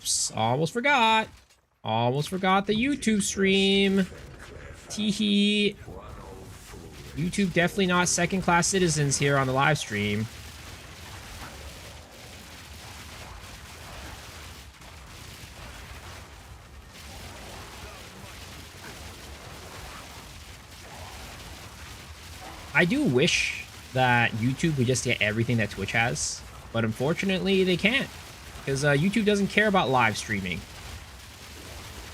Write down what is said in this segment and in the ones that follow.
Whoops. Almost forgot. Almost forgot the YouTube stream. Teehee. YouTube definitely not second-class citizens here on the live stream. I do wish that YouTube would just get everything that Twitch has, but unfortunately they can't, because YouTube doesn't care about live streaming.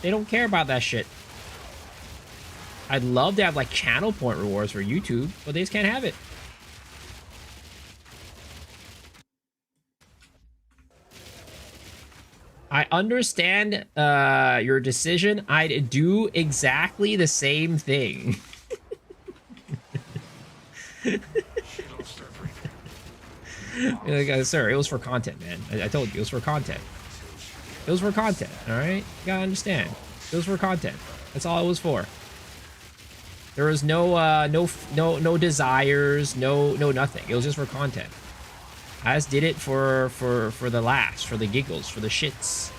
They don't care about that shit. I'd love to have like channel point rewards for YouTube, but they just can't have it. I understand your decision. I'd do exactly the same thing. Sir, it was for content, man. I told you, it was for content. It was for content, alright? You gotta understand. It was for content. That's all it was for. There was no desires, no nothing. It was just for content. I just did it for the laughs, for the giggles, for the shits.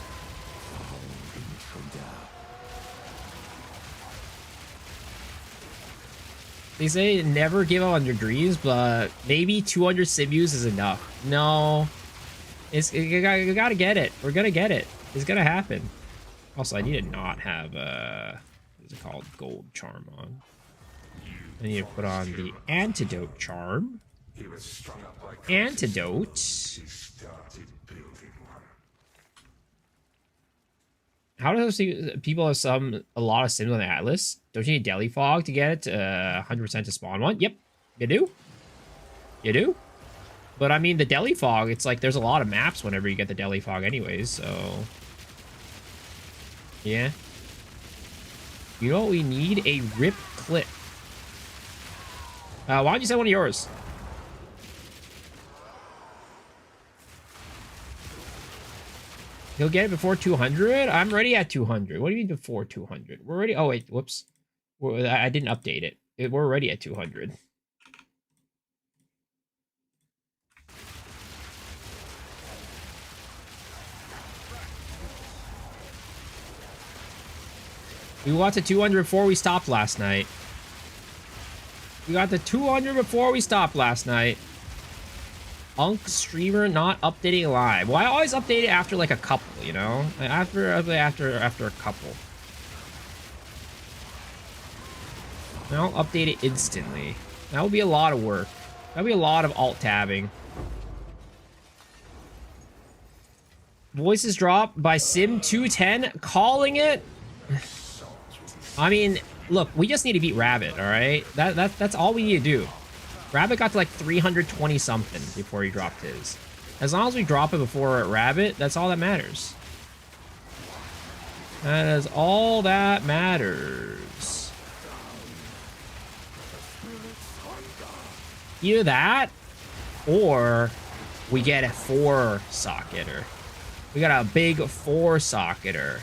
They say never give up on your dreams, but maybe 200 Simus is enough. No. You gotta get it. We're gonna get it. It's gonna happen. Also, I need to not have, what's it called? Gold charm on. I need to put on the antidote charm. Antidote. How does people have a lot of sims on the Atlas? Don't you need Deli Fog to get it 100% to spawn one? Yep, you do. You do. But I mean, the Deli Fog, it's like there's a lot of maps whenever you get the Deli Fog anyways, so... Yeah. You know what we need? A Rip Clip. Why don't you send one of yours? He'll get it before 200? I'm ready at 200. What do you mean before 200? We're ready. Oh, wait. Whoops. I didn't update it. We're already at 200. We got to 200 before we stopped last night. We got to 200 before we stopped last night. Unk streamer not updating live. Well, I always update it after like a couple, you know? After a couple. And I'll update it instantly. That would be a lot of work. That would be a lot of alt-tabbing. Voices dropped by Sim210, calling it. I mean, look, we just need to beat Rabbit, all right? That's all we need to do. Rabbit got to like 320 something before he dropped his. As long as we drop it before Rabbit, that's all that matters. That is all that matters. Either that, or we get a 4-socketer. We got a big 4-socketer.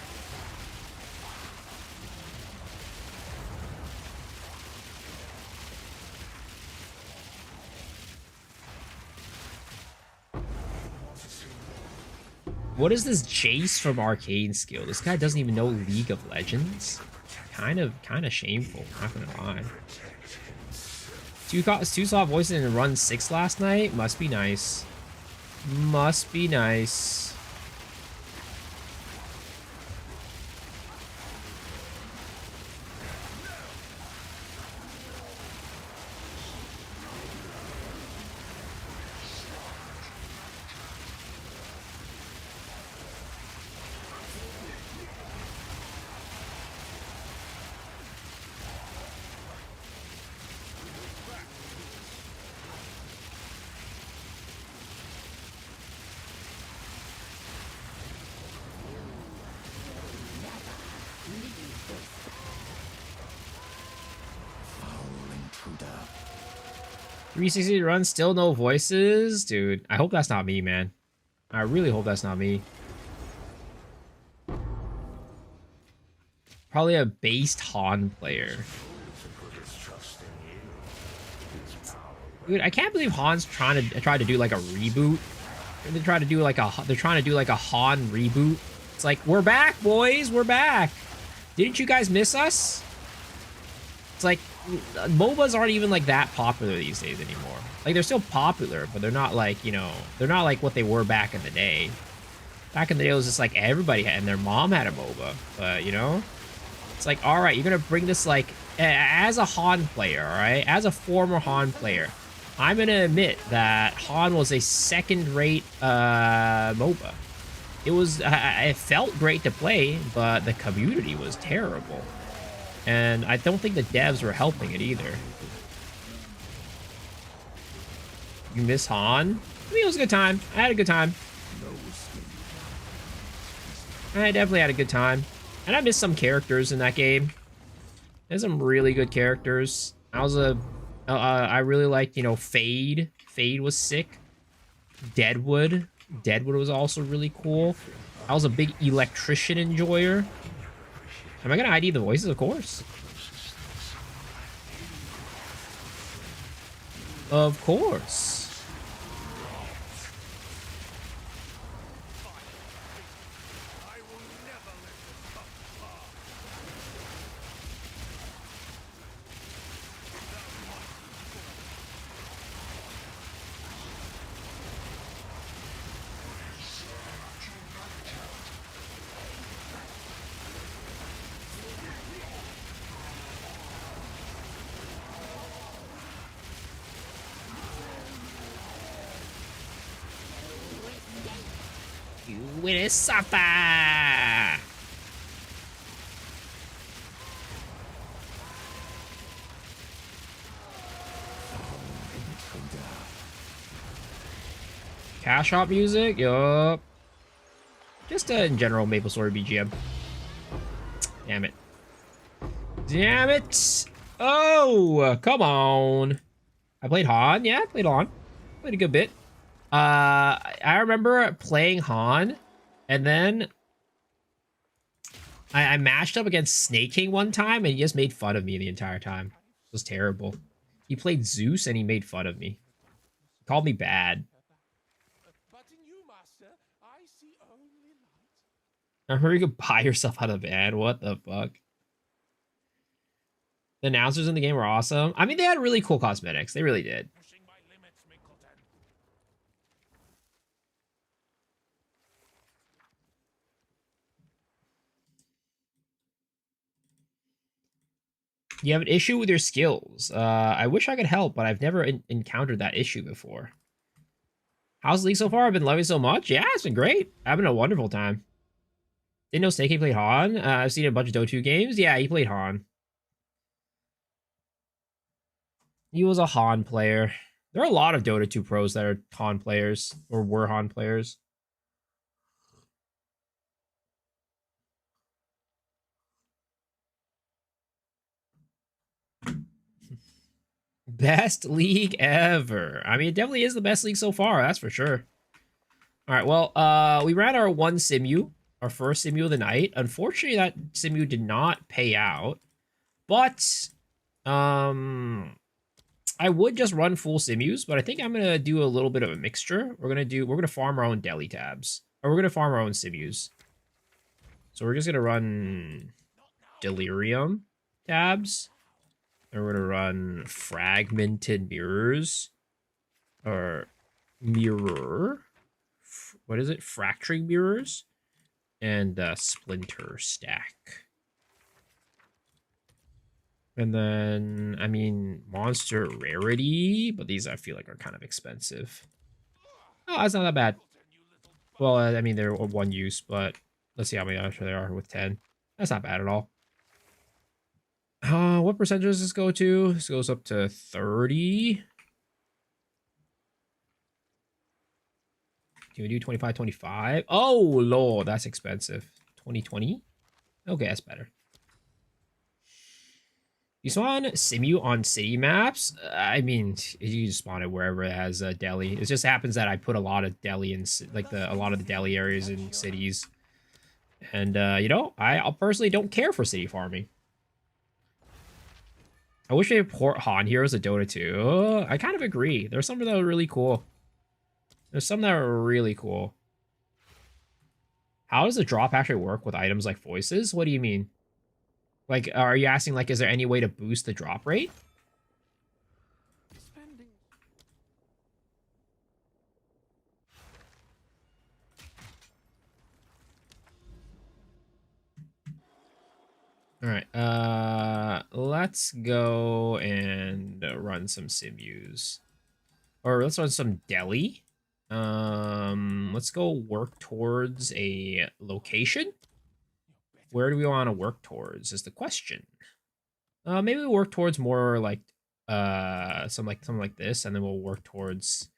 What is this Jace from Arcane skill? This guy doesn't even know League of Legends. Kind of shameful, not gonna lie. Two soft voices in run 6 last night? Must be nice. Must be nice. intruder. 360 run, still no voices? Dude, I hope that's not me, man. I really hope that's not me. Probably a based Han player. Dude, I can't believe Han's trying to do like a reboot. They're trying to do like a Han reboot. It's like, we're back, boys. We're back. Didn't you guys miss us? It's like, MOBAs aren't even like that popular these days anymore. Like, they're still popular, but they're not like, you know, they're not like what they were back in the day. Back in the day, it was just like everybody had, and their mom had a MOBA. But, you know, it's like, all right, you're going to bring this, like, as a Han player, all right? As a former Han player, I'm going to admit that Han was a second-rate MOBA. It felt great to play, but the community was terrible. And I don't think the devs were helping it either. You miss Han? I mean, it was a good time. I had a good time. I definitely had a good time. And I missed some characters in that game. There's some really good characters. I really liked, you know, Fade. Fade was sick. Deadwood. Deadwood was also really cool. I was a big electrician enjoyer. Am I gonna ID the voices? Of course. Of course. You will suffer! Cash Shop music? Yup. Just in general MapleStory BGM. Damn it. Damn it! Oh, come on. I played Han. Yeah, I played Han. Played a good bit. I remember playing Han, and then I matched up against Snake King one time, and he just made fun of me the entire time. It was terrible. He played Zeus, and he made fun of me. He called me bad. I remember you could buy yourself out of van. What the fuck? The announcers in the game were awesome. I mean, they had really cool cosmetics. They really did. You have an issue with your skills. I wish I could help, but I've never encountered that issue before. How's the league so far? I've been loving it so much. Yeah, it's been great. Having a wonderful time. Didn't know Snake King played Han. I've seen a bunch of Dota 2 games. Yeah, he played Han. He was a Han player. There are a lot of Dota 2 pros that are Han players, or were Han players. Best league ever. I mean, it definitely is the best league so far, that's for sure. All right, well, we ran our one simu, our first simu of the night. Unfortunately, that simu did not pay out, but I would just run full simus, but I think I'm gonna do a little bit of a mixture. We're gonna farm our own deli tabs, or we're gonna farm our own simus. So we're just gonna run delirium tabs, and we're gonna run fragmented mirrors, or mirror. What is it? Fracturing mirrors, and splinter stack. And then, I mean, monster rarity, but these I feel like are kind of expensive. Oh, that's not that bad. Well, I mean, they're one use, but let's see how many extra there are with 10. That's not bad at all. What percentage does this go to? This goes up to 30. Can we do 25, 25? Oh, lord, that's expensive. 2020? Okay, that's better. You spawn Simu on city maps? I mean, you just spawn it wherever it has a deli. It just happens that I put a lot of deli in, like, a lot of the deli areas in cities. And, you know, I personally don't care for city farming. I wish they port Han Heroes to Dota 2. I kind of agree. There's some that are really cool. There's some that are really cool. How does the drop actually work with items like voices? What do you mean? Like, are you asking, like, is there any way to boost the drop rate? All right, let's go and run some simus. Or let's run some deli. Let's go work towards a location. Where do we want to work towards is the question. Maybe we work towards more like something like this, and then we'll work towards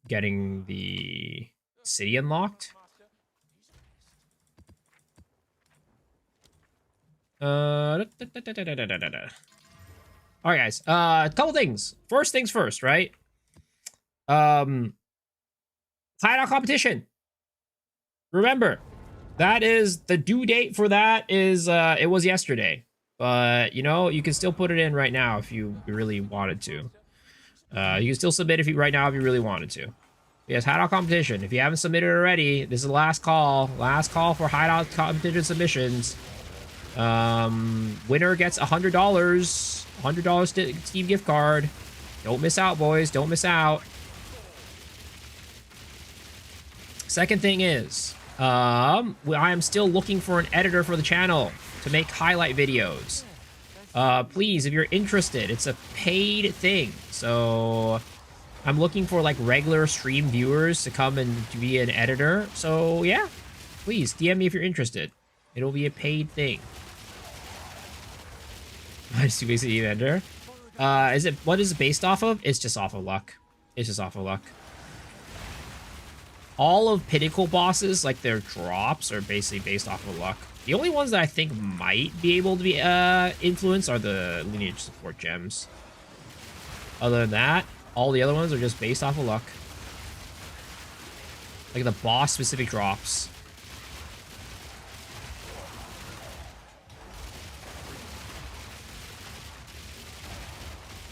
getting the city unlocked. All right, guys. A couple things. First things first, right? Hideout competition. Remember, that is the due date for that is it was yesterday. But you know, you can still put it in right now if you really wanted to. You can still submit if you right now if you really wanted to. Yes, hideout competition. If you haven't submitted already, this is the last call. Last call for hideout competition submissions. Winner gets $100. $100 Steam gift card. Don't miss out, boys. Don't miss out. Second thing is, I am still looking for an editor for the channel to make highlight videos. Please, if you're interested, it's a paid thing. So I'm looking for like regular stream viewers to come and to be an editor. So yeah, please DM me if you're interested. It'll be a paid thing. Minus 2 basic vendor. What is it based off of? It's just off of luck. It's just off of luck. All of Pinnacle bosses, like their drops, are basically based off of luck. The only ones that I think might be able to be influenced are the lineage support gems. Other than that, all the other ones are just based off of luck. Like the boss specific drops.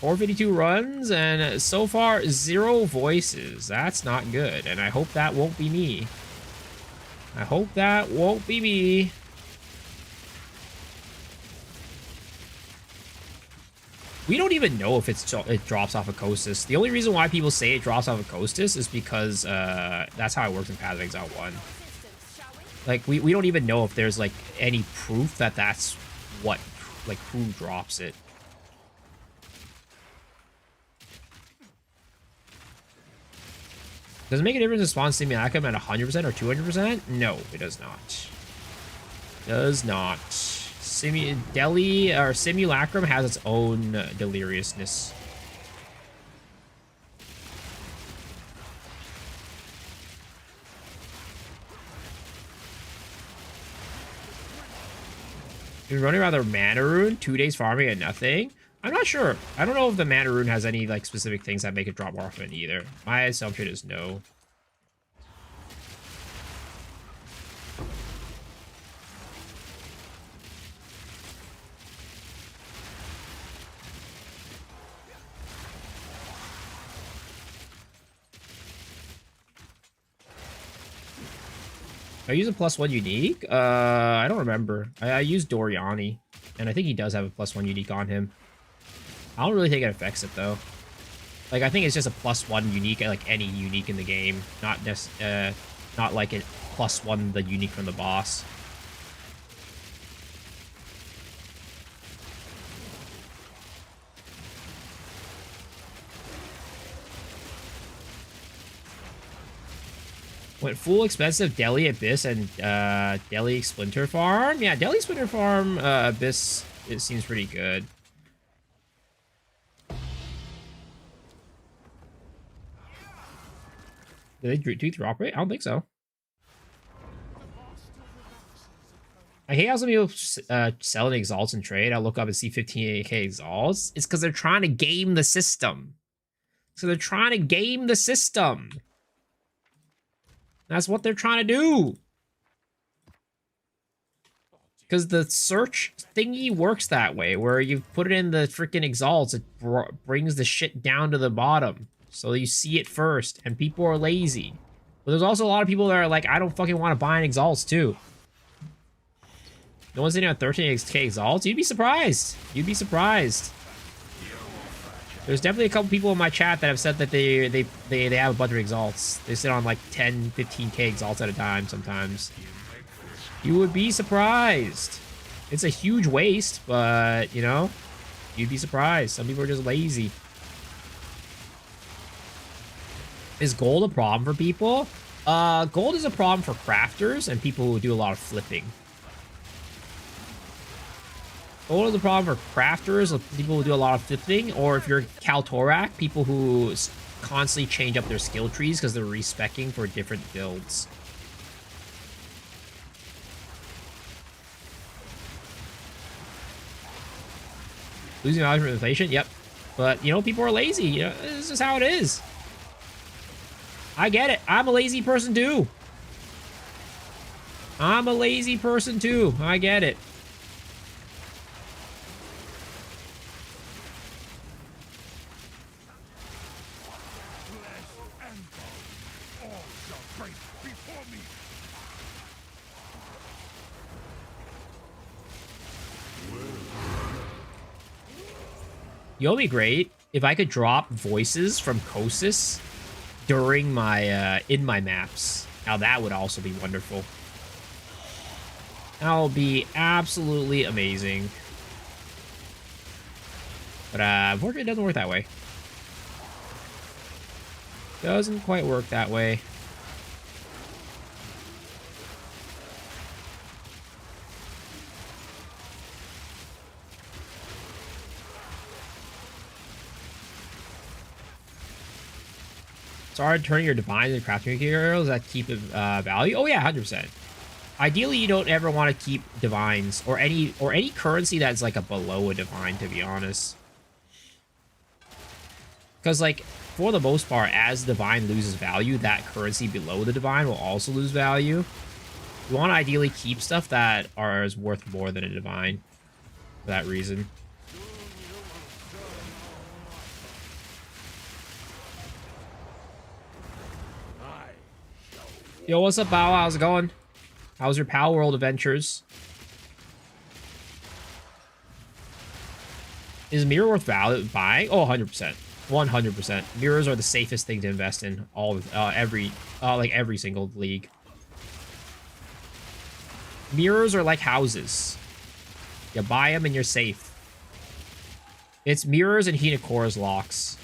452 runs, and so far, 0 voices. That's not good, and I hope that won't be me. I hope that won't be me. We don't even know if it drops off of Kostas. The only reason why people say it drops off of Kostas is because that's how it works in Path of Exile 1. Like, we don't even know if there's, like, any proof that that's what, like, who drops it. Does it make a difference to spawn Simulacrum at 100% or 200%? No, it does not. Does not. Deli or Simulacrum has its own deliriousness. You're running around the Mana Rune, 2 days farming and nothing? I'm not sure. I don't know if the Mana Rune has any like specific things that make it drop more often either. My assumption is no. I use a +1 unique? I don't remember. I used Doriani, and I think he does have a +1 unique on him. I don't really think it affects it, though. Like, I think it's just a +1 unique, like any unique in the game. Not like a +1 the unique from the boss. Went full expensive Deli Abyss and Deli Splinter Farm. Yeah, Deli Splinter Farm Abyss, it seems pretty good. Did they do drop rate? I don't think so. I hate how some people selling exalts and trade. I'll look up and see 15k exalts. It's because they're trying to game the system. So they're trying to game the system. That's what they're trying to do. Because the search thingy works that way, where you put it in the freaking exalts, it brings the shit down to the bottom. So you see it first, and people are lazy. But there's also a lot of people that are like, I don't fucking want to buy an Exalts too. No one's sitting on 13k Exalts? You'd be surprised. You'd be surprised. There's definitely a couple people in my chat that have said that they have a bunch of Exalts. They sit on like 10, 15k Exalts at a time sometimes. You would be surprised. It's a huge waste, but, you know, you'd be surprised. Some people are just lazy. Is gold a problem for people? Gold is a problem for crafters and people who do a lot of flipping. Gold is a problem for crafters, people who do a lot of flipping, or if you're Kaltorak, people who constantly change up their skill trees because they're respeccing for different builds. Losing value from inflation? Yep. But, you know, people are lazy. You know, this is how it is. I get it. I'm a lazy person too. I'm a lazy person too. I get it. It'll be great if I could drop voices from Kosis during my in my maps. Now that would also be wonderful. That will be absolutely amazing. But unfortunately, it doesn't work that way. Doesn't quite work that way. It's hard turning your divines into crafting materials that keep value. Oh yeah, 100%. Ideally, you don't ever want to keep divines or any currency that's like a below a divine, to be honest. Because like for the most part, as divine loses value, that currency below the divine will also lose value. You want to ideally keep stuff that is worth more than a divine for that reason. Yo, what's up, Bao? How's it going? How's your Pal World adventures? Is mirror worth buying? Oh, 100%. 100%. Mirrors are the safest thing to invest in every single league. Mirrors are like houses. You buy them and you're safe. It's mirrors and Hinakora's locks.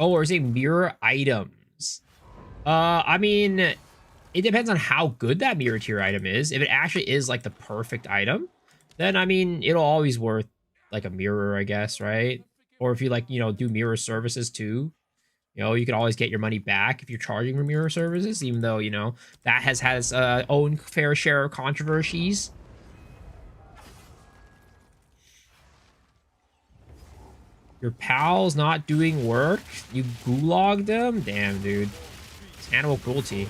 Oh, or is it mirror items? I mean, it depends on how good that mirror tier item is. If it actually is like the perfect item, then I mean, it'll always worth like a mirror, I guess, right? Or if you like, you know, do mirror services too, you know, you can always get your money back if you're charging for mirror services, even though, you know, that has own fair share of controversies. Your pal's not doing work? You gulagged them? Damn, dude. It's animal cruelty.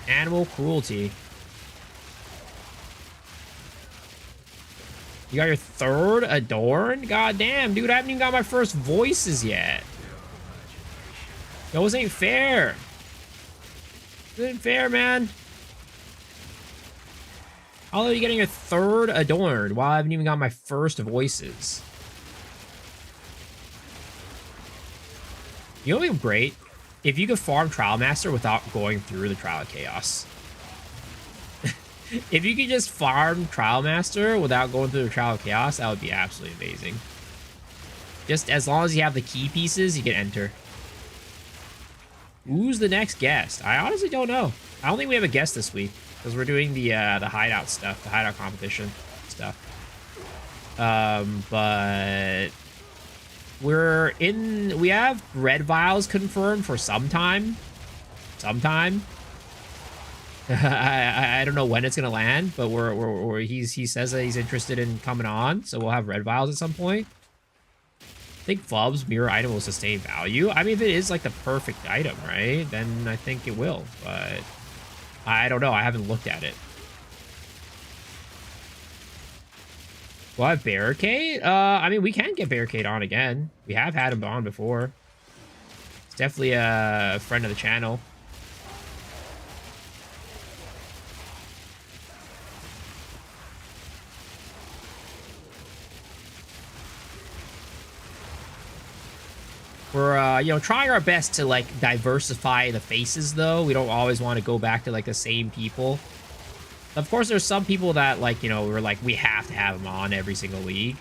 Animal cruelty. You got your third Adorn? God damn, dude, I haven't even got my first voices yet. Those ain't fair. This ain't fair, man. How are you getting your third Adorned while I haven't even got my first voices? You know what would be great? If you could farm Trial Master without going through the Trial of Chaos. If you could just farm Trial Master without going through the Trial of Chaos, that would be absolutely amazing. Just as long as you have the key pieces, you can enter. Who's the next guest? I honestly don't know. I don't think we have a guest this week because we're doing the hideout stuff, the hideout competition stuff. But we have red vials confirmed for some time. I don't know when it's gonna land, but he says that he's interested in coming on, so we'll have red vials at some point. I think Flub's mirror item will sustain value. I mean, if it is like the perfect item, right, then I think it will. But I don't know. I haven't looked at it. We'll have Barricade. I mean, we can get Barricade on again. We have had him on before. It's definitely a friend of the channel. We're, you know, trying our best to, like, diversify the faces, though. We don't always want to go back to, like, the same people. Of course, there's some people that, like, you know, we're like, we have to have them on every single league.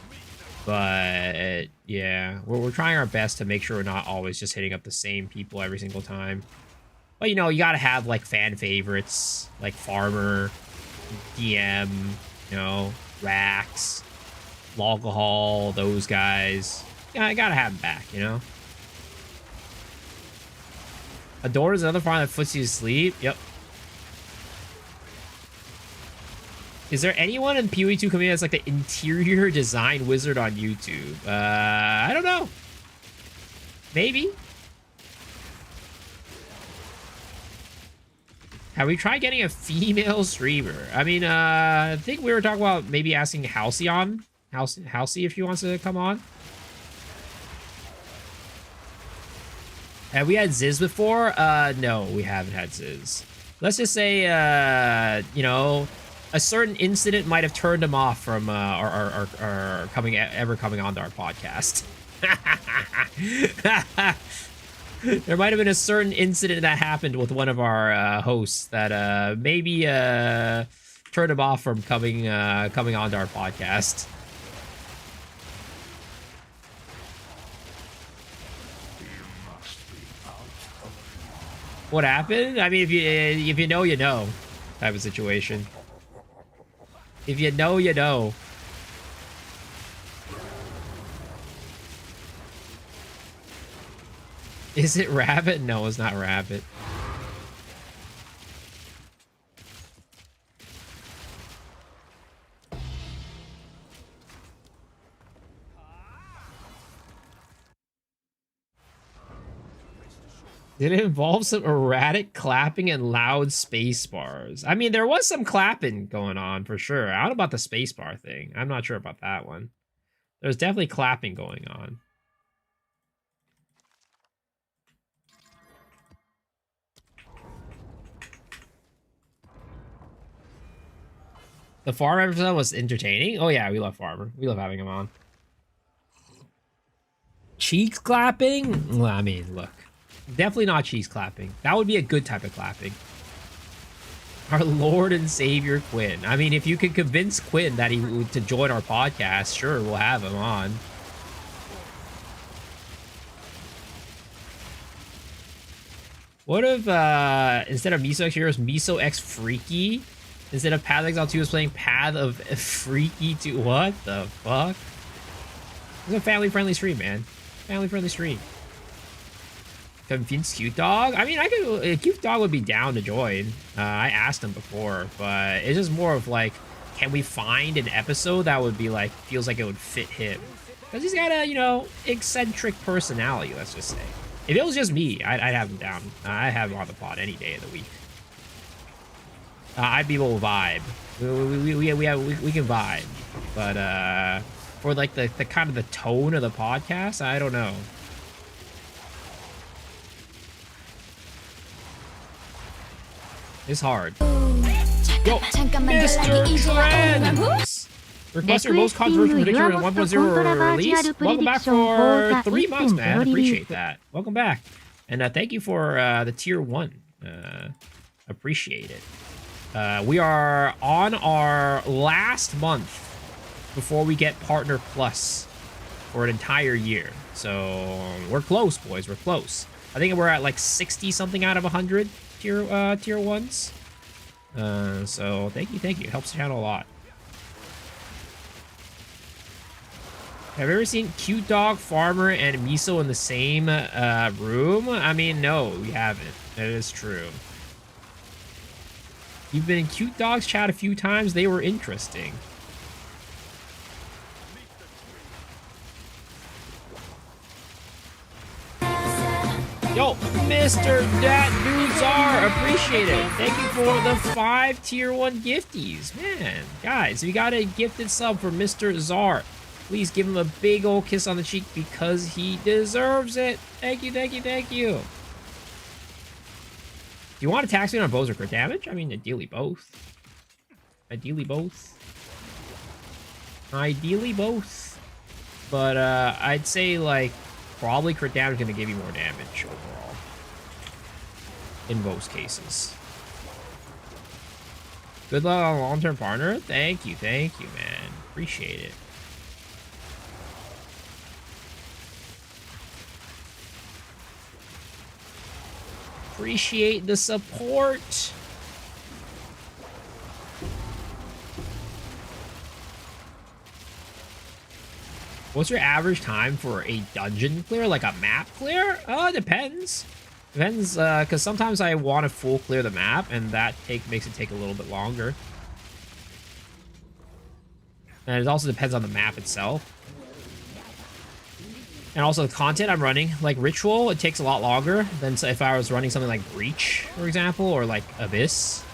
But, yeah, we're trying our best to make sure we're not always just hitting up the same people every single time. But, you know, you gotta have, like, fan favorites, like Farmer, DM, you know, Rax, Logahol, those guys. Yeah, I gotta have them back, you know? Adore is another farm that puts you to sleep. Yep. Is there anyone in PoE 2 community that's like the interior design wizard on YouTube? I don't know. Maybe. Have we tried getting a female streamer? I mean, I think we were talking about maybe asking Halcyon. Halcyon if she wants to come on. Have we had Ziz before? No, we haven't had Ziz. Let's just say, you know, a certain incident might have turned him off from our ever coming onto our podcast. There might have been a certain incident that happened with one of our hosts that maybe turned him off from coming onto our podcast. What happened? I mean, if you know, you know, type of situation. If you know, you know. Is it Rabbit? No, it's not Rabbit. Did it involve some erratic clapping and loud space bars? I mean, there was some clapping going on for sure. I don't know about the space bar thing. I'm not sure about that one. There's definitely clapping going on. The Farmer episode was entertaining. Oh yeah, we love Farmer. We love having him on. Cheeks clapping? Well, I mean, look. Definitely not cheese clapping. That would be a good type of clapping. Our Lord and Savior Quinn. I mean, if you could convince Quinn that to join our podcast, sure, we'll have him on. What if instead of Miso X Heroes, Miso X Freaky? Instead of Path of Exile 2 is playing Path of Freaky 2. What the fuck? It's a family-friendly stream, man. Family-friendly stream. Convinced Cute Dog? I mean, I could. Cute Dog would be down to join. I asked him before, but it's just more of like, can we find an episode that would be like, feels like it would fit him? Because he's got a, you know, eccentric personality, let's just say. If it was just me, I'd have him down. I'd have him on the pod any day of the week. I'd be able to vibe. We can vibe. But for like the kind of the tone of the podcast, I don't know. It's hard. Yo, Mr. Trends! Request your most controversial prediction in 1.0 release. Welcome back for 3 months, man. Appreciate that. Welcome back. And thank you for the tier 1. Appreciate it. We are on our last month before we get Partner Plus for an entire year. So we're close, boys. We're close. I think we're at like 60 something out of 100 tier 1s. So thank you. It helps the channel a lot. Have you ever seen Cute Dog, Farmer, and Miso in the same room? I mean, no, we haven't. That is true. You've been in Cute Dog's chat a few times. They were interesting. Yo, Mr. Dat Dude Czar, appreciate it. Thank you for the 5 tier 1 gifties. Man, guys, if you got a gifted sub for Mr. Czar, please give him a big old kiss on the cheek because he deserves it. Thank you, thank you, thank you. Do you want to tax me on bows or crit damage? I mean, ideally both. Ideally both. Ideally both. But I'd say, like, probably crit damage is going to give you more damage overall. In most cases. Good luck on long-term partner. Thank you, man. Appreciate it. Appreciate the support. What's your average time for a dungeon clear? Like a map clear? It depends. Depends, because sometimes I want to full clear the map, and that makes it take a little bit longer. And it also depends on the map itself. And also the content I'm running. Like Ritual, it takes a lot longer than if I was running something like Breach, for example, or like Abyss.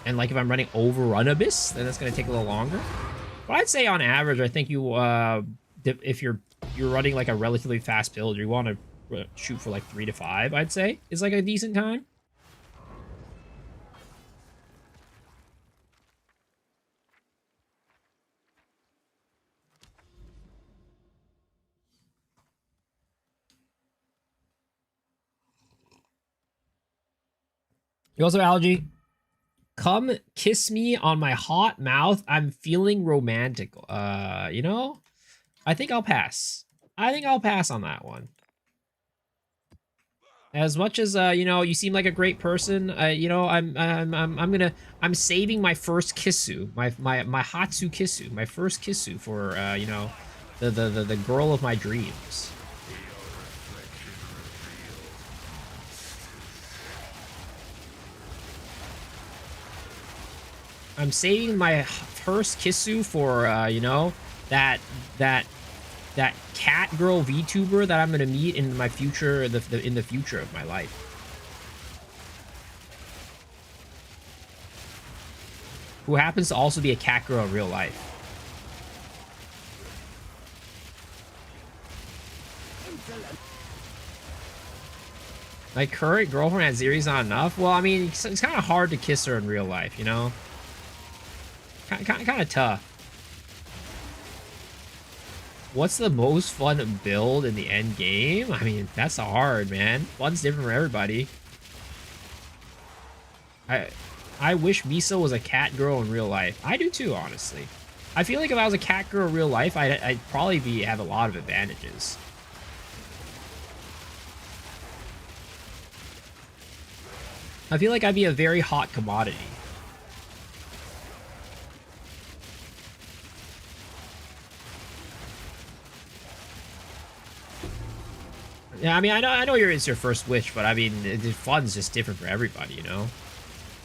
And like if I'm running Overrun Abyss, then it's going to take a little longer. But I'd say on average, I think you, if you're running like a relatively fast build, you want to shoot for like 3 to 5, I'd say, is like a decent time. You also Algae. Come kiss me on my hot mouth. I'm feeling romantic. You know, I think I'll pass. I think I'll pass on that one. As much as you know, you seem like a great person. You know, I'm saving my first Kissu, my Hatsu Kissu, my first Kissu for you know, the girl of my dreams. I'm saving my first Kissu for you know, that cat girl VTuber that I'm gonna meet in my future, in the future of my life. Who happens to also be a cat girl in real life. My current girlfriend at Zeri's not enough? Well, I mean, it's kind of hard to kiss her in real life, you know? Kind of tough. What's the most fun build in the end game? I mean, that's hard, man. Fun's different for everybody. I wish Miso was a cat girl in real life. I do too, honestly. I feel like if I was a cat girl in real life, I'd probably have a lot of advantages. I feel like I'd be a very hot commodity. Yeah, I mean, I know it's your first wish, but I mean, the fun's just different for everybody, you know?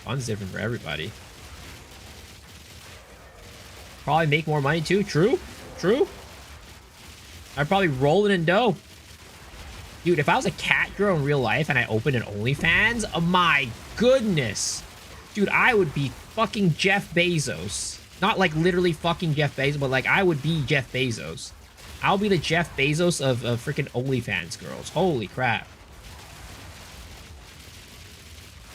Fun's different for everybody. Probably make more money too. True. True. I'd probably roll it in dough. Dude, if I was a cat girl in real life and I opened an OnlyFans, oh my goodness. Dude, I would be fucking Jeff Bezos. Not like literally fucking Jeff Bezos, but like I would be Jeff Bezos. I'll be the Jeff Bezos of freaking OnlyFans girls. Holy crap.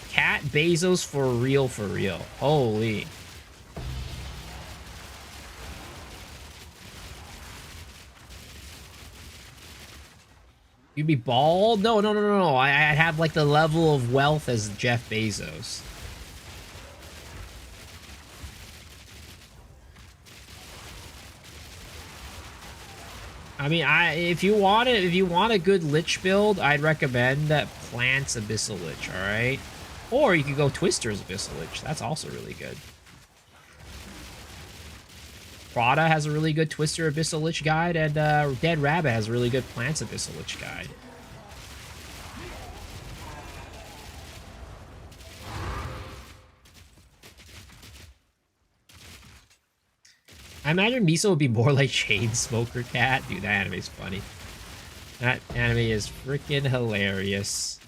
Cat Bezos for real, for real. Holy. You'd be bald? No. I'd have like the level of wealth as Jeff Bezos. I mean, if you want a good Lich build, I'd recommend that Plants Abyssal Lich, alright? Or you could go Twister's Abyssal Lich. That's also really good. Prada has a really good Twister Abyssal Lich guide, and Dead Rabbit has a really good Plants Abyssal Lich guide. I imagine Miso would be more like Chainsmoker Cat. Dude, that anime's funny. That anime is freaking hilarious.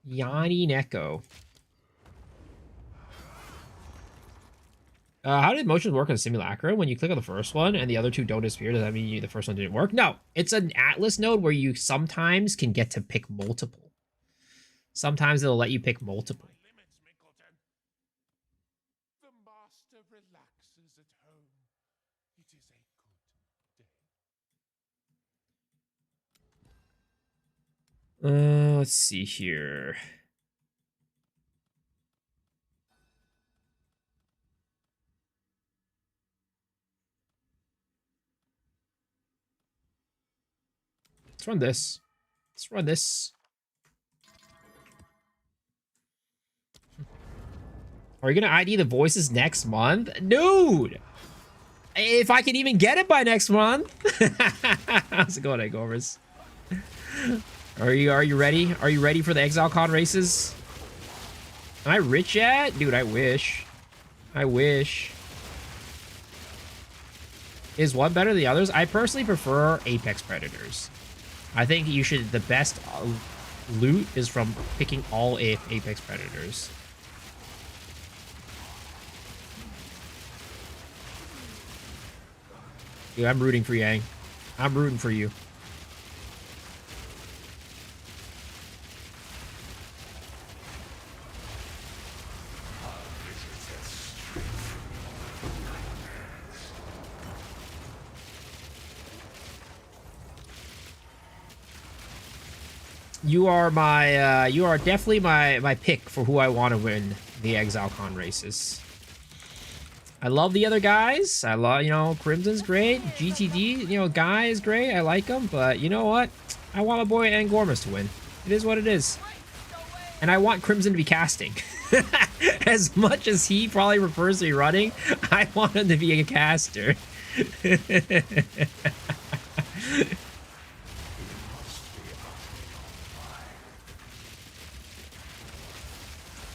Yanni Neko. How did motions work in Simulacra? When you click on the first one and the other two don't disappear, does that mean the first one didn't work? No, it's an Atlas node where you sometimes can get to pick multiple. Sometimes it'll let you pick multiple. Let's see here. Let's run this. Let's run this. Are you gonna ID the voices next month? Dude! If I can even get it by next month. How's it going, Eggomers? Are you ready? Are you ready for the ExileCon races? Am I rich yet? Dude, I wish. I wish. Is one better than the others? I personally prefer Apex Predators. I think you should, the best loot is from picking all Apex Predators. Dude, I'm rooting for Yang. I'm rooting for you. You are my, you are definitely my pick for who I want to win the ExileCon races. I love the other guys. I love, you know, Crimson's great. GTD, you know, Guy is great. I like him, but you know what? I want my boy Angormus to win. It is what it is. And I want Crimson to be casting. As much as he probably prefers to be running, I want him to be a caster.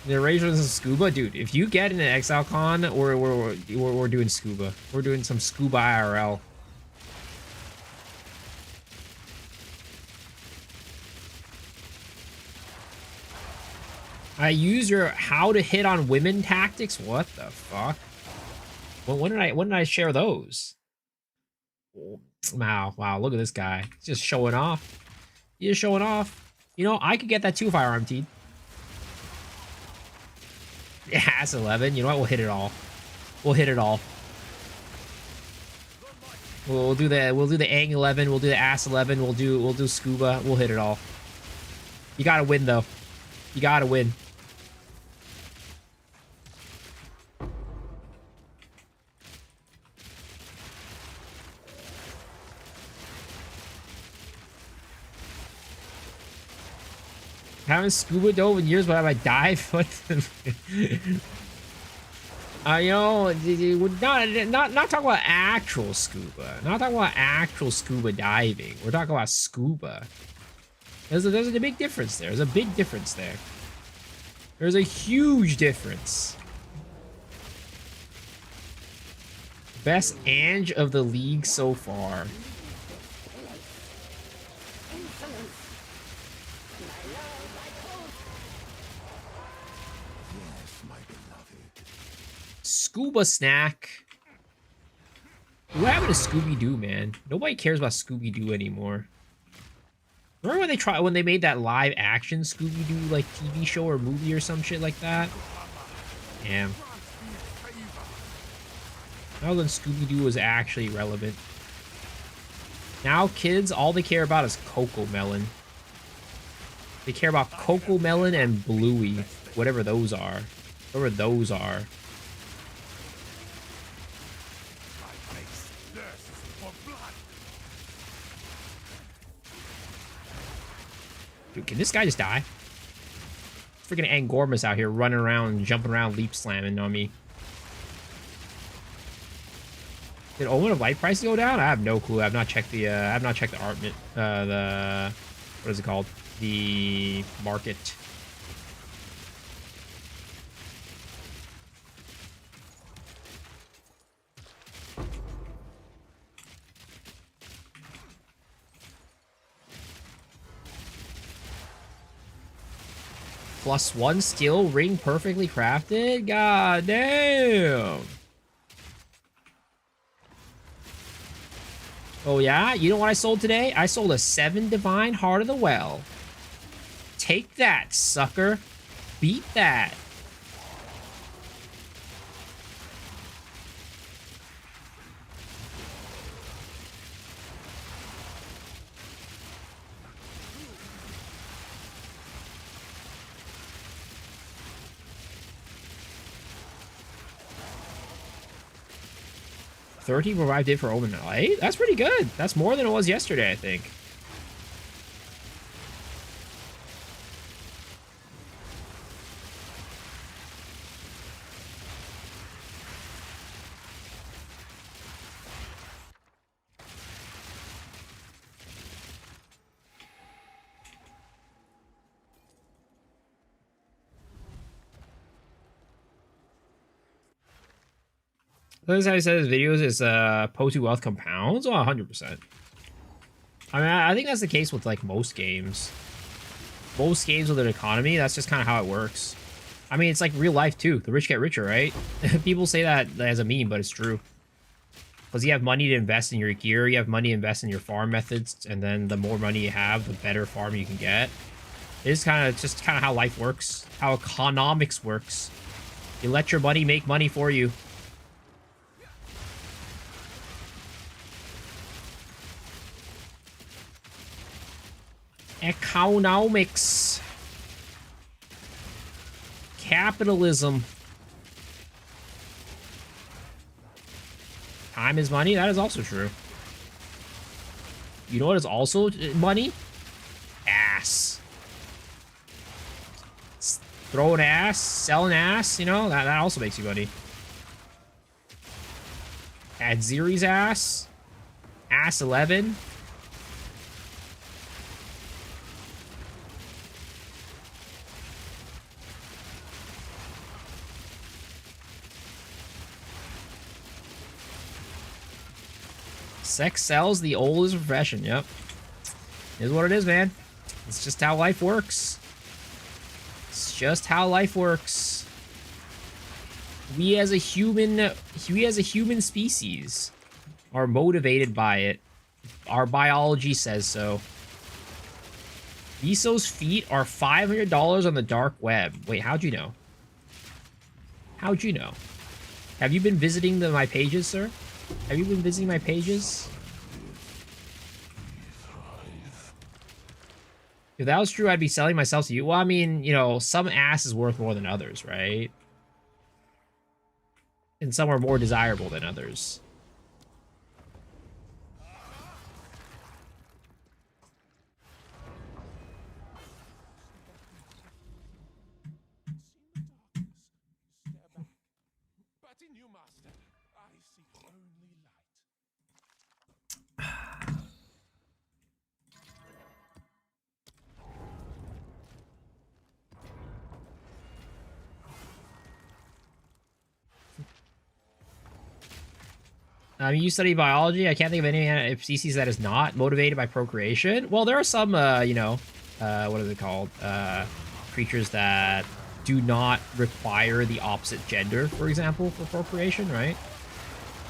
The Erasers is scuba, dude. If you get in an ExileCon, we're doing scuba. We're doing some scuba IRL. I use your how to hit on women tactics. What the fuck? When did I share those? Wow, look at this guy. He's just showing off. He's just showing off. You know, I could get that too if I RMT'd. Yeah, that's 11. You know what? We'll hit it all. We'll hit it all. We'll do the Ang 11. We'll do the Ass 11. We'll do Scuba. We'll hit it all. You gotta win though. You gotta win. Haven't scuba dove in years, but have I dive? You know, not talking about actual scuba. Not talking about actual scuba diving. We're talking about scuba. There's a big difference there. There's a big difference there. There's a huge difference. Best Ange of the league so far. Scuba Snack. What happened to Scooby-Doo, man? Nobody cares about Scooby-Doo anymore. Remember when they made that live action Scooby-Doo like TV show or movie or some shit like that? Damn. That was when Scooby-Doo was actually relevant. Now kids, all they care about is Coco Melon. They care about Coco Melon and Bluey, whatever those are. Whatever those are. Dude, can this guy just die? Freaking Angormus out here running around, jumping around, leap slamming on me. Did Omen of Light prices go down? I have no clue. I've not checked the art, the what is it called? The market. +1 skill, ring perfectly crafted. God damn. Oh yeah, you know what I sold today? I sold a 7 Divine Heart of the Well. Take that, sucker. Beat that. $30 revived it for Omen Light? That's pretty good. That's more than it was yesterday, I think. That's how he says videos is Potu Wealth compounds? Oh, 100%. I mean, I think that's the case with like most games. Most games with an economy, that's just kind of how it works. I mean, it's like real life too. The rich get richer, right? People say that as a meme, but it's true. Because you have money to invest in your gear, you have money to invest in your farm methods, and then the more money you have, the better farm you can get. It's just kind of how life works, how economics works. You let your money make money for you. Economics. Capitalism. Time is money. That is also true. You know what is also money? Ass. Throw an ass, sell an ass, you know, that also makes you money. Add Ziri's ass. Ass 11. Sex sells, the oldest profession. Yep. Is what it is, man. It's just how life works. It's just how life works. We as a human species are motivated by it. Our biology says so. Viso's feet are $500 on the dark web. Wait, how'd you know? How'd you know? Have you been visiting my pages, sir? Have you been visiting my pages? If that was true, I'd be selling myself to you. Well, I mean, you know, some ass is worth more than others, right? And some are more desirable than others. You study biology. I can't think of any species that is not motivated by procreation. Well, there are some, you know, what are they called? Creatures that do not require the opposite gender, for example, for procreation, right?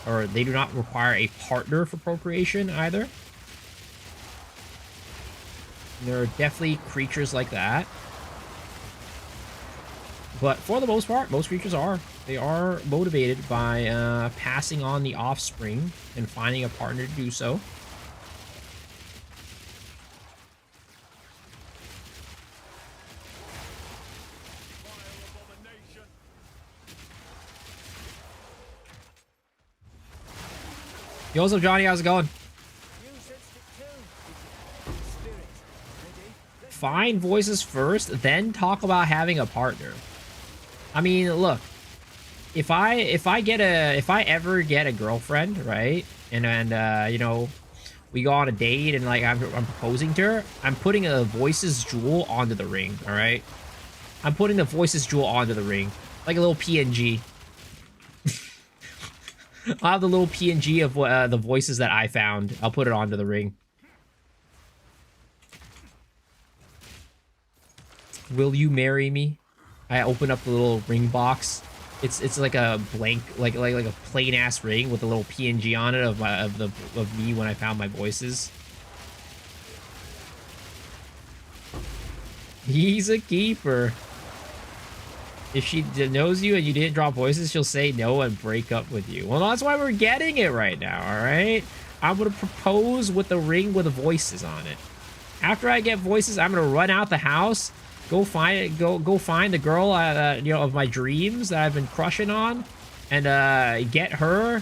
Or they do not require a partner for procreation either. There are definitely creatures like that. But for the most part, most creatures are. They are motivated by passing on the offspring and finding a partner to do so. Yo, what's up, Johnny? How's it going? Find voices first, then talk about having a partner. I mean, look, if I ever get a girlfriend, right, and you know, we go on a date and like I'm proposing to her, I'm putting a voices jewel onto the ring. All right, I'm putting the voices jewel onto the ring, like a little PNG. I'll have the little PNG of the voices that I found. I'll put it onto the ring. Will you marry me? I open up the little ring box. It's like a blank, like a plain ass ring with a little PNG on it of me when I found my voices. He's a keeper. If she knows you and you didn't drop voices, she'll say no and break up with you. Well, that's why we're getting it right now, all right? I'm gonna propose with the ring with the voices on it. After I get voices, I'm gonna run out the house, go find the girl you know, of my dreams that I've been crushing on, and get her,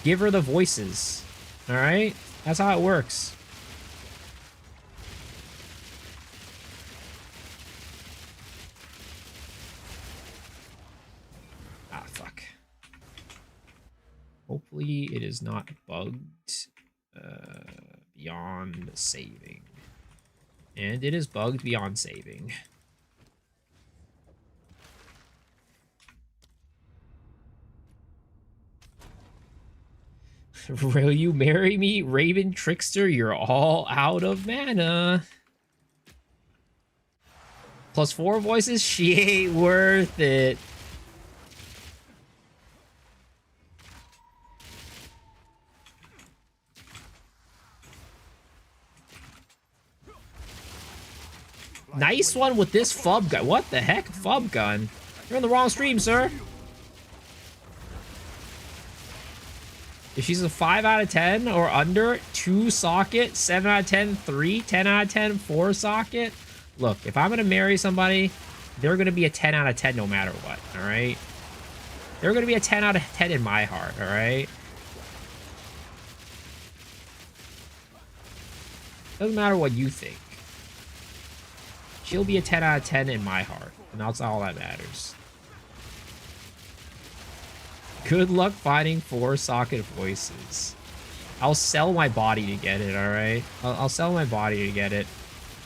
give her the voices. All right, that's how it works. Ah, fuck. Hopefully it is not bugged beyond saving. And it is bugged beyond saving. Will you marry me, Raven Trickster? You're all out of mana. Plus 4 voices? She ain't worth it. Nice one with this Fub gun. What the heck? Fub gun? You're on the wrong stream, sir. If she's a 5 out of 10 or under, 2 socket, 7 out of 10, 3, 10 out of 10, 4 socket. Look, if I'm going to marry somebody, they're going to be a 10 out of 10 no matter what, all right? They're going to be a 10 out of 10 in my heart, all right? Doesn't matter what you think. She'll be a 10 out of 10 in my heart, and that's all that matters. Good luck finding 4 socket voices. I'll sell my body to get it, alright? I'll sell my body to get it.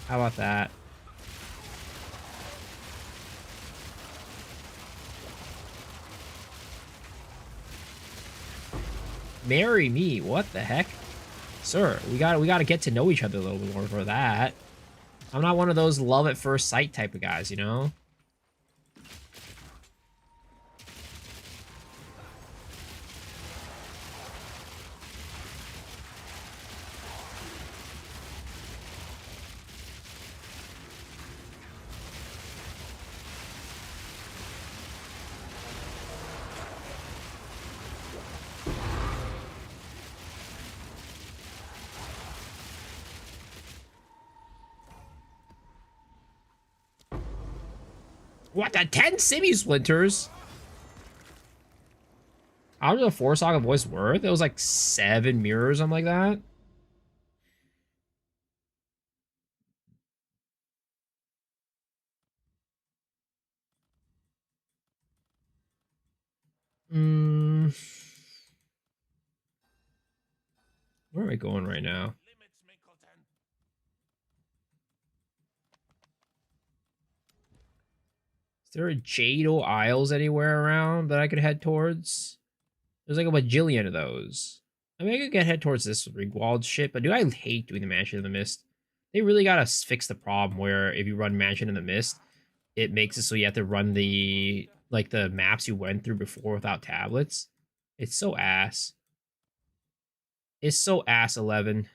How about that? Marry me? What the heck? Sir, we gotta get to know each other a little bit more for that. I'm not one of those love at first sight type of guys, you know? What, the 10 Simi Splinters? How much a 4 socket voice worth? It was like 7 mirrors, something like that. Where am I going right now? Is there a Jado Isles anywhere around that I could head towards? There's like a bajillion of those. I mean, I could head towards this Ringwald shit, but dude, I hate doing the Mansion in the Mist. They really gotta fix the problem where if you run Mansion in the Mist, it makes it so you have to run the maps you went through before without tablets. It's so ass. It's so ass 11.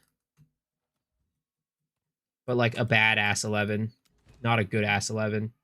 But like a bad ass 11. Not a good ass 11.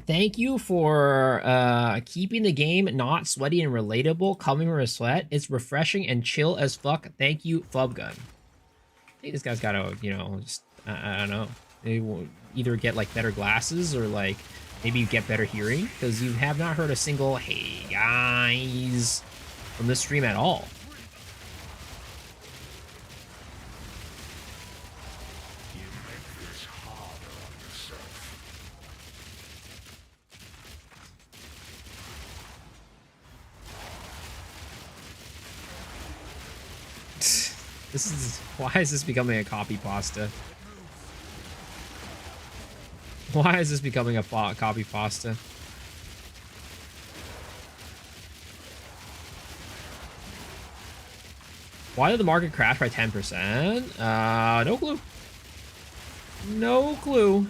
Thank you for keeping the game not sweaty and relatable, coming from a sweat. It's refreshing and chill as fuck. Thank you, Flubgun. I think this guy's gotta, you know, just, I don't know. Maybe we'll either get, like, better glasses or, like, maybe get better hearing. Because you have not heard a single, hey, guys, from this stream at all. This is... Why is this becoming a copy pasta? Why is this becoming a copy pasta? Why did the market crash by 10%? No clue. No clue.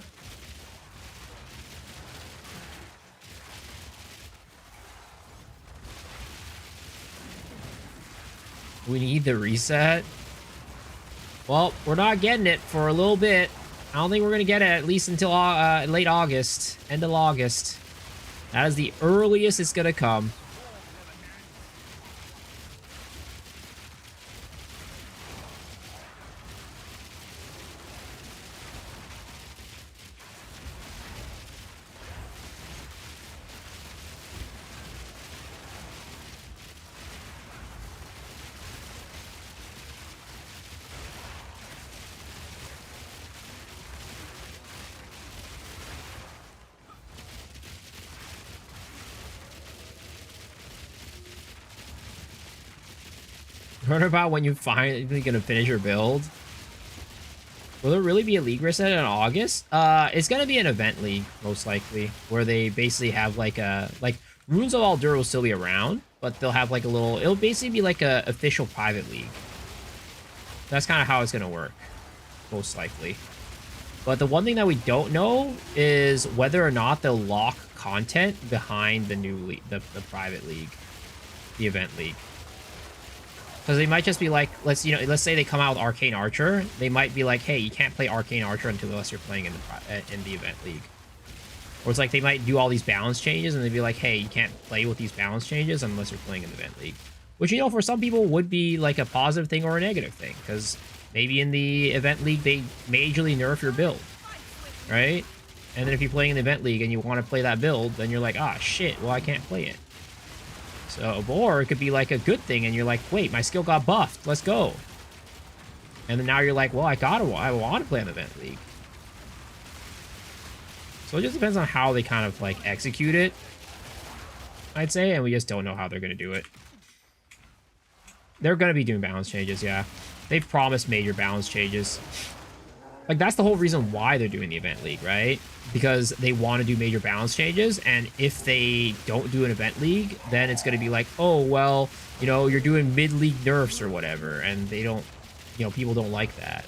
We need the reset. Well, we're not getting it for a little bit. I don't think we're going to get it at least until late August. End of August. That is the earliest it's going to come. What about when you finally gonna finish your build? Will there really be a league reset in August? It's gonna be an event league, most likely, where they basically have like a Runes of Aldur will still be around, but they'll have like a little. It'll basically be like a official private league. That's kind of how it's gonna work, most likely. But the one thing that we don't know is whether or not they'll lock content behind the new league, the private league, the event league. Because they might just be like, let's say they come out with Arcane Archer, they might be like, hey, you can't play Arcane Archer unless you're playing in the event league. Or it's like they might do all these balance changes and they'd be like, hey, you can't play with these balance changes unless you're playing in the event league. Which, for some people would be like a positive thing or a negative thing, because maybe in the event league they majorly nerf your build, right? And then if you're playing in the event league and you want to play that build, then you're like, ah, shit, well, I can't play it. So, or it could be like a good thing, and you're like, wait, my skill got buffed, let's go. And then now you're like, well, I want to play in the event league. So it just depends on how they kind of like execute it, I'd say, and we just don't know how they're going to do it. They're going to be doing balance changes, yeah. They've promised major balance changes. Like, that's the whole reason why they're doing the event league, right? Because they want to do major balance changes, and if they don't do an event league, then it's going to be like, oh, well, you're doing mid-league nerfs or whatever, and they don't, people don't like that.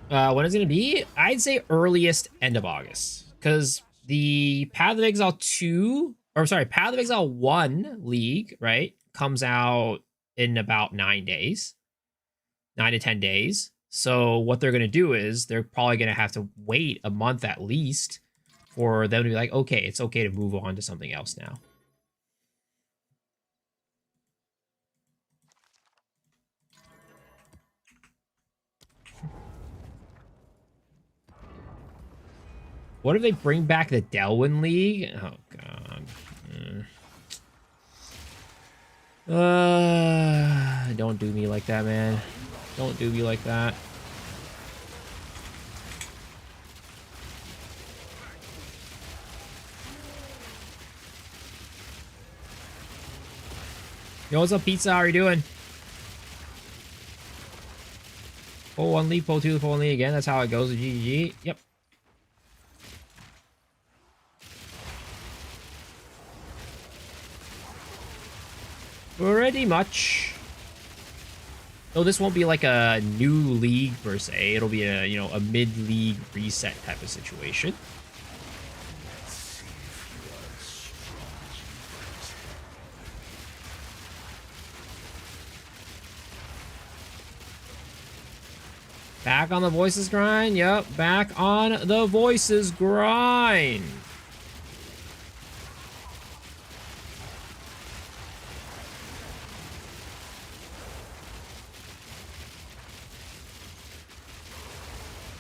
When it's going to be? I'd say earliest end of August, because the Path of Exile 2, or sorry, Path of Exile 1 League, right, comes out in about 9 days. 9 to 10 days. So what they're going to do is they're probably going to have to wait a month at least for them to be like, okay, it's okay to move on to something else now. What if they bring back the Delwyn League? Oh, God. Don't do me like that, man. Don't do me like that. Yo, what's up, Pizza? How are you doing? Pull one lead, pull two, pull one lead again. That's how it goes with GGG. Yep. Pretty much. So this won't be like a new league per se. It'll be a, a mid-league reset type of situation. Back on the Voices grind? Yep, back on the Voices grind.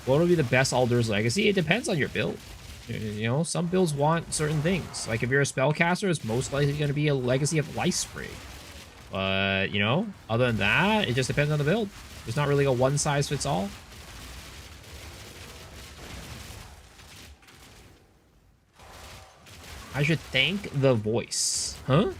What will be the best Aldur's Legacy? It depends on your build. Some builds want certain things. Like if you're a spellcaster, it's most likely going to be a Legacy of Life Spray. But, other than that, it just depends on the build. There's not really a one-size-fits-all. I should thank the voice. Huh?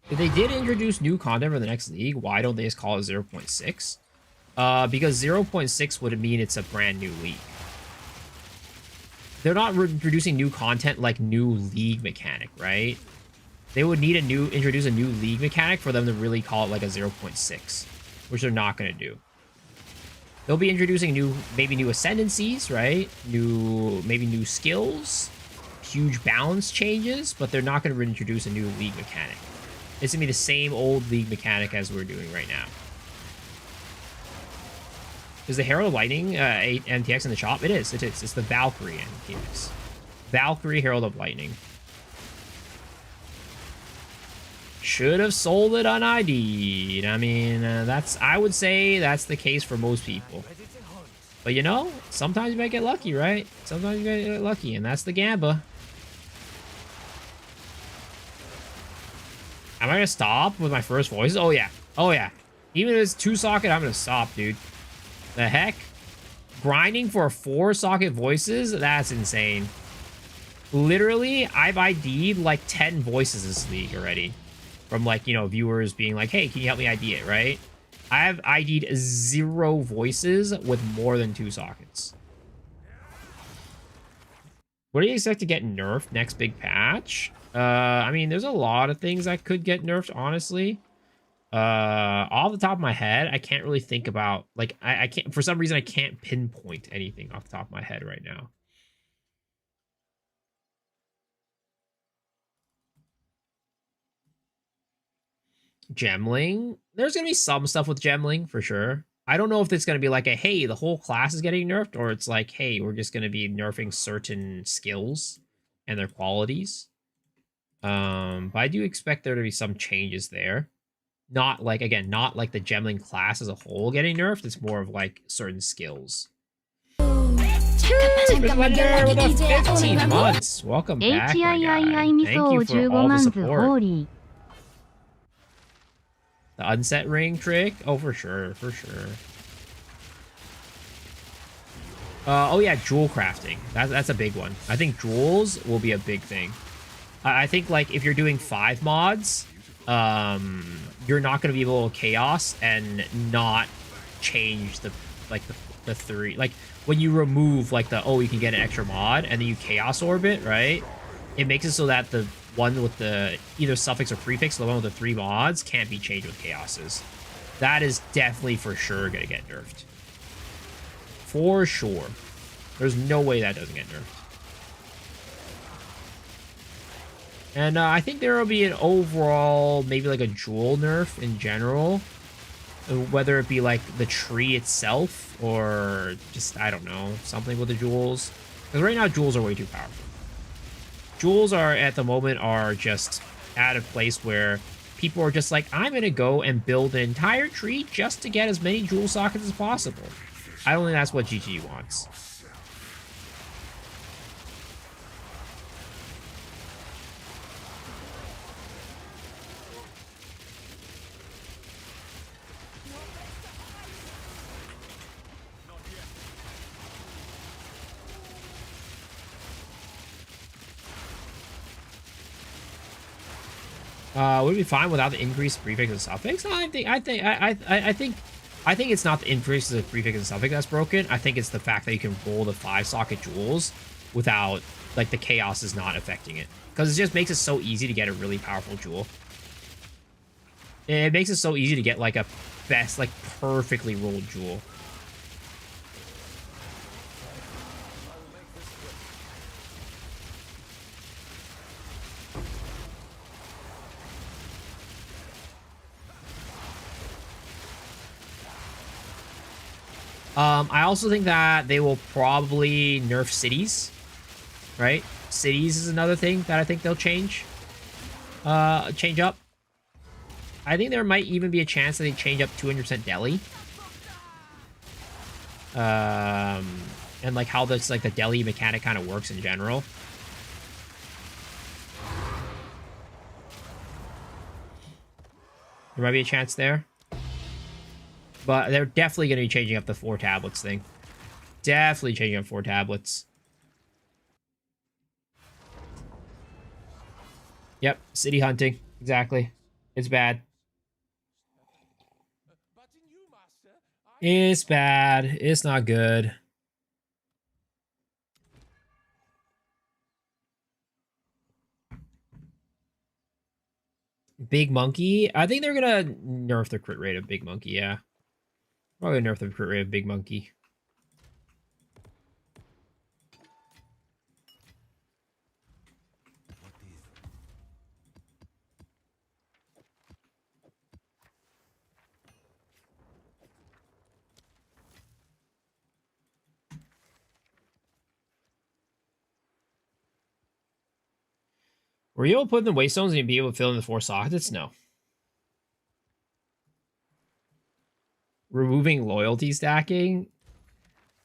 If they did introduce new content for the next league, why don't they just call it 0.6? Because 0.6 would mean it's a brand new league. They're not introducing new content like new league mechanic, right? They would need introduce a new league mechanic for them to really call it like a 0.6, which they're not going to do. They'll be introducing maybe new ascendancies, right? Maybe new skills, huge balance changes, but they're not going to introduce a new league mechanic. It's going to be the same old league mechanic as we're doing right now. Is the Herald of Lightning MTX in the shop? It is. It's the Valkyrie MTX. Valkyrie Herald of Lightning. Should have sold it unID'd. I mean, I would say that's the case for most people. But you know, sometimes you might get lucky, right? Sometimes you might get lucky, and that's the Gamba. Am I gonna stop with my first voices? Oh yeah. Oh yeah. Even if it's 2-socket, I'm gonna stop, dude. The heck? Grinding for 4-socket voices? That's insane. Literally, I've ID'd like 10 voices this league already. From like, you know, viewers being like, hey, can you help me ID it, right? I have ID'd 0 voices with more than 2 sockets. What do you expect to get nerfed next big patch? I mean, there's a lot of things that could get nerfed, honestly. Off the top of my head, I can't really think about, like, I can't, for some reason, I can't pinpoint anything off the top of my head right now. Gemling. There's going to be some stuff with Gemling, for sure. I don't know if it's going to be like a, hey, the whole class is getting nerfed, or it's like, hey, we're just going to be nerfing certain skills and their qualities. But I do expect there to be some changes there. Not like, again, not like the Gemling class as a whole getting nerfed. It's more of like certain skills. Legendary with 15 months. Welcome back, my guy. Thank you for all the support. The unset ring trick? Oh, for sure, for sure. Oh yeah, jewel crafting. That's a big one. I think jewels will be a big thing. I think like if you're doing 5 mods, you're not going to be able to chaos and not change the 3. Like when you remove like you can get an extra mod and then you chaos orbit, right? It makes it so that the one with the either suffix or prefix, the one with the 3 mods, can't be changed with chaoses. That is definitely for sure going to get nerfed. For sure. There's no way that doesn't get nerfed. And I think there will be an overall, maybe like a jewel nerf in general. Whether it be like the tree itself or just, I don't know, something with the jewels. Because right now, jewels are way too powerful. Jewels are, at the moment, are just at a place where people are just like, I'm going to go and build an entire tree just to get as many jewel sockets as possible. I don't think that's what GG wants. Would it be fine without the increased prefix and suffix? I think it's not the increase of the prefix and suffix that's broken. I think it's the fact that you can roll the 5-socket jewels without, like, the chaos is not affecting it. Because it just makes it so easy to get a really powerful jewel. It makes it so easy to get, like, a best, like, perfectly rolled jewel. I also think that they will probably nerf cities, right? Cities is another thing that I think they'll change up. I think there might even be a chance that they change up 200% Delhi. And like how this, like the Delhi mechanic kind of works in general. There might be a chance there. But they're definitely going to be changing up the 4 tablets thing. Definitely changing up 4 tablets. Yep, city hunting. Exactly. It's bad. It's bad. It's not good. Big Monkey. I think they're gonna nerf the crit rate of Big Monkey, yeah. Probably nerf the crit rate of Big Monkey. Were you able to put in the waystones and you'd be able to fill in the 4 sockets? No. Removing loyalty stacking?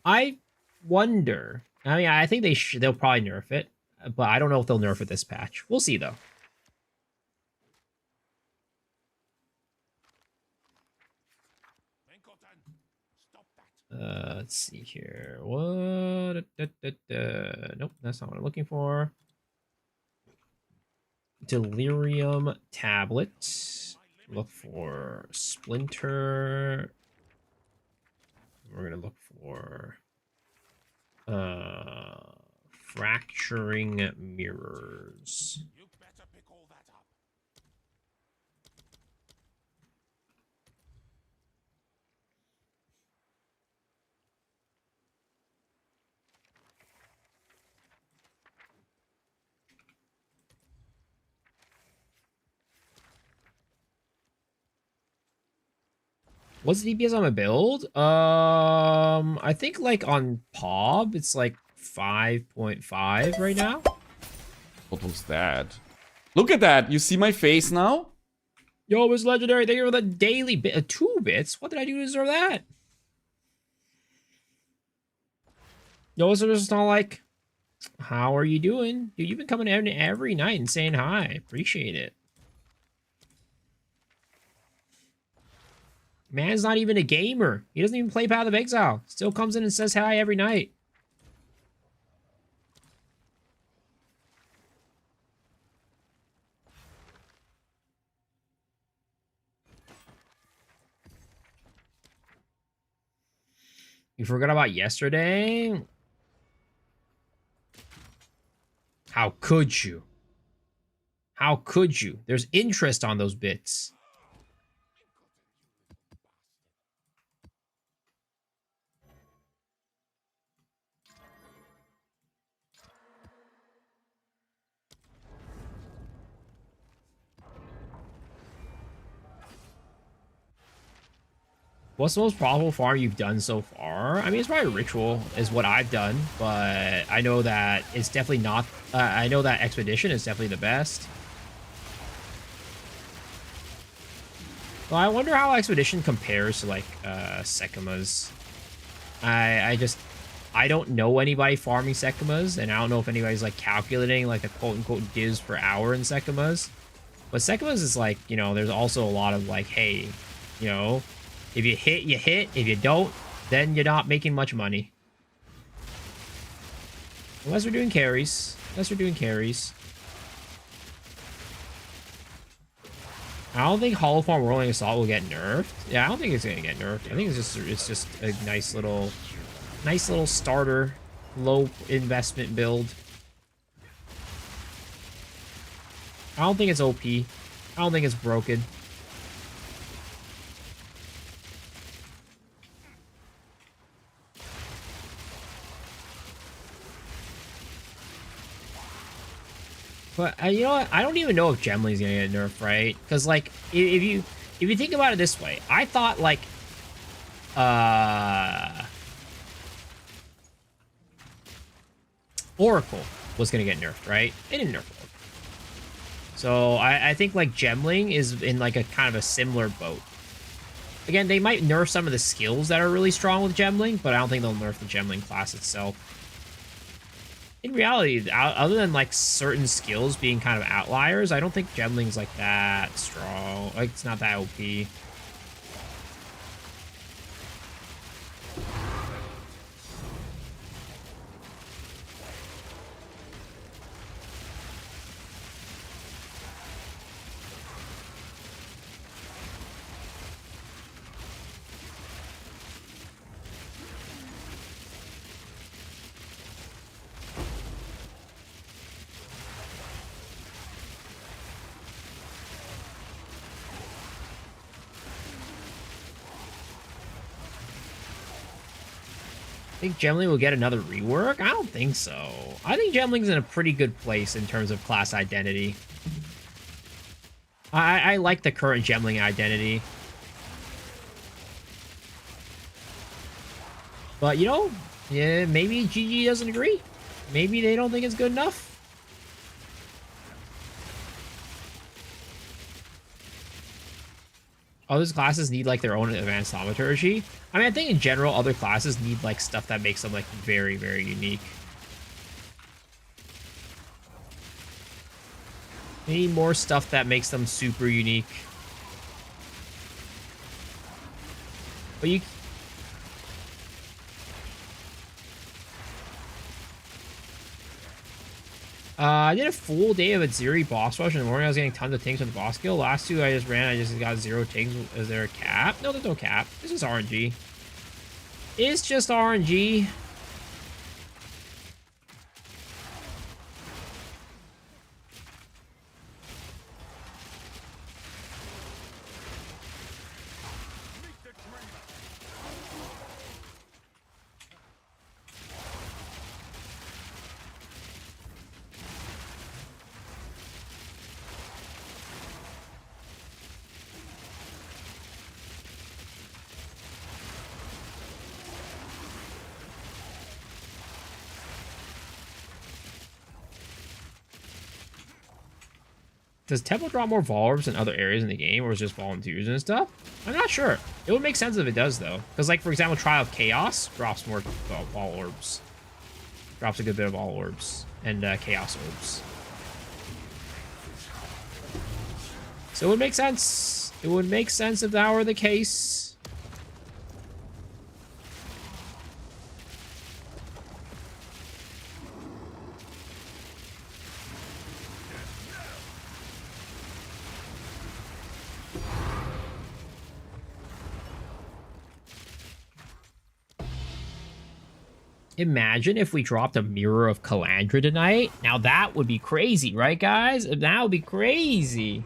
I wonder. I mean, I think they'll probably nerf it, but I don't know if they'll nerf it this patch. We'll see, though. Let's see here. What? Nope, that's not what I'm looking for. Delirium tablet. Look for Splinter. We're gonna look for fracturing mirrors. You better pick all that up. What's the DPS on my build? I think like on POB, it's like 5.5 right now. What was that? Look at that! You see my face now? Yo, it's legendary. Thank you for the daily bit. 2 bits? What did I do to deserve that? Yo, so just not like, how are you doing? Dude, you've been coming in every night and saying hi. Appreciate it. Man's not even a gamer. He doesn't even play Path of Exile. Still comes in and says hi every night. You forgot about yesterday? How could you? How could you? There's interest on those bits. What's the most profitable farm you've done so far? I mean, it's probably Ritual is what I've done, but I know that it's definitely not... I know that Expedition is definitely the best. Well, I wonder how Expedition compares to, like, Sekima's. I don't know anybody farming Sekima's, and I don't know if anybody's, like, calculating, like, the quote-unquote divs per hour in Sekima's. But Sekima's is, like, you know, there's also a lot of, like, hey, you know... If you hit, you hit. If you don't, then you're not making much money. Unless we're doing carries. Unless we're doing carries. I don't think Hollow Farm Whirling Assault will get nerfed. Yeah, I don't think it's gonna get nerfed. I think it's just a nice little starter, low investment build. I don't think it's OP. I don't think it's broken. But you know what? I don't even know if Gemling's gonna get nerfed, right? Because like, if you think about it this way, I thought like, Oracle was gonna get nerfed, right? They didn't nerf Oracle, so I think like Gemling is in like a kind of a similar boat. Again, they might nerf some of the skills that are really strong with Gemling, but I don't think they'll nerf the Gemling class itself. in reality, other than like certain skills being kind of outliers, I don't think Gemling's like that strong. Like it's not that OP. Think Gemling will get another rework? I don't think so. I think Gemling's in a pretty good place in terms of class identity. I like the current Gemling identity. But, you know, yeah, maybe GG doesn't agree. Maybe they don't think it's good enough. Other classes need like their own advanced thaumaturgy. I mean, I think in general, other classes need like stuff that makes them like very, very unique. They need more stuff that makes them super unique. But you... I did a full day of Atziri boss rush. In the morning, I was getting tons of tanks with the boss skill. Last two, I just ran. I just got 0 tanks. Is there a cap? No, there's no cap. This is RNG. It's just RNG. Does Temple drop more Vol Orbs in other areas in the game, or is it just volunteers and stuff? I'm not sure. It would make sense if it does, though. Because, like, for example, Trial of Chaos drops more Vol Orbs. Drops a good bit of Vol Orbs and Chaos Orbs. So it would make sense. It would make sense if that were the case. Imagine if we dropped a Mirror of Calandra tonight. Now that would be crazy, right, guys? That would be crazy.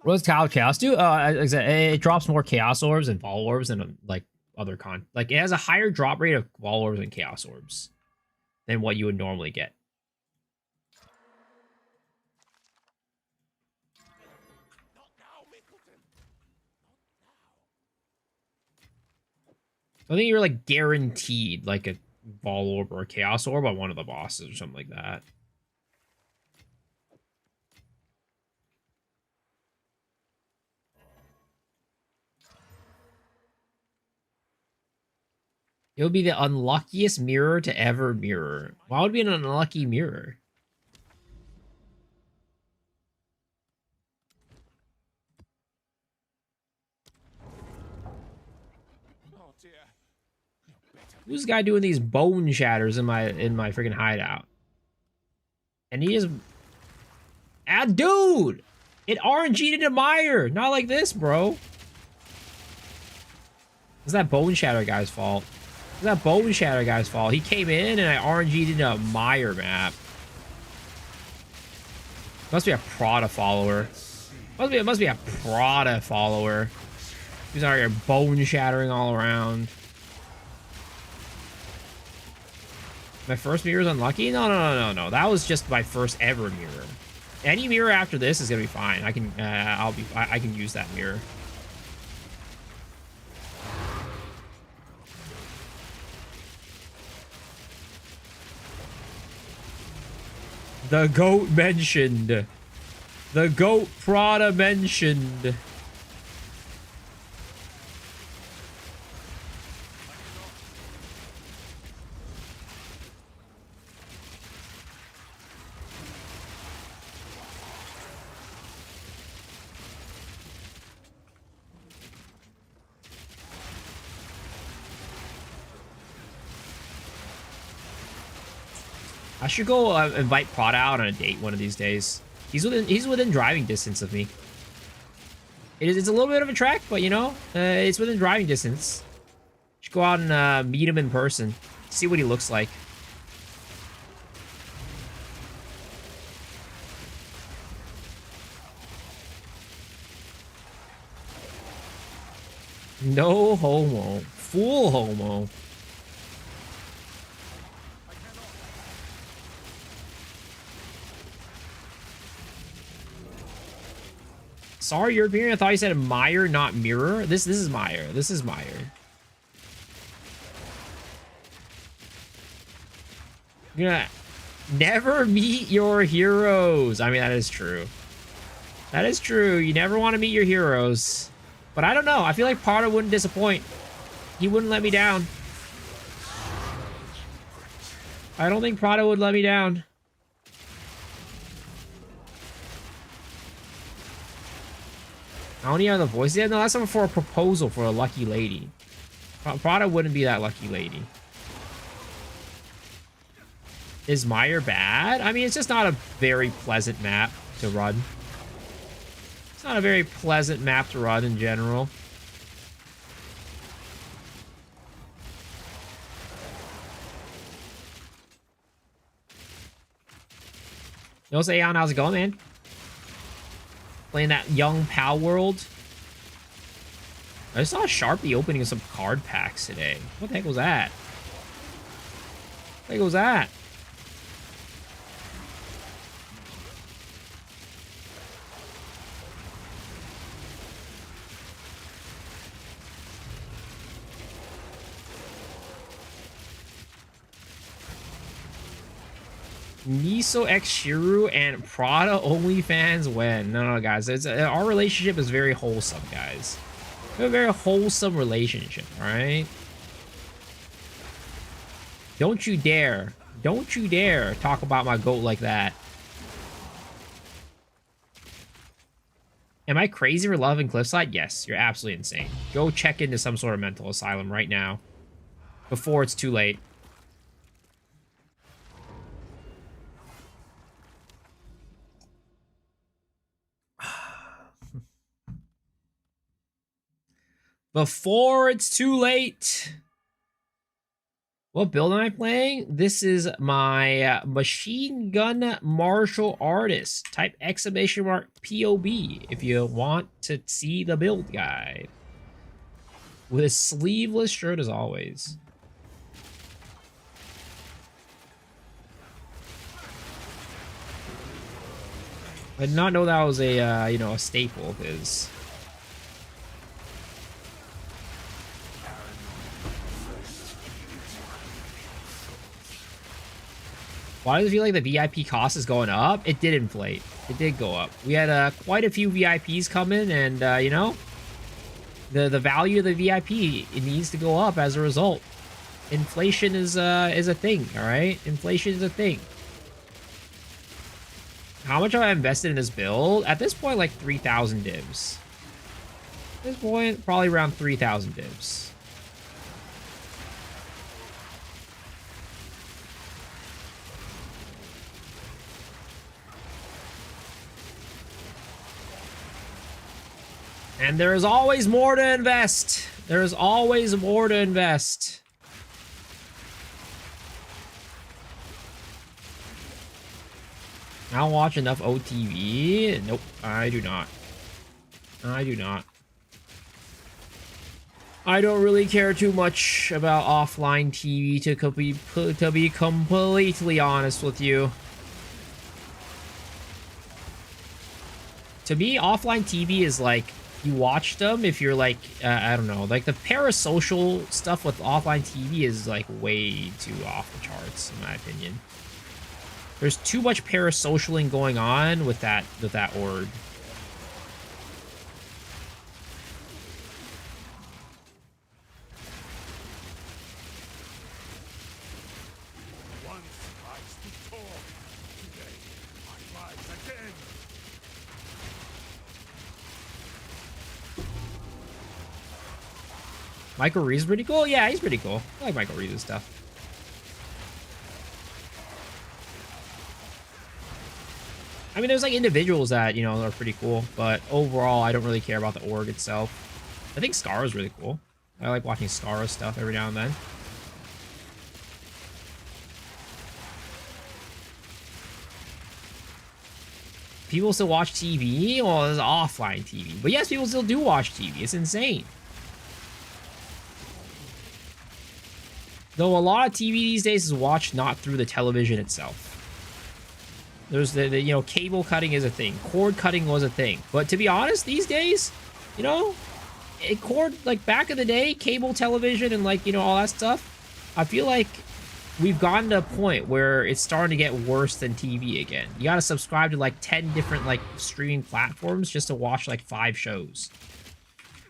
What does Chaos do? It drops more Chaos Orbs and Vol Orbs than like other Like it has a higher drop rate of Vol Orbs and Chaos Orbs than what you would normally get. I think you're like guaranteed like a Vol Orb or a Chaos Orb on one of the bosses or something like that. It would be the unluckiest mirror to ever mirror. Why would it be an unlucky mirror? Who's the guy doing these bone shatters in my freaking hideout? And he is... Ah, dude! It RNG'd into Mire! Not like this, bro. It's that bone shatter guy's fault. It's that bone shatter guy's fault. He came in and I RNG'd into a Mire map. Must be a Prada follower. Must be a Prada follower. He's out here bone shattering all around. My first mirror is unlucky? No. That was just my first ever mirror. Any mirror after this is gonna be fine. I can I can use that mirror. The goat mentioned. The goat Prada mentioned. I should go invite Prada out on a date one of these days. He's within driving distance of me. It's a little bit of a trek, but you know, it's within driving distance. Should go out and meet him in person, see what he looks like. No homo, full homo. Sorry, European. I thought you said Meyer, not Mirror. This is Meyer. This is Meyer. You're gonna never meet your heroes. I mean, that is true. That is true. You never want to meet your heroes. But I don't know. I feel like Prada wouldn't disappoint. He wouldn't let me down. I don't think Prada would let me down. I don't even have the voice yet. No, that's something for a proposal for a lucky lady. Prada wouldn't be that lucky lady. Is Meyer bad? I mean, it's just not a very pleasant map to run. It's not a very pleasant map to run in general. Yo, Aeon, how's it going, man? Playing that Young Pal World. I saw Sharpie opening some card packs today. What the heck was that? What the heck was that? Miso X Shiru and Prada OnlyFans when? No, guys. Our relationship is very wholesome, guys. We have a very wholesome relationship, alright? Don't you dare talk about my goat like that. Am I crazy for loving Cliffside? Yes, you're absolutely insane. Go check into some sort of mental asylum right now. Before it's too late. Before it's too late. What build am I playing? This is my machine gun martial artist. Type exclamation mark POB if you want to see the build guide. With a sleeveless shirt as always. I did not know that was a you know, a staple of his. Why does it feel like the VIP cost is going up? It did inflate. It did go up. We had quite a few VIPs come in, and you know, the value of the VIP, it needs to go up as a result. Inflation is a thing. All right, inflation is a thing. How much have I invested in this build? At this point, like 3,000 divs. At this point, probably around 3,000 divs. And there's always more to invest. There's always more to invest. I don't watch enough OTV. Nope, I do not. I do not. I don't really care too much about offline TV to be completely honest with you. To me, offline TV is like, you watch them if you're like, I don't know, like the parasocial stuff with offline TV is like way too off the charts, in my opinion. There's too much parasocialing going on with that org. Michael Reeves is pretty cool? Yeah, he's pretty cool. I like Michael Reeves' stuff. I mean, there's like individuals that, you know, are pretty cool, but overall, I don't really care about the org itself. I think Scar is really cool. I like watching Scar stuff every now and then. People still watch TV? Well, it's offline TV. But yes, people still do watch TV. It's insane. Though a lot of TV these days is watched not through the television itself. There's the you know, cable cutting is a thing. Cord cutting was a thing. But to be honest, these days, you know, cord, like back in the day, cable television and like, you know, all that stuff, I feel like we've gotten to a point where it's starting to get worse than TV again. You gotta subscribe to like 10 different like streaming platforms just to watch like 5 shows.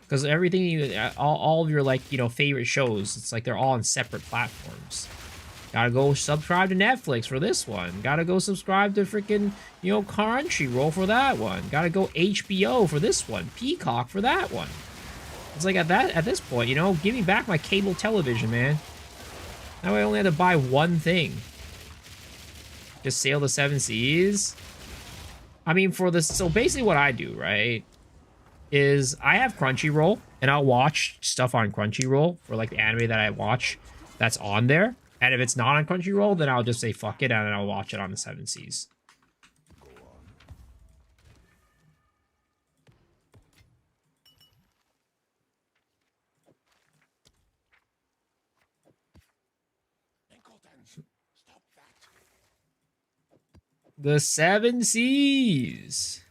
Because everything, all of your like, you know, favorite shows, it's like they're all on separate platforms. Gotta go subscribe to Netflix for this one. Gotta go subscribe to freaking, you know, Crunchyroll for that one. Gotta go HBO for this one. Peacock for that one. It's like at this point, you know, give me back my cable television, man. Now I only had to buy one thing. Just sail the 7 seas. I mean, for this, so basically what I do, right, is I have Crunchyroll, and I'll watch stuff on Crunchyroll for like the anime that I watch that's on there. And if it's not on Crunchyroll, then I'll just say fuck it, and then I'll watch it on the 7 seas. The 7 seas.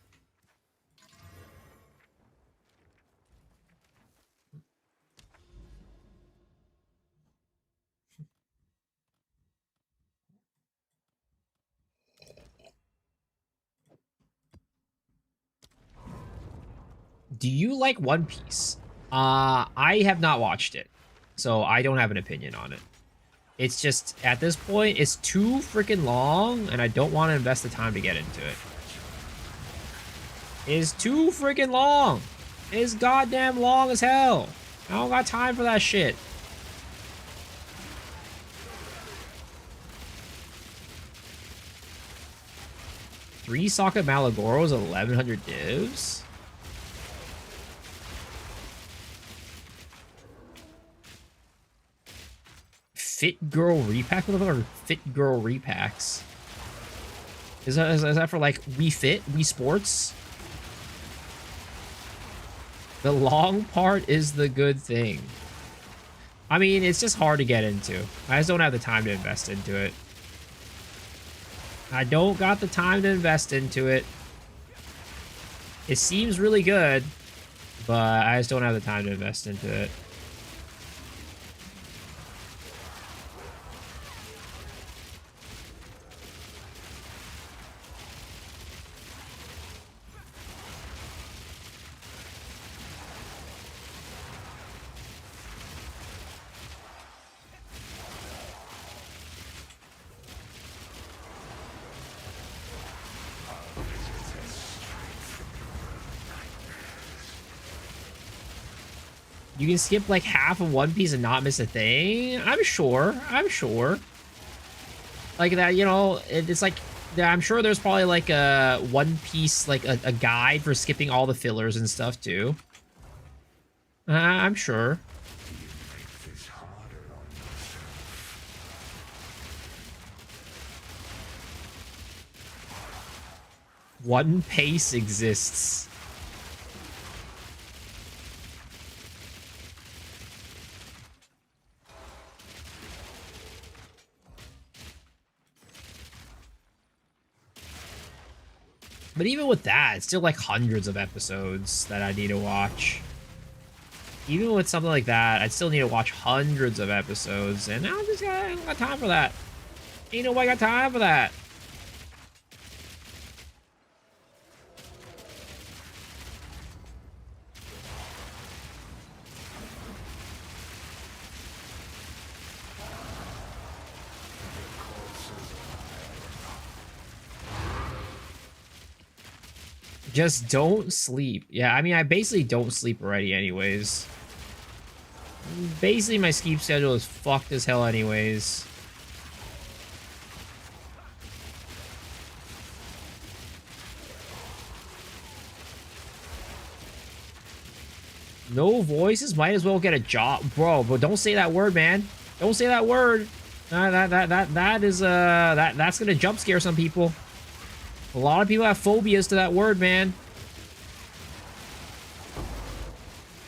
Do you like One Piece? I have not watched it, so I don't have an opinion on it. It's just, at this point, it's too freaking long, and I don't want to invest the time to get into it. It's too freaking long. It's goddamn long as hell. I don't got time for that shit. Three Socket Malagoros, 1100 divs? Fit Girl Repack? What the fuck are Fit Girl Repacks? Is that for like Wii Fit? Wii Sports? The long part is the good thing. I mean, it's just hard to get into. I just don't have the time to invest into it. I don't got the time to invest into it. It seems really good, but I just don't have the time to invest into it. You can skip like half of One Piece and not miss a thing? I'm sure. Like that, you know, it's like, I'm sure there's probably like a One Piece, like a guide for skipping all the fillers and stuff too. I'm sure. One Piece exists. But even with that, it's still like hundreds of episodes that I need to watch. Even with something like that, I'd still need to watch hundreds of episodes, and I don't got time for that. Ain't nobody got time for that. Just don't sleep. Yeah, I mean, I basically don't sleep already anyways. Basically, my sleep schedule is fucked as hell anyways. No voices, might as well get a job, bro. But don't say that word, man. Don't say that word. That's gonna jump scare some people. A lot of people have phobias to that word, man.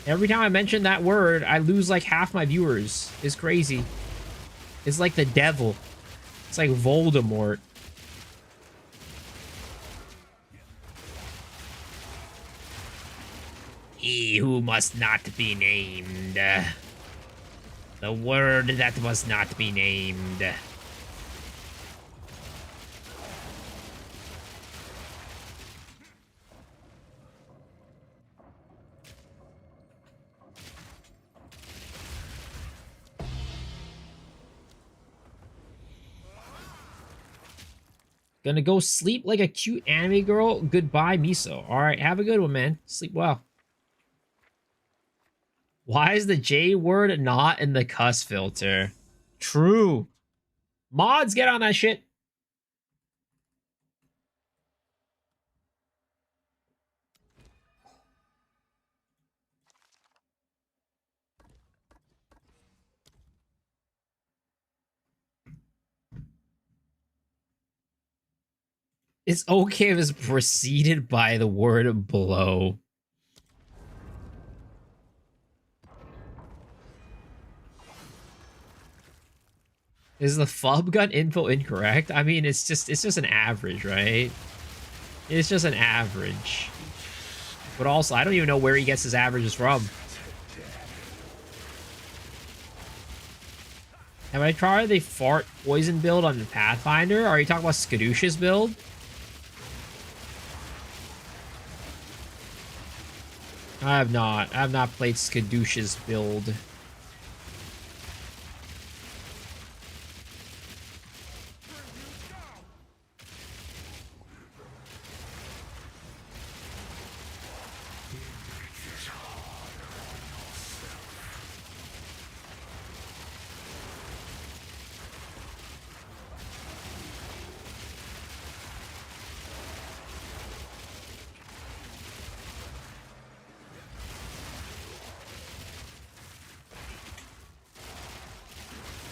Every time I mention that word, I lose like half my viewers. It's crazy. It's like the devil. It's like Voldemort. He who must not be named. The word that must not be named. Gonna go sleep like a cute anime girl. Goodbye, Miso. All right, have a good one, man. Sleep well. Why is the J word not in the cuss filter? True. Mods, get on that shit. It's okay if it's preceded by the word below. Is the FUB gun info incorrect? I mean, it's just an average, right? It's just an average. But also, I don't even know where he gets his averages from. Have I tried the fart poison build on the Pathfinder? Are you talking about Skadoosh's build? I have not. I have not played Skadoosh's build.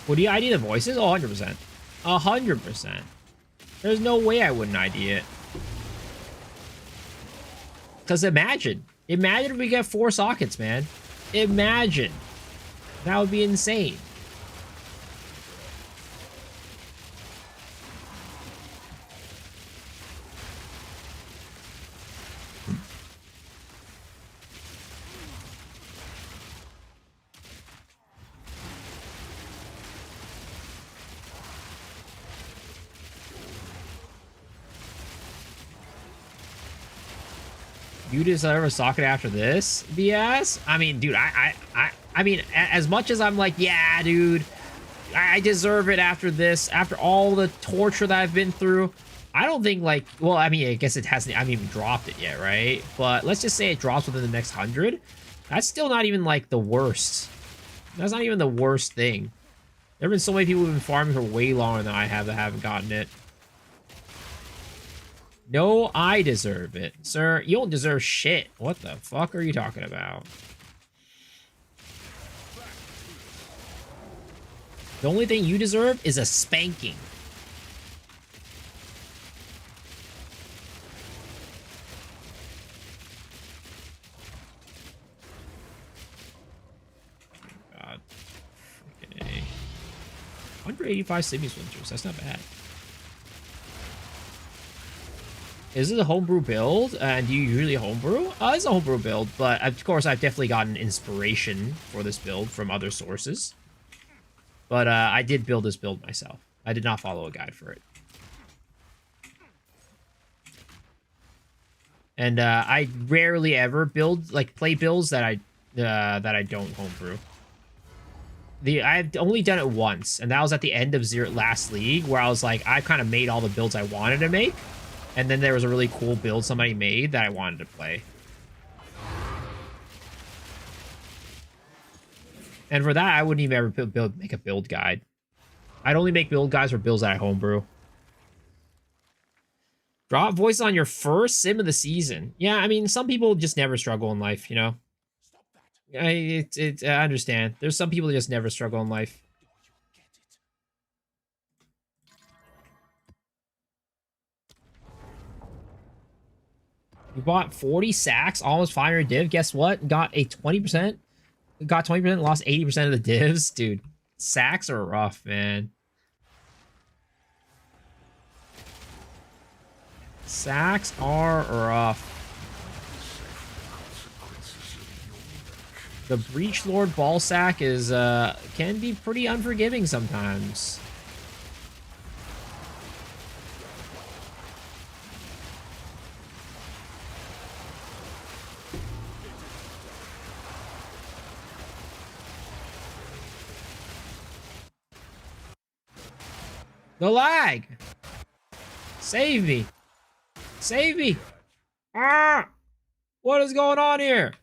Would you ID the voices? Oh, 100%. 100%. There's no way I wouldn't ID it. Because imagine if we get 4 sockets, man. Imagine. That would be insane. You deserve a socket after this, BS? I mean, dude, I mean, as much as I'm like, yeah, dude, I deserve it after this, after all the torture that I've been through, I don't think, like, well, I mean, I guess it hasn't, I haven't even dropped it yet, right? But let's just say it drops within the next 100. That's still not even, like, the worst. That's not even the worst thing. There have been so many people who've been farming for way longer than I have that haven't gotten it. No, I deserve it. Sir, you don't deserve shit. What the fuck are you talking about? The only thing you deserve is a spanking. God. Okay. 185 Simius Winters. That's not bad. Is it a homebrew build? And do you usually homebrew? It's a homebrew build, but of course I've definitely gotten inspiration for this build from other sources. But I did build this build myself. I did not follow a guide for it. And I rarely ever build, like, play builds that I don't homebrew. I've only done it once, and that was at the end of last league, where I was like, I kind of made all the builds I wanted to make. And then there was a really cool build somebody made that I wanted to play. And for that, I wouldn't even ever make a build guide. I'd only make build guides for builds that I homebrew. Drop voice on your first sim of the season. Yeah, I mean, some people just never struggle in life, you know? I understand. There's some people that just never struggle in life. You bought 40 sacks, almost 500 div. Guess what? Got a 20%. Got 20%, lost 80% of the divs. Dude, sacks are rough, man. Sacks are rough. The Breach Lord ball sack is can be pretty unforgiving sometimes. The lag! Save me! Save me! Ah! What is going on here?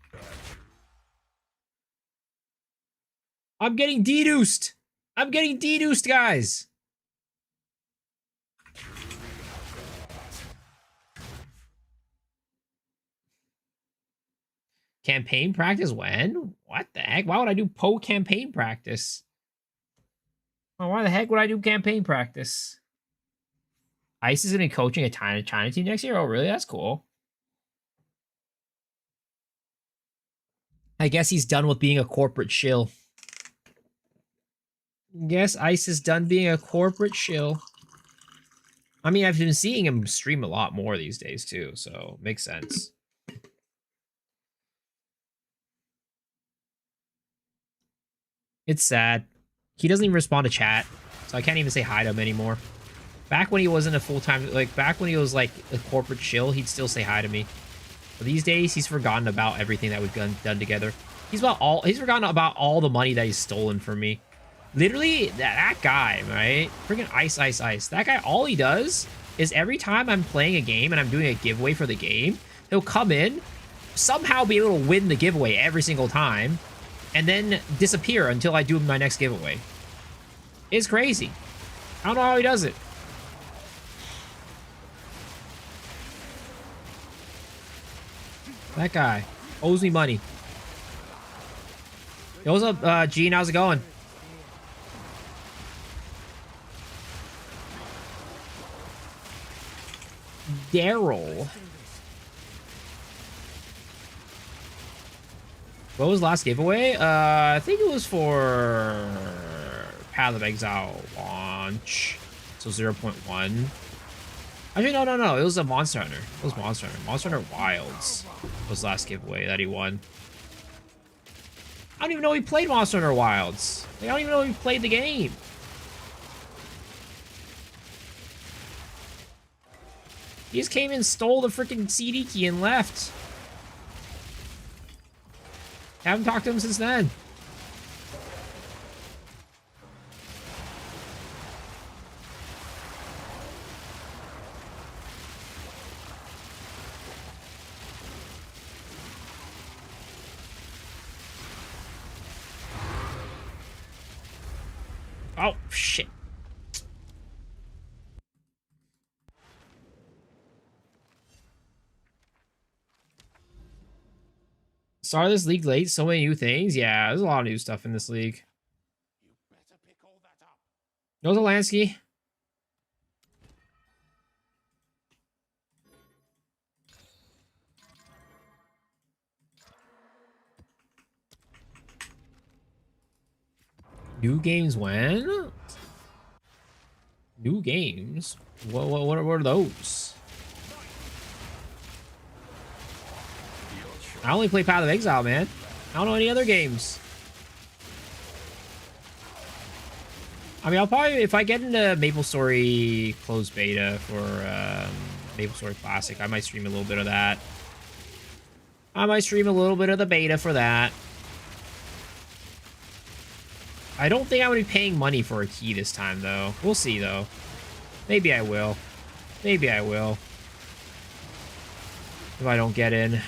I'm getting deduced! I'm getting deduced, guys! Campaign practice when? What the heck? Why would I do campaign practice? Oh, why the heck would I do campaign practice? Ice is going to be coaching a China team next year? Oh, really? That's cool. I guess he's done with being a corporate shill. Guess Ice is done being a corporate shill. I mean, I've been seeing him stream a lot more these days, too, so makes sense. It's sad. He doesn't even respond to chat, so I can't even say hi to him anymore. Back when he wasn't a full-time, like, back when he was, like, a corporate shill, he'd still say hi to me. But these days, he's forgotten about everything that we've done together. He's forgotten about all the money that he's stolen from me. Literally, that guy, right? Freaking Ice. That guy, all he does is every time I'm playing a game and I'm doing a giveaway for the game, he'll come in, somehow be able to win the giveaway every single time, and then disappear until I do my next giveaway. It's crazy. I don't know how he does it. That guy owes me money. Yo, what's up, Gene? How's it going? Daryl. What was the last giveaway? I think it was for Path of Exile launch. So 0.1. Actually, no. It was a Monster Hunter. It was Monster Hunter. Monster Hunter Wilds was the last giveaway that he won. I don't even know he played Monster Hunter Wilds. Like, I don't even know he played the game. He just came and stole the freaking CD key and left. Haven't talked to him since then. Oh, shit. Started this league late, so many new things. Yeah, there's a lot of new stuff in this league. No Zelensky. New games when? New games? What are those? I only play Path of Exile, man. I don't know any other games. I mean, I'll probably, if I get into MapleStory closed beta for MapleStory Classic, I might stream a little bit of that. I might stream a little bit of the beta for that. I don't think I'm going to be paying money for a key this time, though. We'll see, though. Maybe I will. Maybe I will. If I don't get in.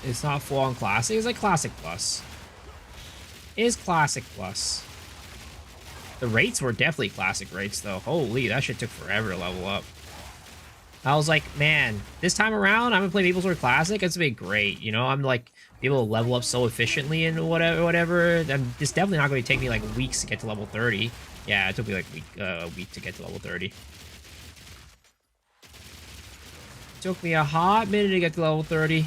It's not full on Classic. It's like Classic Plus. It is Classic Plus. The rates were definitely classic rates, though. Holy, that shit took forever to level up. I was like, man, this time around, I'm gonna play Maplesword Classic. It's gonna be great, you know. I'm like be able to level up so efficiently and whatever. It's definitely not going to take me like weeks to get to level 30. Yeah, it took me like a week to get to level 30. It took me a hot minute to get to level 30.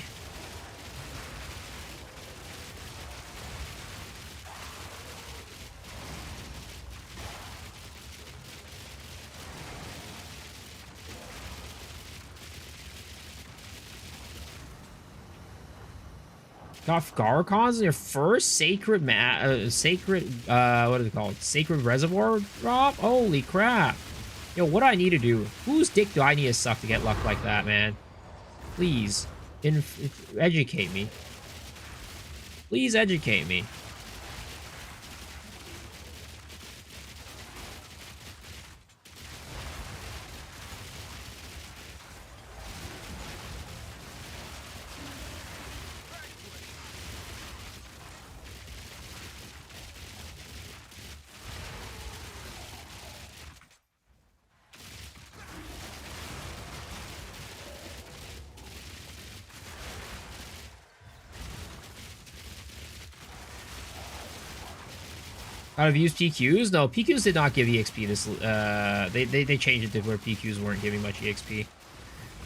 Got Garcons in your first sacred what is it called? Sacred reservoir drop? Holy crap. Yo, what do I need to do? Whose dick do I need to suck to get luck like that, man? Please. Educate me. Please educate me. Out of use PQs? No, PQs did not give EXP this, they changed it to where PQs weren't giving much EXP.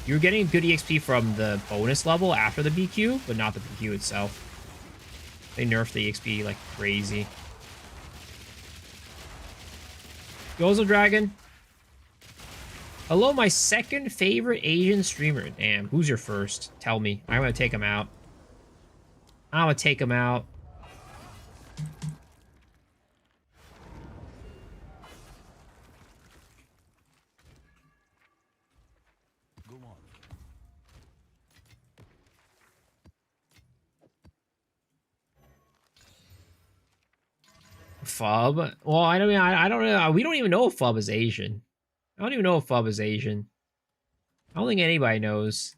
You were getting good EXP from the bonus level after the PQ, but not the PQ itself. They nerfed the EXP like crazy. Gozo Dragon. Hello, my second favorite Asian streamer. Damn, who's your first? Tell me. I'm gonna take him out. I'm gonna take him out. Fub? Well, I don't mean, I don't know. We don't even know if Fub is Asian. I don't even know if Fub is Asian. I don't think anybody knows.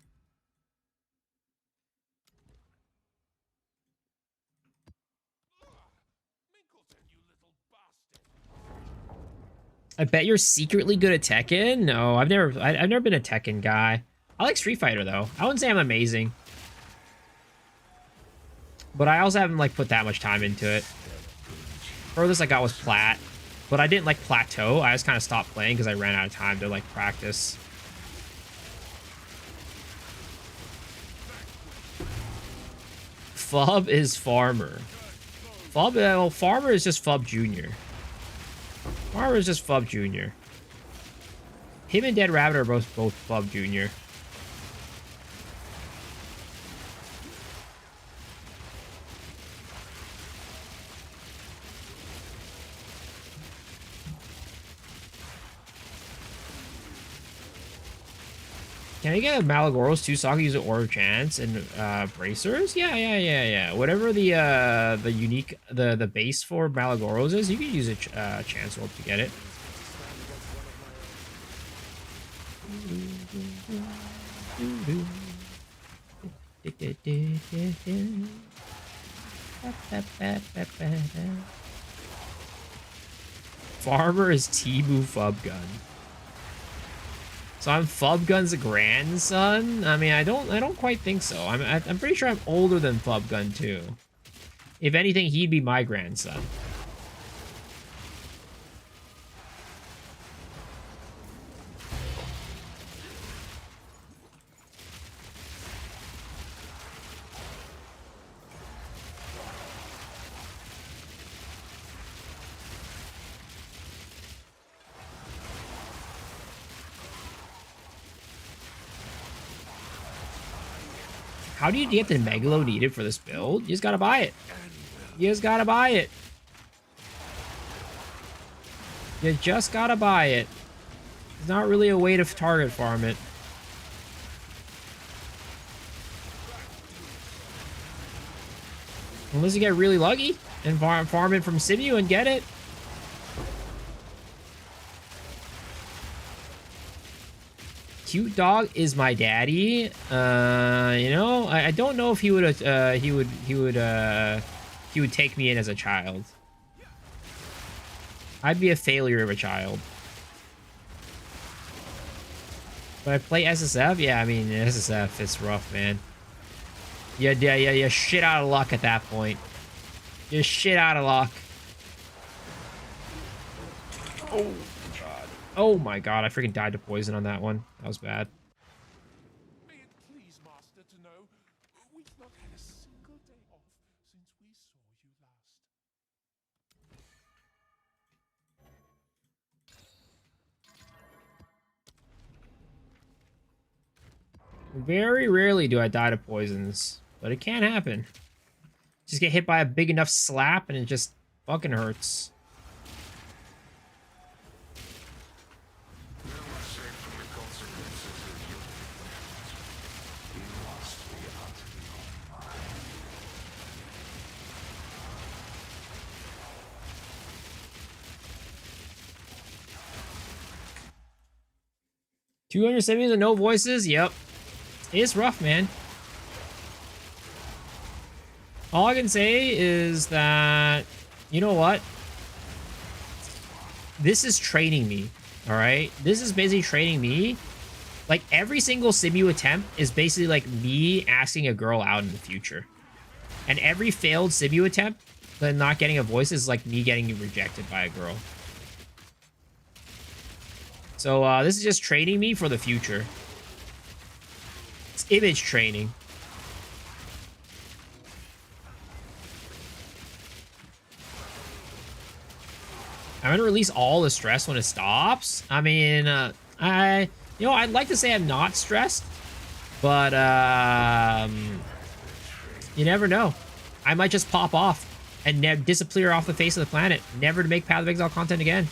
I bet you're secretly good at Tekken? No, I've never been a Tekken guy. I like Street Fighter though. I wouldn't say I'm amazing. But I also haven't like put that much time into it. Furthest I got was Plat. But I didn't like plateau. I just kind of stopped playing because I ran out of time to like practice. Fub is Farmer. Fub, well, Farmer is just Fub Jr. Farmer is just Fub Jr. Him and Dead Rabbit are both Fub Jr. Can I get a Malagoros, 2 Soccer, use an Order Chance, and Bracers? Yeah. Whatever the unique, the base for Malagoros is, you can use a Chance Orb to get it. Farmer is Tibu Fubgun. So I'm Fubgun's grandson? I mean, I don't quite think so. I'm pretty sure I'm older than Fubgun too. If anything, he'd be my grandson. How do you get the Megalo needed for this build? You just gotta buy it. You just gotta buy it. You just gotta buy it. There's not really a way to target farm it. Unless you get really lucky and farm it from Simu and get it. Cute dog is my daddy. You know, I don't know if he would he would take me in as a child. I'd be a failure of a child. But I play SSF? Yeah, I mean, SSF, it's rough, man. Yeah, shit out of luck at that point. You're shit out of luck. Oh, God. Oh my god, I freaking died to poison on that one. That was bad. May it please, Master, to know we've not had a single day off since we saw you last. Very rarely do I die to poisons, but it can happen. Just get hit by a big enough slap and it just fucking hurts. $270 and no voices? Yep. It's rough, man. All I can say is that, you know what? This is training me, all right? This is basically training me. Like, every single Simu attempt is basically like me asking a girl out in the future. And every failed Simu attempt, but not getting a voice, is like me getting rejected by a girl. So this is just training me for the future. It's image training. I'm gonna release all the stress when it stops. I mean, I'd like to say I'm not stressed, but you never know. I might just pop off and disappear off the face of the planet, never to make Path of Exile content again.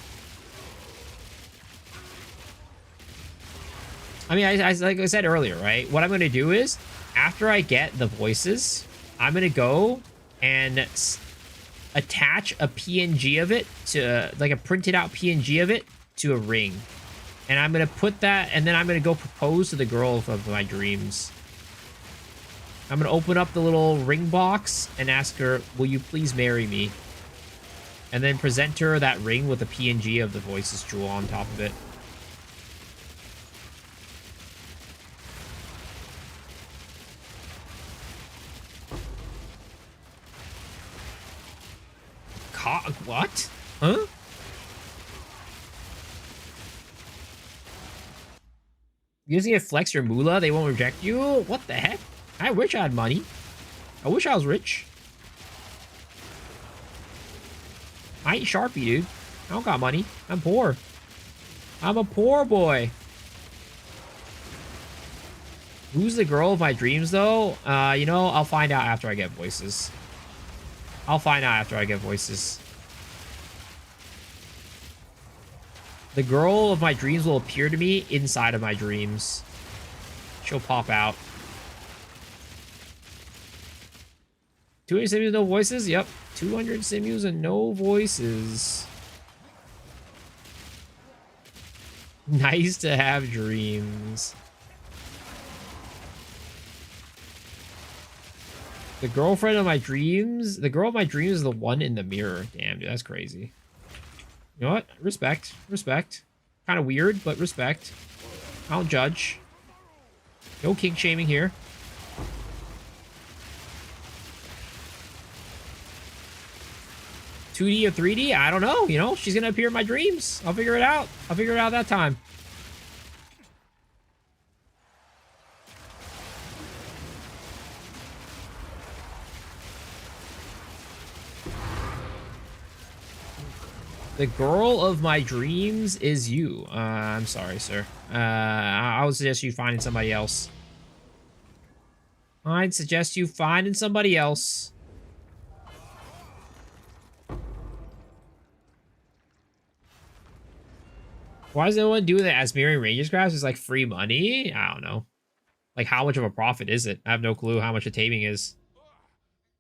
I mean, like I said earlier, right? What I'm going to do is, after I get the voices, I'm going to go and attach a PNG of it to, like a printed out PNG of it to a ring. And I'm going to put that, and then I'm going to go propose to the girl of my dreams. I'm going to open up the little ring box and ask her, will you please marry me? And then present her that ring with a PNG of the voices jewel on top of it. What? Huh? Using it flex your moolah, they won't reject you? What the heck? I wish I had money. I wish I was rich. I ain't Sharpie, dude. I don't got money. I'm poor. I'm a poor boy. Who's the girl of my dreams, though? You know, I'll find out after I get voices. I'll find out after I get voices. The girl of my dreams will appear to me inside of my dreams. She'll pop out. 200 simus, no voices? Yep. 200 simus and no voices. Nice to have dreams. The girlfriend of my dreams? The girl of my dreams is the one in the mirror. Damn, dude, that's crazy. You know what? Respect. Respect. Kind of weird, but respect. I don't judge. No kink shaming here. $2D or $3D? I don't know. You know, she's going to appear in my dreams. I'll figure it out. I'll figure it out that time. The girl of my dreams is you. I'm sorry, sir. I would suggest you finding somebody else. I'd suggest you finding somebody else. Why does no one do that as mirroring Rangers crafts? It's like free money? I don't know. Like, how much of a profit is it? I have no clue how much a taming is.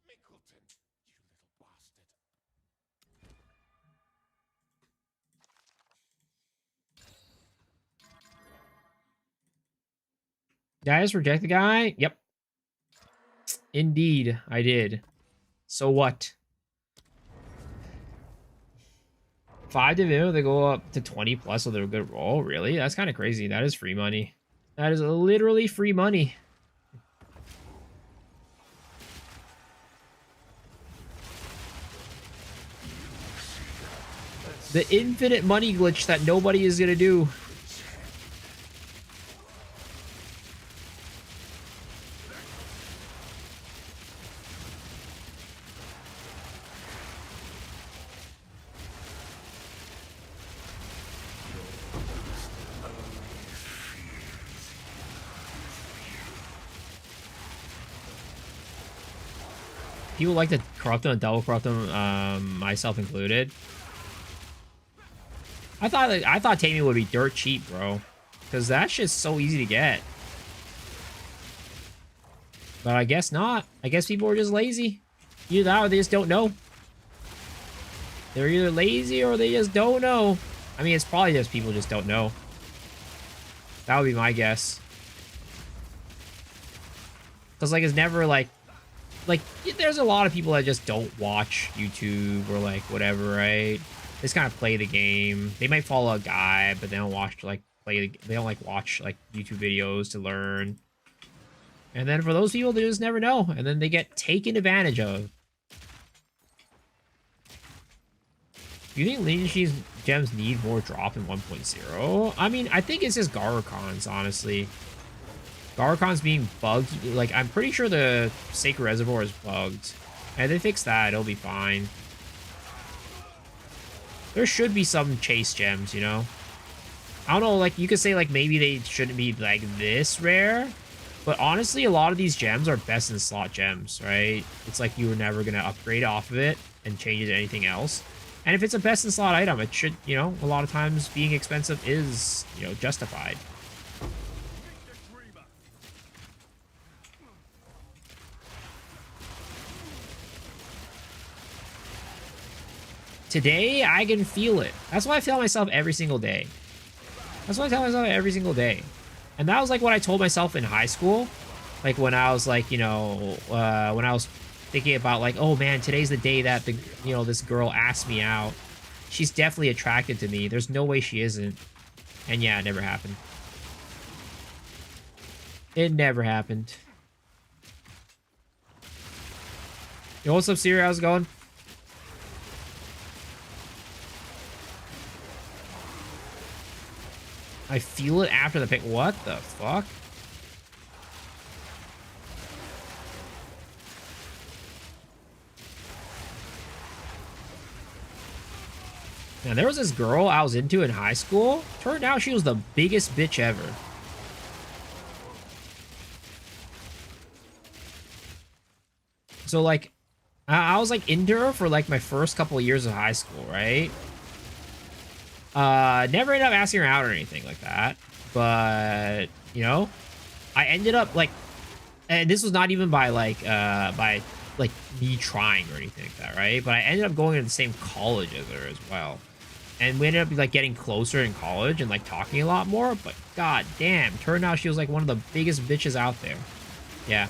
Mickleton, you little bastard. Did I just reject the guy? Yep. Indeed, I did. So what? 5 dividend, they go up to 20 plus with a good roll. Really? That's kind of crazy. That is free money. That is literally free money. The infinite money glitch that nobody is gonna do. People like to corrupt them and double corrupt them, myself included. I thought taming would be dirt cheap, bro, because that shit's so easy to get. But I guess not. I guess people are just lazy. Either that or they just don't know. They're either lazy or they just don't know. I mean, it's probably just people just don't know. That would be my guess. Because, like, it's never, like, there's a lot of people that just don't watch YouTube or, like, whatever, right? They just kind of play the game. They might follow a guy, but they don't watch, like, they don't, like, watch, like, YouTube videos to learn. And then for those people, they just never know. And then they get taken advantage of. Do you think Lineage's gems need more drop in 1.0? I mean, I think it's just Garurkons, honestly. Garurkons being bugged. Like, I'm pretty sure the Sacred Reservoir is bugged. And if they fix that, it'll be fine. There should be some chase gems, you know? I don't know, like, you could say, like, maybe they shouldn't be, like, this rare. But honestly, a lot of these gems are best in slot gems, right? It's like you were never going to upgrade off of it and change it to anything else. And if it's a best in slot item, it should, you know, a lot of times being expensive is, you know, justified. Today, I can feel it. That's why I tell myself every single day. That's what I tell myself every single day. And that was like what I told myself in high school. Like when I was like, you know, when I was thinking about like, oh man, today's the day that the, you know, this girl asked me out. She's definitely attracted to me. There's no way she isn't. And yeah, it never happened. It never happened. Yo, what's up, Siri? How's it going? I feel it after the pick. What the fuck? Now, there was this girl I was into in high school. Turned out she was the biggest bitch ever. So, like, I was, like, into her for, like, my first couple of years of high school, right? Never ended up asking her out or anything like that. But, you know, I ended up, like, and this was not even by, like, me trying or anything like that, right? But I ended up going to the same college as her as well. And we ended up, like, getting closer in college and, like, talking a lot more. But, god damn, turned out she was, like, one of the biggest bitches out there. Yeah.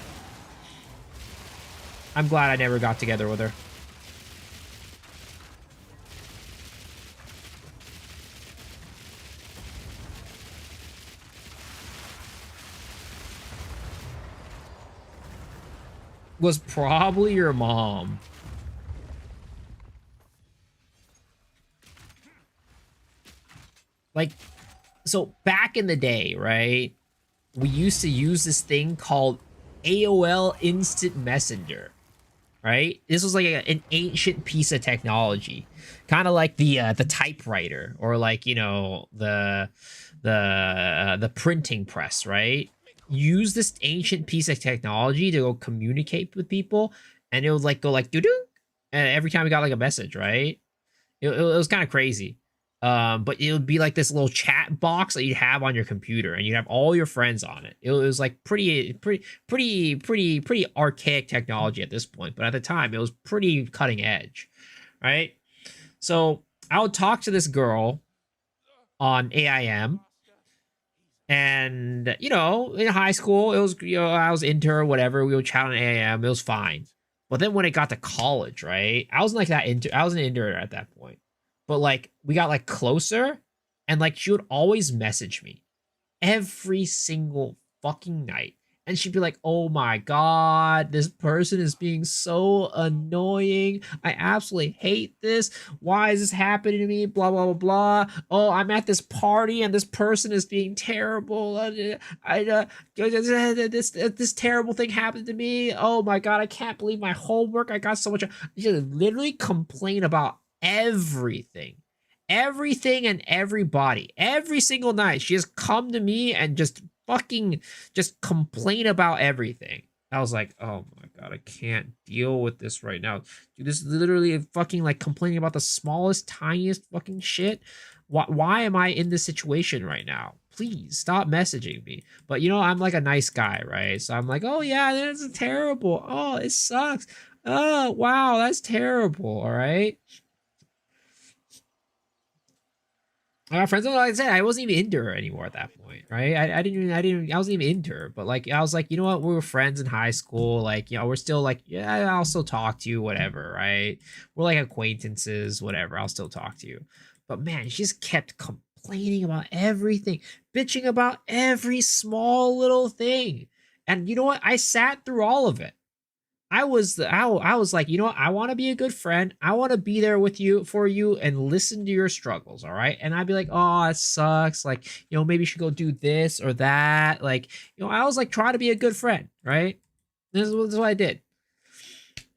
I'm glad I never got together with her. Was probably your mom. Like, so back in the day, right? We used to use this thing called AOL Instant Messenger, right? This was like an ancient piece of technology, kind of like the typewriter or like, you know, the printing press, right? Use this ancient piece of technology to go communicate with people, and it would like go like doo-doo, and every time we got like a message, right? It was kind of crazy. But it would be like this little chat box that you'd have on your computer, and you'd have all your friends on it. It was like pretty archaic technology at this point, but at the time it was pretty cutting edge, right? So I would talk to this girl on AIM, and you know, in high school, it was, you know, I was into her, whatever. We would chat on AIM, it was fine. But then when it got to college, right? I wasn't into her at that point. but like we got like closer, and like she would always message me every single fucking night. And she'd be like, oh my God, this person is being so annoying. I absolutely hate this. Why is this happening to me? Blah, blah, blah, blah. Oh, I'm at this party and this person is being terrible. This terrible thing happened to me. Oh my God, I can't believe my homework. I got so much. She literally complain about everything. Everything and everybody. Every single night. She has come to me and just fucking just complain about everything. I was like, oh my God, I can't deal with this right now. Dude, this is literally fucking like complaining about the smallest, tiniest fucking shit. Why am I in this situation right now? Please stop messaging me. But you know, I'm like a nice guy, right? So I'm like, oh yeah, that's terrible. Oh, it sucks. Oh, wow, that's terrible. All right. My friends, like I said, I wasn't even into her anymore at that point, right? I wasn't even into her, but like, I was like, you know what? We were friends in high school. Like, you know, we're still like, yeah, I'll still talk to you, whatever, right? We're like acquaintances, whatever. I'll still talk to you. But man, she just kept complaining about everything, bitching about every small little thing. And you know what? I sat through all of it. I was like, you know what? I want to be a good friend. I want to be there with you for you and listen to your struggles, all right? And I'd be like, oh, it sucks. Like, you know, maybe you should go do this or that. Like, you know, I was like trying to be a good friend, right? This is what I did.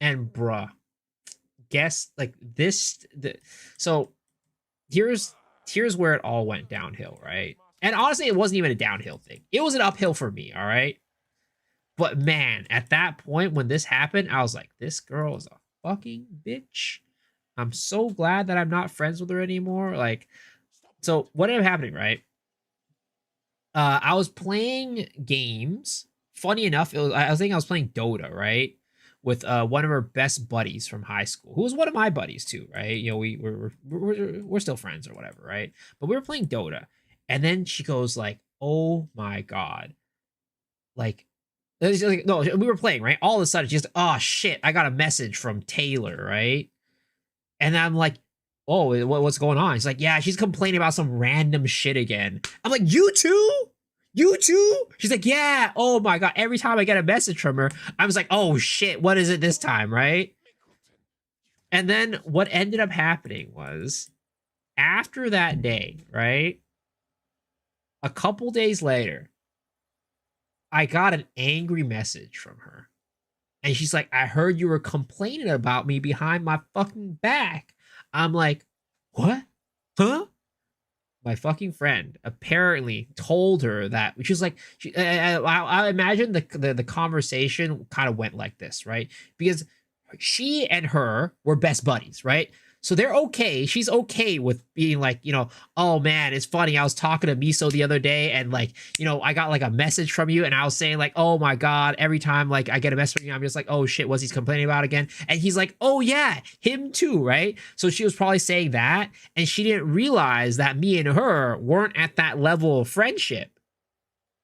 And bruh, guess like so here's where it all went downhill, right? And honestly, it wasn't even a downhill thing. It was an uphill for me, all right? But man, at that point when this happened, I was like, this girl is a fucking bitch. I'm so glad that I'm not friends with her anymore. Like, so what ended up happening, right? I was playing games. Funny enough, I was thinking I was playing Dota, right? With one of her best buddies from high school, who was one of my buddies too, right? You know, we're still friends or whatever, right? But we were playing Dota, and then she goes like, "Oh my God, like." No, we were playing, right? All of a sudden, she's just, oh shit, I got a message from Taylor, right? And I'm like, oh, what's going on? He's like, yeah, she's complaining about some random shit again. I'm like, you too? You too? She's like, yeah. Oh my God. Every time I get a message from her, I was like, oh shit, what is it this time, right? And then what ended up happening was after that day, right? A couple days later, I got an angry message from her. And she's like, I heard you were complaining about me behind my fucking back. I'm like, what? Huh? My fucking friend apparently told her that. She was like, I imagine the conversation kind of went like this, right? Because she and her were best buddies, right? So they're okay. She's okay with being like, you know, oh man, it's funny. I was talking to Miso the other day and like, you know, I got like a message from you and I was saying like, oh my God, every time like I get a message from you, I'm just like, oh shit, what's he complaining about again? And he's like, oh yeah, him too, right? So she was probably saying that and she didn't realize that me and her weren't at that level of friendship.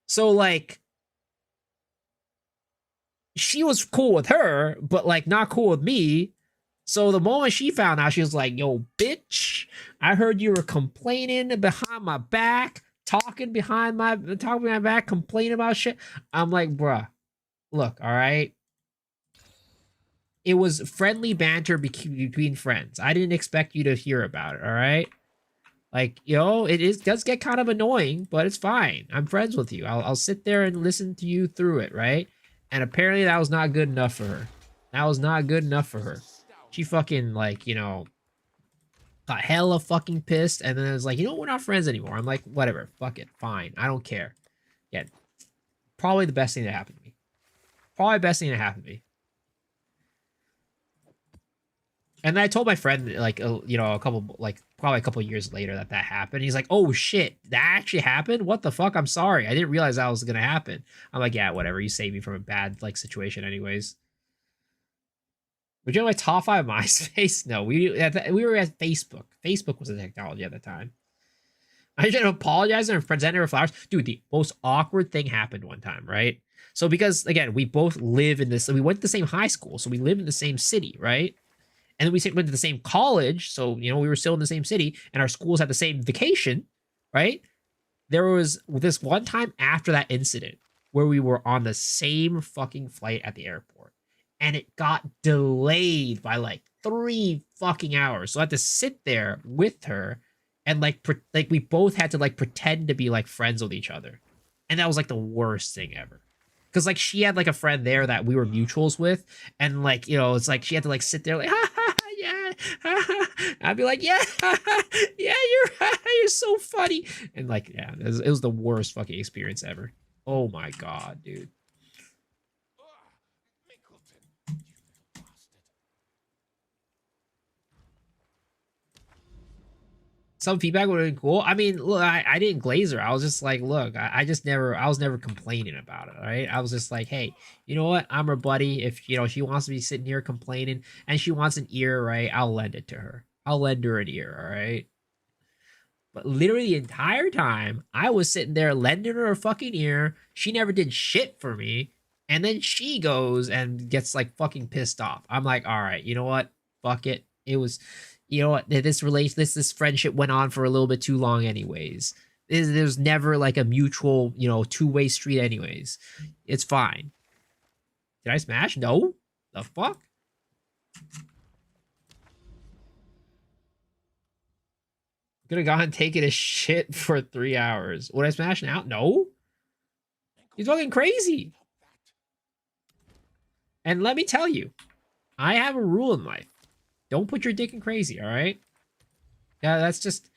So like, she was cool with her, but like not cool with me. So the moment she found out, she was like, yo, bitch, I heard you were complaining behind my back, talking behind my back, complaining about shit. I'm like, bruh, look, all right. It was friendly banter between friends. I didn't expect you to hear about it, all right? Like, you know, does get kind of annoying, but it's fine. I'm friends with you. I'll sit there and listen to you through it, right? And apparently that was not good enough for her. That was not good enough for her. She fucking, like, you know, got hella fucking pissed. And then it was like, you know, we're not friends anymore. I'm like, whatever. Fuck it. Fine. I don't care. Yeah. Probably the best thing that happened to me. Probably the best thing that happened to me. And then I told my friend, like, you know, probably a couple years later that happened. He's like, oh shit, that actually happened? What the fuck? I'm sorry. I didn't realize that was going to happen. I'm like, yeah, whatever. You saved me from a bad, like, situation anyways. Would you know my top 5 MySpace? No, we were at Facebook. Facebook was the technology at the time. I should apologize and present her flowers. Dude, the most awkward thing happened one time, right? So because, again, we both live in this, we went to the same high school, so we live in the same city, right? And then we went to the same college, so you know we were still in the same city, and our schools had the same vacation, right? There was this one time after that incident where we were on the same fucking flight at the airport, and it got delayed by like 3 fucking hours. So I had to sit there with her, and like we both had to like pretend to be like friends with each other, and that was like the worst thing ever. Because like she had like a friend there that we were mutuals with, and like you know it's like she had to like sit there like ha ha ha yeah ha, ha. I'd be like yeah ha, ha, yeah you're so funny, and like yeah it was the worst fucking experience ever. Oh my god, dude. Mingleton, you little bastard. Some feedback would have been cool. I mean, look, I didn't glaze her. I was just like, look, I was never complaining about it, right? I was just like, hey, you know what? I'm her buddy. If, you know, she wants to be sitting here complaining and she wants an ear, right? I'll lend it to her. I'll lend her an ear, all right? But literally the entire time, I was sitting there lending her a fucking ear. She never did shit for me. And then she goes and gets like fucking pissed off. I'm like, all right, you know what? Fuck it. It was... You know what? This friendship went on for a little bit too long, anyways. There's never like a mutual, you know, two-way street, anyways. It's fine. Did I smash? No. The fuck? Could have gone taking a shit for 3 hours. Would I smash now? No. He's fucking crazy. And let me tell you, I have a rule in life. Don't put your dick in crazy, all right? Yeah, that's just...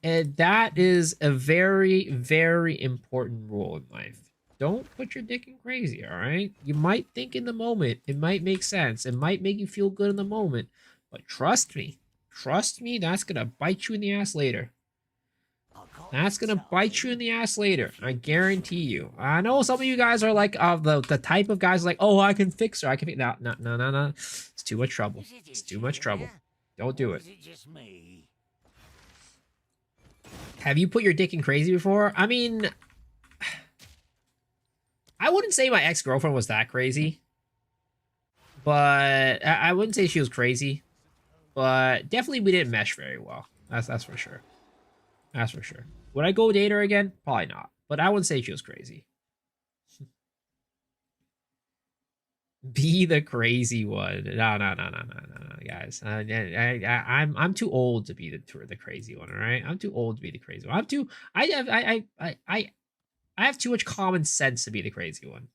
And that is a very, very important rule in life. Don't put your dick in crazy, all right? You might think in the moment. It might make sense. It might make you feel good in the moment. But trust me, that's going to bite you in the ass later. That's going to bite you in the ass later. I guarantee you. I know some of you guys are like the type of guys like, oh, I can fix her. I can fix... No. It's too much trouble. It's too much trouble. Don't do it. Have you put your dick in crazy before? I mean, I wouldn't say my ex-girlfriend was that crazy. But I wouldn't say she was crazy. But definitely we didn't mesh very well. That's for sure. That's for sure. Would I go date her again? Probably not. But I wouldn't say she was crazy. Be the crazy one. No, guys. I'm too old to be the crazy one. All right, I'm too old to be the crazy one. I have too much common sense to be the crazy one.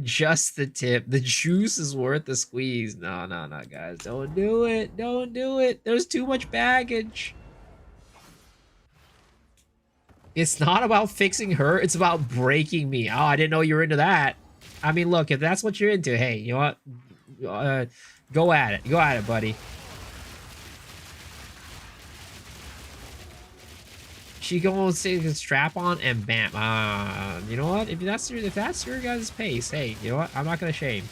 Just the tip. The juice is worth the squeeze. No, guys. Don't do it. Don't do it. There's too much baggage. It's not about fixing her. It's about breaking me. Oh, I didn't know you were into that. I mean, look, if that's what you're into, hey, you know what? Go at it. Go at it, buddy. She goes to the strap on and bam. You know what? If that's your guys' pace, hey, you know what? I'm not gonna shame.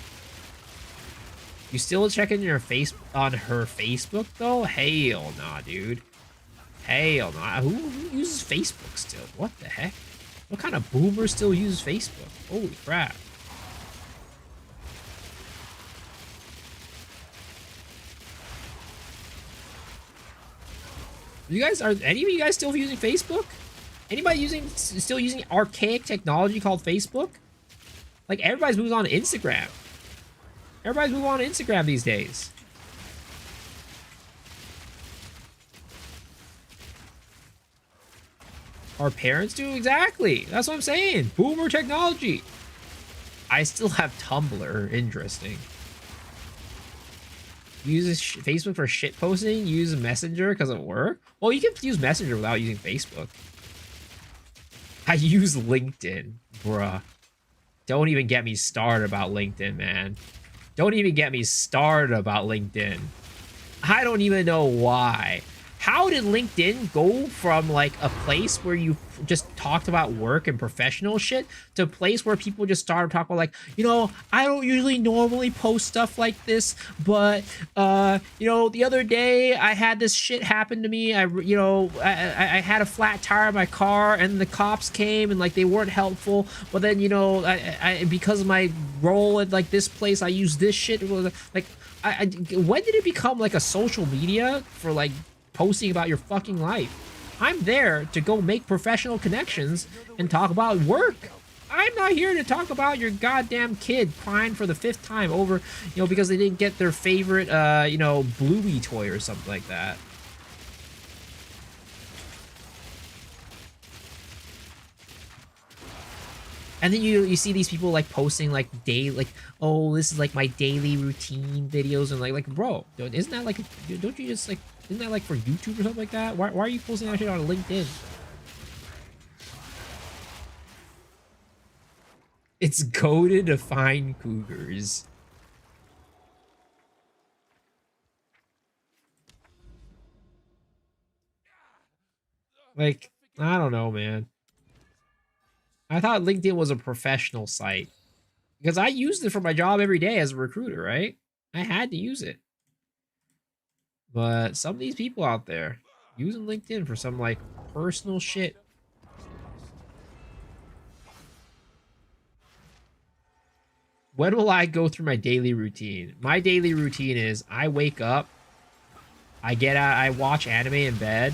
You still checking your face on her Facebook though? Hell nah, dude. Hell nah. Who uses Facebook still? What the heck? What kind of boomer still uses Facebook? Holy crap. You guys, are any of you guys still using Facebook? Anybody still using archaic technology called Facebook? Like everybody's moving on to Instagram. Everybody's moving on to Instagram these days. Our parents do? Exactly. That's what I'm saying. Boomer technology. I still have Tumblr. Interesting. Uses Facebook for shit posting. Use Messenger because of work. Well, you can use Messenger without using Facebook. I use LinkedIn, bruh. Don't even get me started about LinkedIn, man. Don't even get me started about LinkedIn. I don't even know why. how did LinkedIn go from like a place where you just talked about work and professional shit to a place where people just started talking about like, you know, I don't usually normally post stuff like this, but you know, the other day I had this shit happen to me. I had a flat tire in my car and the cops came and like they weren't helpful, but then, you know, I because of my role at like this place, I used this shit. Like when did it become like a social media for like posting about your fucking life? I'm there to go make professional connections and talk about work. I'm not here to talk about your goddamn kid crying for the 5th time over, you know, because they didn't get their favorite, you know, Bluey toy or something like that. And then you see these people like posting like like, oh, this is like my daily routine videos, and like bro, isn't that like, don't you just like, isn't that like for YouTube or something like that? Why are you posting that shit on LinkedIn? It's coded to find cougars. Like, I don't know, man. I thought LinkedIn was a professional site because I used it for my job every day as a recruiter, right? I had to use it. But some of these people out there using LinkedIn for some like personal shit. When will I go through my daily routine? My daily routine is I wake up, I get out, I watch anime in bed.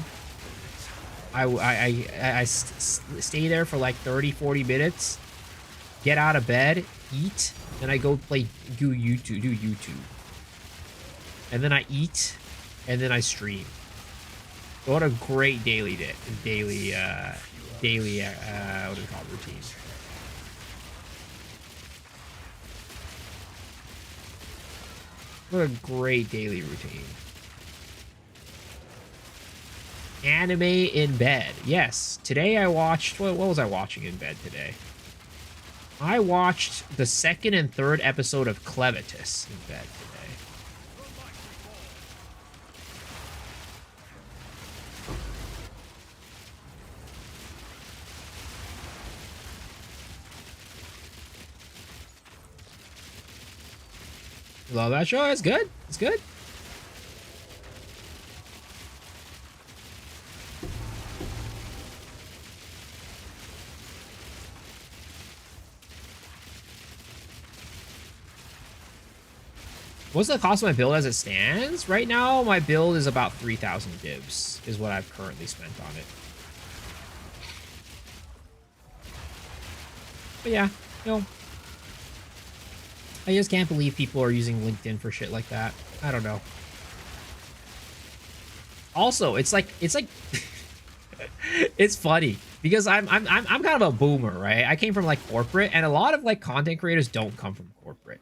I stay there for like 30-40 minutes, get out of bed, eat, then I go do YouTube. And then I eat, and then I stream. What a great what do you call it, routine. What a great daily routine. Anime in bed. Yes. Today I watched... What was I watching in bed today? I watched the 2nd and 3rd episode of Clevitus in bed today. Love that show. It's good. It's good. What's the cost of my build as it stands? Right now, my build is about 3,000 divs, is what I've currently spent on it. But yeah, you know, I just can't believe people are using LinkedIn for shit like that. I don't know. Also, it's like it's funny because I'm kind of a boomer, right? I came from like corporate, and a lot of like content creators don't come from corporate.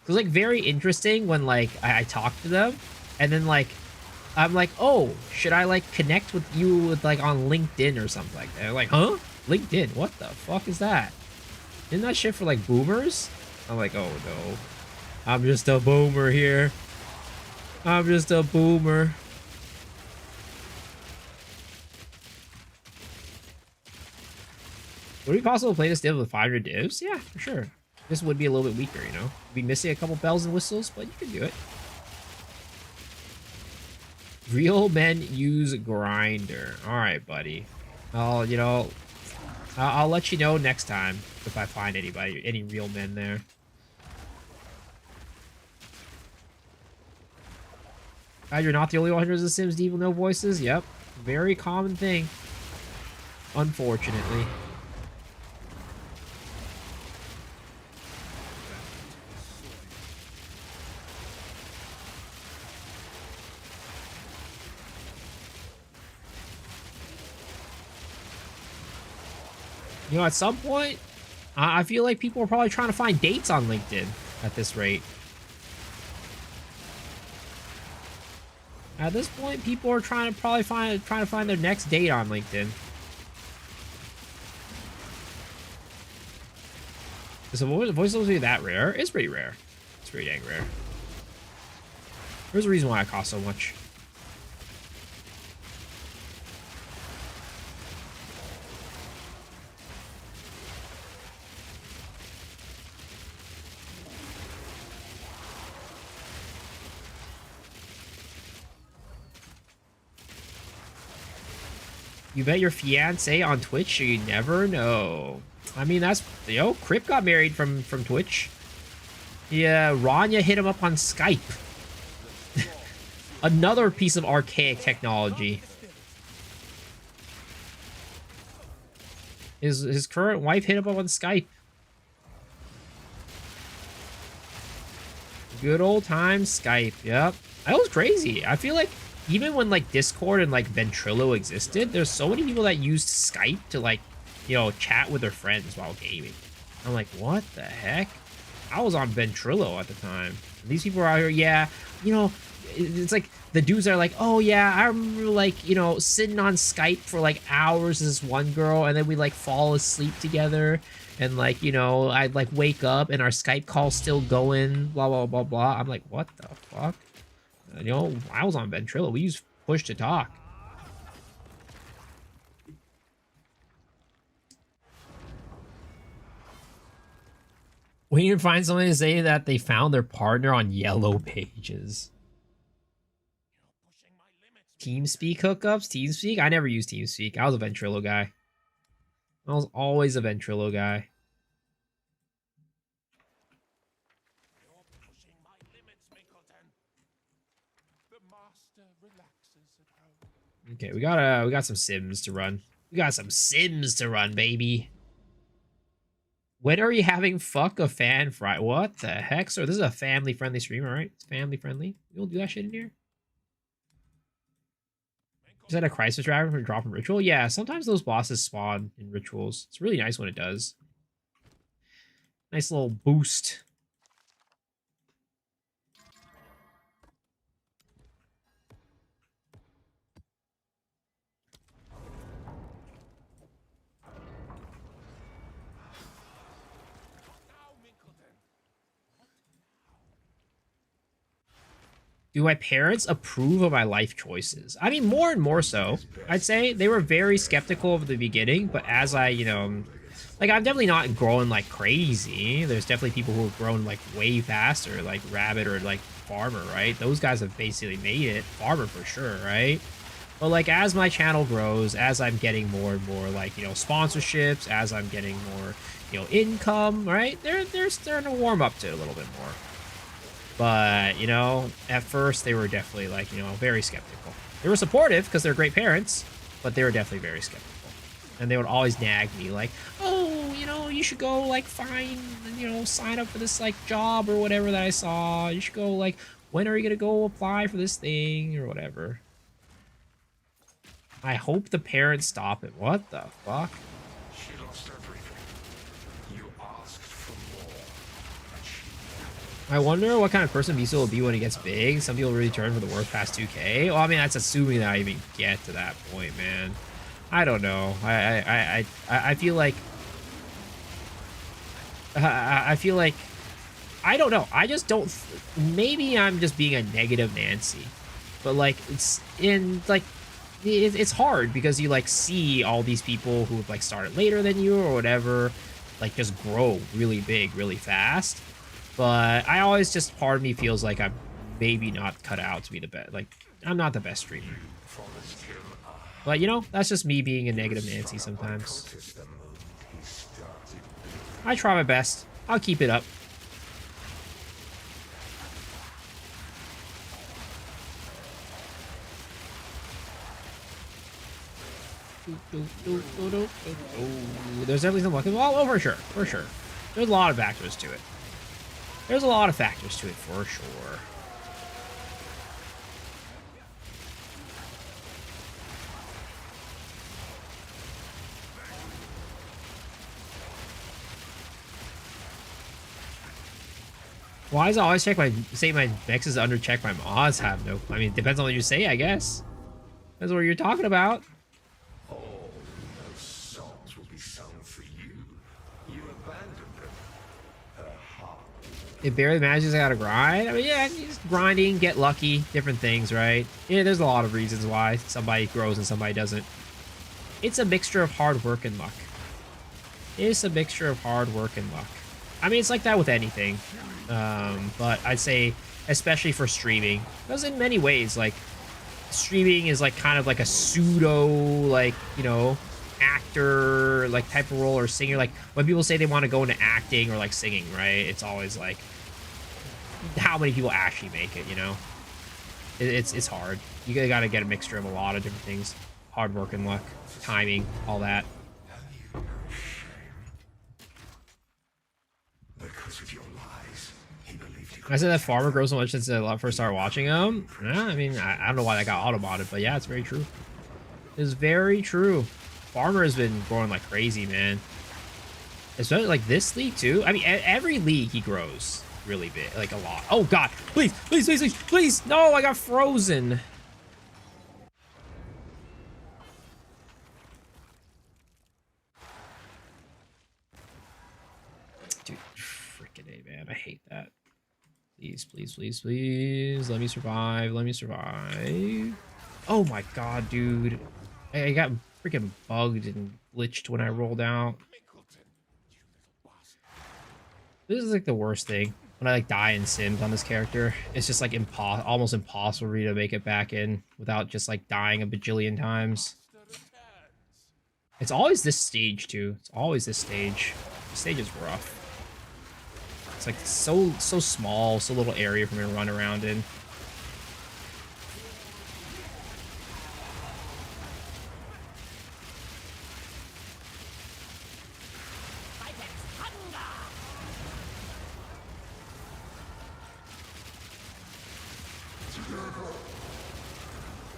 So it's like very interesting when like I talk to them, and then like I'm like, oh, should I like connect with you with like on LinkedIn or something like that? They're like, huh? LinkedIn? What the fuck is that? Isn't that shit for like boomers? I'm like, oh no, I'm just a boomer here. I'm just a boomer. Would it be possible to play this div with 500 divs? Yeah, for sure. This would be a little bit weaker, you know? Be missing a couple bells and whistles, but you can do it. Real men use grinder. All right, buddy. I'll let you know next time if I find any real men there. God, you're not the only one who does The Sims Deep with no voices? Yep. Very common thing. Unfortunately. You know, at some point, I feel like people are probably trying to find dates on LinkedIn at this rate. At this point, people are trying to find their next date on LinkedIn. Is the voice supposed to be that rare? It's pretty rare. It's pretty dang rare. There's a reason why it costs so much. You bet your fiance on Twitch, you never know. I mean, that's, you know, Crip got married from Twitch. Yeah, Rania hit him up on Skype. Another piece of archaic technology. His current wife hit him up on Skype. Good old time Skype. Yep. That was crazy. I feel like even when like Discord and like Ventrilo existed, there's so many people that used Skype to like, you know, chat with their friends while gaming. I'm like, what the heck? I was on Ventrilo at the time. These people are out here, yeah, you know, it's like the dudes are like, oh yeah, I remember like, you know, sitting on Skype for like hours with this one girl, and then we like fall asleep together, and like, you know, I'd like wake up and our Skype call's still going, blah, blah, blah, blah. I'm like, what the fuck? You know, I was on Ventrilo. We used push to talk. We need to find somebody to say that they found their partner on Yellow Pages. TeamSpeak hookups? TeamSpeak? I never used TeamSpeak. I was a Ventrilo guy. I was always a Ventrilo guy. Okay, we got some Sims to run. We got some Sims to run, baby. When are you having fuck a fan Friday? What the heck, sir? This is a family-friendly stream, all right? It's family-friendly. We don't do that shit in here. Is that a crisis driver for dropping ritual? Yeah, sometimes those bosses spawn in rituals. It's really nice when it does. Nice little boost. Do my parents approve of my life choices? I mean, more and more so. I'd say they were very skeptical of the beginning, but as I, you know, like, I'm definitely not growing like crazy. There's definitely people who have grown like way faster, like Rabbit or like Farmer, right? Those guys have basically made it. Farmer for sure, right? But like, as my channel grows, as I'm getting more and more like, you know, sponsorships, as I'm getting more, you know, income, right? They're starting to warm up to it a little bit more. But, you know, at first they were definitely like, you know, very skeptical. They were supportive because they're great parents, but they were definitely very skeptical. And they would always nag me like, oh, you know, you should go like find, you know, sign up for this like job or whatever that I saw. You should go like, when are you going to go apply for this thing or whatever? I hope the parents stop it. What the fuck? She lost everything. You asked for more. I wonder what kind of person Visa will be when he gets big. Some people really turn for the worth past 2K. Well, I mean, that's assuming that I even get to that point, man. I don't know. I feel like I don't know. I just don't. Maybe I'm just being a negative Nancy, but like it's hard because you like see all these people who like started later than you or whatever, like just grow really big really fast. But I always just, part of me feels like I'm maybe not cut out to be the best. Like, I'm not the best streamer. But, you know, that's just me being a negative Nancy sometimes. I try my best. I'll keep it up. There's definitely some luck. Oh, for sure. For sure. There's a lot of factors to it. There's a lot of factors to it, for sure. Why does it always check my Vex is under check my mods have no? I mean, it depends on what you say, I guess. That's what you're talking about. All those songs will be sung for you. You abandoned them. Her heart. It barely manages. I gotta grind. I mean, yeah, just grinding, get lucky, different things, right? Yeah, there's a lot of reasons why somebody grows and somebody doesn't. It's a mixture of hard work and luck. It's a mixture of hard work and luck. I mean, it's like that with anything. But I'd say, especially for streaming, because in many ways, like, streaming is like kind of like a pseudo, like, you know, actor like type of role, or singer. Like when people say they want to go into acting or like singing, right? It's always like, how many people actually make it, you know? It's hard. You gotta get a mixture of a lot of different things. Hard work and luck, timing, all that. Because of your lies, he believed he I said that Farmer grows so much since I first started watching him. Yeah, I mean, I don't know why that got auto-modded, but yeah, it's very true. It's very true. Farmer has been growing like crazy, man. Especially like this league too. I mean, every league he grows really big, like a lot. Oh God, please, please, please, please, please. No, I got frozen. Dude, freaking A, man. I hate that. Please, please, please, please. Let me survive. Let me survive. Oh my God, dude. I got freaking bugged and glitched when I rolled out. This is like the worst thing. When I like die in Sims on this character, it's just like almost impossible for me to make it back in without just like dying a bajillion times. It's always this stage too. It's always this stage. The stage is rough. It's like so small, so little area for me to run around in.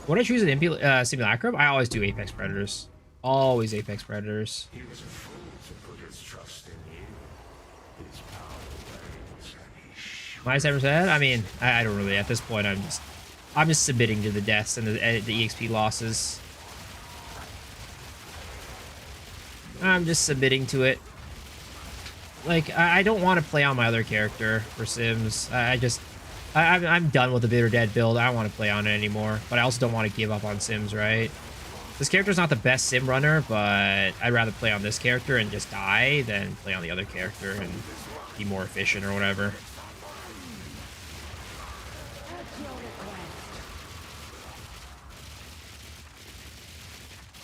When I choose an Simulacrum, I always do Apex Predators. Always Apex Predators. He was a fool to put his trust in you. His power wanes and he -7%? I mean, I don't really. At this point, I'm just submitting to the deaths and the EXP losses. I'm just submitting to it. Like, I don't want to play on my other character for Sims. I'm done with the Bitter Dead build. I don't want to play on it anymore. But I also don't want to give up on Sims, right? This character's not the best Sim runner, but I'd rather play on this character and just die than play on the other character and be more efficient or whatever.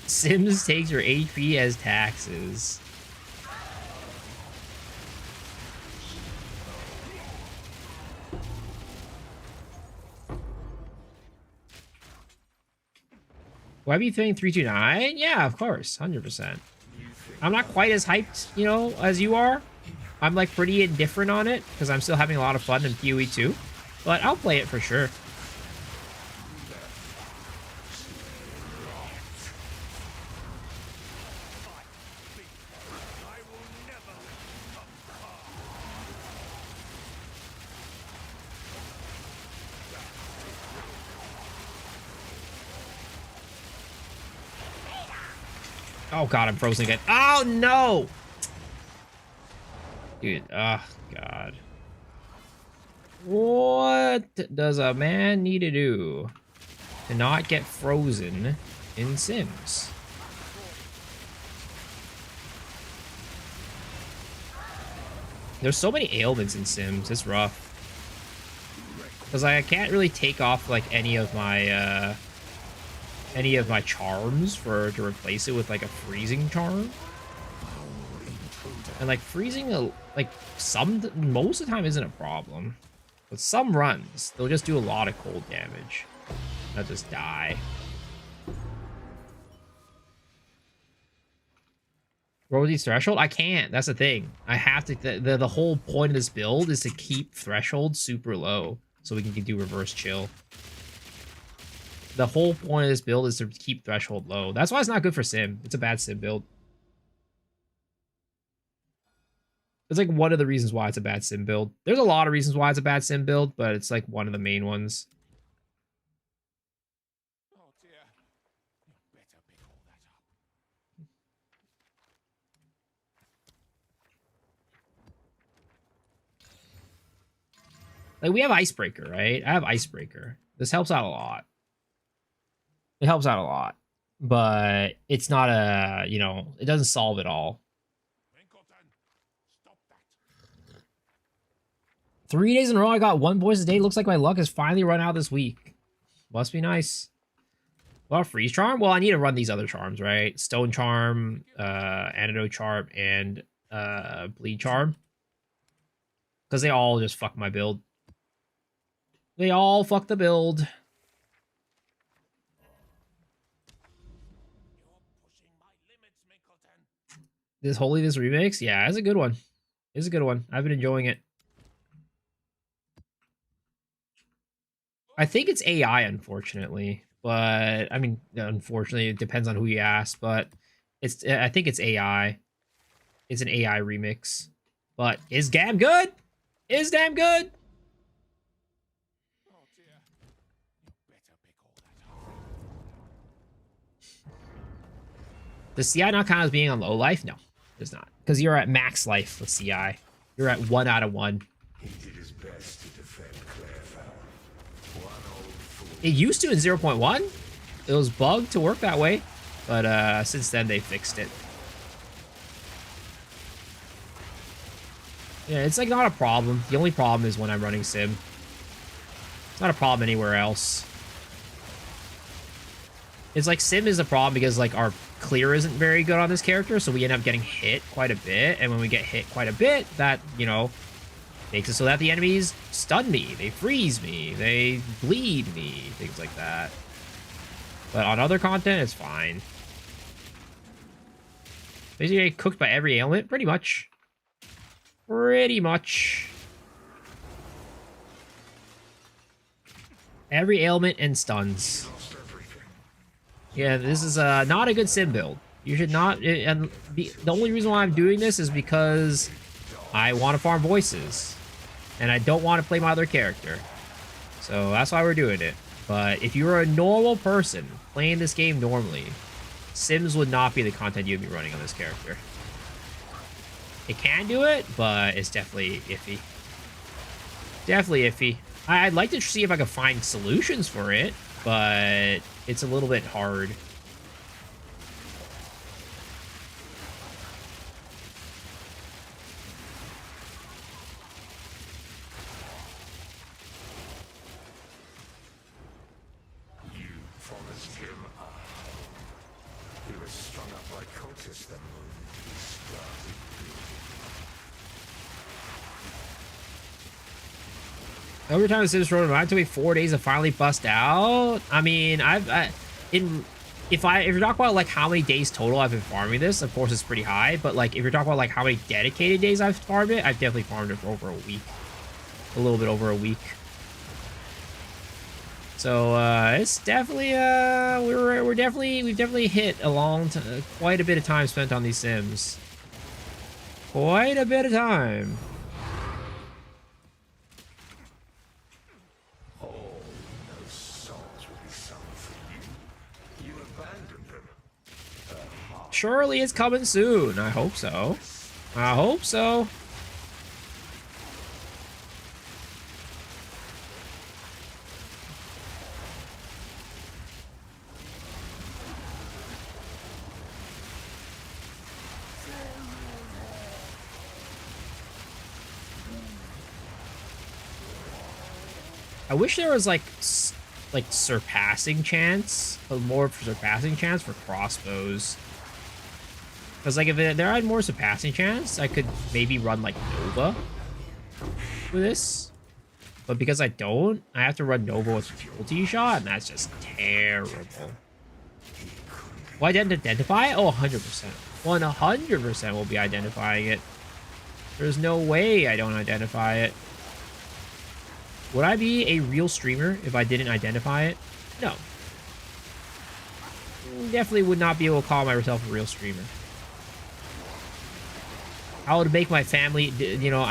Sims takes your HP as taxes. Will I be playing 329? Yeah, of course, 100%. I'm not quite as hyped, you know, as you are. I'm like pretty indifferent on it because I'm still having a lot of fun in PoE 2, but I'll play it for sure. Oh God, I'm frozen again. Oh no! Dude, oh God. What does a man need to do to not get frozen in Sims? There's so many ailments in Sims, it's rough. Because I can't really take off like any of my charms to replace it with like a freezing charm. And like freezing like most of the time isn't a problem. But some runs, they'll just do a lot of cold damage. They'll just die. Rosie threshold? I can't. That's the thing. I have to. The whole point of this build is to keep threshold super low so we can do reverse chill. The whole point of this build is to keep threshold low. That's why it's not good for Sim. It's a bad Sim build. It's like one of the reasons why it's a bad Sim build. There's a lot of reasons why it's a bad Sim build, but it's like one of the main ones. Oh dear. You better pick all that up. Like, we have Icebreaker, right? I have Icebreaker. This helps out a lot. It helps out a lot. But it's not a, you know, it doesn't solve it all. Winkleton, stop that. 3 days in a row, I got 1 voice a day. Looks like my luck has finally run out this week. Must be nice. Well, freeze charm. Well, I need to run these other charms, right? Stone charm, antidote charm, and bleed charm, because they all just fuck my build. They all fuck the build. This remix, yeah, it's a good one. It's a good one. I've been enjoying it. I think it's AI, unfortunately, but I mean, unfortunately, it depends on who you ask. But I think it's AI. It's an AI remix, but is damn good. Is damn good. Oh dear. You better pick all that up. Does CI not count as being on low life? No, it does not. Because you're at max life with CI. You're at 1 out of 1. He did his best to defend Clairvale. One old fool. It used to in 0.1. It was bugged to work that way. But since then, they fixed it. Yeah, it's like not a problem. The only problem is when I'm running Sim. It's not a problem anywhere else. It's like Sim is a problem because like our clear isn't very good on this character, so we end up getting hit quite a bit. And when we get hit quite a bit, that, you know, makes it so that the enemies stun me, they freeze me, they bleed me, things like that. But on other content, it's fine. Basically, I get cooked by every ailment, pretty much. Pretty much. Every ailment and stuns. Yeah, this is not a good Sim build. You should not... And the only reason why I'm doing this is because I want to farm voices. And I don't want to play my other character. So that's why we're doing it. But if you were a normal person playing this game normally, Sims would not be the content you'd be running on this character. It can do it, but it's definitely iffy. Definitely iffy. I'd like to see if I could find solutions for it, but it's a little bit hard. You promised him he was strung up by cultists the moment he started building. Every time the Sims Road, it took me 4 days to finally bust out. I mean, if you're talking about like how many days total I've been farming this, of course it's pretty high. But like if you're talking about like how many dedicated days I've farmed it, I've definitely farmed it for over a week, a little bit over a week. So it's definitely we've definitely hit quite a bit of time spent on these Sims. Quite a bit of time. Those songs will be sung for you. You abandoned them. Surely it's coming soon. I hope so. I hope so. I wish there was like surpassing chance, a more surpassing chance for crossbows. Because like if there had more surpassing chance, I could maybe run like Nova with this. But because I don't, I have to run Nova with Multi Shot, and that's just terrible. Will I identify it? Oh, 100%. 100% will be identifying it. There's no way I don't identify it. Would I be a real streamer if I didn't identify it? No. Definitely would not be able to call myself a real streamer. I would make my family, you know,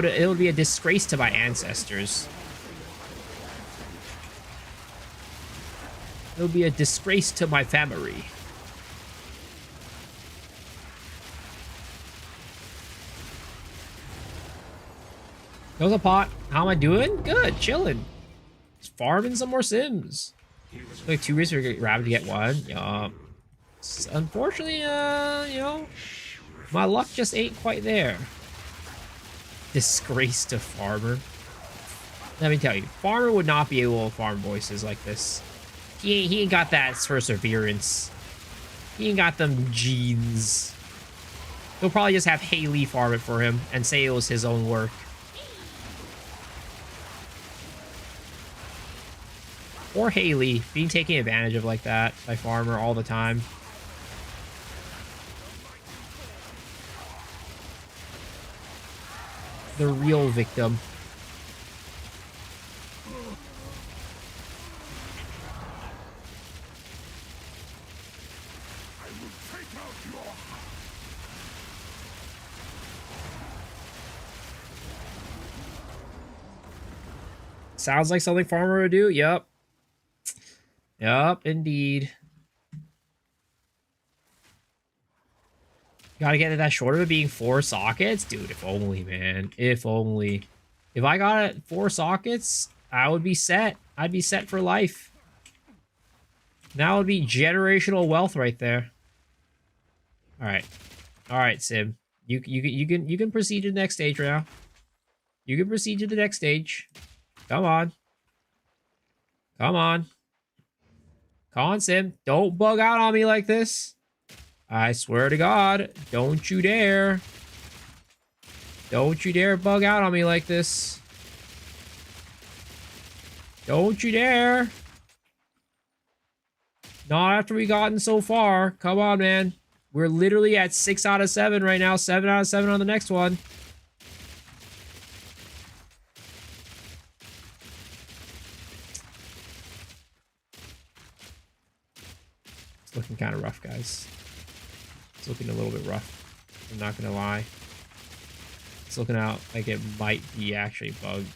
it would be a disgrace to my ancestors. It would be a disgrace to my family. There's a pot. How am I doing? Good, chilling. Just farming some more Sims. Like 2 weeks for Rabbit to get one. Unfortunately, you know, my luck just ain't quite there. Disgrace to Farmer. Let me tell you, Farmer would not be able to farm voices like this. He ain't got that perseverance. He ain't got them genes. He'll probably just have Haley farm it for him and say it was his own work. Or Haley being taken advantage of like that by Farmer all the time. The real victim. Sounds like something Farmer would do. Yep. Yup, indeed. Gotta get to that short of it being 4 sockets? Dude, if only, man. If only. If I got it 4 sockets, I would be set. I'd be set for life. That would be generational wealth right there. Alright. Alright, Sim. You can proceed to the next stage right now. You can proceed to the next stage. Come on. Come on. Come on, Sim. Don't bug out on me like this. I swear to God. Don't you dare. Don't you dare bug out on me like this. Don't you dare. Not after we gotten so far. Come on, man. We're literally at 6 out of 7 right now. 7 out of 7 on the next one. It's looking kind of rough, guys. It's looking a little bit rough. I'm not gonna lie. It's looking out like it might be actually bugged.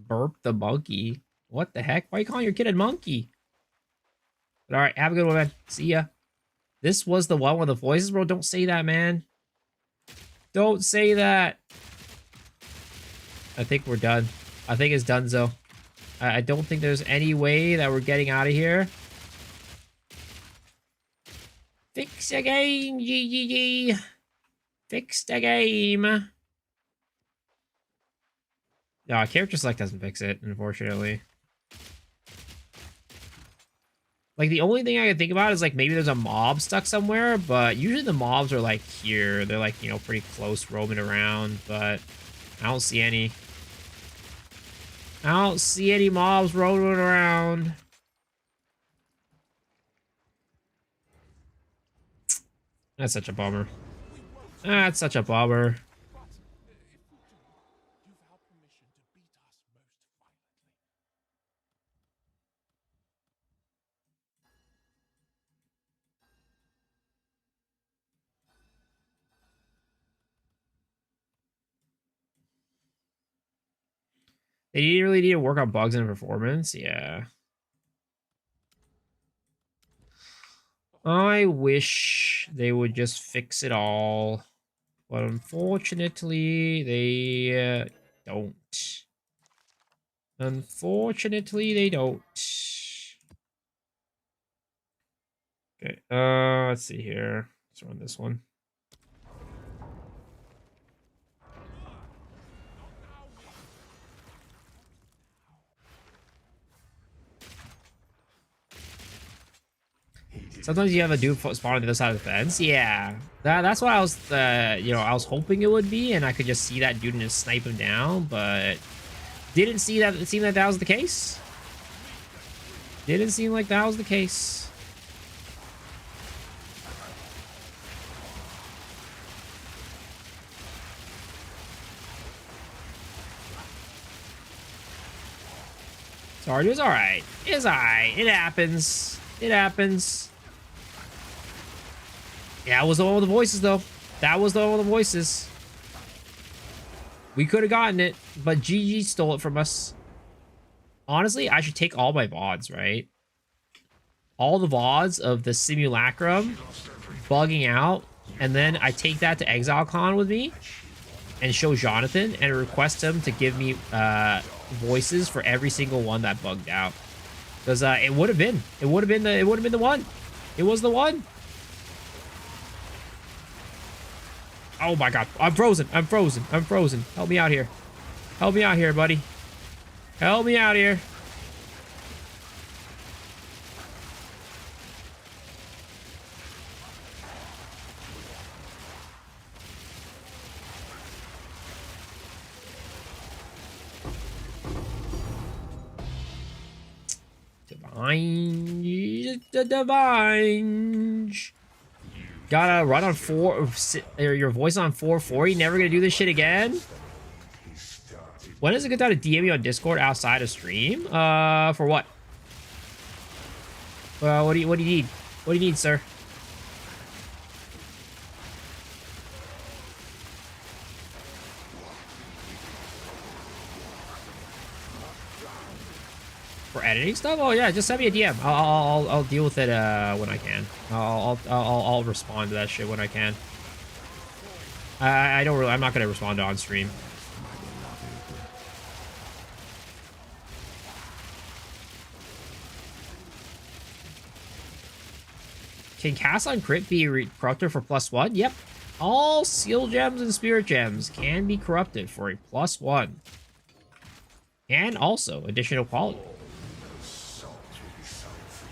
Burp the monkey. What the heck? Why are you calling your kid a monkey? But alright, have a good one, man. See ya. This was the one with the voices, bro. Don't say that, man. Don't say that. I think we're done. I think it's donezo. I don't think there's any way that we're getting out of here. Fix the game, GGG. Fix the game. No, character select doesn't fix it, unfortunately. Like, the only thing I can think about is, like, maybe there's a mob stuck somewhere, but usually the mobs are, like, here. They're, like, you know, pretty close roaming around, but I don't see any. I don't see any mobs roaming around. That's such a bummer. That's such a bummer. But if we do, you've our permission to beat us most violently. They really need to work on bugs and performance. Yeah. I wish they would just fix it all. But unfortunately, they don't. Unfortunately, they don't. Okay, let's see here. Let's run this one. Sometimes you have a dude spawn on the other side of the fence. Yeah, that's what I was, you know, I was hoping it would be, and I could just see that dude and just snipe him down, but didn't see that. It seemed like that was the case. Didn't seem like that was the case. Sorry, it's all right. It's all right. It happens. It happens. Yeah, that was the one with the voices, though. That was the one with the voices. We could have gotten it, but GG stole it from us. Honestly, I should take all my VODs, right? All the VODs of the simulacrum bugging out, and then I take that to ExileCon with me and show Jonathan and request him to give me voices for every single one that bugged out. Because it would have been. It would have been the one. It was the one. Oh my god. I'm frozen. I'm frozen. I'm frozen. Help me out here. Help me out here, buddy. Help me out here. Divine. Gotta run on 4, or your voice on 440. Never gonna do this shit again. When is it good time to DM you on Discord outside of stream? For what? What do you need? What do you need, sir? For editing stuff? Oh yeah, just send me a DM. I'll deal with it when I can. I'll respond to that shit when I can. I don't really. I'm not gonna respond on stream. Can cast on crit be corrupted for +1? Yep. All seal gems and spirit gems can be corrupted for a +1. And also additional quality.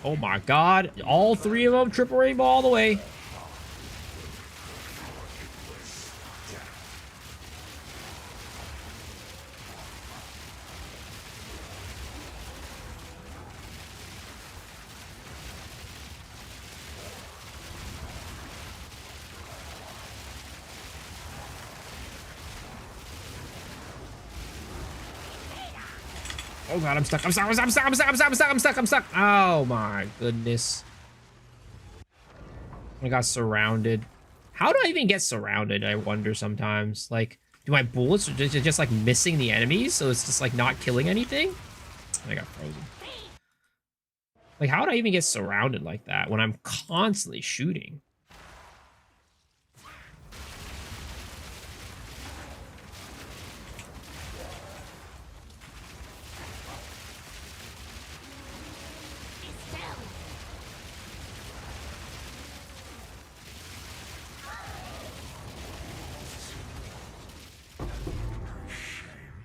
Oh my god. All 3 of them triple rainbow all the way. Oh god, I'm stuck. I'm stuck. I'm stuck. I'm stuck. I'm stuck. I'm stuck. I'm stuck. I'm stuck. Oh my goodness. I got surrounded. How do I even get surrounded? I wonder sometimes. Like, do my bullets just like missing the enemies? So it's just like not killing anything? I got frozen. Like, how would I even get surrounded like that when I'm constantly shooting?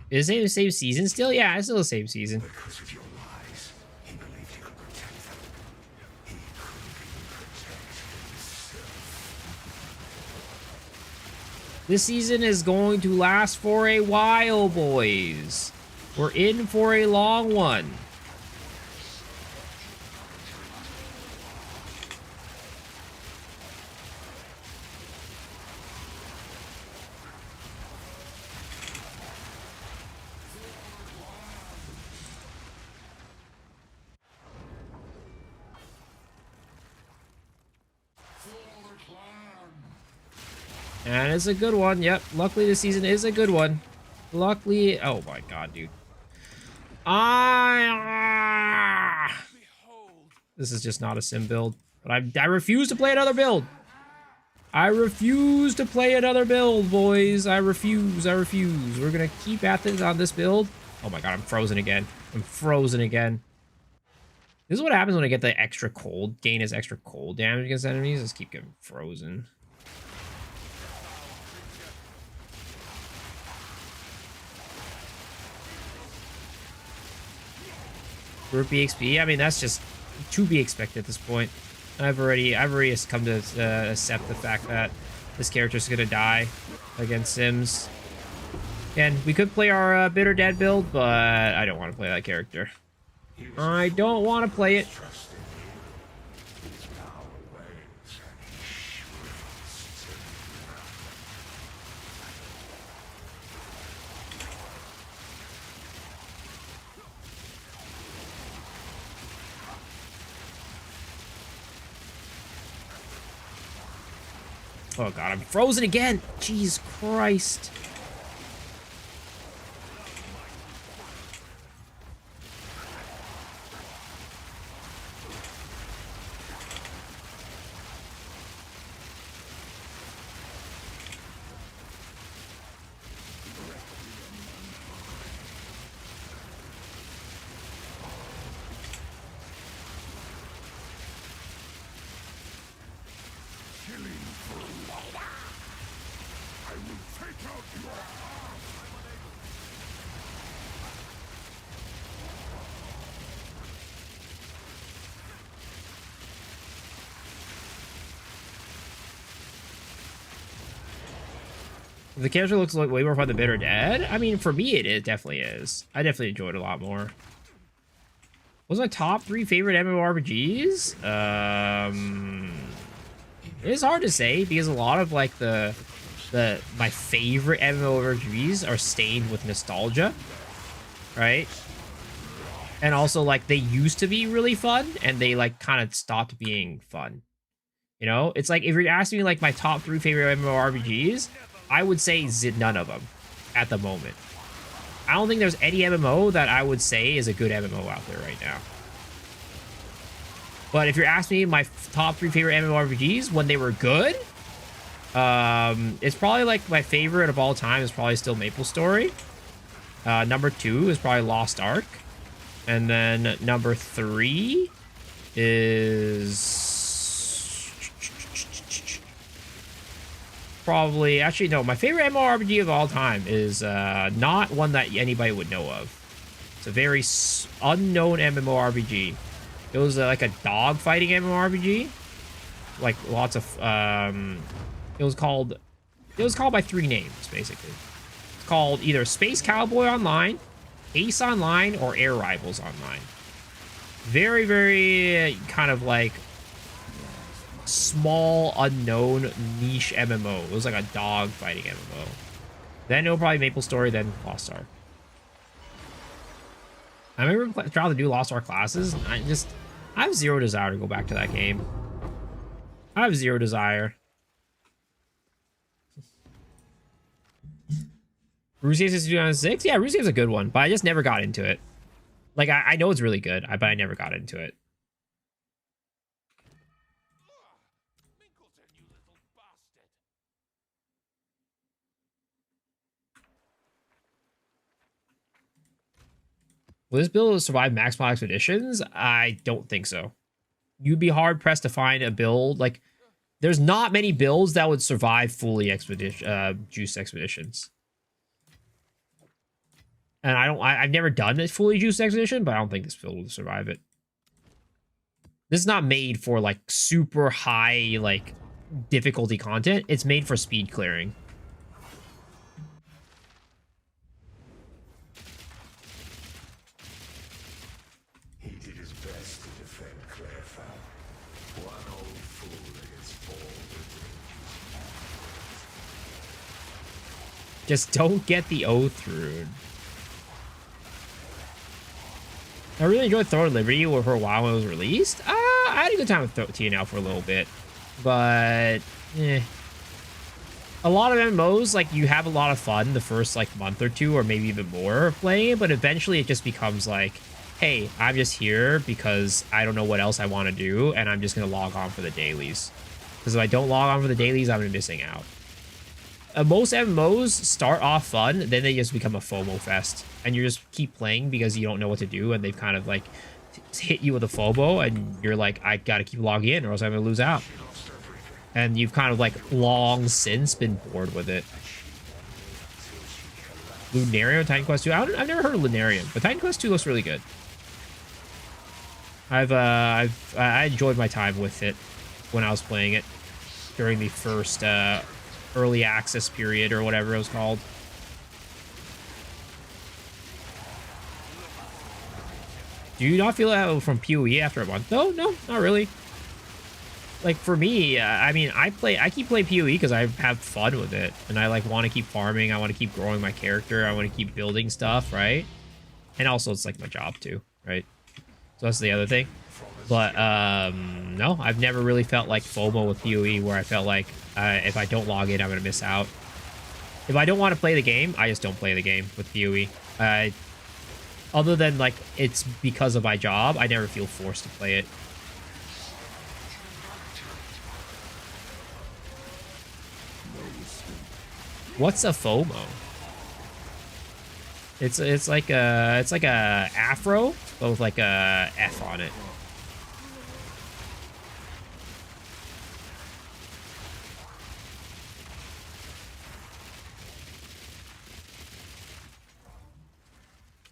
Is it the same season still? Yeah, it's still the same season. Because of your lies, he believed he could protect them. He couldn't even protect himself. This season is going to last for a while, boys. We're in for a long one. And it's a good one. Yep. Luckily, this season is a good one. Luckily. Oh my god, dude. This is just not a sim build. But I refuse to play another build. I refuse to play another build, boys. I refuse. I refuse. We're gonna keep at this on this build. Oh my god, I'm frozen again. I'm frozen again. This is what happens when I get the extra cold. Gain is extra cold damage against enemies. Just keep getting frozen. Group EXP. I mean, that's just to be expected at this point. I've already come to accept the fact that this character's gonna die against Sims. And we could play our Bitter Dead build, but I don't want to play that character. I don't want to play it. Oh god, I'm frozen again! Jesus Christ. killing for later. I will take out your arm. The character looks like way more fun than Bitter Dead. I mean, for me, it definitely is. I definitely enjoyed it a lot more. What's my top 3 favorite MMORPGs? It's hard to say because a lot of like my favorite MMORPGs are stained with nostalgia, right? And also like they used to be really fun and they like kind of stopped being fun. You know, it's like if you're asking me like my top 3 favorite MMORPGs, I would say none of them at the moment. I don't think there's any MMO that I would say is a good MMO out there right now. But if you're asking me my top 3 favorite MMORPGs when they were good, it's probably like my favorite of all time is probably still MapleStory. Number 2 is probably Lost Ark. And then number 3 is probably, actually no, my favorite MMORPG of all time is not one that anybody would know of. It's a very unknown MMORPG. It was like a dog fighting MMORPG, like lots of it was called by 3 names basically. It's called either Space Cowboy Online, Ace Online, or Air Rivals Online. Very, very kind of like small, unknown, niche MMO. It was like a dog fighting MMO. Then it'll probably MapleStory, then Lost Ark. I remember trying to do Lost Ark classes. I have zero desire to go back to that game. I have zero desire. RuneScape 2006? Yeah, RuneScape's a good one, but I just never got into it. Like, I know it's really good, but I never got into it. Minkleton, you little bastard! Will this build survive maximal expeditions? I don't think so. You'd be hard pressed to find a build like there's not many builds that would survive fully juiced expeditions. And I've never done a fully juiced expedition, but I don't think this build will survive it. This is not made for like super high like difficulty content. It's made for speed clearing. He did his best to defend Clairfowl. One old fool against all the Just don't get the Oath Rune. I really enjoyed Throne of Liberty for a while when it was released. I had a good time with TNL for a little bit. But, a lot of MMOs, like, you have a lot of fun the first, like, month or two, or maybe even more playing it, but eventually it just becomes like, hey, I'm just here because I don't know what else I want to do, and I'm just going to log on for the dailies. Because if I don't log on for the dailies, I'm missing out. Most MMOs start off fun, then they just become a FOMO fest. And you just keep playing because you don't know what to do, and they've kind of, like, hit you with a FOMO, and you're like, I gotta keep logging in, or else I'm gonna lose out. And you've kind of, like, long since been bored with it. Lunarium, Titan Quest 2? I've never heard of Lunarium, but Titan Quest 2 looks really good. I enjoyed my time with it when I was playing it during the first early access period or whatever it was called. Do you not feel that from PoE after a month? No, not really. Like for me, I mean, I keep playing PoE because I have fun with it, and I like want to keep farming. I want to keep growing my character. I want to keep building stuff, right? And also, it's like my job too, right? So that's the other thing. But no, I've never really felt like FOMO with PoE, where I felt like if I don't log in, I'm gonna miss out. If I don't want to play the game, I just don't play the game with PoE. Other than like it's because of my job, I never feel forced to play it. What's a FOMO? It's like a afro, but with like a F on it.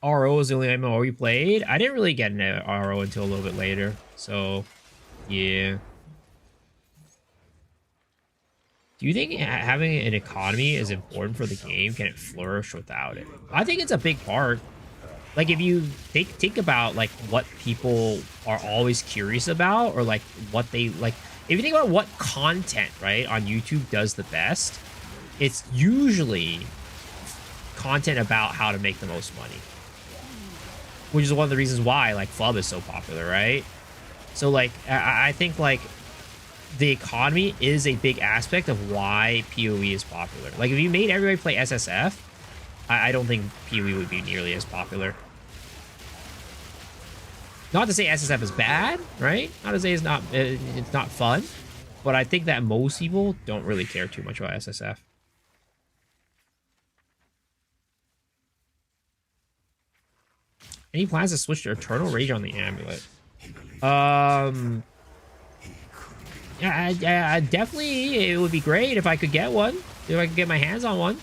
RO is the only MMO we played. I didn't really get into RO until a little bit later. So, yeah. Do you think having an economy is important for the game? Can it flourish without it? I think it's a big part. Like, if you think about, like, what people are always curious about, or, like, what they, like, if you think about what content, right, on YouTube does the best, it's usually content about how to make the most money. Which is one of the reasons why, like, Flub is so popular, right? So, like, I think, like, the economy is a big aspect of why PoE is popular. Like, if you made everybody play SSF, I don't think PoE would be nearly as popular. Not to say SSF is bad, right? Not to say it's not fun, but I think that most people don't really care too much about SSF. Any plans to switch to Eternal Rage on the amulet? Yeah, definitely. It would be great if I could get one. If I could get my hands on one.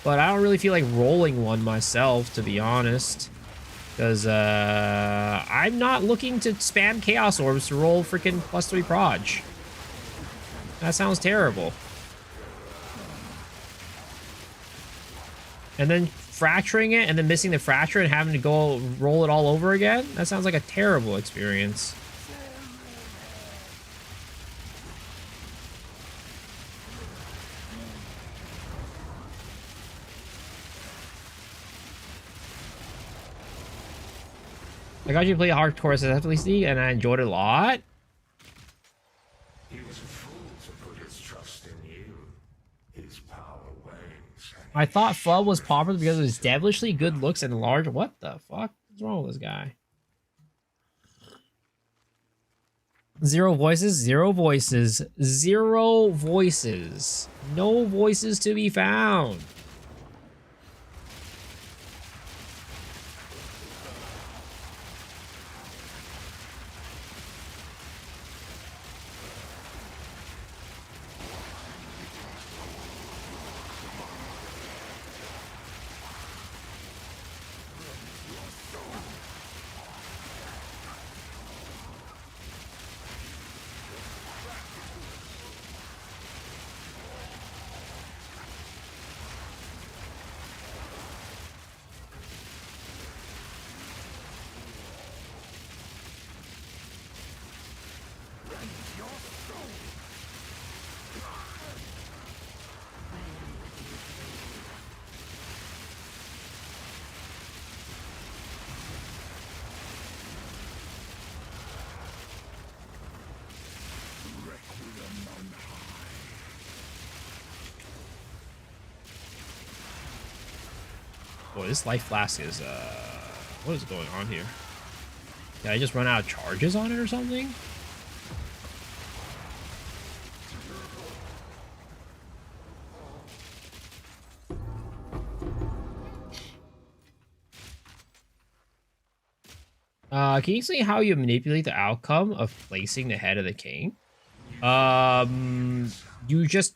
But I don't really feel like rolling one myself, to be honest. Because I'm not looking to spam Chaos Orbs to roll freaking +3 proj. That sounds terrible. And then fracturing it and then missing the fracture and having to go roll it all over again? That sounds like a terrible experience. I got you to play hardcore SSF League and I enjoyed it a lot. He was a fool to put his trust in you. His power wanes. I thought Flub was popular because of his devilishly good looks and large. What the fuck? What's wrong with this guy? Zero voices, zero voices, zero voices. No voices to be found. Boy, this life flask is, what is going on here? Did I just run out of charges on it or something? Can you explain how you manipulate the outcome of placing the head of the king? You just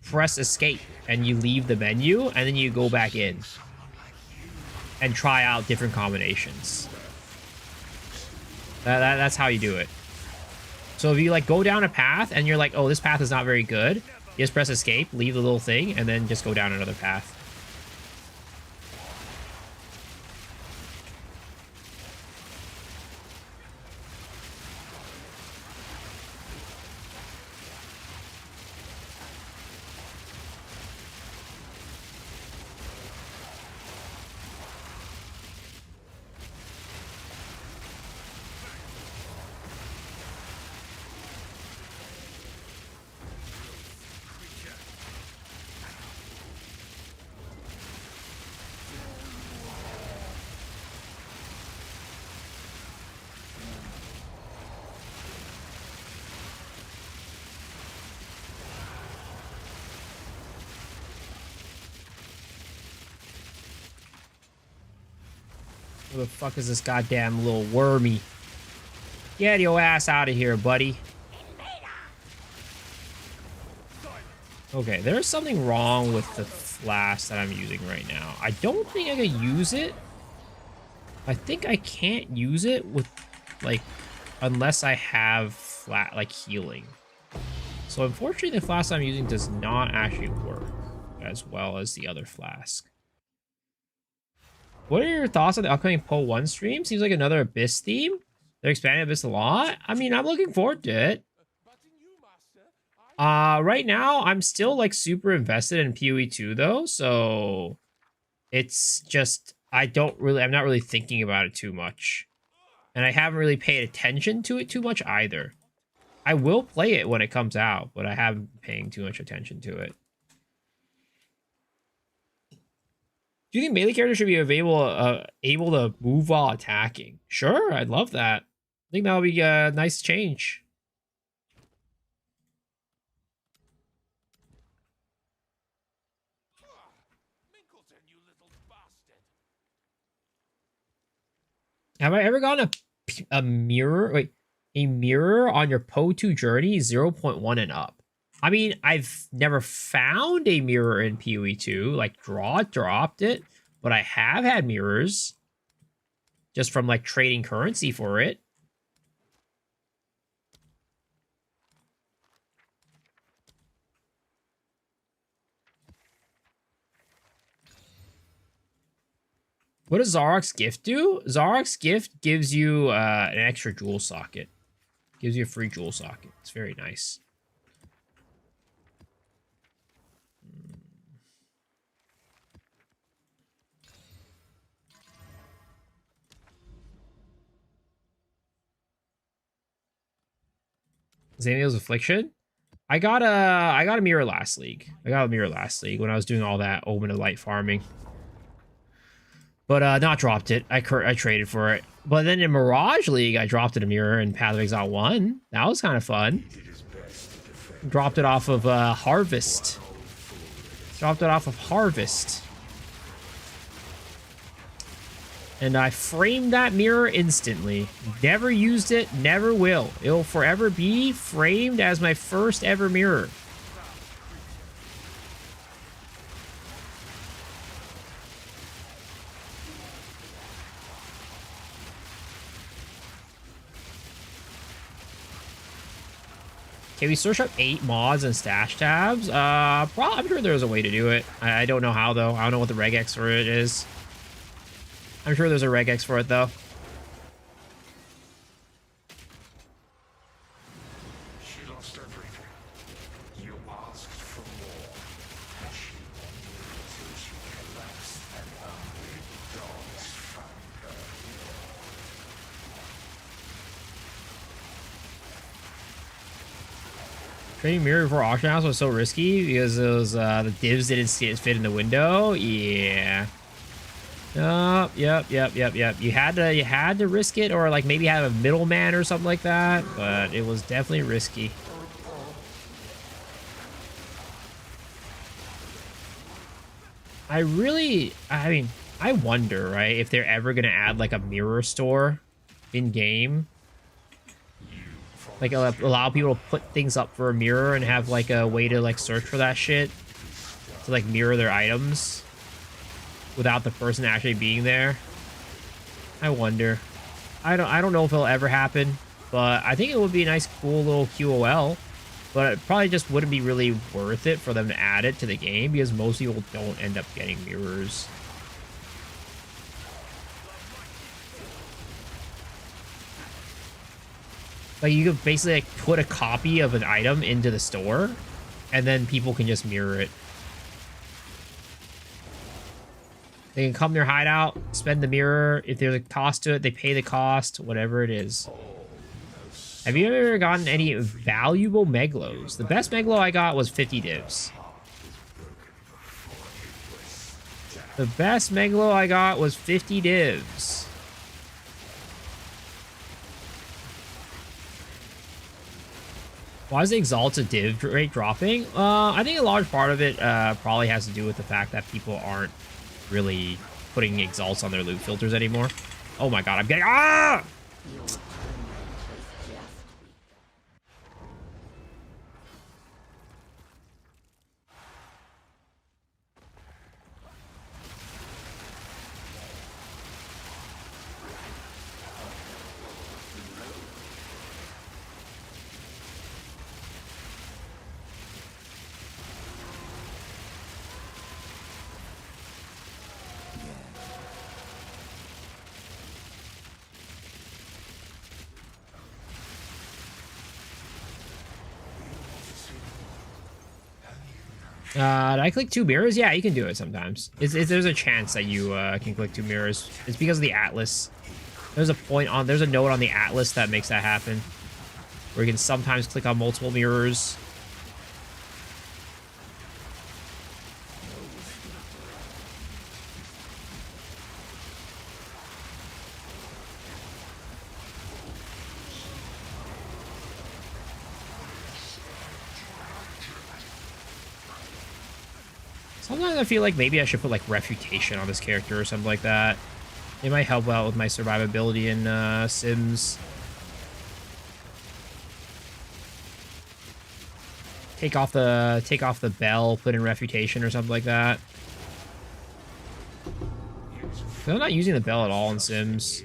press escape and you leave the menu and then you go back in and try out different combinations. That's how you do it. So if you like go down a path and you're like, oh, this path is not very good, you just press escape, leave the little thing, and then just go down another path. Where the fuck is this goddamn little wormy? Get your ass out of here, buddy. Okay, there's something wrong with the flask that I'm using right now. I don't think I can use it. I think I can't use it with, like, unless I have like healing. So unfortunately, the flask I'm using does not actually work as well as the other flask. What are your thoughts on the upcoming Poe 1 stream? Seems like another Abyss theme. They're expanding Abyss a lot. I mean, I'm looking forward to it. Right now, I'm still, like, super invested in PoE 2, though, so it's just, I'm not really thinking about it too much. And I haven't really paid attention to it too much either. I will play it when it comes out, but I haven't been paying too much attention to it. Do you think melee characters should be able to move while attacking? Sure, I'd love that. I think that would be a nice change. Have I ever gotten a mirror? Wait, a mirror on your Poe 2 journey 0.1 and up? I mean, I've never found a mirror in PoE 2, like dropped it, but I have had mirrors just from like trading currency for it. What does Zarok's gift do? Zarok's gift gives you an extra jewel socket. Gives you a free jewel socket. It's very nice. Xaniel's Affliction? I got a mirror last league. I got a mirror last league when I was doing all that Omen of Light farming. But not dropped it. I traded for it. But then in Mirage League, I dropped it a mirror in Path of Exile 1. That was kind of fun. Dropped it off of Harvest. Dropped it off of Harvest. And I framed that mirror instantly. Never used it, never will. It'll forever be framed as my first ever mirror. Can we search up 8 mods and stash tabs? I'm sure there's a way to do it. I don't know how, though. I don't know what the regex for it is. I'm sure there's a regex for it, though. She lost everything. You asked for more. And she wandered until she collapsed and only dogs found her. Trading mirror before auction house was so risky because it was the divs didn't fit in the window. Yeah. Yep. You had to risk it, or like maybe have a middleman or something like that. But it was definitely risky. I mean, I wonder, right, if they're ever gonna add like a mirror store in game. Like allow people to put things up for a mirror and have like a way to like search for that shit to like mirror their items without the person actually being there. I wonder. I don't know if it'll ever happen, but I think it would be a nice cool little QOL, but it probably just wouldn't be really worth it for them to add it to the game because most people don't end up getting mirrors. Like, you could basically like put a copy of an item into the store, and then people can just mirror it. They can come to their hideout, spend the mirror. If there's a cost to it, they pay the cost, whatever it is. Have you ever gotten any valuable Meglos? The best Meglo I got was 50 divs. The best Meglo I got was 50 divs. Why is the Exalted div rate dropping? I think a large part of it probably has to do with the fact that people aren't really putting exalts on their loot filters anymore. Oh my god, I'm getting... Ah! Did I click 2 mirrors? Yeah, you can do it sometimes. There's a chance that you can click 2 mirrors. It's because of the Atlas. There's a note on the Atlas that makes that happen. Where you can sometimes click on multiple mirrors. Sometimes I feel like maybe I should put like Refutation on this character or something like that. It might help out with my survivability in Sims. Take off the bell, put in Refutation or something like that. I'm not using the bell at all in Sims.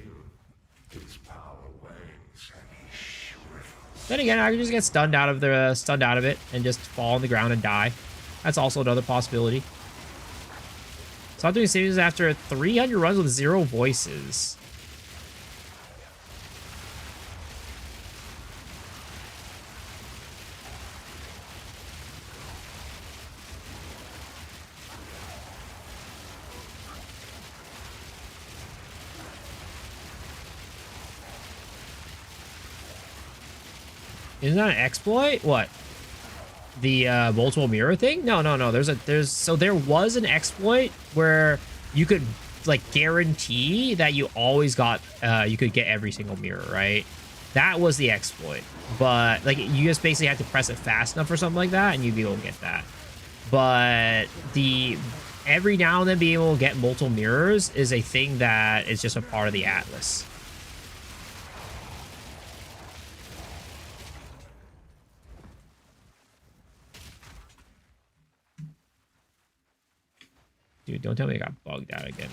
Then again, I can just get stunned out of it and just fall on the ground and die. That's also another possibility. So I'm doing Sims after 300 runs with 0 voices. Isn't that an exploit? What? The multiple mirror thing? No. So there was an exploit where you could like guarantee that you always got you could get every single mirror, right? That was the exploit. But like you just basically had to press it fast enough or something like that and you'd be able to get that. But the every now and then being able to get multiple mirrors is a thing that is just a part of the Atlas. Dude, don't tell me I got bugged out again.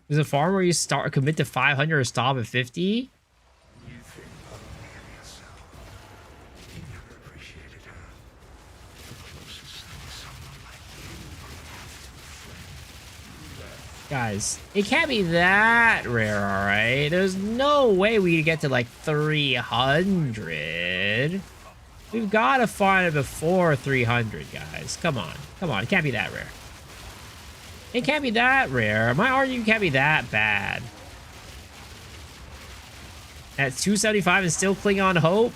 Is a farm where you commit to 500 or stop at 50? Guys, it can't be that rare, alright? There's no way we could get to like 300. We've got to find it before 300, guys. Come on. It can't be that rare. It can't be that rare. My argument can't be that bad. At 275 and still cling on to hope?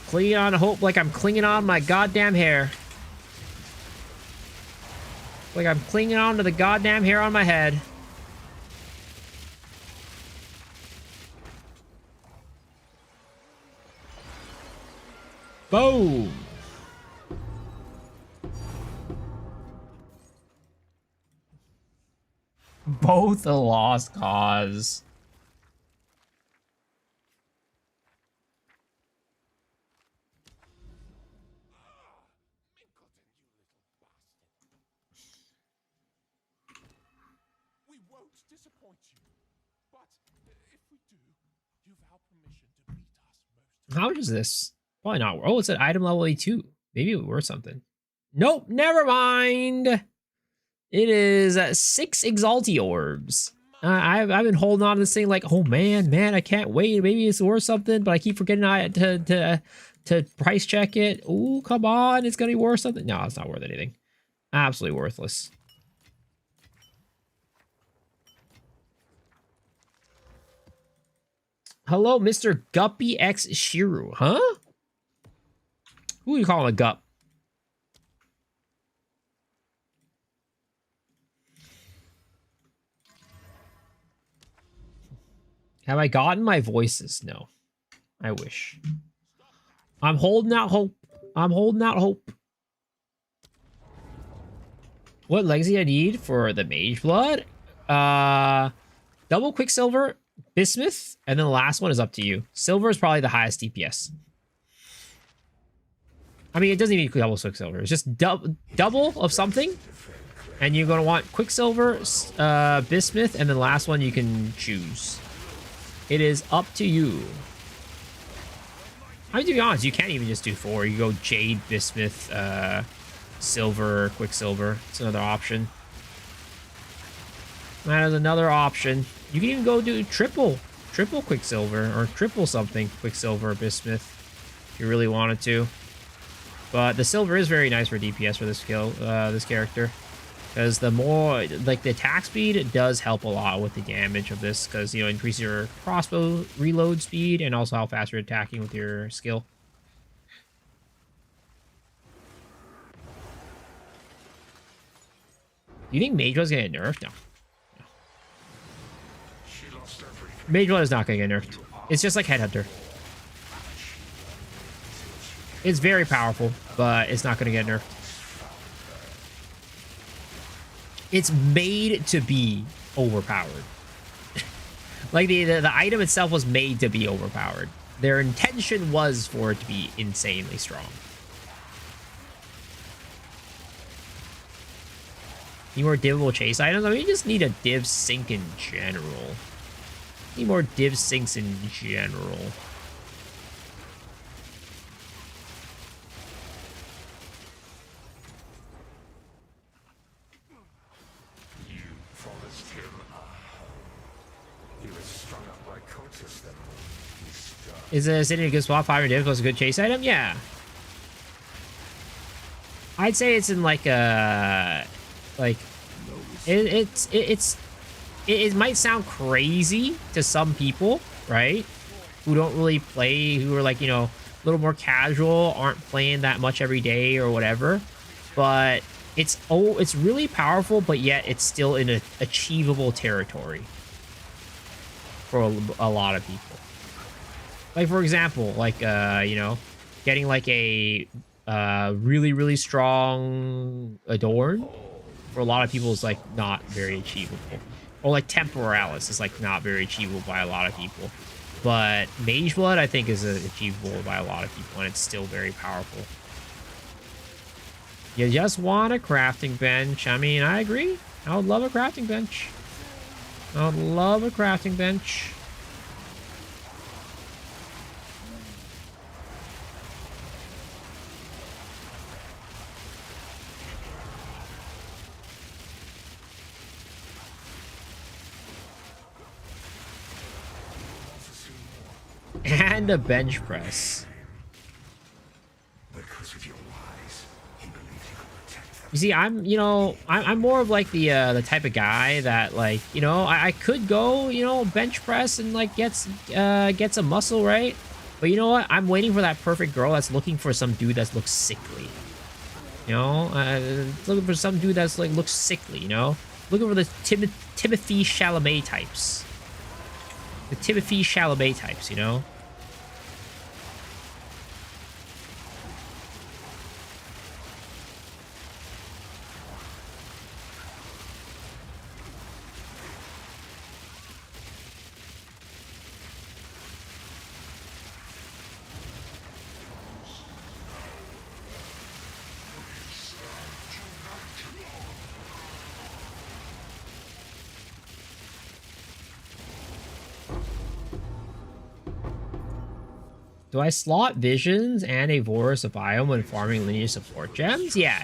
Clinging on to hope like I'm clinging on my goddamn hair. Like I'm clinging on to the goddamn hair on my head. Boom. Both a lost cause. How much is this? Probably not. Oh, it's at item level 82. Maybe it was worth something. Nope, never mind. It is 6 Exalti orbs. I've been holding on to this thing like, oh man, I can't wait. Maybe it's worth something, but I keep forgetting to price check it. Oh, come on, it's gonna be worth something. No, it's not worth anything. Absolutely worthless. Hello, Mr. Guppy X Shiru, huh? Who are you calling a gup? Have I gotten my voices? No. I wish. I'm holding out hope. I'm holding out hope. What legacy I need for the Mage Blood? Double Quicksilver, Bismuth, and then the last one is up to you. Silver is probably the highest DPS. I mean, it doesn't even double Quicksilver. It's just double of something. And you're going to want Quicksilver, Bismuth, and then the last one you can choose. It is up to you. I mean, to be honest, you can't even just do 4. You go Jade, Bismuth, Silver, Quicksilver. It's another option. That is another option. You can even go do triple Quicksilver or triple something Quicksilver or Bismuth if you really wanted to. But the silver is very nice for DPS for this skill, this character, because the more like the attack speed, it does help a lot with the damage of this, because increases your crossbow reload speed and also how fast you're attacking with your skill. Do you think Mage Blood's gonna get nerfed? No. She lost everything. Mage Blood is not gonna get nerfed. It's just like Headhunter. It's very powerful, but it's not gonna get nerfed. It's made to be overpowered. Like the item itself was made to be overpowered. Their intention was for it to be insanely strong. Need more divable chase items? I mean, you just need a div sync in general. Need more div syncs in general. You promised him a home. He was strung up by cultists then. He's done. Is a sitting a good spot? 5 div plus a good chase item? Yeah. I'd say it's in like a... Like... It might sound crazy to some people, right? Who don't really play, who are like, a little more casual, aren't playing that much every day or whatever. But it's really powerful, but yet it's still in an achievable territory for a lot of people. Like, for example, like, getting like a really, really strong Adorn for a lot of people is like not very achievable. Or like Temporalis is like not very achievable by a lot of people. But Mage Blood, I think, is achievable by a lot of people, and it's still very powerful. You just want a crafting bench. I mean, I agree. I would love a crafting bench. I would love a crafting bench. And a bench press. Because of your lies, he believed he could protect them. You see, I'm more of like the type of guy that like, I could go, bench press and like get some muscle, right? But you know what? I'm waiting for that perfect girl that's looking for some dude that looks sickly. Looking for some dude that's like looks sickly, Looking for the Timothy Chalamet types. The Timothy Chalamet types, Do I slot Visions and a Vorus of Biome when farming lineage support gems? Yeah.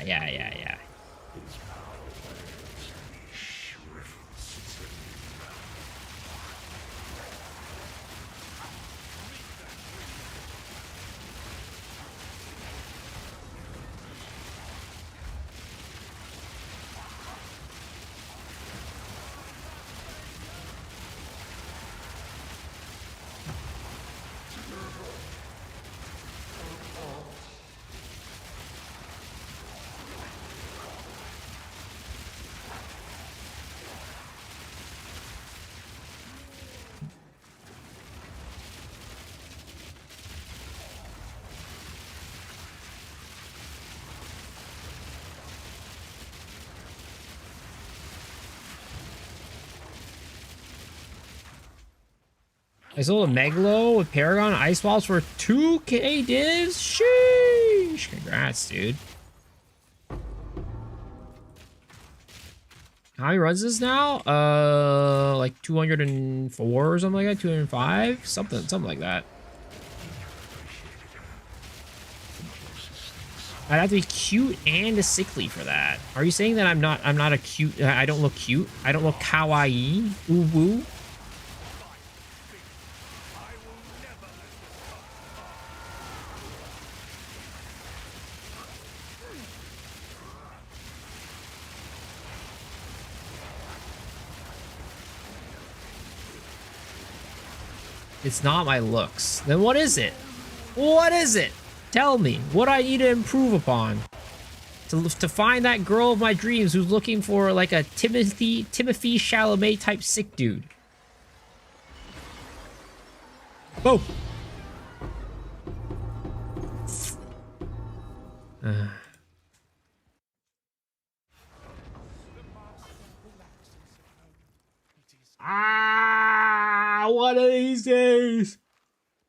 I sold a Megalo with Paragon Ice Walls for 2k divs? Sheesh! Congrats, dude. How many runs is this now? Like 204 or something like that? 205? Something like that. I'd have to be cute and sickly for that. Are you saying that I'm not a cute, I don't look cute? I don't look kawaii? Uwu? It's not my looks. Then what is it? What is it? Tell me. What I need to improve upon to find that girl of my dreams who's looking for like a Timothy Chalamet type sick dude. Boom. One of these days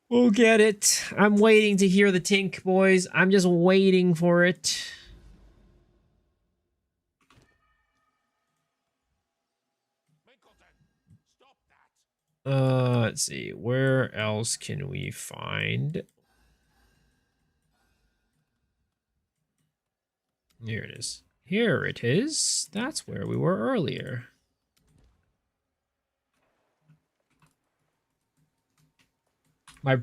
we'll get it. I'm waiting to hear the tink, boys. I'm just waiting for it. Let's see. Where else can we find? Here it is. Here it is. That's where we were earlier. My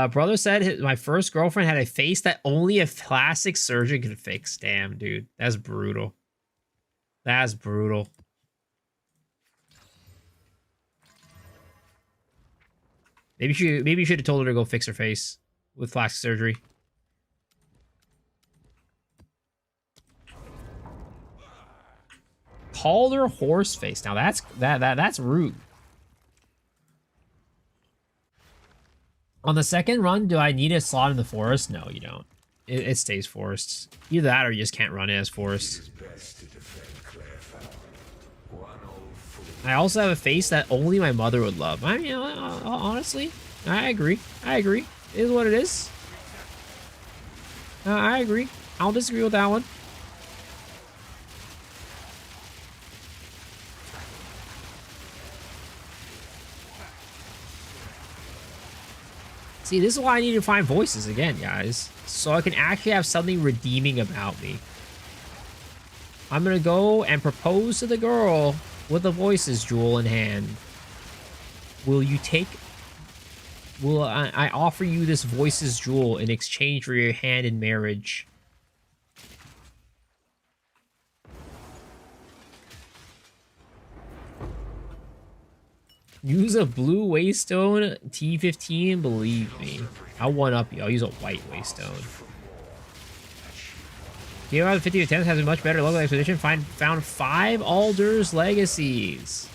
brother said my first girlfriend had a face that only a plastic surgeon could fix. Damn, dude. That's brutal. That's brutal. Maybe you should have told her to go fix her face with plastic surgery. Called her horse face. Now that's rude. On the second run, do I need a slot in the forest? No, you don't. It stays forest. Either that or you just can't run it as forest. I also have a face that only my mother would love. I mean, honestly, I agree. I agree. It is what it is. I agree. I'll disagree with that one. See, this is why I need to find voices again, guys. So I can actually have something redeeming about me. I'm gonna go and propose to the girl with the voices jewel in hand. Will you take... Will I offer you this voices jewel in exchange for your hand in marriage? Use a blue waystone T15, believe me. I'll one up you. I'll use a white waystone. Game out of 50 attempts has a much better local expedition. Found 5 Alder's legacies.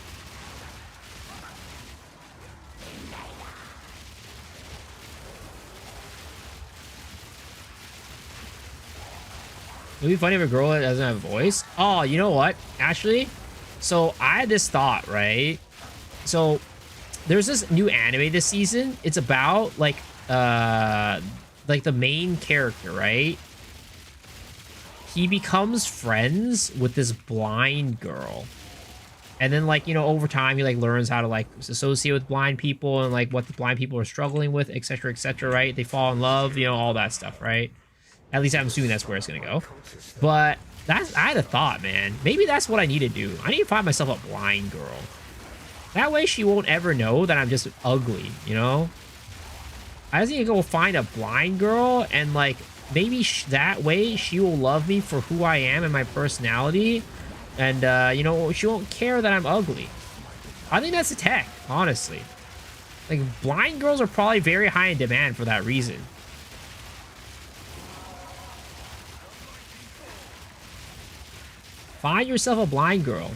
It'd be funny if a girl that doesn't have a voice. Oh, you know what? Actually, so I had this thought, right? So there's this new anime this season. It's about like the main character, right? He becomes friends with this blind girl. And then like, you know, over time he like learns how to like associate with blind people and like what the blind people are struggling with, etc., right? They fall in love, you know, all that stuff, right? At least I'm assuming that's where it's gonna go. But I had a thought, man. Maybe that's what I need to do. I need to find myself a blind girl. That way she won't ever know that I'm just ugly, you know? I just need to go find a blind girl and like maybe that way she will love me for who I am and my personality. And, you know, she won't care that I'm ugly. I think that's a tech, honestly. Like, blind girls are probably very high in demand for that reason. Find yourself a blind girl.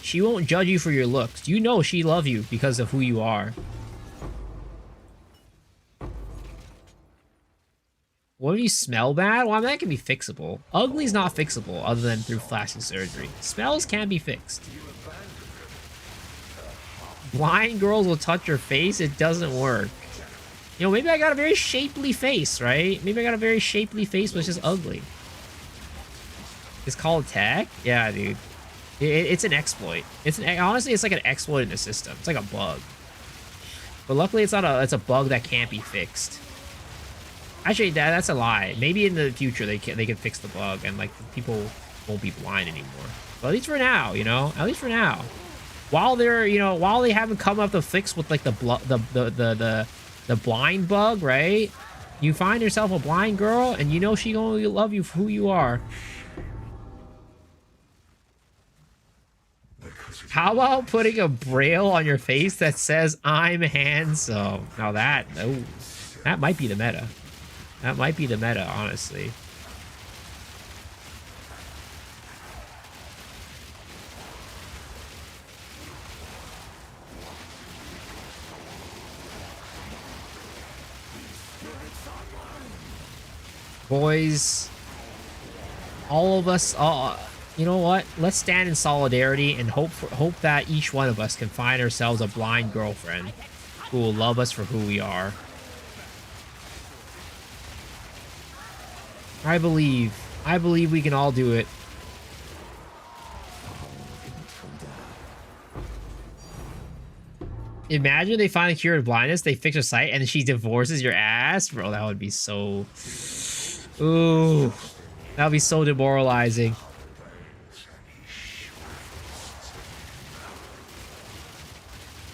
She won't judge you for your looks. You know she loves you because of who you are. What if you smell bad? Well, I mean, that can be fixable. Ugly's not fixable other than through plastic surgery. Smells can be fixed. Blind girls will touch your face. It doesn't work. You know, maybe I got a very shapely face, right? Maybe I got a very shapely face, but it's just ugly. It's called tech? Yeah, dude. It's an exploit. Honestly, it's like an exploit in the system. It's like a bug. But luckily, it's a bug that can't be fixed. Actually, that's a lie. Maybe in the future they can fix the bug and like people won't be blind anymore. But at least for now, you know, at least for now. While they're, you know, while they haven't come up the fix with like the blind bug, right? You find yourself a blind girl and you know she gonna love you for who you are. How about putting a braille on your face that says "I'm handsome"? Now that might be the meta. That might be the meta, honestly. Boys, all of us, you know what? Let's stand in solidarity and hope that each one of us can find ourselves a blind girlfriend who will love us for who we are. I believe we can all do it. Imagine they finally cured blindness, they fix her sight, and she divorces your ass, bro. That would be so. Ooh, that would be so demoralizing.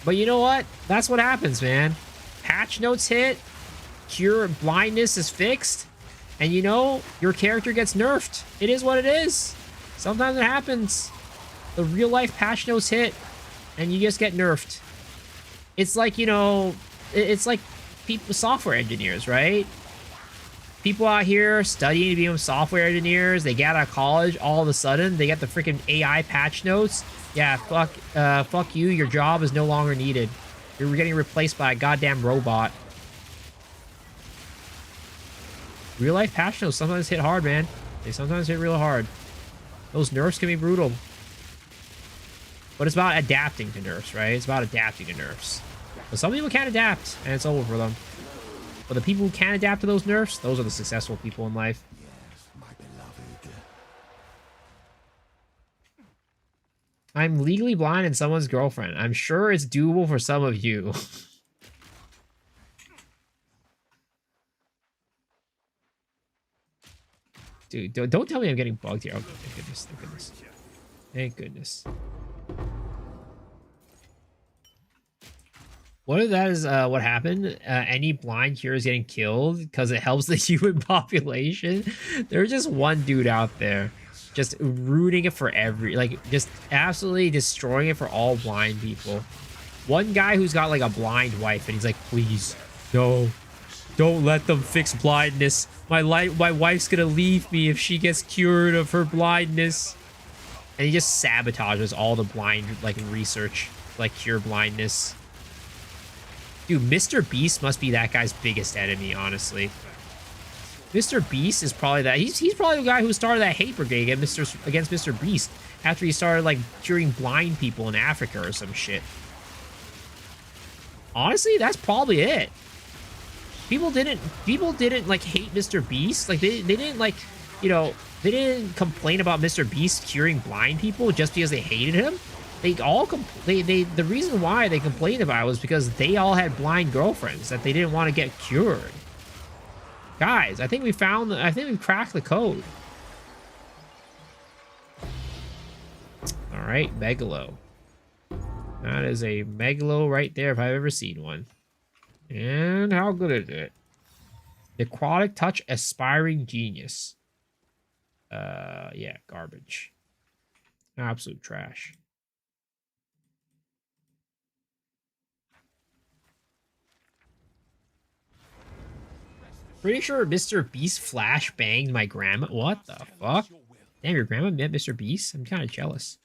But you know what? That's what happens, man. Patch notes hit, cure blindness is fixed, and you know, your character gets nerfed. It is what it is. Sometimes it happens. The real life patch notes hit, and you just get nerfed. It's like, you know, it's like people, software engineers, right? People out here studying to become software engineers, they get out of college, all of a sudden, they get the freaking AI patch notes. Yeah, fuck you, your job is no longer needed. You're getting replaced by a goddamn robot. Real life patch notes sometimes hit hard, man. They sometimes hit real hard. Those nerfs can be brutal. But it's about adapting to nerfs, right? It's about adapting to nerfs. But some people can't adapt, and it's over for them. But the people who can adapt to those nerfs, those are the successful people in life. I'm legally blind and someone's girlfriend. I'm sure it's doable for some of you. Dude, don't tell me I'm getting bugged here. Oh, thank goodness. Thank goodness. Thank goodness. What if that is what happened? Any blind cure is getting killed because it helps the human population. There's just one dude out there just rooting it for just absolutely destroying it for all blind people. One guy who's got like a blind wife and he's like, please, no, don't let them fix blindness. My wife's gonna leave me if she gets cured of her blindness. And he just sabotages all the blind like research, like cure blindness. Dude, Mr. Beast must be that guy's biggest enemy, honestly. Mr. Beast is probably that. He's probably the guy who started that hate brigade against Mr. Beast after he started like curing blind people in Africa or some shit. Honestly, that's probably it. People didn't like hate Mr. Beast. Like they didn't like, you know, they didn't complain about Mr. Beast curing blind people just because they hated him. They all the reason why they complained about it was because they all had blind girlfriends that they didn't want to get cured. Guys, I think we've cracked the code. All right, Megalo. That is a Megalo right there if I've ever seen one. And how good is it? Necrotic Touch Aspiring Genius. Yeah, garbage. Absolute trash. Pretty sure Mr. Beast flash banged my grandma. What the fuck? Damn, your grandma met Mr. Beast? I'm kind of jealous.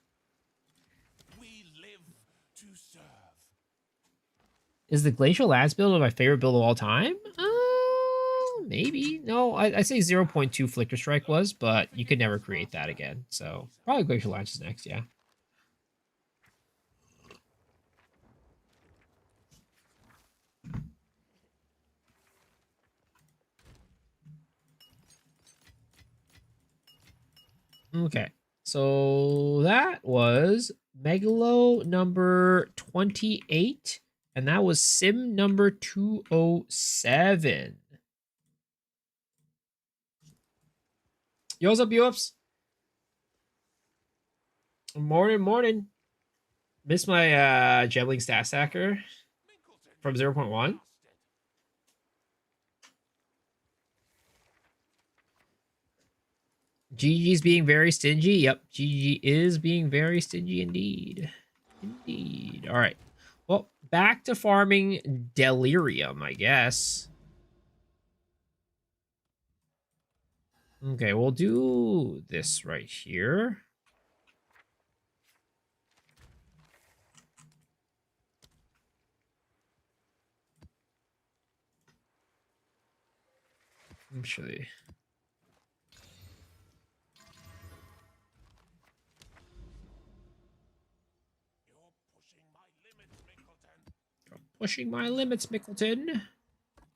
We live to serve. Is the Glacial Lance build my favorite build of all time? Maybe. No, I'd say 0.2 Flicker Strike was, but you could never create that again. So probably Glacial Lance is next, yeah. Okay, so that was Megalo number 28, and that was Sim number 207. Yo, what's up, you ups? Morning, morning. Missed my Gembling Stat Stacker from 0.1. GG's being very stingy. Yep, GG is being very stingy indeed. Indeed. All right. Well, back to farming Delirium, I guess. Okay, we'll do this right here. Actually, pushing my limits, Mickleton.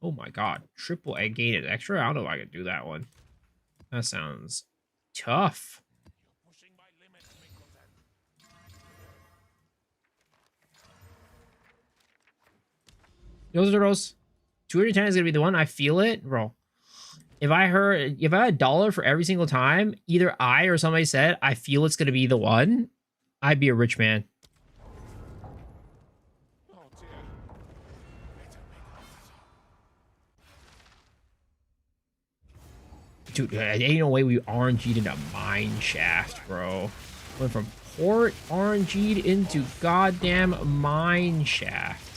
Oh my god, triple egg gain is extra. I don't know if I can do that one. That sounds tough. Yo, Zeros, 210 is gonna be the one. I feel it, bro. If I had $1 for every single time, either I or somebody said, I feel it's gonna be the one, I'd be a rich man. Oh dear. Dude, ain't no way we RNG'd into mine shaft, bro. Went from port RNG'd into goddamn mine shaft.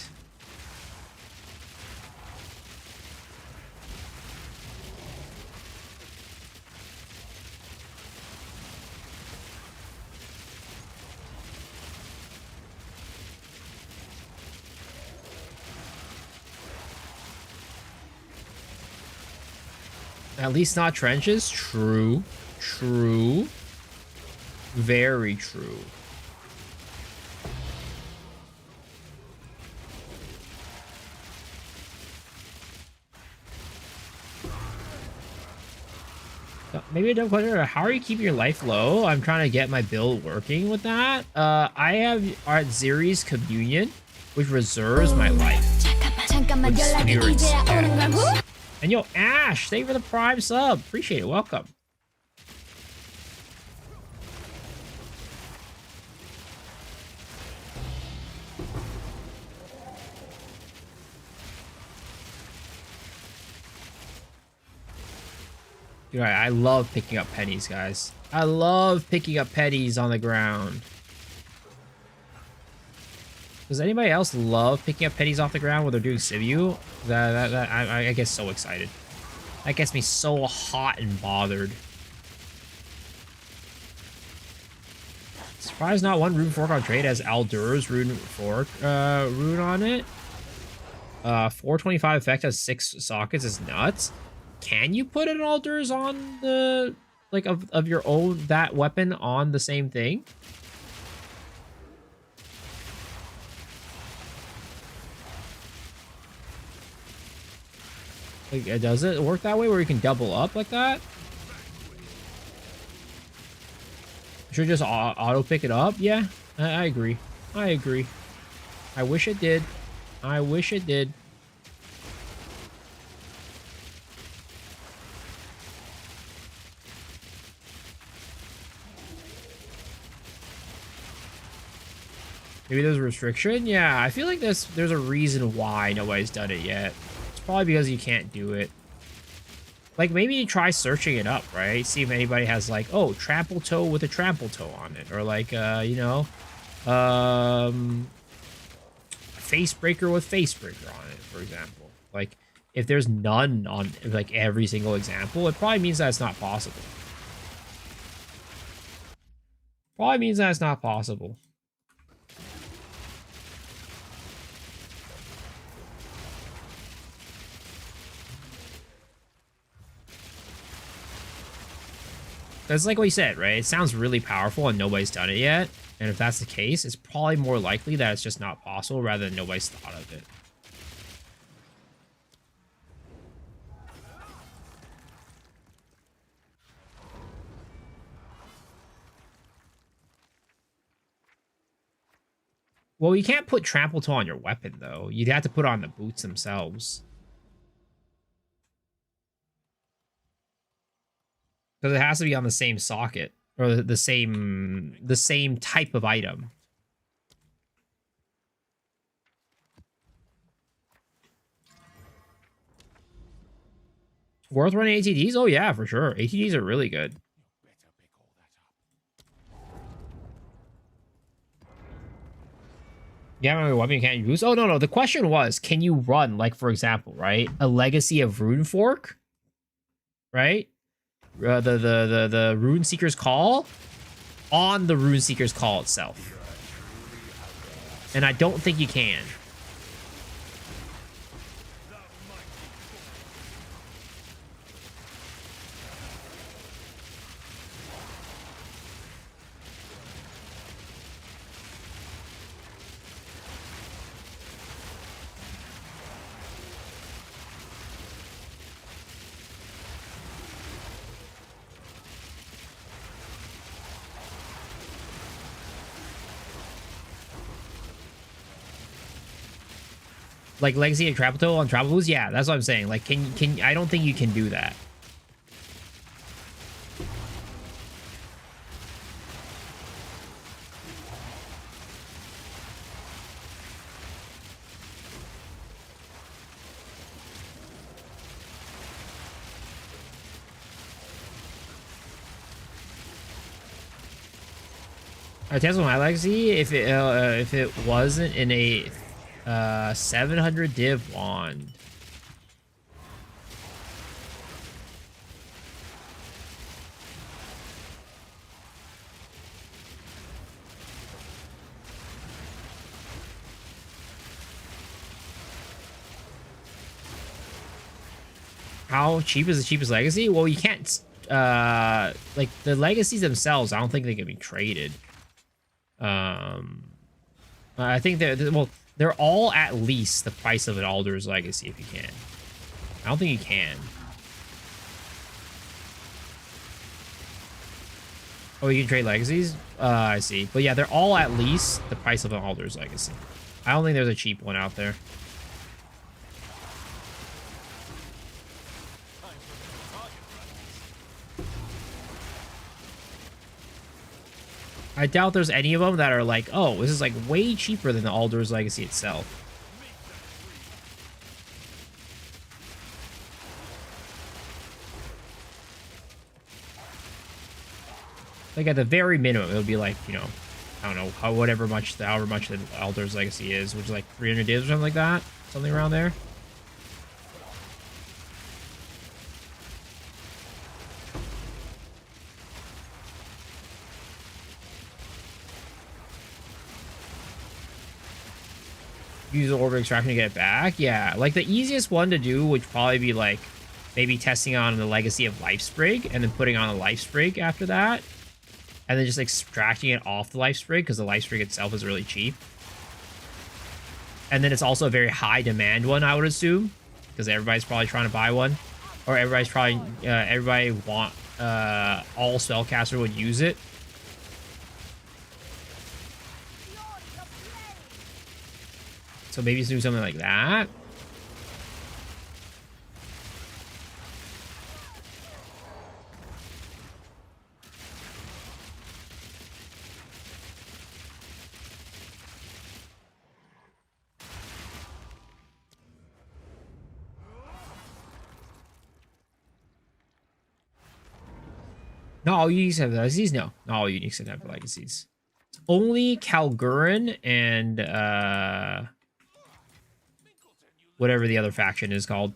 At least not trenches. True. True. Very true. Maybe a dumb question. How are you keeping your life low? I'm trying to get my build working with that. I have Artzeres Communion, which reserves my life. With spirits. And yo, Ash, thank you for the Prime sub. Appreciate it. Welcome. Dude, I love picking up pennies, guys. I love picking up pennies on the ground. Does anybody else love picking up pennies off the ground when they're doing Sivu? I get so excited. That gets me so hot and bothered. Surprised not one rune fork on trade has Aldur's rune fork rune on it. 425 effect has 6 sockets is nuts. Can you put an Aldur's on the like of your own that weapon on the same thing? Like, does it work that way where you can double up like that? Should just auto pick it up? Yeah, I agree. I agree. I wish it did. I wish it did. Maybe there's a restriction? Yeah, I feel like there's a reason why nobody's done it yet. It's probably because you can't do it. Like, maybe you try searching it up, right? See if anybody has, like, oh, trample toe with a trample toe on it. Or, like, you know, face breaker with face breaker on it, for example. Like, if there's none on, like, every single example, it probably means that it's not possible. Probably means that it's not possible. That's like what you said, right? It sounds really powerful and nobody's done it yet. And if that's the case, it's probably more likely that it's just not possible rather than nobody's thought of it. Well, you can't put trample toe on your weapon, though. You'd have to put on the boots themselves. Because it has to be on the same socket or the same type of item. Worth running ATDs? Oh yeah, for sure. ATDs are really good. Better pick all that up. Yeah, remember weapon you can't use? Oh no, no. The question was, can you run, like, for example, right? A Legacy of Runefork, right? The Rune Seeker's Call on the Rune Seeker's Call itself. And I don't think you can. Like Legacy of Trapato on Travel Boost? Yeah, that's what I'm saying. Like, can I don't think you can do that. Tesla my Legacy, if it wasn't in a 700 div wand. How cheap is the cheapest Legacy? Well, you can't like the legacies themselves, I don't think they can be traded. I think they're all at least the price of an Alder's Legacy if you can. I don't think you can. Oh, you can trade legacies? I see. But yeah, they're all at least the price of an Alder's Legacy. I don't think there's a cheap one out there. I doubt there's any of them that are like, oh, this is like way cheaper than the Alder's Legacy itself. Like at the very minimum, it would be like, you know, I don't know, however much the Alder's Legacy is, which is like 300 divs or something like that, something around there. Use the orb extraction to get it back. Yeah, like the easiest one to do would probably be like maybe testing on the Legacy of Lifesprig and then putting on a Lifesprig after that. And then just extracting it off the Lifesprig because the Lifesprig itself is really cheap. And then it's also a very high demand one, I would assume, because everybody's probably trying to buy one. Or everybody's probably, everybody want, all spellcaster would use it. So maybe do something like that. Not all uniques have legacies? No, not all uniques have legacies. Only Kalgurin and whatever the other faction is called.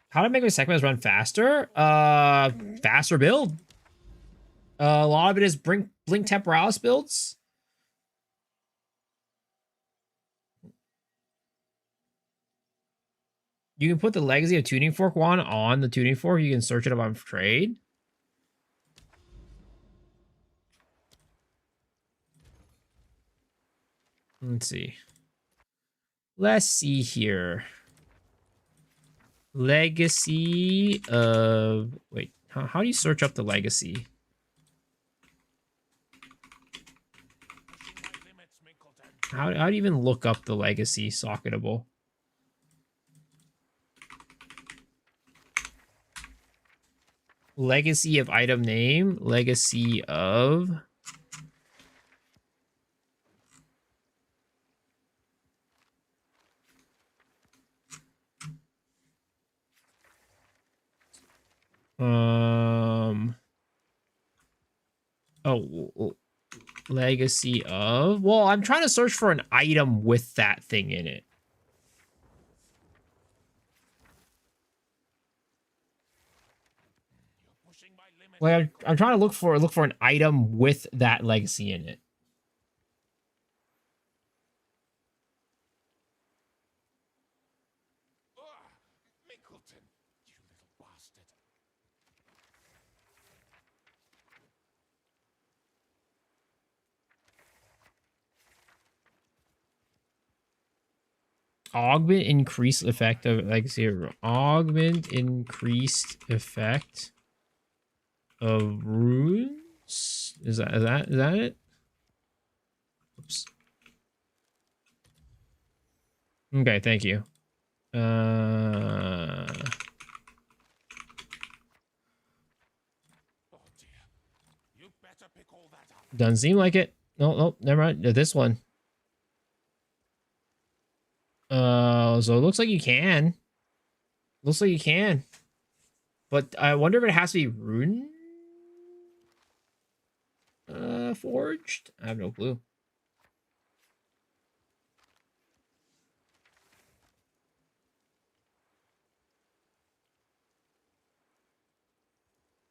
How to make my segments run faster? Faster build. A lot of it is Blink Temporalis builds. You can put the Legacy of Tuning Fork one on the Tuning Fork. You can search it up on trade. Let's see. Let's see here. Legacy of... Wait, how do you search up the Legacy? How do you even look up the Legacy socketable? Legacy of item name. Legacy of... Oh, legacy of... Well, I'm trying to search for an item with that thing in it. Like I'm trying to look for an item with that legacy in it. Minkleton, you little bastard. Augment increased effect of legacy. Augment increased effect of runes. Is that it? Oops. Okay, thank you. Oh dear. You better pick all that up. Doesn't seem like it. No, never mind. This one. So it looks like you can. Looks like you can. But I wonder if it has to be rune forged. I have no clue.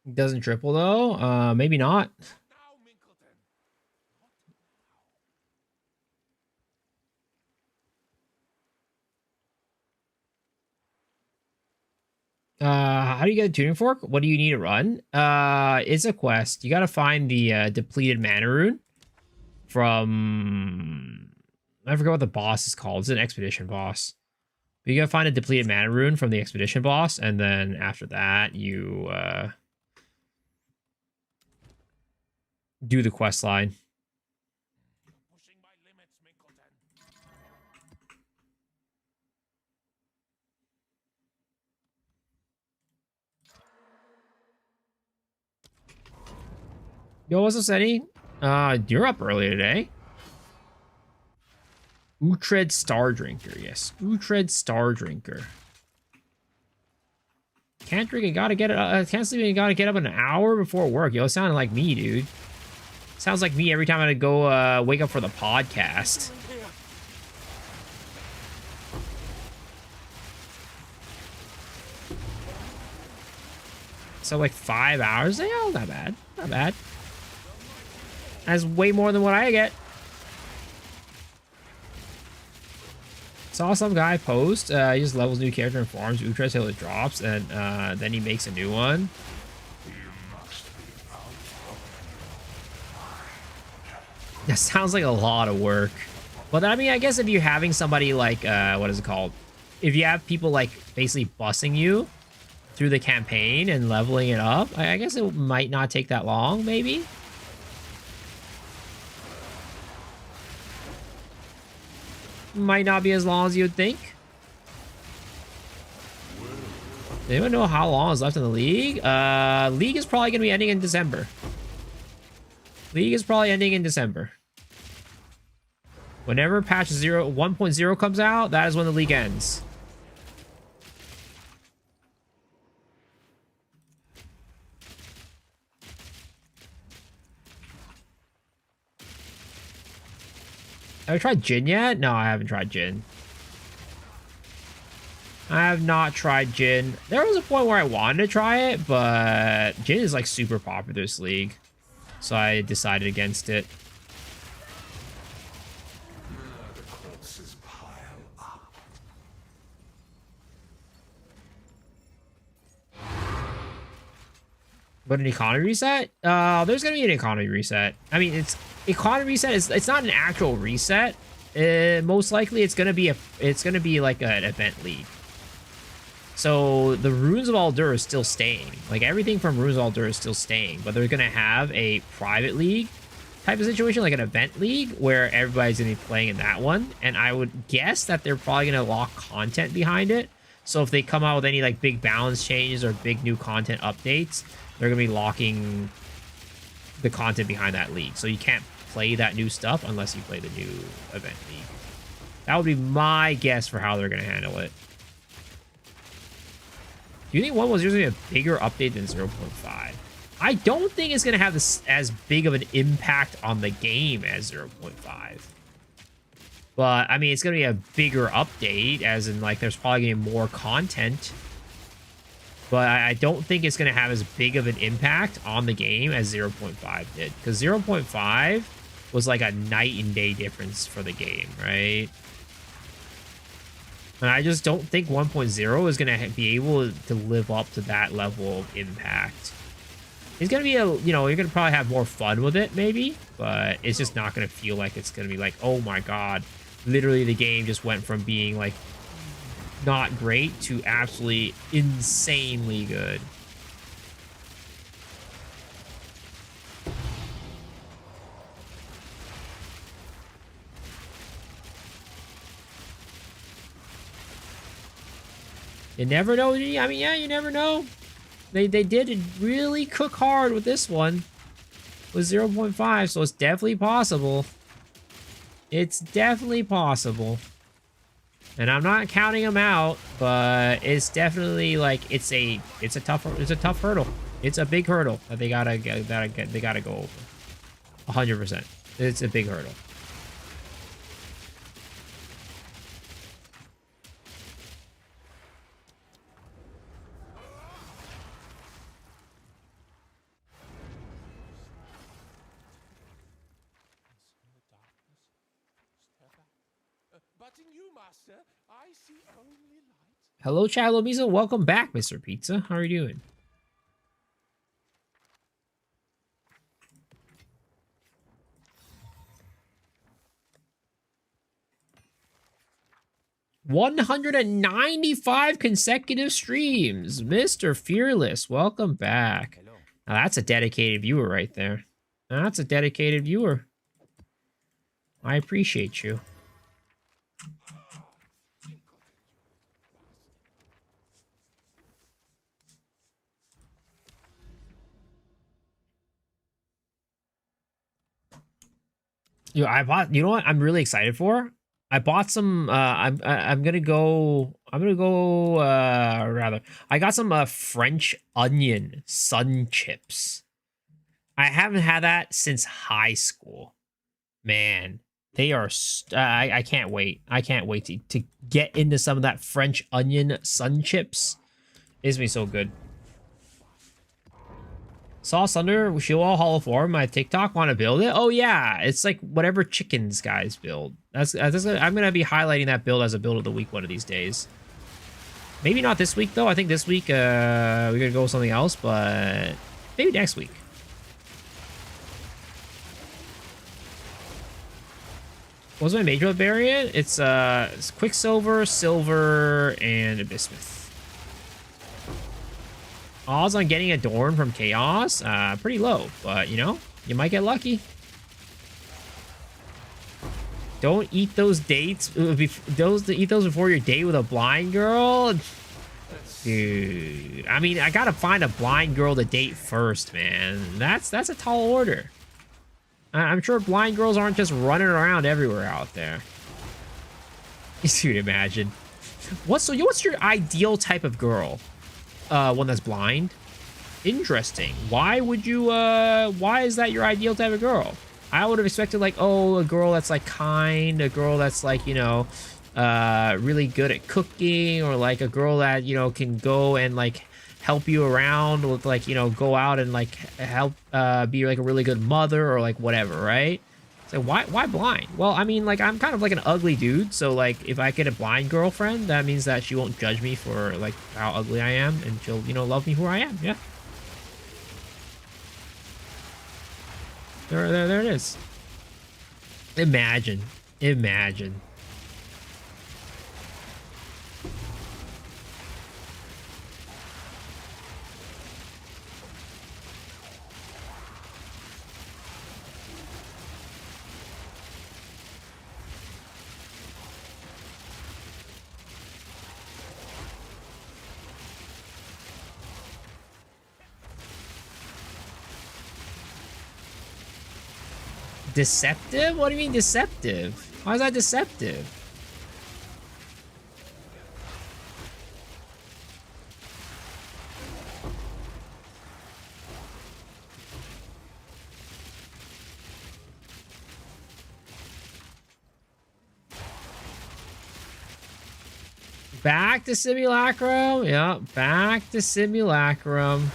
It doesn't triple though. Maybe not. Now, Minkleton. How do you get a tuning fork? What do you need to run? It's a quest. You gotta find the depleted mana rune from... I forget what the boss is called. It's an expedition boss. But you gotta find a depleted mana rune from the expedition boss, and then after that, you do the quest line. Pushing my limits, Minkleton. Yo, what's up, Seti? You're up early today. Uhtred Star Drinker, yes. Uhtred Star Drinker. Can't drink and gotta get it. Can't sleep and gotta get up an hour before work. Yo, it sounded like me, dude. Sounds like me every time I go wake up for the podcast. So like 5 hours? Yeah, not bad. Not bad. That's way more than what I get. Saw some guy post. He just levels new character and farms Uhtred till it drops, and then he makes a new one. That sounds like a lot of work. But I mean, I guess if you're having somebody like, what is it called? If you have people like basically bussing you through the campaign and leveling it up, I guess it might not take that long, maybe. Might not be as long as you'd think. Does anyone know how long is left in the league? League is probably going to be ending in December. League is probably ending in December. Whenever patch 1.0 comes out, that is when the league ends. Have I tried Jhin yet? No, I haven't tried Jhin. I have not tried Jhin. There was a point where I wanted to try it, but Jhin is like super popular this league. So I decided against it. The corpses pile up. But an economy reset? There's gonna be an economy reset. I mean, economy reset it's not an actual reset. Most likely it's gonna be like an event league. So the Runes of Aldur is still staying. Like everything from Runes of Aldur is still staying, but they're gonna have a private league type of situation, like an event league where everybody's gonna be playing in that one. And I would guess that they're probably gonna lock content behind it So if they come out with any like big balance changes or big new content updates, they're gonna be locking the content behind that league. So you can't play that new stuff unless you play the new event league. That would be my guess for how they're gonna handle it. Do you think 1.0 is going to be a bigger update than 0.5? I don't think it's going to have this as big of an impact on the game as 0.5. But, I mean, it's going to be a bigger update, as in, like, there's probably going to be more content. But I don't think it's going to have as big of an impact on the game as 0.5 did. Because 0.5 was like a night and day difference for the game, right? And I just don't think 1.0 is going to be able to live up to that level of impact. It's going to be you're going to probably have more fun with it, maybe. But it's just not going to feel like it's going to be like, oh my god. Literally, the game just went from being, like, not great to absolutely insanely good. You never know. I mean, yeah, you never know. They did really cook hard with this one. With 0.5, so it's definitely possible. It's definitely possible. And I'm not counting them out, but it's definitely like it's a tough hurdle. It's a big hurdle that they gotta go over. 100%. It's a big hurdle. But in you, Master, I see only light. Hello, Chalo Miso. Welcome back, Mr. Pizza. How are you doing? $195 consecutive streams. Mr. Fearless, welcome back. Now, that's a dedicated viewer right there. That's a dedicated viewer. I appreciate you. I bought, you know what I'm really excited for? I bought some I got some French onion sun chips. I haven't had that since high school. Man, they are I can't wait. I can't wait to get into some of that French onion sun chips. It's gonna be so good. Saw Sunder Shieldwall Hall of Form, my TikTok, want to build it? Oh yeah, it's like whatever chickens guys build. I'm gonna be highlighting that build as a build of the week one of these days. Maybe not this week though. I think this week we're gonna go with something else, but maybe next week. What's my major variant? It's Quicksilver, Silver, and Bismuth. Odds on getting a Dorn from Chaos, pretty low, but you know, you might get lucky. Don't eat those dates. Eat those before your date with a blind girl. Dude, I mean, I gotta find a blind girl to date first, man. That's a tall order. I'm sure blind girls aren't just running around everywhere out there. Dude, imagine. What's your ideal type of girl? One that's blind. Interesting. Why would you why is that your ideal type of girl? I would have expected like, oh, a girl that's like kind, a girl that's like, you know, really good at cooking, or like a girl that, you know, can go and like help you around with, like, you know, go out and like help be like a really good mother or like whatever, right? So why blind? Well, I mean, like, I'm kind of like an ugly dude, so like if I get a blind girlfriend, that means that she won't judge me for like how ugly I am, and she'll, you know, love me who I am. Yeah. There it is. Imagine. Deceptive? What do you mean deceptive? Why is that deceptive? Back to Simulacrum. Yeah, back to Simulacrum.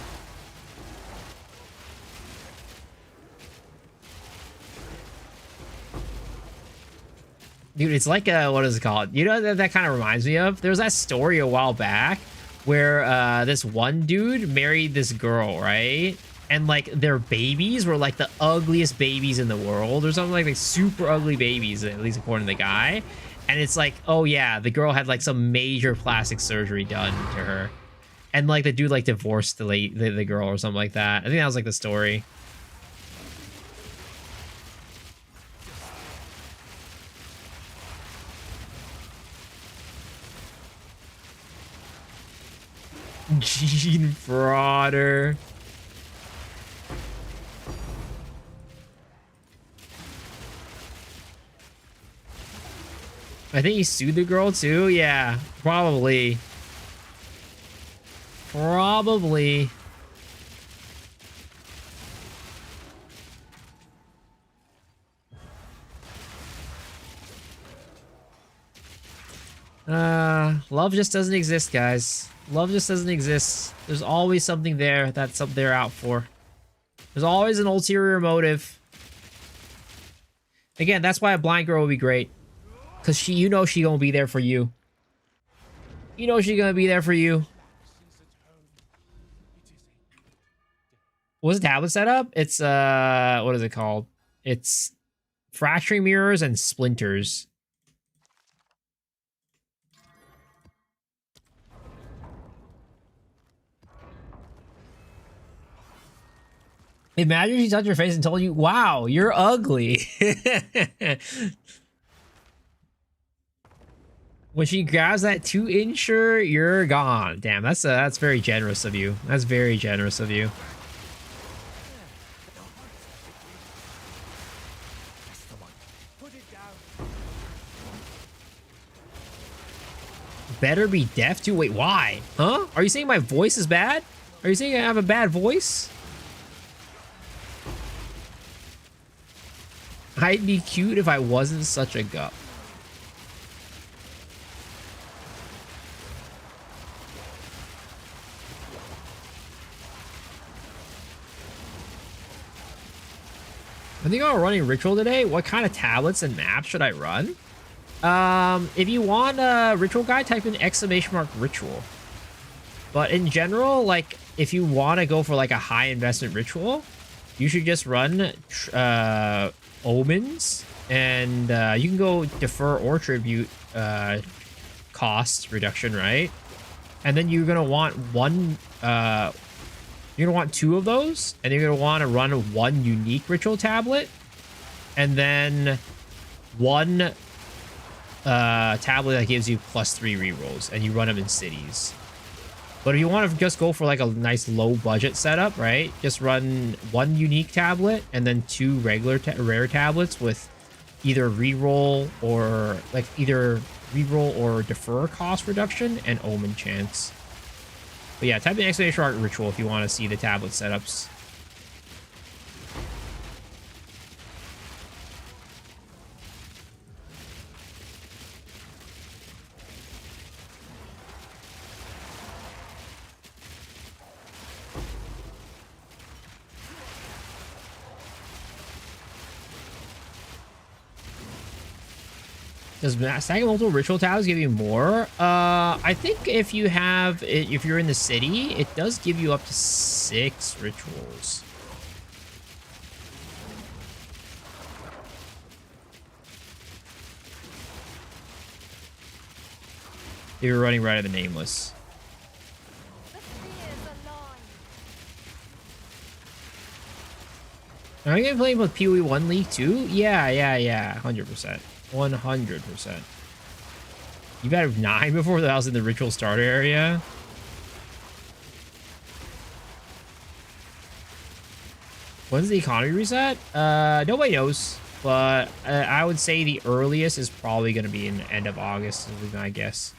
Dude, it's like a, what is it called? You know that kind of reminds me of? There was that story a while back where this one dude married this girl, right? And like their babies were like the ugliest babies in the world or something, like super ugly babies, at least according to the guy. And it's like, oh yeah, the girl had like some major plastic surgery done to her. And like the dude like divorced the girl or something like that. I think that was like the story. Gene Frauder. I think he sued the girl too. Yeah, probably. Probably. Love just doesn't exist, guys. Love just doesn't exist. There's always something there that's something they're out for. There's always an ulterior motive. Again, that's why a blind girl would be great. Cause she gonna be there for you. You know she's gonna be there for you. What's the tablet setup? It's what is it called? It's fracturing mirrors and splinters. Imagine she touched your face and told you, "Wow, you're ugly." When she grabs that 2-incher, you're gone. Damn, that's very generous of you. That's very generous of you. Better be deaf too? Wait, why? Huh? Are you saying my voice is bad? Are you saying I have a bad voice? I'd be cute if I wasn't such a gup. I think I'm running Ritual today. What kind of tablets and maps should I run? If you want a Ritual guide, type in !Ritual. But in general, like, if you want to go for like a high investment Ritual, you should just run Omens, and you can go Defer or Tribute cost reduction, right? And then you're gonna want you're gonna want 2 of those, and you're gonna want to run 1 unique Ritual tablet, and then 1 tablet that gives you +3 rerolls, and you run them in cities. But if you want to just go for like a nice low budget setup, right? Just run 1 unique tablet and then 2 regular rare tablets with either reroll or like either reroll or defer cost reduction and omen chance. But yeah, type in !Ritual if you want to see the tablet setups. Does stacking multiple Ritual tabs give you more? I think if you're in the city, it does give you up to 6 rituals. If you're running Rite of the Nameless. Are you gonna play with PoE 1 League too? Yeah, 100%. 100%. You've had 9 before that was in the Ritual starter area. When's the economy reset? Nobody knows. but I would say the earliest is probably going to be in the end of August, is my guess.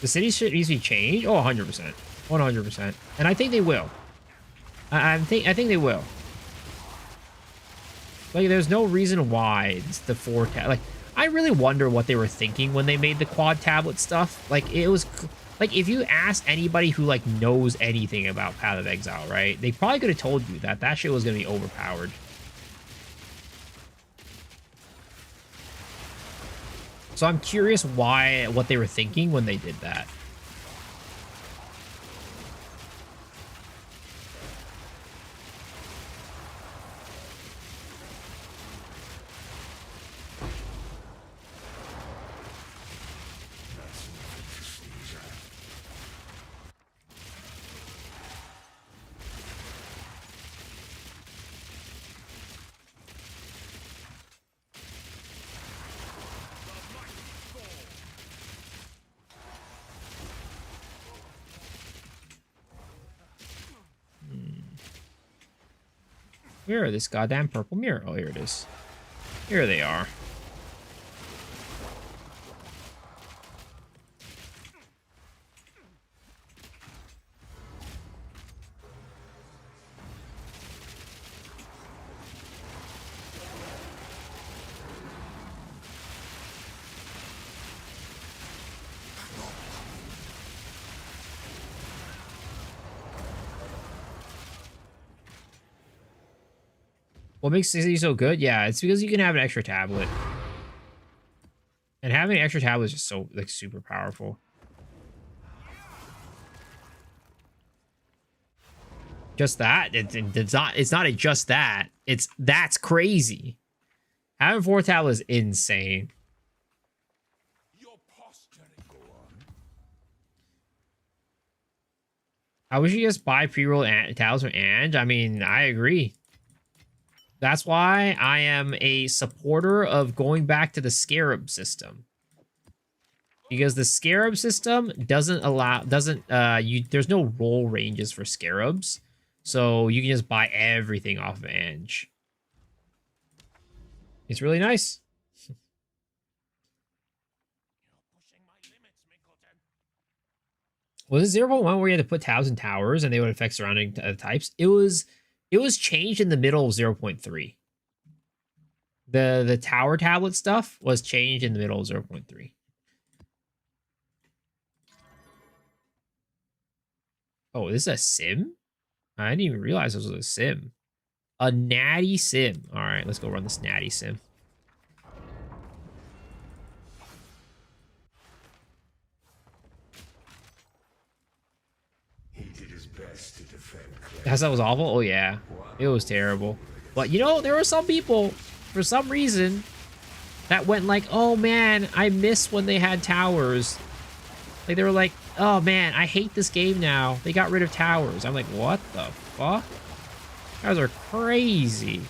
The city should easily change. Oh, 100%, 100%, and I think they will. I think they will. Like, there's no reason why it's the 4 like, I really wonder what they were thinking when they made the quad tablet stuff. Like, it was like, if you ask anybody who like knows anything about Path of Exile, right? They probably could have told you that that shit was gonna be overpowered. So I'm curious what they were thinking when they did that. Where are this goddamn purple mirror? Oh, here it is. Here they are. What makes City so good? Yeah, it's because you can have an extra tablet. And having an extra tablet is just so, like, super powerful. Just that? It's not a just that. That's crazy. Having 4 tablets is insane. Your posturing. Go on. I wish you just buy pre-roll tablets from Ange. I mean, I agree. That's why I am a supporter of going back to the Scarab system. Because the Scarab system there's no roll ranges for Scarabs. So you can just buy everything off of Ange. It's really nice. Was it 0.1 where you had to put tabs in towers and they would affect surrounding types? It was changed in the middle of 0.3. The tower tablet stuff was changed in the middle of 0.3. Oh, this is a sim? I didn't even realize this was a sim. A natty sim. All right, let's go run this natty sim. He did his best to defend Claire. That was awful? Oh, yeah. It was terrible. But, you know, there were some people, for some reason, that went like, oh, man, I miss when they had towers. Like, they were like, oh, man, I hate this game now. They got rid of towers. I'm like, what the fuck? You guys are crazy.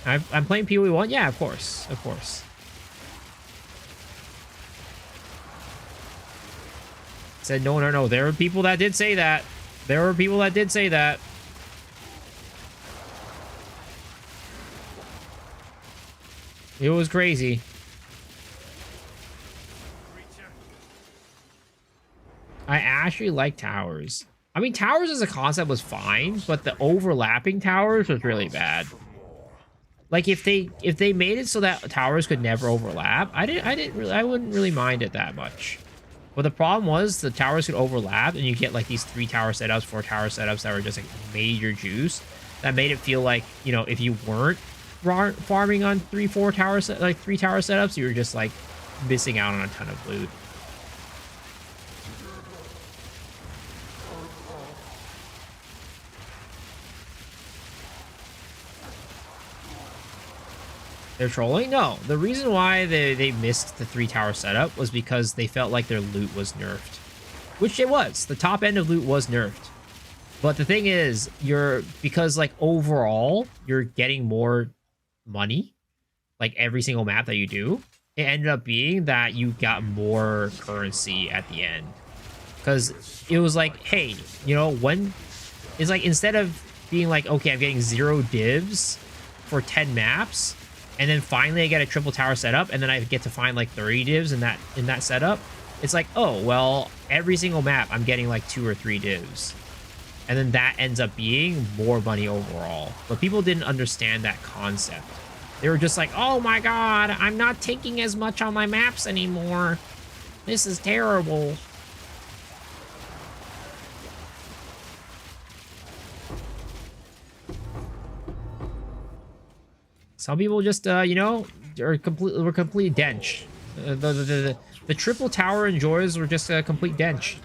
I'm playing PoE 1? Yeah, of course. Of course. Said, no. There were people that did say that. There were people that did say that. It was crazy. I actually like towers. I mean, towers as a concept was fine, but the overlapping towers was really bad. Like, if they made it so that towers could never overlap, I wouldn't really mind it that much. But the problem was the towers could overlap, and you get like these 3 tower setups, 4 tower setups that were just like major juice. That made it feel like, you know, if you weren't farming on 3 tower setups, you were just like missing out on a ton of loot. They're trolling? No. The reason why they missed the 3 tower setup was because they felt like their loot was nerfed. Which it was. The top end of loot was nerfed. But the thing is, because like overall, you're getting more money, like every single map that you do, it ended up being that you got more currency at the end. Because it was like, hey, you know, when it's like instead of being like, okay, I'm getting 0 divs for 10 maps, and then finally I get a triple tower setup, and then I get to find like 30 divs in that setup. It's like, oh, well, every single map I'm getting like 2 or 3 divs. And then that ends up being more money overall. But people didn't understand that concept. They were just like, oh my god, I'm not taking as much on my maps anymore. This is terrible. Some people just, you know, were completely dench. The triple tower enjoyers were just a complete dench.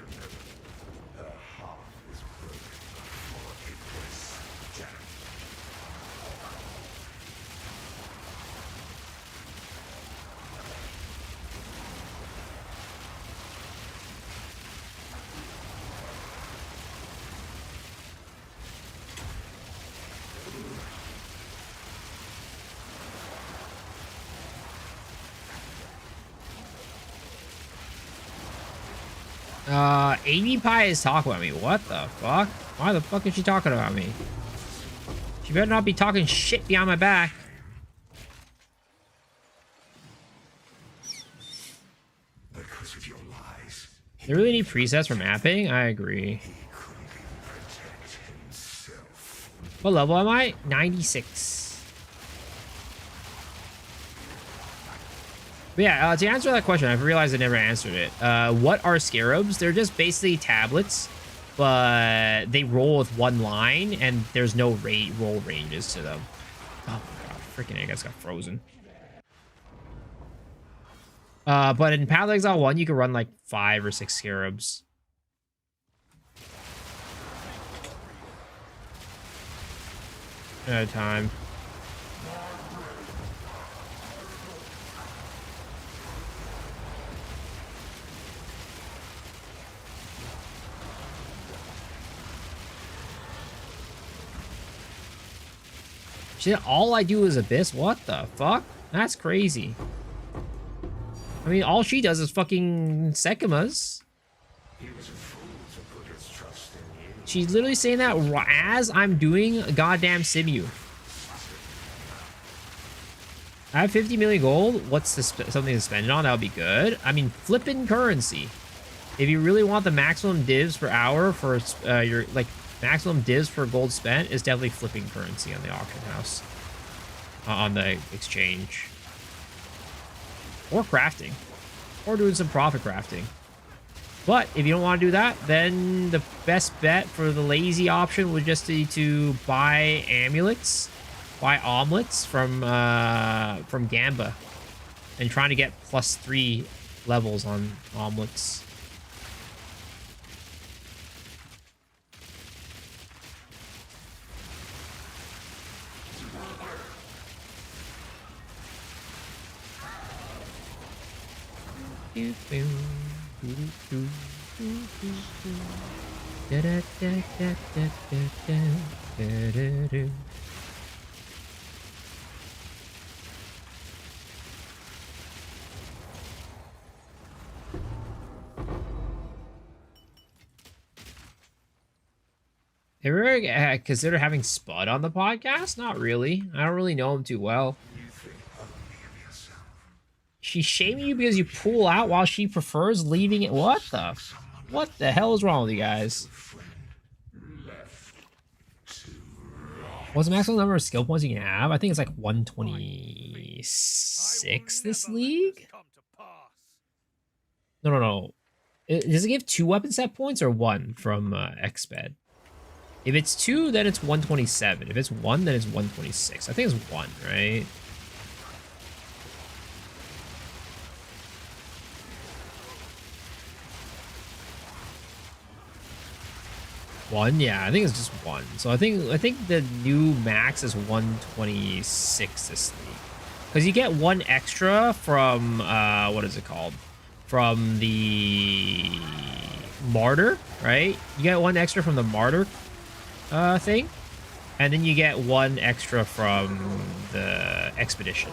Amy Pie is talking about me. What the fuck? Why the fuck is she talking about me? She better not be talking shit behind my back. Because of your lies, They really need presets for mapping? I agree. protect himself. What level am I? 96. But yeah, to answer that question, I've realized I never answered it. What are scarabs? They're just basically tablets, but they roll with one line, and there's no roll ranges to them. Oh my god, freaking I guess got frozen. But in Path of Exile 1, you can run like 5 or 6 scarabs. At a time. Shit, all I do is Abyss? What the fuck? That's crazy. I mean, all she does is fucking Sekimas. He was a fool to put his trust in you. She's literally saying that as I'm doing a goddamn Simu. I have 50 million gold. What's something to spend it on? That would be good. I mean, flipping currency. If you really want the maximum divs per hour for your like maximum divs for gold spent, is definitely flipping currency on the auction house, on the exchange, or crafting, or doing some profit crafting. But if you don't want to do that, then the best bet for the lazy option would just be to buy amulets, buy omelets from Gamba, and trying to get +3 levels on omelets. Ever consider having Spud on the podcast? Not really. I don't really know him too well. She's shaming you because you pull out while she prefers leaving it. What the hell is wrong with you guys? What's the maximum number of skill points you can have? I think it's like 126 this league. No. Does it give 2 weapon set points or 1 from XSped? If it's 2, then it's 127. If it's 1, then it's 126. I think it's 1, right? One, yeah, I think it's just 1. So I think the new max is 126 this league, because you get 1 extra from what is it called? From the Martyr, right? You get 1 extra from the Martyr thing. And then you get 1 extra from the expedition.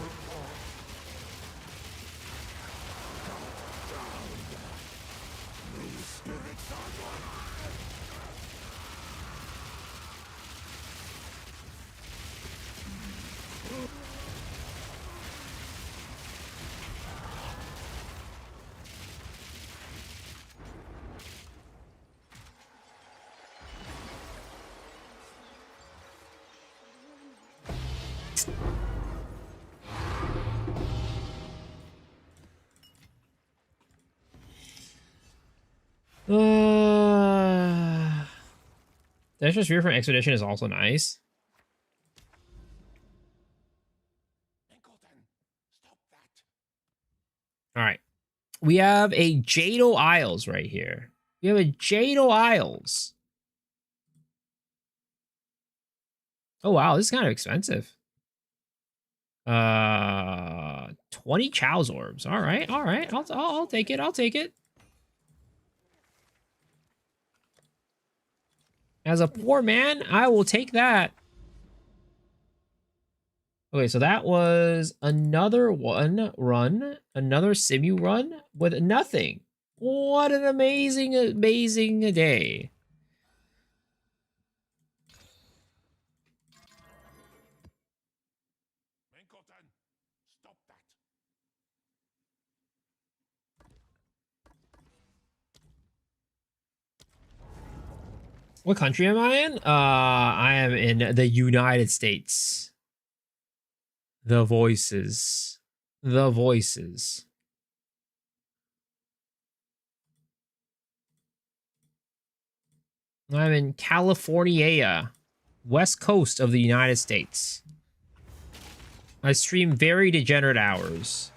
The extra sphere from expedition is also nice. Enkelten, stop that. All right. We have a Jado Isles right here. We have a Jado Isles. Oh, wow. This is kind of expensive. 20 Chow's orbs. All right. All right. I'll take it. I'll take it. As a poor man, I will take that. Okay, so that was another one run, another Simu run with nothing. What an amazing, amazing day. Enkelten, stop that. What country am I in? I am in the United States. The voices. The voices. I'm in California, west coast of the United States. I stream very degenerate hours.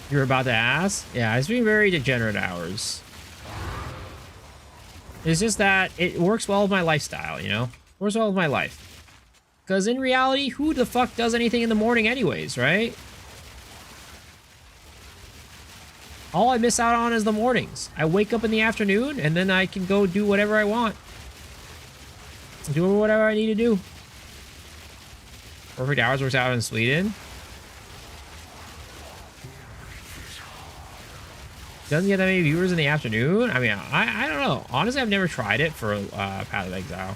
You're about to ask? Yeah, I stream very degenerate hours. It's just that it works well with my lifestyle, you know? Works well with my life. Because in reality, who the fuck does anything in the morning anyways, right? All I miss out on is the mornings. I wake up in the afternoon, and then I can go do whatever I want. Do whatever I need to do. Perfect Hours works out in Sweden. Doesn't get that many viewers in the afternoon? I mean, I don't know. Honestly, I've never tried it for Path of Exile.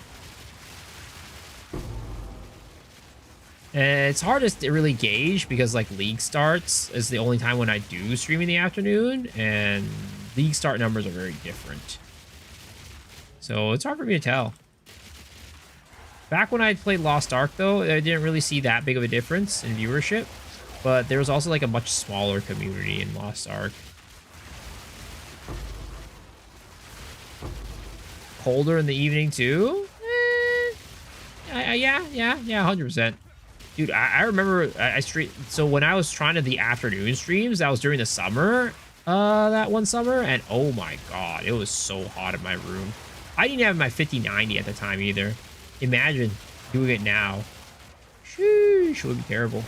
And it's hard to really gauge because, like, League starts is the only time when I do stream in the afternoon, and League start numbers are very different. So it's hard for me to tell. Back when I played Lost Ark, though, I didn't really see that big of a difference in viewership. But there was also, like, a much smaller community in Lost Ark. Colder in the evening too? Yeah, 100%. Dude, I remember I stream. So when I was trying to the afternoon streams, that was during the summer, that one summer, and oh my god, it was so hot in my room. I didn't have my 5090 at the time either. Imagine doing it now. Sheesh, it would be terrible.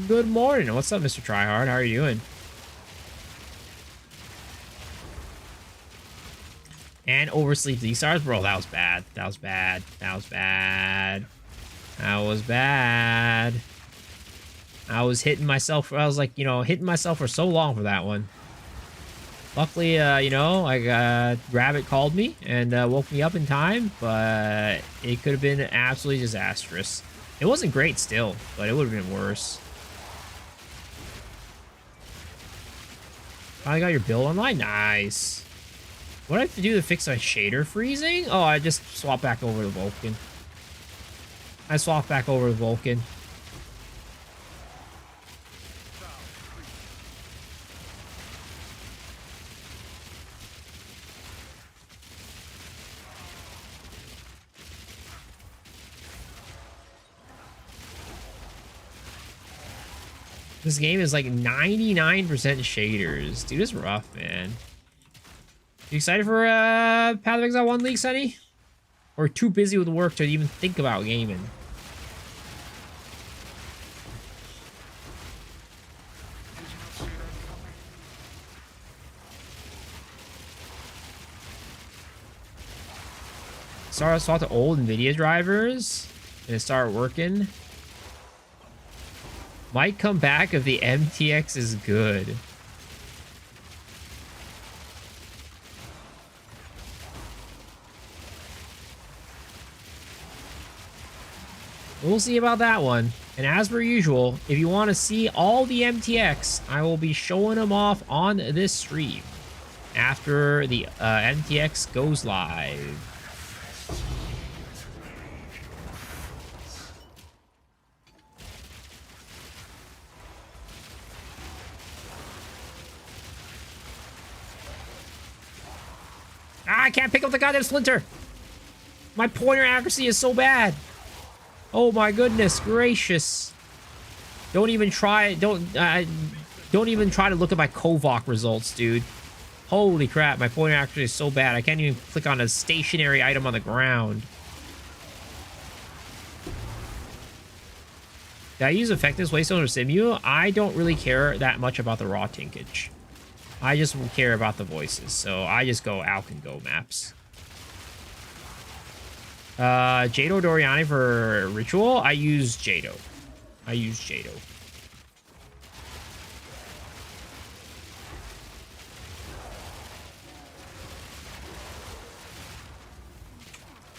Good morning. What's up, Mr. Tryhard? How are you doing? And oversleep these stars, bro. That was bad. That was bad. That was bad. That was bad. I was hitting myself. I was like, you know, hitting myself for so long for that one. Luckily, you know, Rabbit called me and woke me up in time, but it could have been absolutely disastrous. It wasn't great still, but it would have been worse. Finally got your build online? Nice. What do I have to do to fix my shader freezing? Oh, I just swap back over to Vulcan. I swap back over to Vulcan. This game is like 99% shaders. Dude, it's rough, man. You excited for Path of Exile 1 League, Sonny? Or too busy with work to even think about gaming? Saw the old NVIDIA drivers and it started working. Might come back if the MTX is good. We'll see about that one. And as per usual, if you want to see all the MTX, I will be showing them off on this stream after the MTX goes live. Ah, I can't pick up the goddamn splinter. My pointer accuracy is so bad. Oh my goodness gracious. Don't even try, don't even try to look at my Kovok results, dude. Holy crap, my pointer accuracy is so bad. I can't even click on a stationary item on the ground. Did I use Effectiveness Waystone or Simu? I don't really care that much about the raw tinkage. I just care about the voices, so I just go Alkin Go maps. Jado Doriani for Ritual? I use Jado.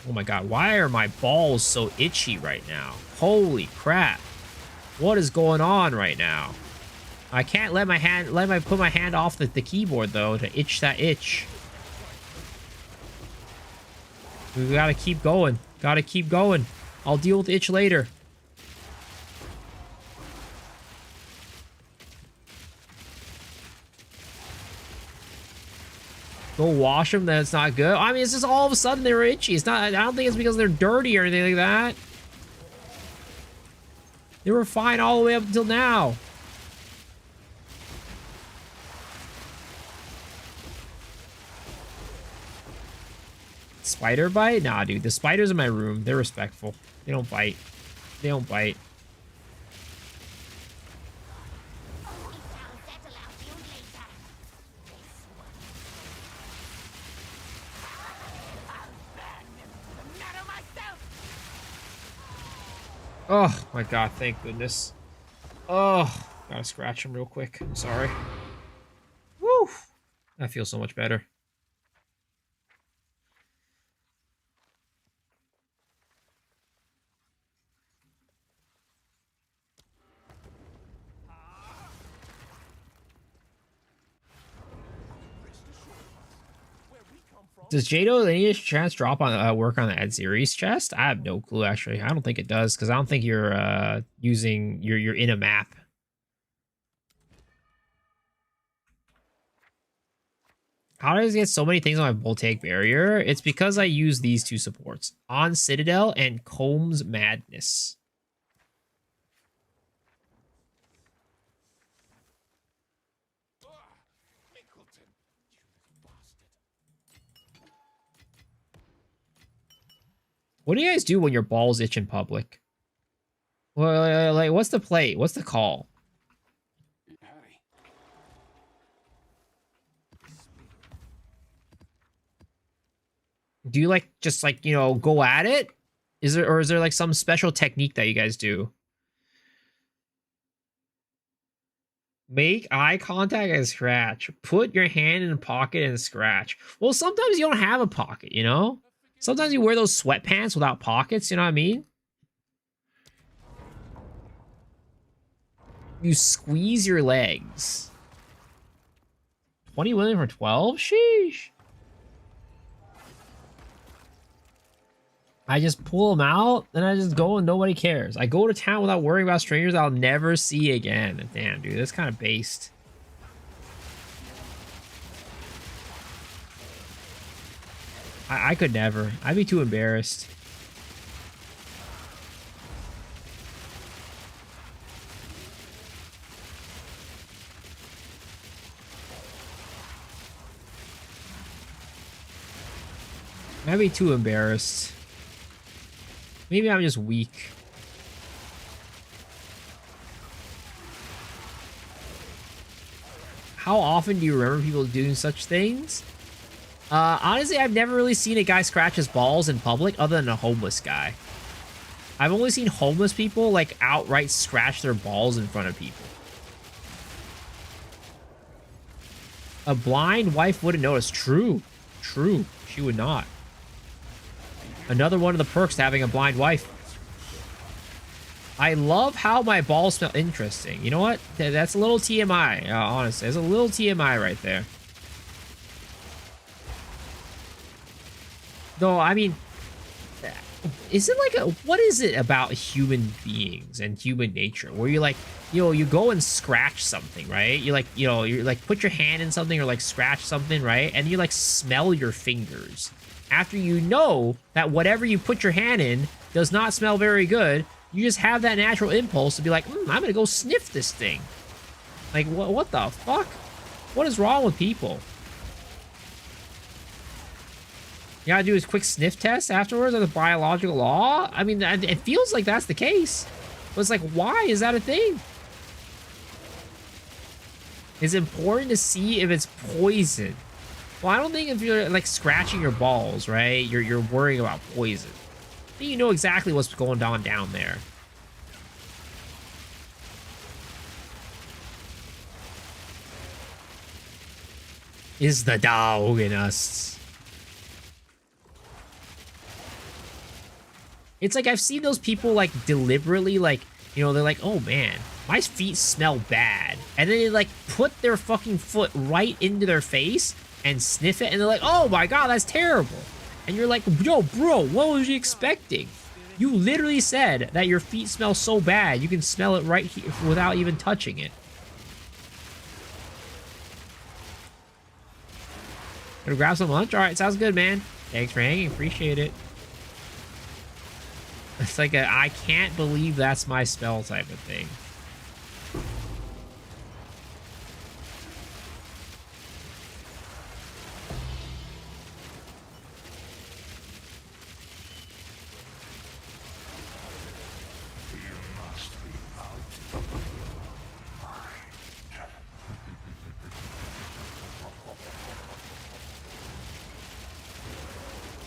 Oh my god, why are my balls so itchy right now? Holy crap. What is going on right now? I can't let put my hand off the keyboard though to itch that itch. We gotta keep going. Gotta keep going. I'll deal with itch later. Go wash them, that's not good. I mean, it's just all of a sudden they're itchy. It's not, I don't think it's because they're dirty or anything like that. They were fine all the way up until now. Spider bite? Nah, dude. The spiders in my room, they're respectful. They don't bite. They don't bite. Oh my god, thank goodness. Oh, gotta scratch him real quick. I'm sorry. Woo! That feels so much better. Does Jado any chance drop on work on the Ed series chest? I have no clue actually. I don't think it does because I don't think you're using you're in a map. How does it get so many things on my Voltaic Barrier? It's because I use these two supports on Citadel and Combs Madness. What do you guys do when your balls itch in public? Well, like, what's the play? What's the call? Do you like just like, you know, go at it? Is there like some special technique that you guys do? Make eye contact and scratch. Put your hand in a pocket and scratch. Well, sometimes you don't have a pocket, you know? Sometimes you wear those sweatpants without pockets, you know what I mean? You squeeze your legs. 20 women for 12? Sheesh. I just pull them out, and I just go and nobody cares. I go to town without worrying about strangers I'll never see again. Damn, dude, that's kind of based. I could never. I'd be too embarrassed. I'd be too embarrassed. Maybe I'm just weak. How often do you remember people doing such things? Honestly, I've never really seen a guy scratch his balls in public other than a homeless guy. I've only seen homeless people, like, outright scratch their balls in front of people. A blind wife wouldn't notice. True. True. She would not. Another one of the perks to having a blind wife. I love how my balls smell. Interesting. You know what? That's a little TMI, honestly. There's a little TMI right there. Though, I mean, is it like a, what is it about human beings and human nature where you like, you know, you go and scratch something, right? You like, you know, you like put your hand in something or like scratch something, right? And you like smell your fingers. After you know that whatever you put your hand in does not smell very good, you just have that natural impulse to be like, I'm gonna go sniff this thing. Like, what the fuck? What is wrong with people? You gotta do a quick sniff test afterwards of the biological law? I mean, it feels like that's the case. But it's like, why is that a thing? It's important to see if it's poison. Well, I don't think if you're like scratching your balls, right, you're worrying about poison. I think you know exactly what's going on down there. Is the dog in us? It's like I've seen those people like deliberately like, you know, they're like, oh man, my feet smell bad. And then they like put their fucking foot right into their face and sniff it. And they're like, oh my God, that's terrible. And you're like, yo, bro, what was you expecting? You literally said that your feet smell so bad, you can smell it right here without even touching it. Gonna grab some lunch? All right, sounds good, man. Thanks for hanging, appreciate it. It's like a, I can't believe that's my spell type of thing.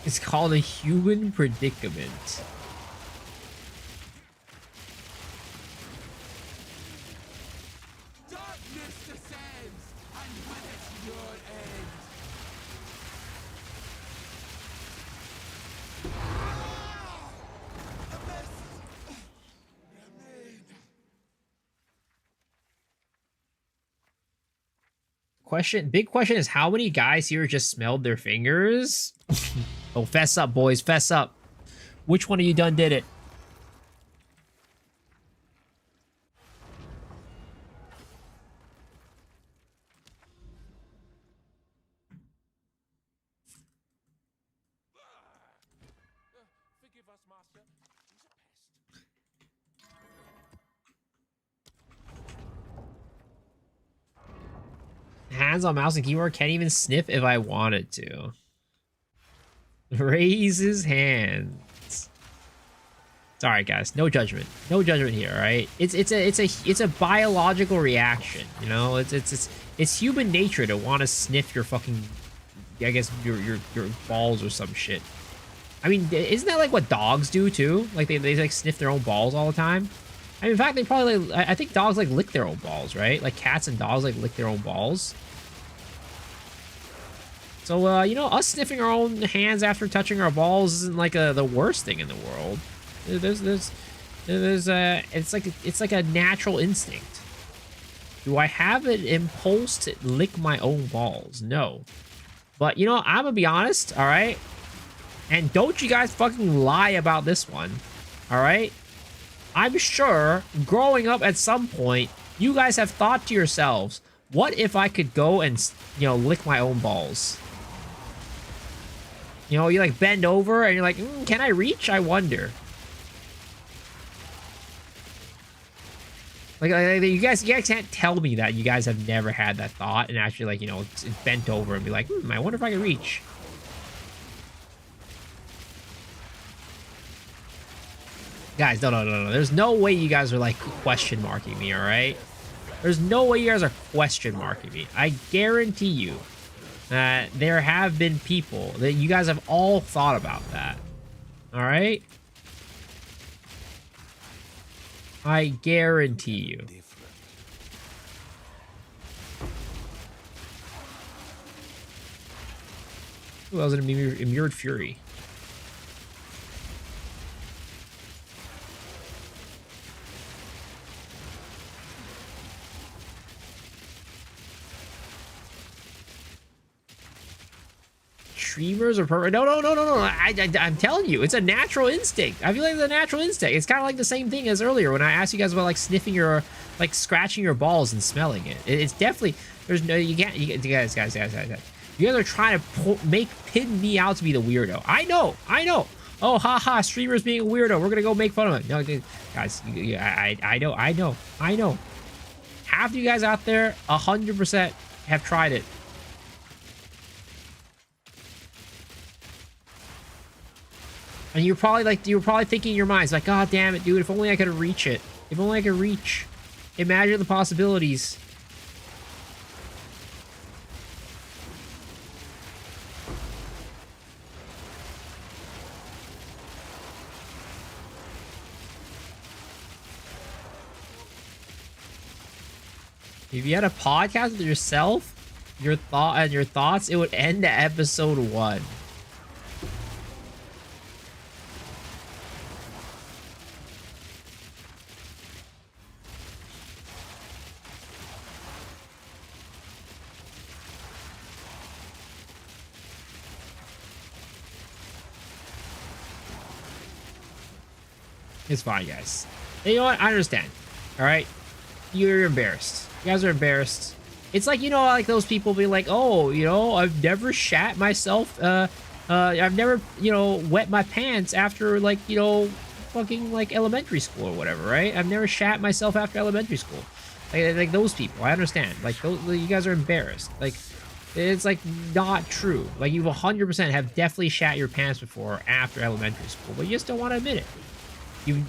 It's called a human predicament. Darkness descends, and with it your end. Big question is how many guys here just smelled their fingers? Oh, fess up, boys, fess up. Which one of you done did it? Forgive us, Master. He's a pest. Hands on mouse and keyboard, can't even sniff if I wanted to. Raise his hands. It's all right, guys. No judgment. No judgment here. All right. It's a biological reaction. You know, it's human nature to want to sniff your fucking, I guess your balls or some shit. I mean, isn't that like what dogs do too? Like they like sniff their own balls all the time. I mean, in fact, they probably like, I think dogs like lick their own balls, right? Like cats and dogs like lick their own balls. So, you know, us sniffing our own hands after touching our balls isn't like the worst thing in the world. It's like a natural instinct. Do I have an impulse to lick my own balls? No. But, you know, I'm gonna be honest, all right? And don't you guys fucking lie about this one, all right? I'm sure growing up at some point, you guys have thought to yourselves, what if I could go and, you know, lick my own balls? You know, you like bend over and you're like, can I reach? I wonder. Like you guys can't tell me that you guys have never had that thought and actually like, you know, bent over and be like, I wonder if I can reach. Guys, no. There's no way you guys are like question marking me, all right? There's no way you guys are question marking me. I guarantee you that there have been people that you guys have all thought about that. All right? I guarantee you. Ooh, that was an immured fury. Streamers are perfect. No. I'm telling you, it's a natural instinct. I feel like it's a natural instinct. It's kind of like the same thing as earlier when I asked you guys about like sniffing your, like scratching your balls and smelling it. It's definitely, there's no, you can't, guys. You guys are trying to pin me out to be the weirdo. I know. Oh, haha, streamers being a weirdo. We're gonna go make fun of him. No, guys, I know. Half of you guys out there, 100% have tried it. And you're probably thinking in your minds, like, God damn it, dude, if only I could reach it. If only I could reach. Imagine the possibilities. If you had a podcast with yourself, your thoughts, it would end at episode 1. It's fine, guys. You know what? I understand. All right? You're embarrassed. You guys are embarrassed. It's like, you know, like those people be like, oh, you know, I've never shat myself. I've never, you know, wet my pants after, like, you know, fucking, like, elementary school or whatever, right? I've never shat myself after elementary school. Like those people. I understand. Like, you guys are embarrassed. Like, it's, like, not true. Like, you 100% have definitely shat your pants before or after elementary school, but you just don't want to admit it.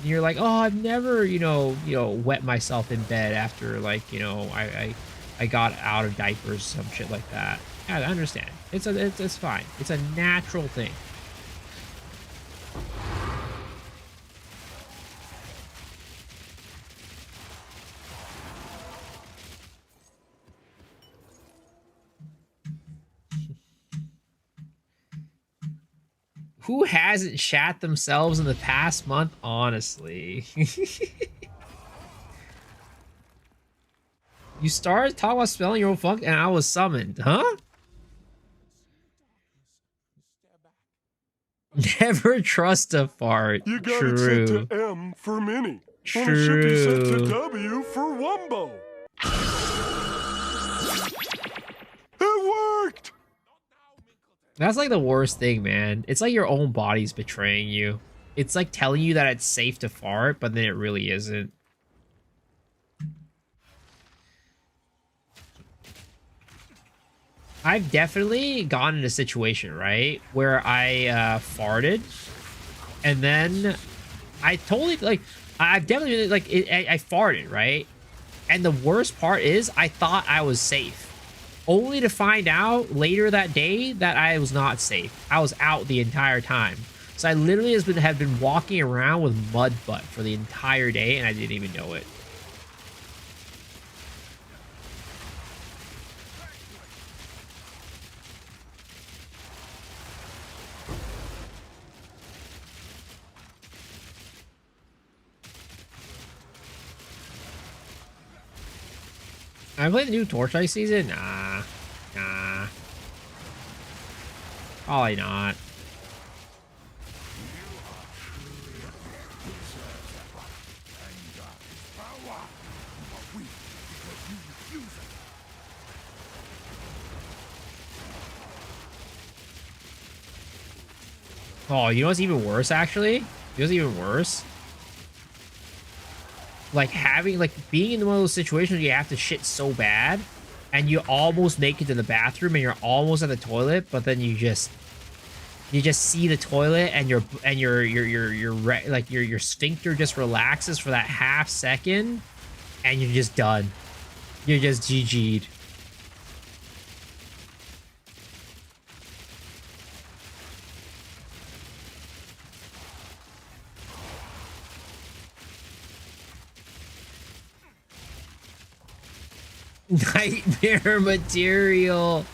You're like, oh, I've never, you know, wet myself in bed after, like, you know, I got out of diapers, some shit like that. Yeah, I understand. It's fine. It's a natural thing. Who hasn't shat themselves in the past month, honestly? You started talking about spelling your own funk and I was summoned, huh? Never trust a fart. You got True. it set to M for Minnie. On a ship you set to W for Wumbo. It worked! That's like the worst thing, man. It's like your own body's betraying you. It's like telling you that it's safe to fart, but then it really isn't. I've definitely gotten in a situation, right, where I farted, and then I totally, like, I've definitely, like, I farted, right? And the worst part is I thought I was safe, only to find out later that day that I was not safe. I was out the entire time. So I literally have been walking around with mud butt for the entire day, and I didn't even know it. I played the new Torchlight season? Nah. Probably not. Oh, you know what's even worse, actually? You know what's even worse? Like being in one of those situations where you have to shit so bad and you almost make it to the bathroom and you're almost at the toilet, but then you just You just see the toilet and your sphincter just relaxes for that half second and you're just done. You're just GG'd. Nightmare material.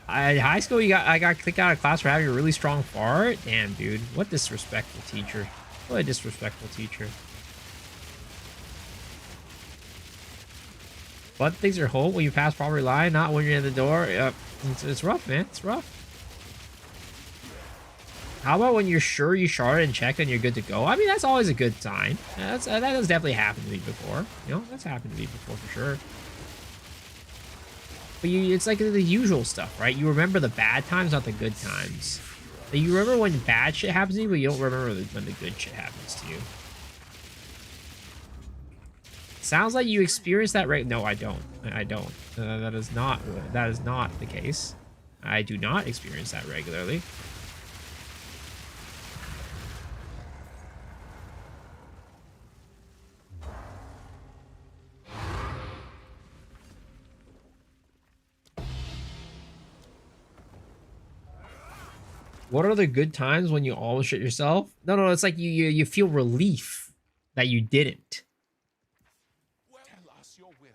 In high school, I got kicked out of class for having a really strong fart. Damn, dude, what disrespectful teacher! What a disrespectful teacher. But things are hope when you pass property line, not when you're in the door. Yep, it's rough, man. It's rough. How about when you're sure you sharded and checked and you're good to go? I mean, that's always a good sign. That has definitely happened to me before. You know, that's happened to me before for sure. But it's like the usual stuff, right? You remember the bad times, not the good times. Like you remember when bad shit happens to you, but you don't remember when the good shit happens to you. Sounds like you experienced that right? No, I don't. I don't. That is not the case. I do not experience that regularly. What are the good times when you almost shit yourself? No, it's like you feel relief that you didn't. Well, tell us your will.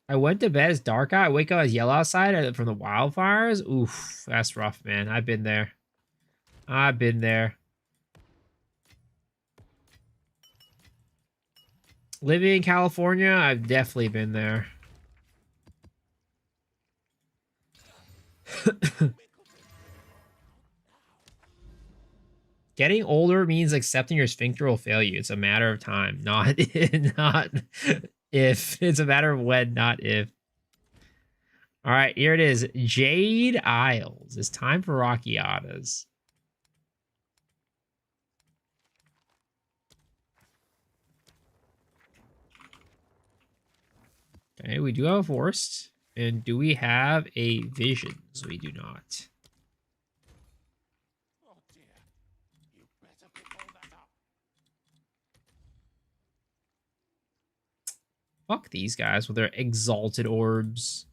I went to bed, it's dark out. I wake up, it's yellow outside from the wildfires. Oof, that's rough, man. I've been there. I've been there. Living in California, I've definitely been there. Getting older means accepting your sphincter will fail you. It's a matter of time, not not if. It's a matter of when, not if. All right, here it is. Jade Isles. It's time for Rockiatas. Okay, we do have a forest. And do we have a visions? We do not. Oh dear. You better pick all that up. Fuck these guys with their exalted orbs.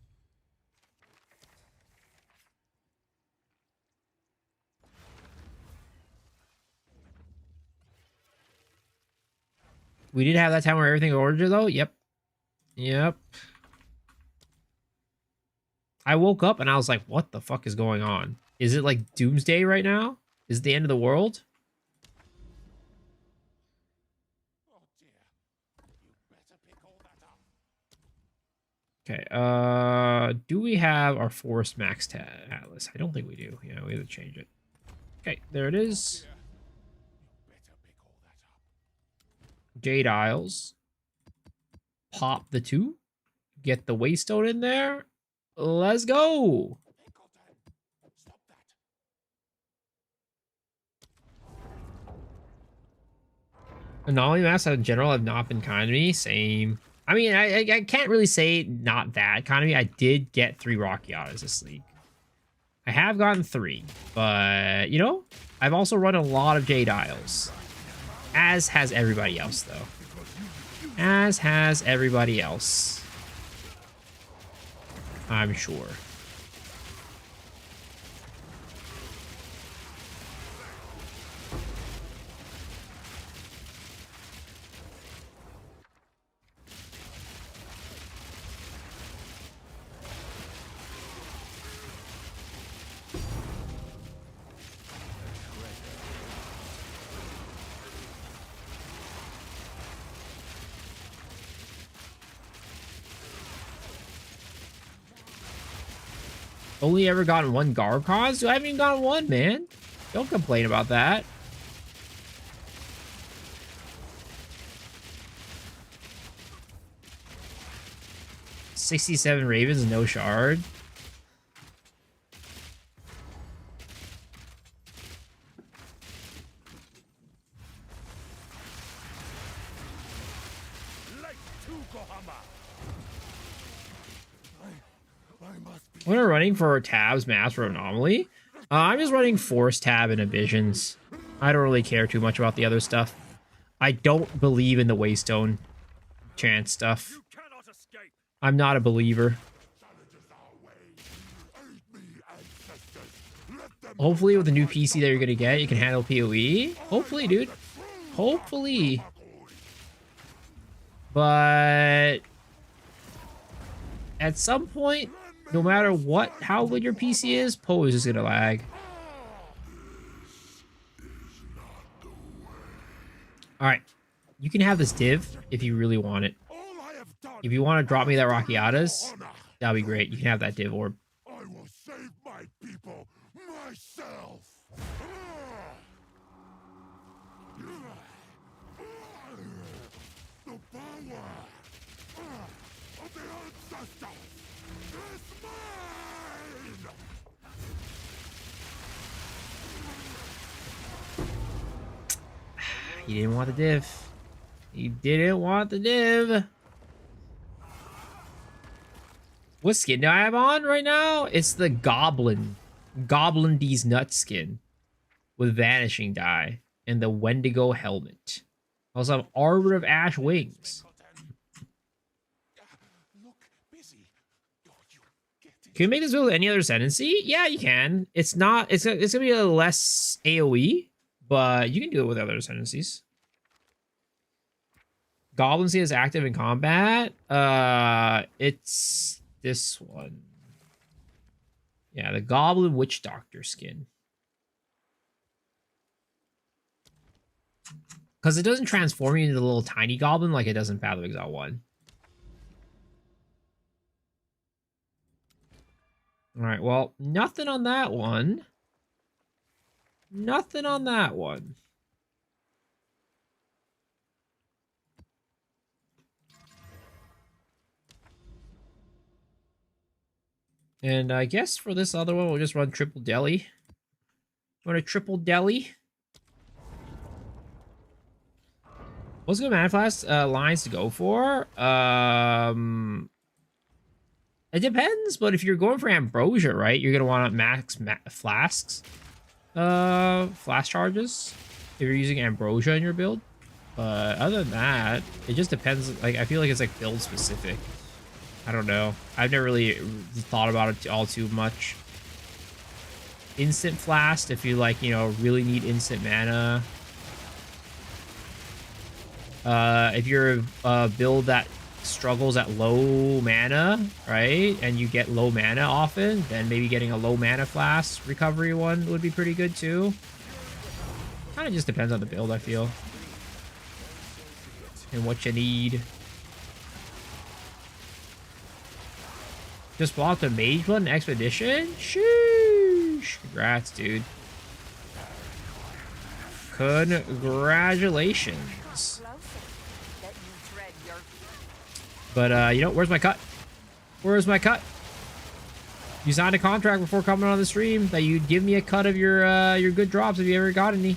We did have that time where everything ordered though. Yep. Yep. I woke up and I was like, what the fuck is going on? Is it like doomsday right now? Is it the end of the world? Oh dear. You better pick all that up. Okay, do we have our forest max atlas? I don't think we do. Yeah, we have to change it. Okay, there it is. Dear. You better pick all that up. Jade Isles. Pop the 2. Get the Waystone in there. Let's go. Hey, goddamn. Stop that. Anomaly masks in general have not been kind to me. Same. I mean, I can't really say not that kind of me. I did get 3 Rockiatas this league. I have gotten 3, but you know, I've also run a lot of Jade Isles, as has everybody else, though. As has everybody else. I'm sure. Only ever gotten 1 Garcons? I haven't even gotten 1, man. Don't complain about that. $67 Ravens, no shard. What am I running for tabs, maps, or anomaly? I'm just running force tab and visions. I don't really care too much about the other stuff. I don't believe in the Waystone chance stuff. I'm not a believer. Hopefully with the new PC that you're gonna get, you can handle PoE. Hopefully, dude. Hopefully. But at some point, no matter what, how good your PC is, Poe is just gonna lag. Alright. You can have this div if you really want it. If you want to drop me that Rockiatas, that'll be great. You can have that div orb. I will save my people myself. The power of the ancestors is mine. You didn't want the div. You didn't want the div. What skin do I have on right now? It's the Goblin. Goblin D's Nut skin. With Vanishing Dye. And the Wendigo helmet. I also have Arbor of Ash wings. Look busy. You get it. Can you make this build with any other ascendancy? Yeah, you can. It's not. It's gonna be a less AOE, but you can do it with other ascendancies. Goblin C is active in combat. It's this one. Yeah, the Goblin Witch Doctor skin. Because it doesn't transform you into the little tiny goblin like it does in Path of Exile 1. Alright, well, nothing on that one. Nothing on that one. And I guess for this other one, we'll just run Triple Deli. Run a Triple Deli. What's good mana flask lines to go for? It depends, but if you're going for Ambrosia, right, you're gonna want max flasks. Flask charges. If you're using Ambrosia in your build. But other than that, it just depends. Like, I feel like it's like build specific. I don't know. I've never really thought about it all too much. Instant flask, if you like, you know, really need instant mana. If you're a build that struggles at low mana, right, and you get low mana often, then maybe getting a low mana flask recovery one would be pretty good too. Kind of just depends on the build, I feel, and what you need. Just bought the mage one expedition. Sheesh! Congrats, dude. Congratulations. But, you know, where's my cut? Where's my cut? You signed a contract before coming on the stream that you'd give me a cut of your good drops if you ever got any.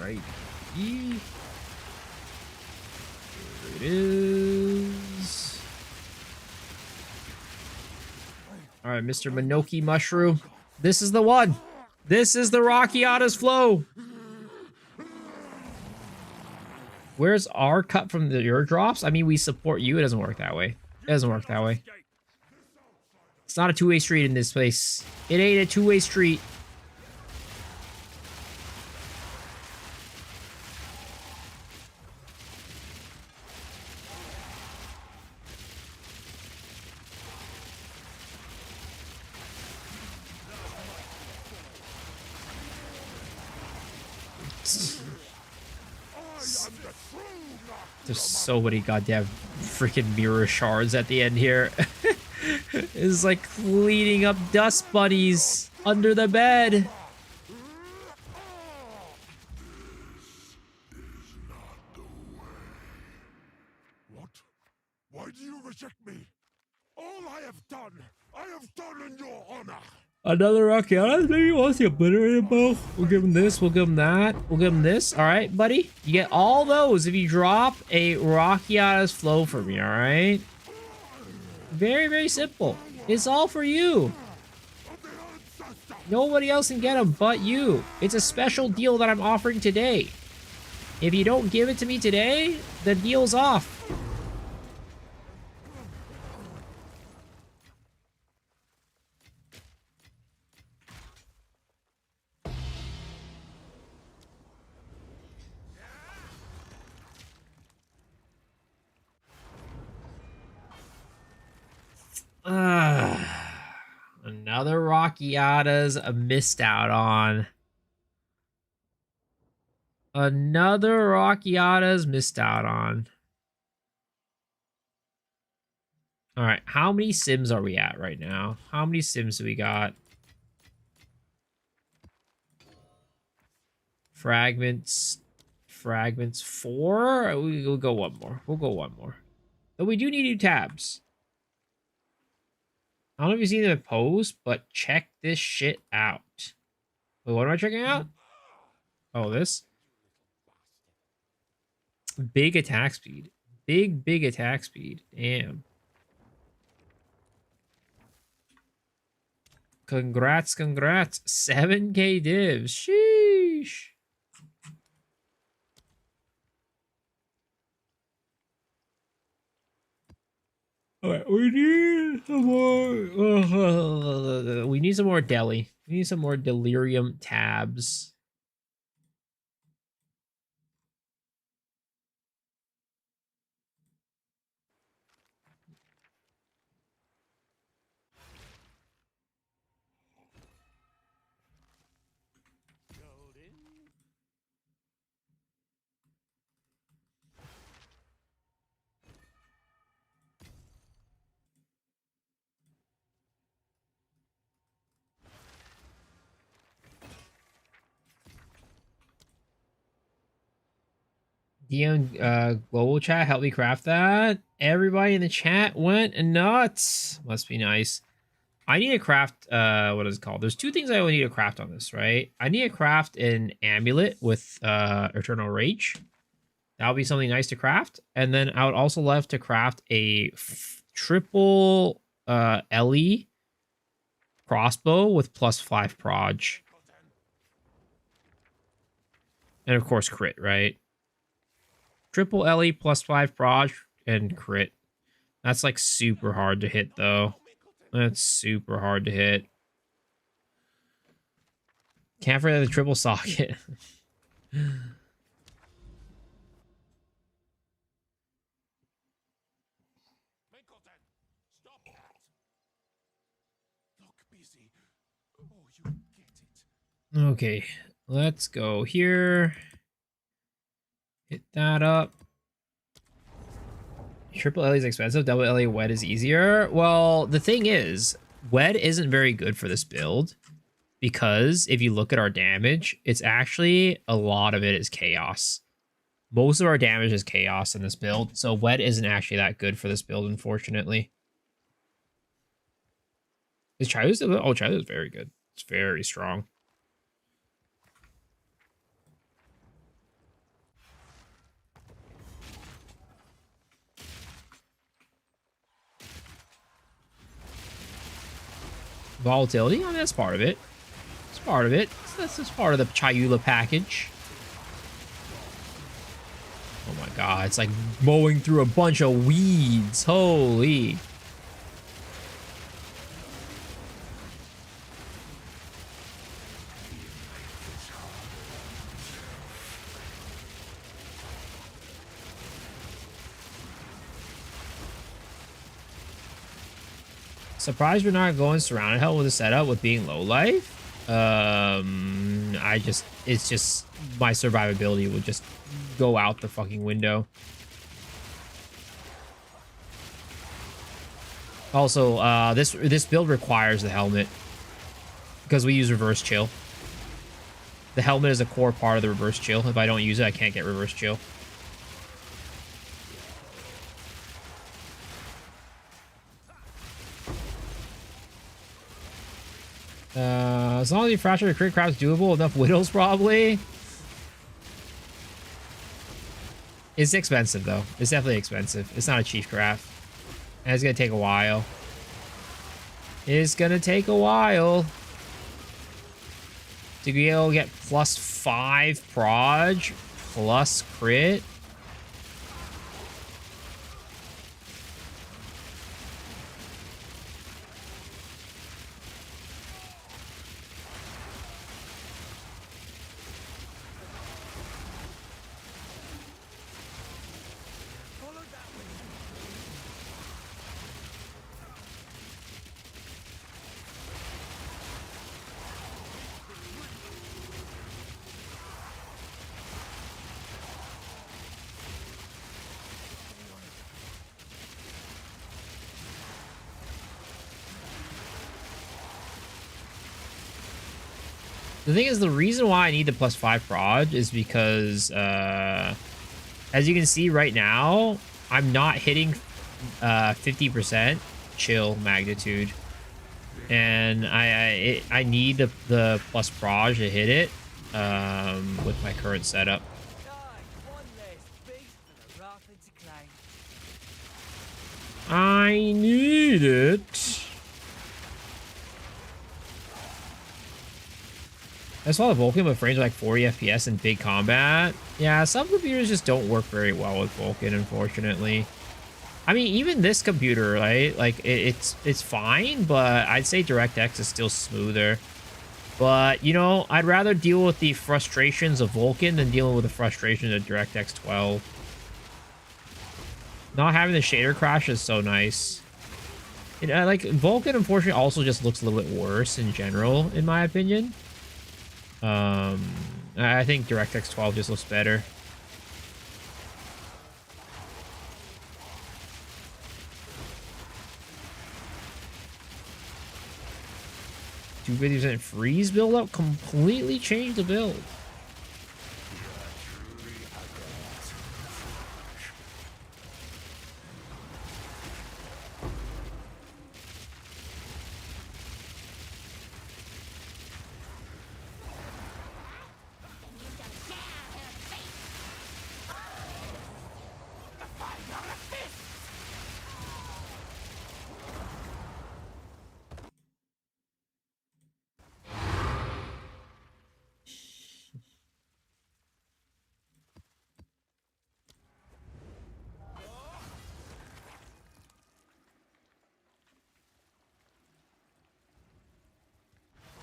Right. Here it is. All right, Mr. Minoki Mushroom. This is the one. This is the Rockiatas flow. Where's our cut from your drops? I mean, we support you. It doesn't work that way. It doesn't work that way. It's not a two-way street in this place. It ain't a two-way street. There's so many goddamn freaking mirror shards at the end here. It's like cleaning up dust bunnies under the bed. What? Why do you reject me? All I have done in your honor. Another Rakianas? Maybe he wants the obliterated bow. We'll give him this. We'll give him that. We'll give him this. All right, buddy. You get all those if you drop a Rakianas flow for me, all right? Very, very simple. It's all for you. Nobody else can get them but you. It's a special deal that I'm offering today. If you don't give it to me today, the deal's off. Another Rakiatas missed out on. Another Rakiatas missed out on. All right, how many sims are we at right now? How many sims do we got? Fragments. Fragments 4? We'll go one more. We'll go one more. But we do need new tabs. I don't know if you've seen the post, but check this shit out. Wait, what am I checking out? Oh, this? Big attack speed. Big attack speed. Damn. Congrats. 7K divs. Sheesh. All right, we need some more. We need some more deli. We need some more delirium tabs. DM global chat, help me craft that. Everybody in the chat went nuts. Must be nice. I need to craft, what is it called? There's two things I need to craft on this, right? I need to craft an amulet with Eternal Rage. That'll be something nice to craft. And then I would also love to craft a triple LE crossbow with +5 proj. And of course crit, right? Triple LE +5 proj and crit. That's like super hard to hit though. That's super hard to hit. Can't forget the triple socket. Okay, let's go here. Hit that up. Triple LE is expensive. Double LE wed is easier. Well, the thing is, wed isn't very good for this build because if you look at our damage, it's actually a lot of it is chaos. Most of our damage is chaos in this build, so wed isn't actually that good for this build, unfortunately. Is Chao's? Oh, Chao's is very good. It's very strong. Volatility, I mean, that's part of it. It's part of it. That's just part of the Chayula package. Oh my god, it's like mowing through a bunch of weeds. Holy. Surprised we're not going surrounded hell with a setup with being low life. It's just my survivability would just go out the fucking window. Also, this build requires the helmet because we use reverse chill. The helmet is a core part of the reverse chill. If I don't use it, I can't get reverse chill. As long as you fracture the crit craft's doable, enough widows probably. It's expensive though. It's definitely expensive. It's not a chief craft. And it's gonna take a while. It's gonna take a while to be able to get +5 proj plus crit. The thing is, the reason why I need the +5 prod is because, as you can see right now, I'm not hitting 50% chill magnitude, and I need the plus proj to hit it with my current setup. I need it. I saw the Vulcan with frames like 40 FPS in big combat. Yeah, some computers just don't work very well with Vulcan, unfortunately. I mean, even this computer, right? Like, it's fine, but I'd say DirectX is still smoother. But, you know, I'd rather deal with the frustrations of Vulcan than dealing with the frustrations of DirectX 12. Not having the shader crash is so nice. Like, Vulcan, unfortunately, also just looks a little bit worse in general, in my opinion. I think DirectX 12 just looks better. Two 50% freeze build up completely changed the build.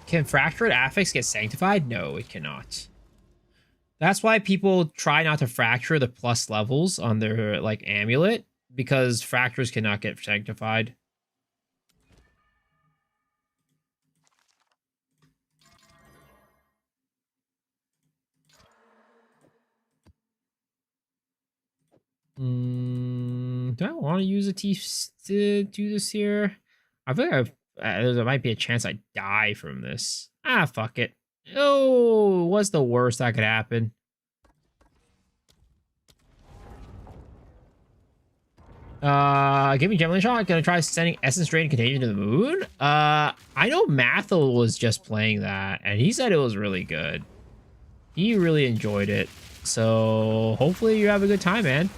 Can Fractured Affix get sanctified? No, it cannot. That's why people try not to fracture the plus levels on their, like, amulet, because fractures cannot get sanctified. Do I want to use a T to do this here? I feel like there might be a chance I die from this. Ah, fuck it. Oh, what's the worst that could happen? Give me Gemini Shot. Gonna try sending Essence Drain Contagion to the moon. I know Mathil was just playing that, and he said it was really good. He really enjoyed it. So hopefully you have a good time, man.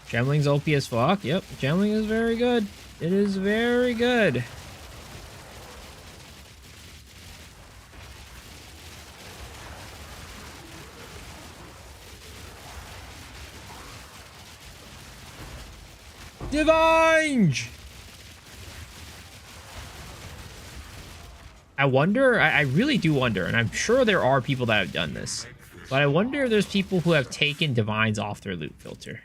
Gemling's OP as fuck. Yep, Gemling is very good. It is very good. Divinge! I wonder, I really do wonder, and I'm sure there are people that have done this, but I wonder if there's people who have taken Divines off their loot filter.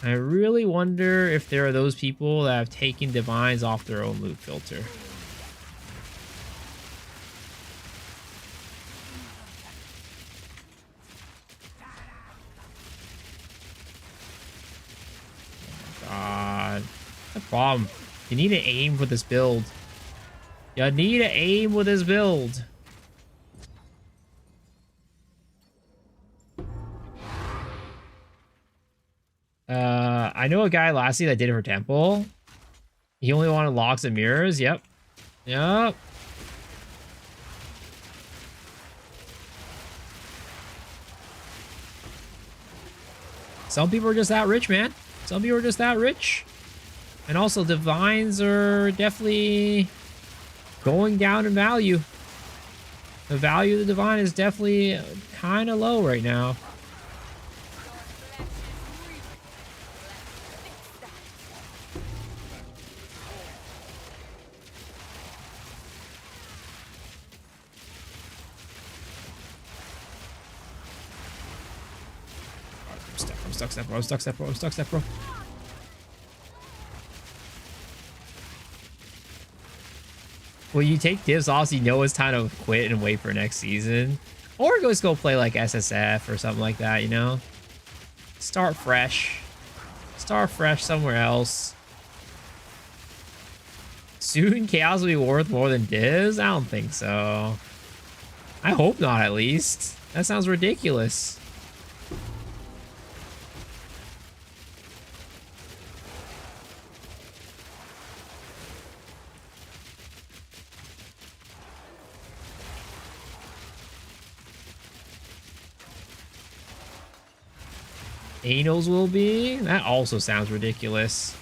I really wonder if there are those people that have taken divines off their own loot filter. God, the problem. You need to aim with this build. You need to aim with this build. I know a guy lastly that did it for Temple. He only wanted locks and mirrors. Yep. Yep. Some people are just that rich, man. Some people are just that rich. And also, divines are definitely going down in value. The value of the divine is definitely kind of low right now. I'm stuck, bro. I'm stuck, bro. I'm stuck, bro. When you take divs off, so you know it's time to quit and wait for next season. Or just go play like SSF or something like that, you know? Start fresh. Start fresh somewhere else. Soon Chaos will be worth more than divs? I don't think so. I hope not, at least. That sounds ridiculous. Anals will be? That also sounds ridiculous.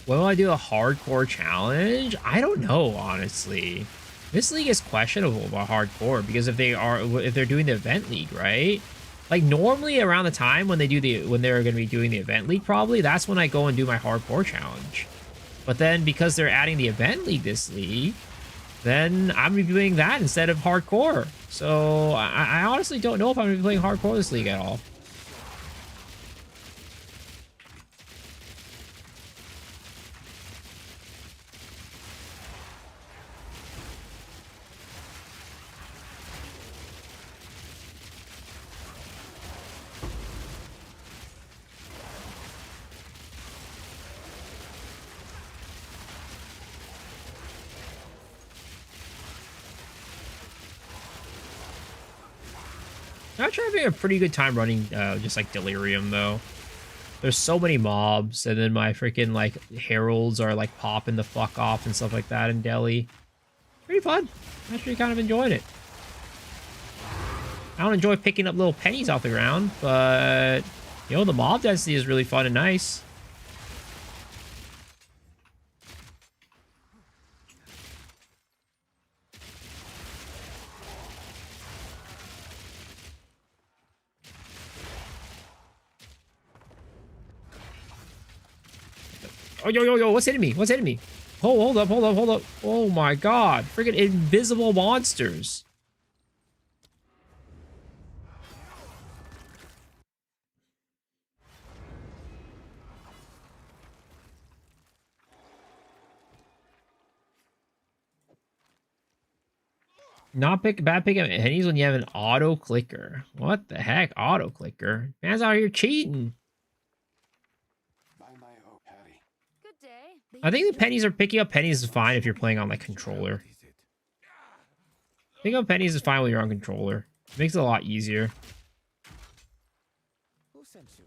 Will I do a hardcore challenge? I don't know, honestly. This league is questionable about hardcore because if they're doing the event league, right? Like normally around the time when they're going to be doing the event league, probably that's when I go and do my hardcore challenge. But then because they're adding the event league this league, then I'm reviewing that instead of hardcore. So I honestly don't know if I'm going to be playing hardcore this league at all. I'm actually having a pretty good time running just like Delirium though. There's so many mobs, and then my freaking like heralds are like popping the fuck off and stuff like that in Delhi. Pretty fun. I'm actually kind of enjoying it. I don't enjoy picking up little pennies off the ground, but you know, the mob density is really fun and nice. Oh, yo, what's hitting me? What's hitting me? Oh, hold up. Oh my god. Freaking invisible monsters. Not bad picking pennies when you have an auto clicker. What the heck? Auto clicker? Man's out here cheating. I think the pennies are picking up pennies is fine if you're playing on like controller. Picking up pennies is fine when you're on controller. It makes it a lot easier.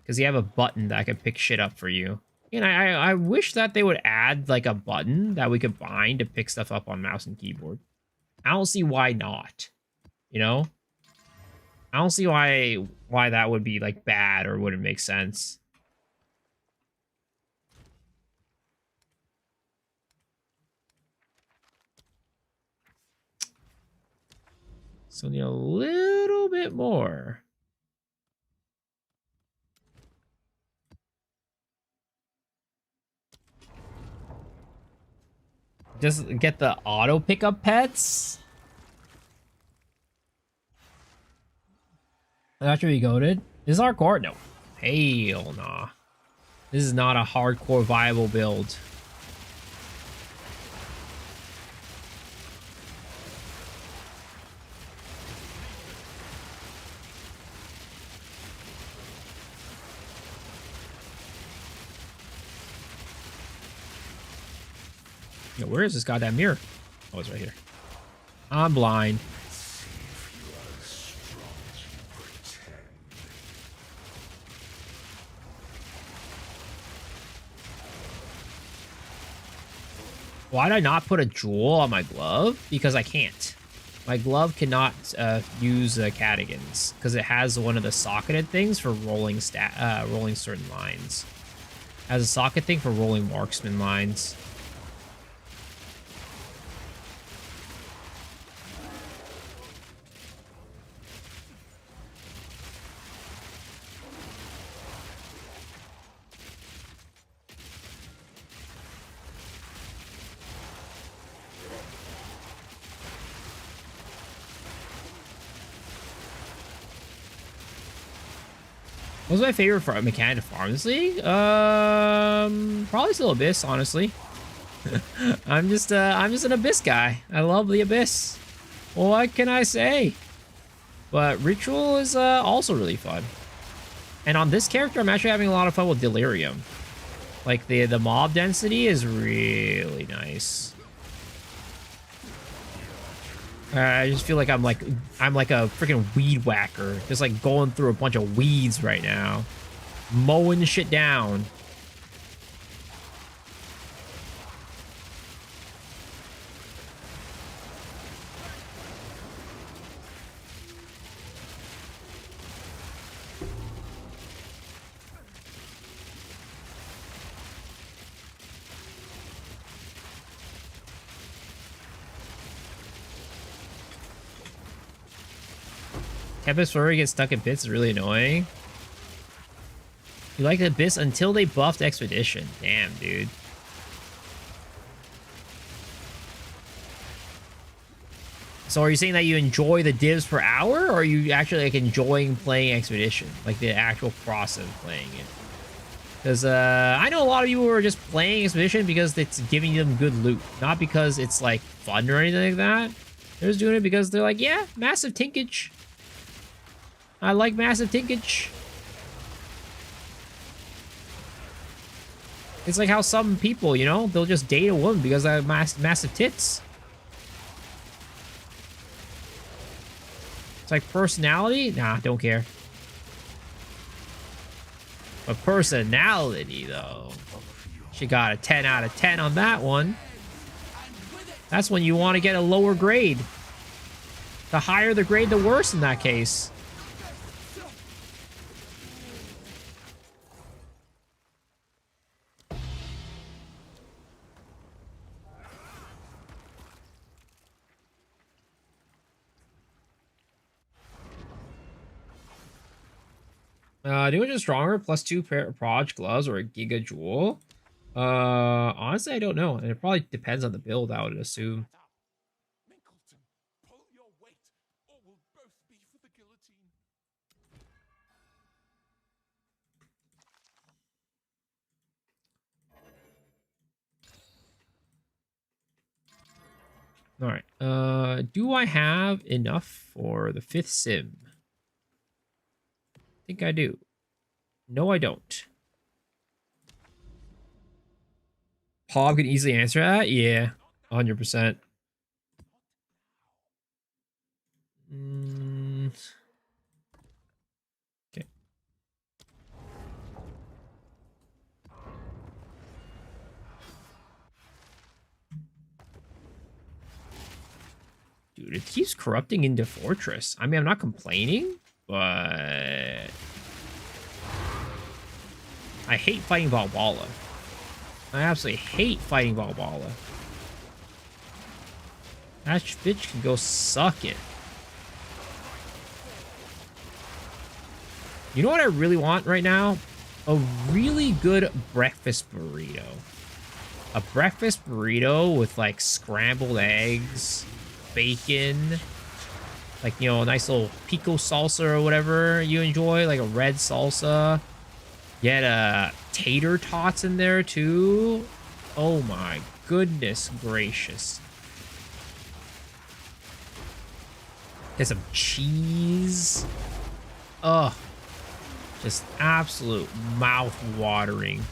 Because you have a button that can pick shit up for you. And I wish that they would add like a button that we could bind to pick stuff up on mouse and keyboard. I don't see why not. You know? I don't see why that would be like bad or wouldn't make sense. So need a little bit more. Just get the auto pickup pets? That should be goated. This is hardcore? No. Hell nah. This is not a hardcore viable build. Yo, where is this goddamn mirror? Oh, it's right here. I'm blind. Why did I not put a jewel on my glove? Because I can't. My glove cannot use Cadogan's because it has one of the socketed things for rolling rolling certain lines. It has a socket thing for rolling marksman lines. What was my favorite mechanic to farm this league? Probably still Abyss, honestly. I'm just an Abyss guy. I love the Abyss. What can I say? But Ritual is also really fun. And on this character, I'm actually having a lot of fun with Delirium. Like the mob density is really nice. I just feel like I'm like a freaking weed whacker, just like going through a bunch of weeds right now, mowing shit down. Tempest Fury gets stuck in bits is really annoying. You like the Abyss until they buffed Expedition. Damn, dude. So are you saying that you enjoy the divs per hour, or are you actually like enjoying playing Expedition? Like the actual process of playing it? Because I know a lot of you who are just playing Expedition because it's giving them good loot. Not because it's like fun or anything like that. They're just doing it because they're like, yeah, massive tinkage. I like massive tinkage. It's like how some people, you know, they'll just date a woman because they have massive tits. It's like personality? Nah, don't care. But personality, though. She got a 10 out of 10 on that one. That's when you want to get a lower grade. The higher the grade, the worse in that case. Doing just stronger, +2 pair of Proj gloves or a Giga Jewel. Honestly, I don't know. And it probably depends on the build, I would assume. Minkleton, pull your weight, or we'll both be for the guillotine. All right. Do I have enough for the 5th sim? I think I do. No, I don't. Paul can easily answer that? Yeah, 100%. Okay. Dude, it keeps corrupting into Fortress. I mean, I'm not complaining, but I hate fighting Valhalla. I absolutely hate fighting Valhalla. That bitch can go suck it. You know what I really want right now? A really good breakfast burrito. A breakfast burrito with like scrambled eggs, bacon, like, you know, a nice little pico salsa or whatever you enjoy, like a red salsa. Get tater tots in there too. Oh my goodness gracious. Get some cheese. Ugh. Just absolute mouth-watering.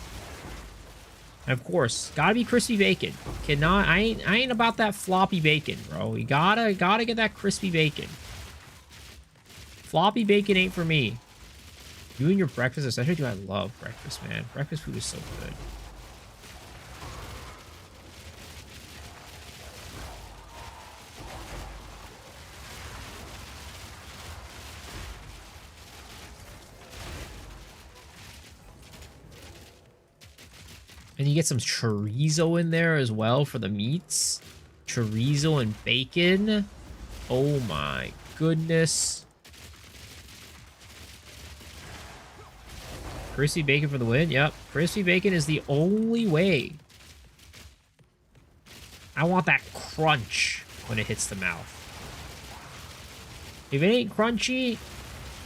And of course, gotta be crispy bacon. Cannot, I ain't about that floppy bacon, bro. You gotta get that crispy bacon. Floppy bacon ain't for me. You and your breakfast, especially, do I love breakfast, man. Breakfast food is so good. And you get some chorizo in there as well for the meats. Chorizo and bacon. Oh my goodness. Crispy bacon for the win. Yep. Crispy bacon is the only way. I want that crunch when it hits the mouth. If it ain't crunchy,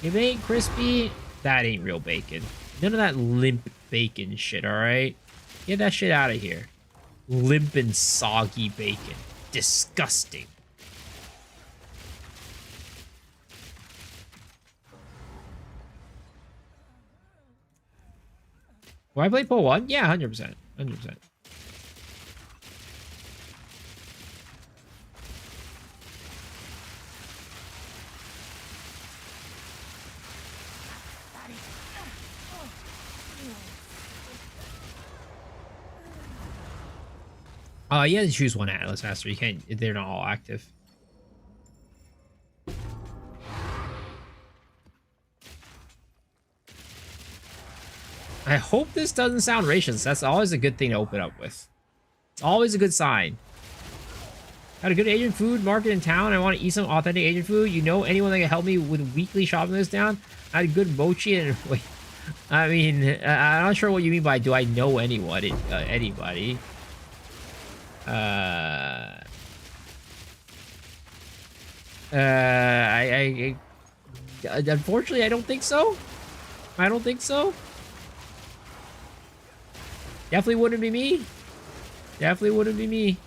if it ain't crispy, that ain't real bacon. None of that limp bacon shit, alright? Get that shit out of here. Limp and soggy bacon. Disgusting. Will I play Poll 1? Yeah, 100%. 100%. You have to choose one Atlas Master. You can't, they're not all active. I hope this doesn't sound racist. That's always a good thing to open up with. It's always a good sign. Got a good Asian food market in town. I want to eat some authentic Asian food. You know anyone that can help me with weekly shopping list down? I had good mochi and wait. I mean, I'm not sure what you mean by do I know anyone? Anybody? Unfortunately, I don't think so. I don't think so. Definitely wouldn't be me. Definitely wouldn't be me.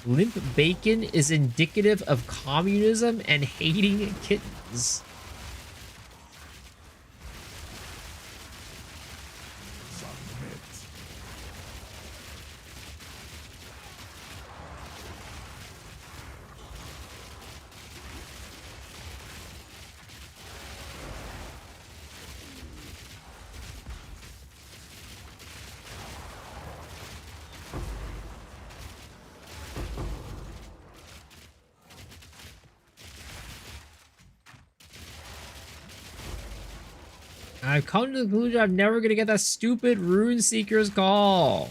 Limp bacon is indicative of communism and hating kittens. I've come to the conclusion I'm never gonna get that stupid Rune Seeker's call.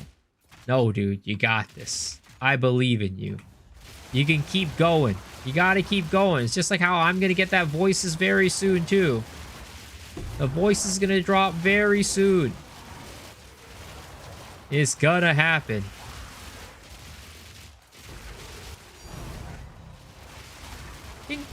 No, dude, you got this. I believe in you. You can keep going. You gotta keep going. It's just like how I'm gonna get that Voices very soon, too. The Voice is gonna drop very soon. It's gonna happen. Dink.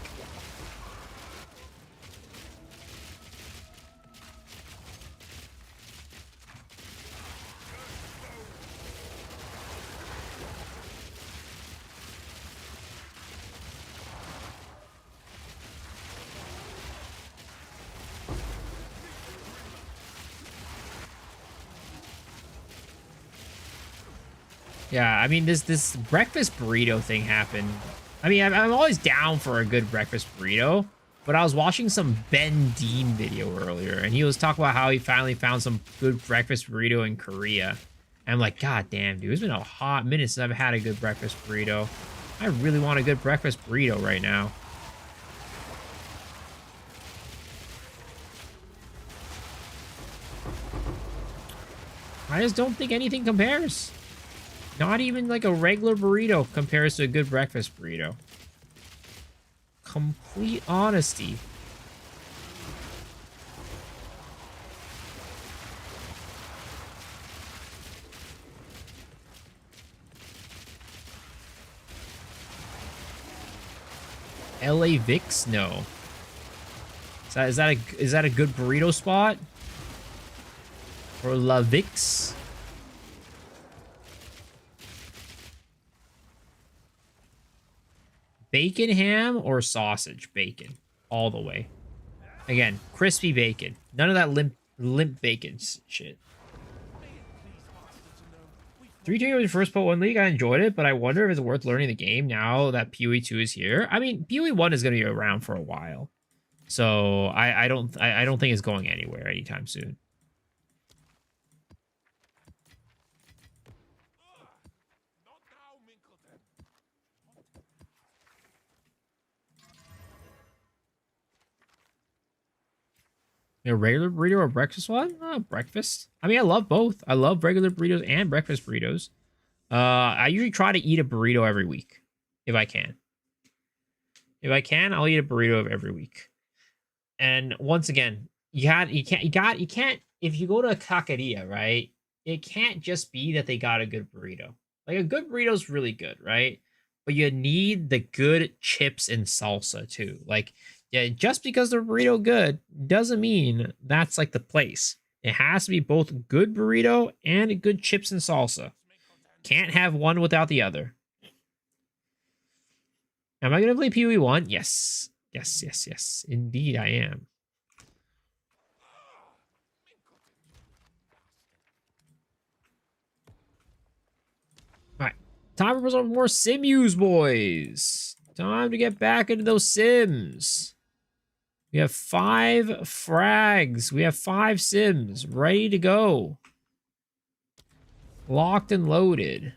Yeah, I mean, this breakfast burrito thing happened. I mean, I'm always down for a good breakfast burrito, but I was watching some Ben Dean video earlier, and he was talking about how he finally found some good breakfast burrito in Korea. And I'm like, God damn, dude, it's been a hot minute since I've had a good breakfast burrito. I really want a good breakfast burrito right now. I just don't think anything compares. Not even like a regular burrito compares to a good breakfast burrito. complete honesty. LA Vix? No. Is that a good burrito spot? Or La Vix? Bacon ham or sausage bacon? All the way. Again, crispy bacon. None of that limp bacon shit. 3-2 was the first Poe 1 League. I enjoyed it, but I wonder if it's worth learning the game now that PoE 2 is here. I mean, PoE 1 is going to be around for a while. So I don't think it's going anywhere anytime soon. Not now, Minkleton. A regular burrito or breakfast one? Breakfast. I mean, I love both. I love regular burritos and breakfast burritos. I usually try to eat a burrito every week if I can. If I can, I'll eat a burrito every week. And once again, you can't if you go to a taqueria, right? It can't just be that they got a good burrito. Like a good burrito is really good, right? But you need the good chips and salsa too. Like, yeah, just because the burrito good doesn't mean that's like the place. It has to be both good burrito and good chips and salsa. Can't have one without the other. Am I gonna play PoE 1? Yes. Yes. Indeed, I am. All right, time for some more Simus, boys. Time to get back into those Sims. We have 5 frags. We have 5 Sims ready to go. Locked and loaded.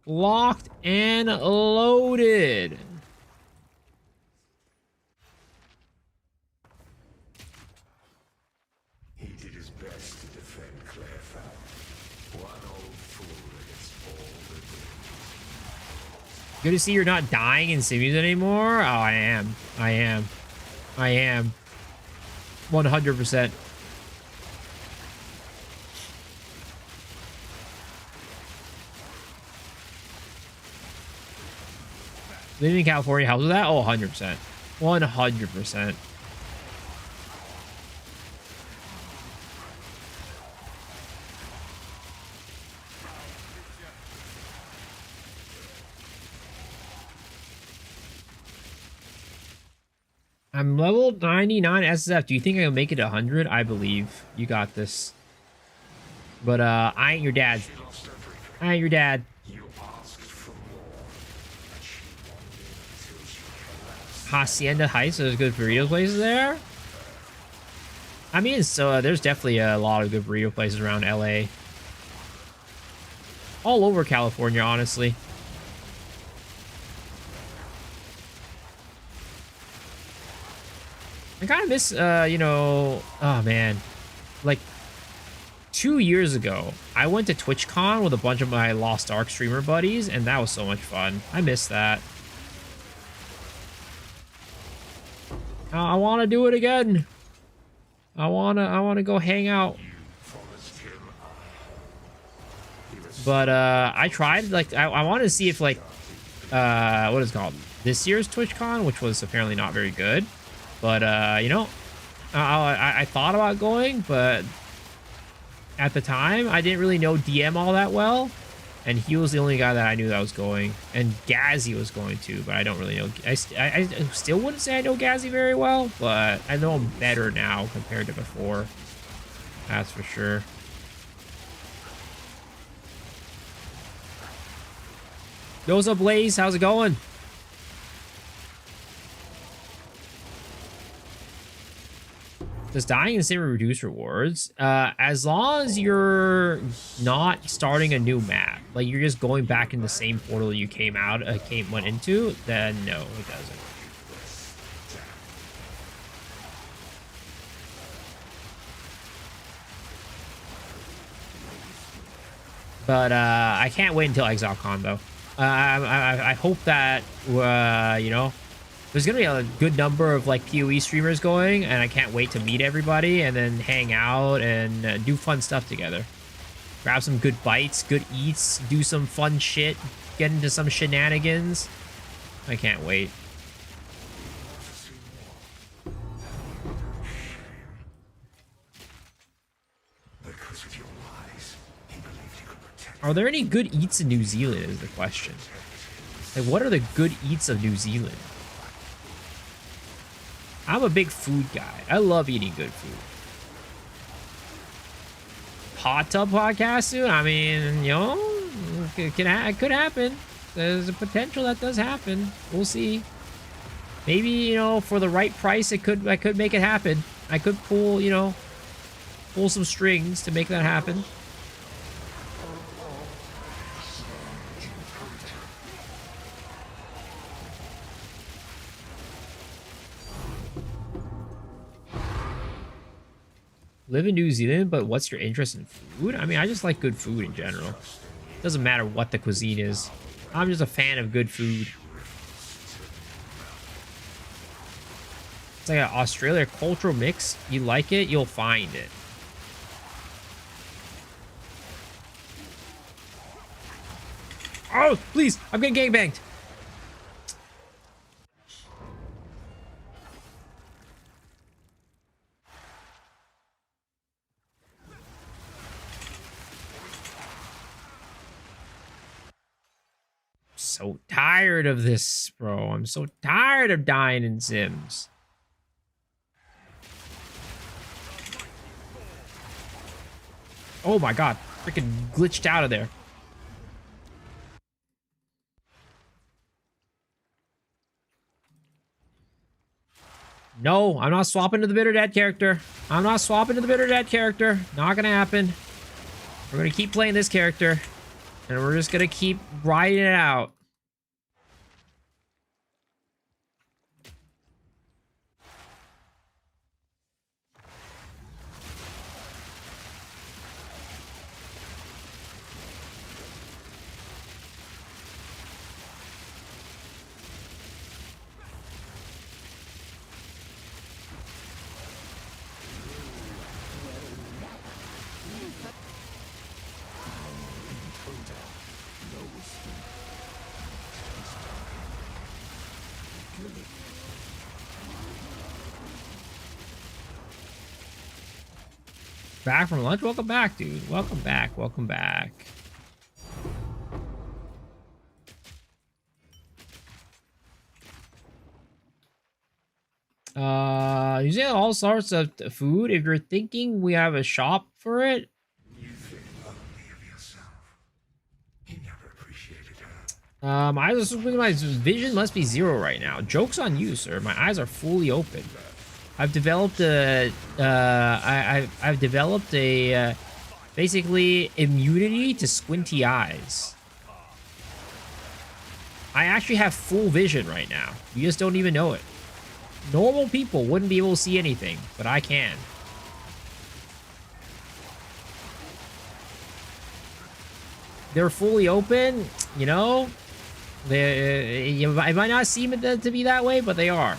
Locked and loaded. He did his best to defend Clairfound. One old fool against all the villains. Good to see you're not dying in Simus anymore. Oh, I am. 100%. Living in California helps with that? Oh, 100%. 100%. I'm level 99 SSF. Do you think I can make it 100? I believe you got this. But I ain't your dad. She lost everything. I ain't your dad. You asked for more, and she wanted until she collapsed. Hacienda Heights. There's good burrito places there. I mean, so there's definitely a lot of good burrito places around LA. All over California, honestly. I kind of miss, you know, oh man, like 2 years ago, I went to TwitchCon with a bunch of my Lost Ark streamer buddies, and that was so much fun. I miss that. I want to do it again. I want to go hang out. But I tried, like, I wanted to see if, like, what is it called? This year's TwitchCon, which was apparently not very good. But, you know, I thought about going, but at the time, I didn't really know DM all that well. And he was the only guy that I knew that was going. And Gazzy was going too, but I don't really know. I still wouldn't say I know Gazzy very well, but I know him better now compared to before. That's for sure. Yo, what's up, Blaze? How's it going? Does dying in Sim reduce rewards? As long as you're not starting a new map, like you're just going back in the same portal you went into, then no, it doesn't. But I can't wait until ExileCon though. I hope that you know, There's gonna be a good number of like PoE streamers going, and I can't wait to meet everybody and then hang out and do fun stuff together. Grab some good bites, good eats, do some fun shit, get into some shenanigans. I can't wait. Because of your lies, he believed he could protect. Are there any good eats in New Zealand is the question. Like, what are the good eats of New Zealand? I'm a big food guy. I love eating good food. Hot tub podcast soon? I mean, you know, it could happen. There's a potential that does happen. We'll see. Maybe, you know, for the right price, I could make it happen. I could pull, you know, pull some strings to make that happen. Live in New Zealand, but what's your interest in food? I mean, I just like good food in general. Doesn't matter what the cuisine is. I'm just a fan of good food. It's like an Australia cultural mix. You like it, you'll find it. Oh, please, I'm getting gangbanged. So tired of this, bro. I'm so tired of dying in Sims. Oh my god, freaking glitched out of there. No, I'm not swapping to the Bitter Dead character. I'm not swapping to the Bitter Dead character. Not gonna happen. We're gonna keep playing this character. And we're just gonna keep riding it out. Back from lunch? Welcome back, dude. Welcome back. Welcome back. Using all sorts of food. If you're thinking we have a shop for it, You think only of yourself. He never appreciated her. my vision must be 0 right now. Joke's on you, sir. My eyes are fully open. I've developed a I've developed a basically immunity to squinty eyes. I actually have full vision right now. You just don't even know it. Normal people wouldn't be able to see anything, but I can. They're fully open, you know. It might not seem to be that way, but they are.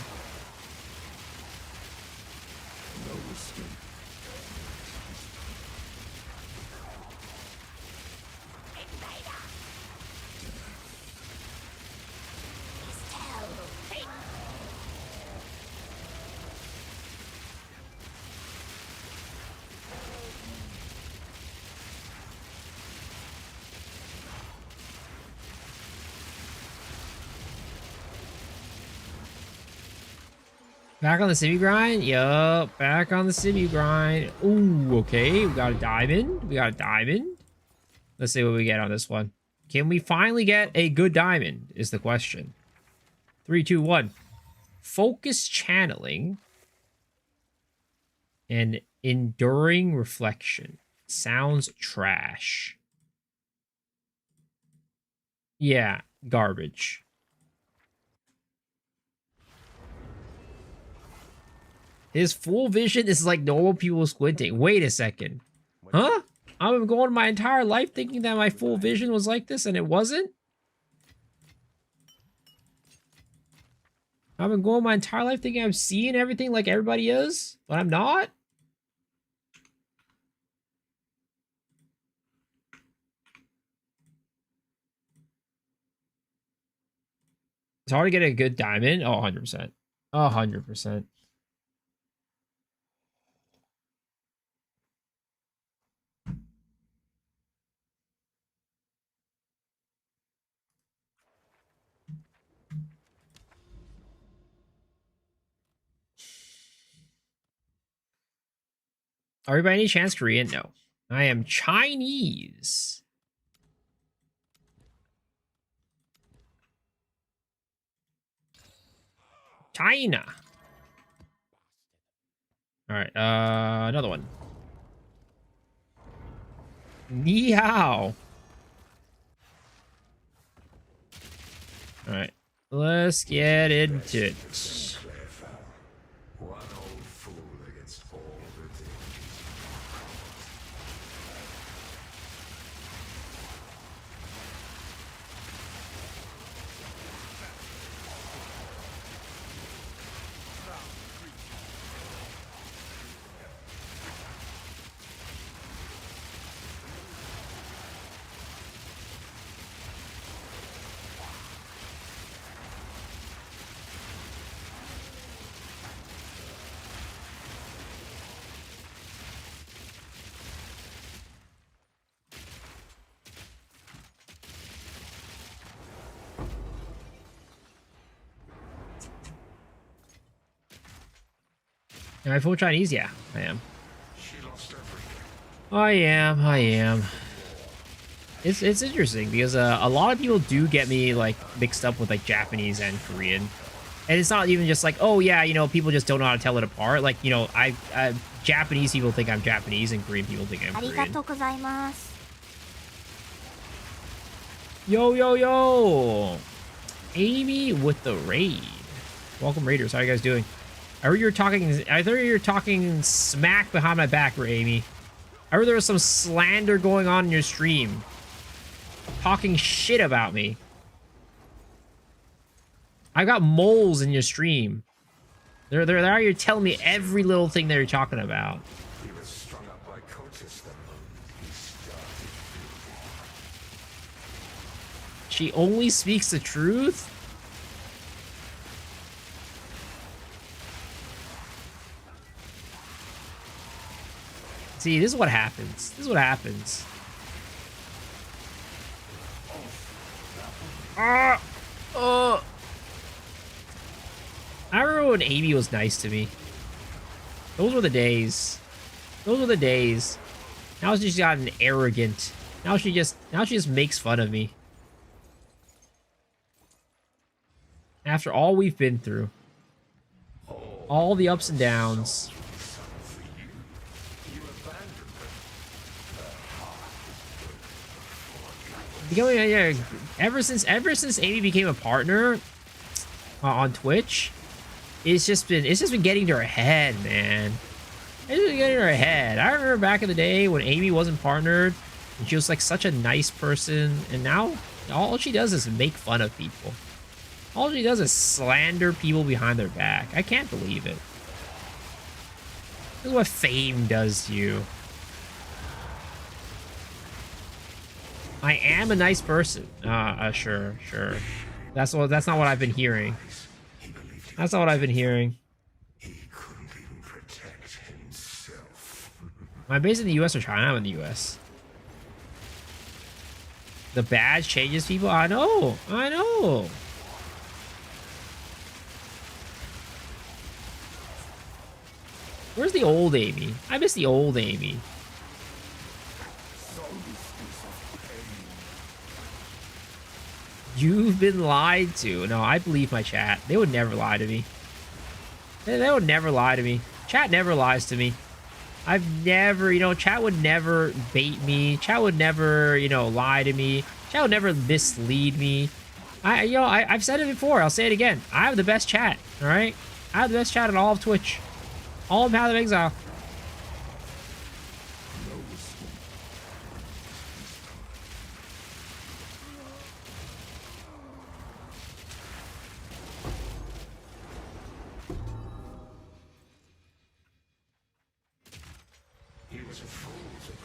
Back on the Simi grind? Yup, back on the Simi grind. Ooh, okay. We got a diamond. We got a diamond. Let's see what we get on this one. Can we finally get a good diamond is the question. 3, 2, 1. Focus channeling and enduring reflection. Sounds trash. Yeah, garbage. His full vision is like normal people squinting. Wait a second. Huh? I've been going my entire life thinking that my full vision was like this and it wasn't? I've been going my entire life thinking I'm seeing everything like everybody is, but I'm not. It's hard to get a good diamond. Oh, 100%. 100%. Are you by any chance Korean? No. I am Chinese. China. All right, another one. Ni hao. All right, let's get into it. Clever. One old fool against all the dangers. Am I full Chinese? Yeah, I am. She lost everything. I am. It's interesting because a lot of people do get me like mixed up with like Japanese and Korean, and it's not even just like, oh yeah, you know, people just don't know how to tell it apart. Like, you know, I Japanese people think I'm Japanese and Korean people think I'm あり Korean. がとうございます。 Yo. Amy with the raid. Welcome, Raiders. How you guys doing? I heard you were talking smack behind my back, Amy. I heard there was some slander going on in your stream. Talking shit about me. I got moles in your stream. They're out here telling me every little thing they're talking about. He was strung up by cultists the moment he started building. She only speaks the truth? See, this is what happens. This is what happens. I remember when Amy was nice to me. Those were the days. Those were the days. Now she's gotten arrogant. Now she just makes fun of me. After all we've been through. All the ups and downs. Ever since Amy became a partner on Twitch, it's just been getting to her head, man. It's been getting to her head. I remember back in the day when Amy wasn't partnered, and she was like such a nice person, and now all she does is make fun of people. All she does is slander people behind their back. I can't believe it. This is what fame does to you. I am a nice person. Sure. That's not what I've been hearing. That's not what I've been hearing. He couldn't even protect himself. Am I based in the US or China? I'm in the US. The badge changes people? I know. Where's the old Amy? I miss the old Amy. You've been lied to. No, I believe my chat. They would never lie to me. They would never lie to me. Chat never lies to me. I've never, chat would never bait me. Chat would never, lie to me. Chat would never mislead me. I've said it before. I'll say it again. I have the best chat. All right. I have the best chat in all of Twitch. All of Path of Exile.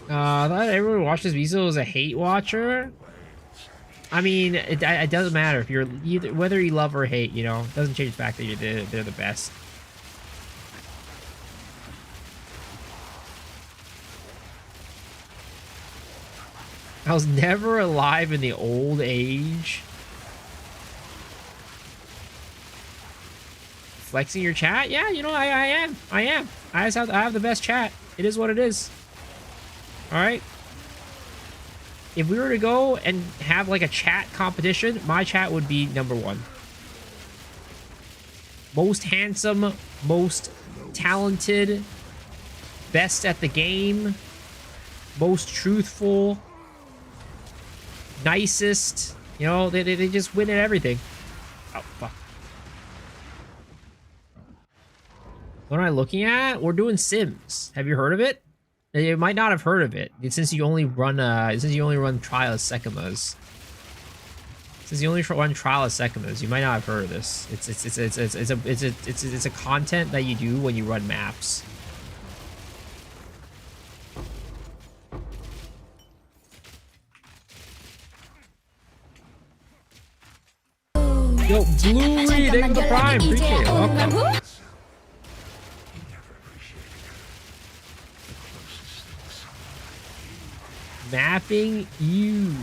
I thought everyone watches Miso as a hate watcher. I mean, it doesn't matter if you're either, whether you love or hate, you know, it doesn't change the fact that they're the best. I was never alive in the old age. Flexing your chat? Yeah, you know, I am. I have the best chat. It is what it is. All right. If we were to go and have like a chat competition, my chat would be #1. Most handsome, most talented, best at the game, most truthful, nicest. You know, they just win at everything. Oh, fuck. What am I looking at? We're doing Sims. Have you heard of it? You might not have heard of it since you only run Trial of Sekimas. Since you only run Trial of Sekimas, you might not have heard of this. It's a content that you do when you run maps. Yo, Blue Reed, thank you for the Prime. Appreciate it. Welcome. Mapping you.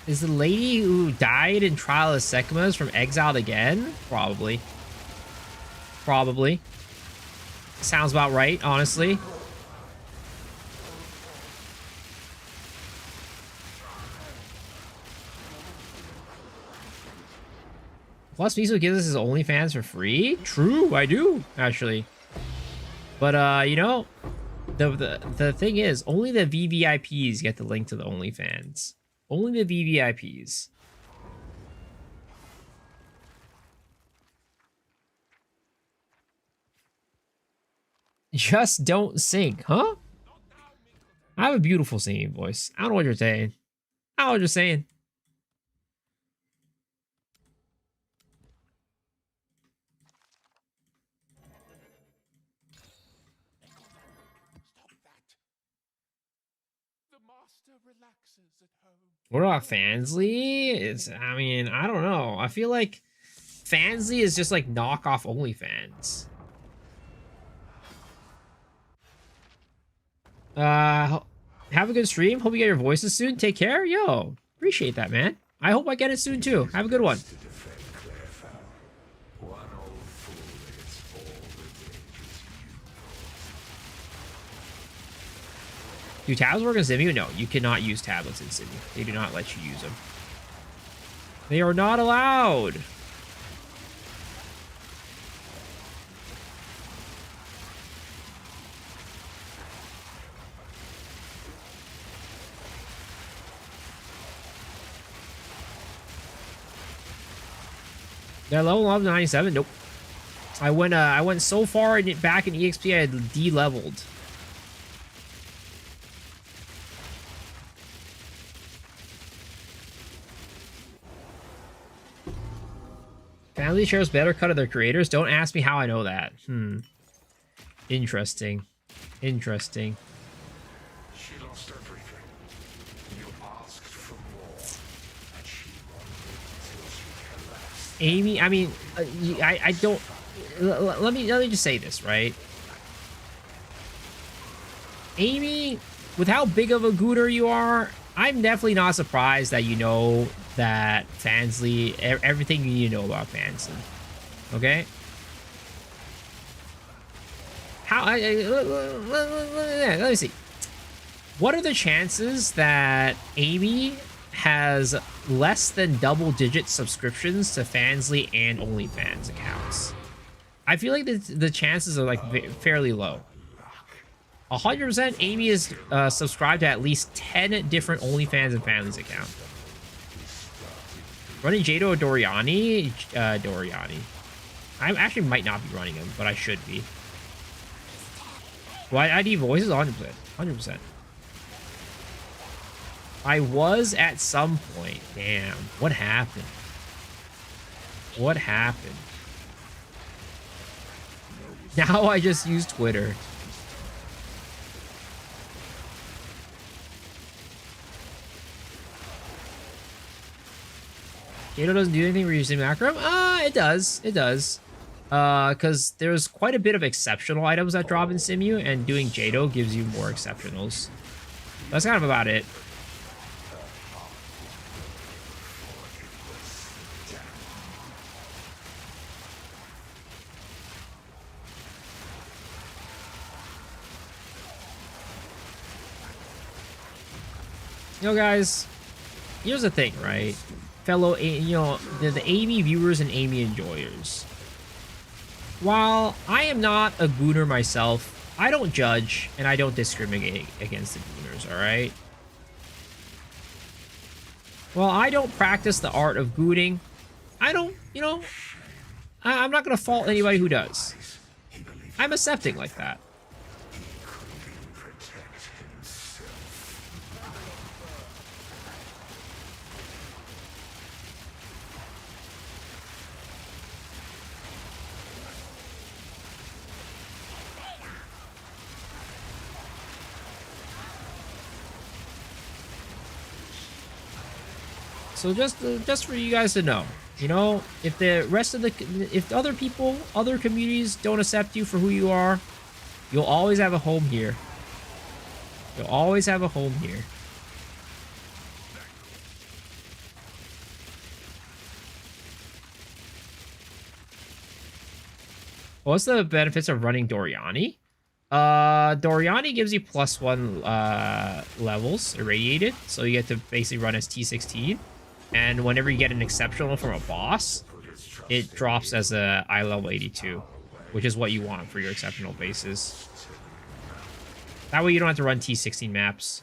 Is the lady who died in Trial of Sekimas from Exiled again? Probably. Probably. Sounds about right, honestly. Plus, Miso gives us his OnlyFans for free? True, I do, actually. But, you know, the thing is, only the VVIPs get the link to the OnlyFans. Only the VVIPs. Just don't sing, huh? I have a beautiful singing voice. I don't know what you're saying. I don't know what you're saying. What about Fansly? I mean, I don't know. I feel like Fansly is just like knockoff OnlyFans. Have a good stream. Hope you get your voices soon. Take care. Yo, appreciate that, man. I hope I get it soon too. Have a good one. Do tabs work in Simu? No, you cannot use tablets in Simu. They do not let you use them. They are not allowed. They're level up to 97. Nope. I went so far back in EXP, I had de-leveled. Family shares better cut of their creators. Don't ask me how I know that. Interesting. Interesting. She lost everything. You asked for more, and she wanted until she collapsed. Amy, I mean, I don't. Let me just say this, right? Amy, with how big of a gooter you are, I'm definitely not surprised that you know that Fansly, everything you need to know about Fansly. Okay? How, let me see. What are the chances that Amy has less than double-digit subscriptions to Fansly and OnlyFans accounts? I feel like the chances are like fairly low. 100% Amy is subscribed to at least 10 different OnlyFans and Families account. Running Jado or Doriani? Doriani. I actually might not be running him, but I should be. Why ID voices? 100%. 100%. I was at some point. Damn. What happened? What happened? Now I just use Twitter. Jado doesn't do anything reusing macro? It does. It does. Because there's quite a bit of exceptional items that drop in Simu, and doing Jado gives you more exceptionals. That's kind of about it. You know, guys, here's the thing, right? Fellow, the Amy viewers and Amy enjoyers. While I am not a gooner myself, I don't judge and I don't discriminate against the gooners, alright? While I don't practice the art of gooning, I don't, I'm not going to fault anybody who does. I'm accepting like that. So just for you guys to know, if the rest of if other people, other communities don't accept you for who you are, you'll always have a home here. You'll always have a home here. What's the benefits of running Doriani? Doriani gives you +1 levels irradiated, so you get to basically run as T16. And whenever you get an exceptional from a boss, it drops as a eye level 82, which is what you want for your exceptional bases. That way you don't have to run T16 maps.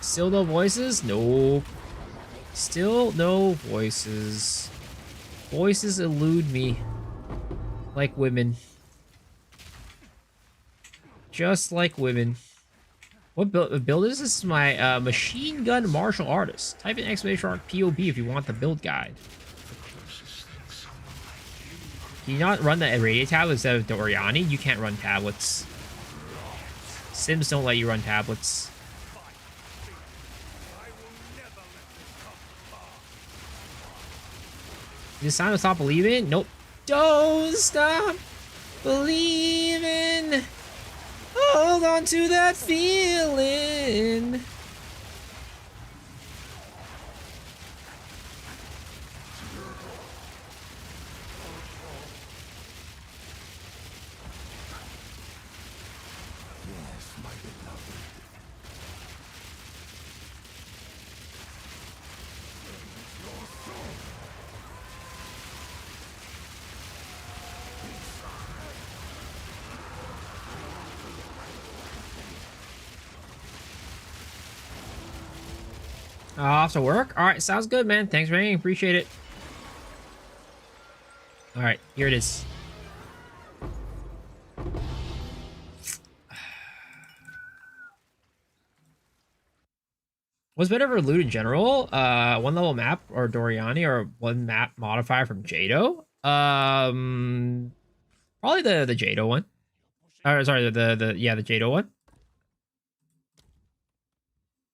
Still no voices? Nope. Still no voices. Voices elude me. Like women. Just like women. What build is this? This is my machine gun martial artist. Type in exclamation mark POB if you want the build guide. Can you not run the irradiate tab instead of Doriani? You can't run tablets. Sims don't let you run tablets. Is it time to stop believing? Nope. Don't stop believing. Hold on to that feeling. Off to work? Alright, sounds good, man. Thanks for hanging. Appreciate it. Alright, here it is. What's better for loot in general? One level map or Doriani, or one map modifier from Jado? Probably the Jado one. Sorry, the Jado one.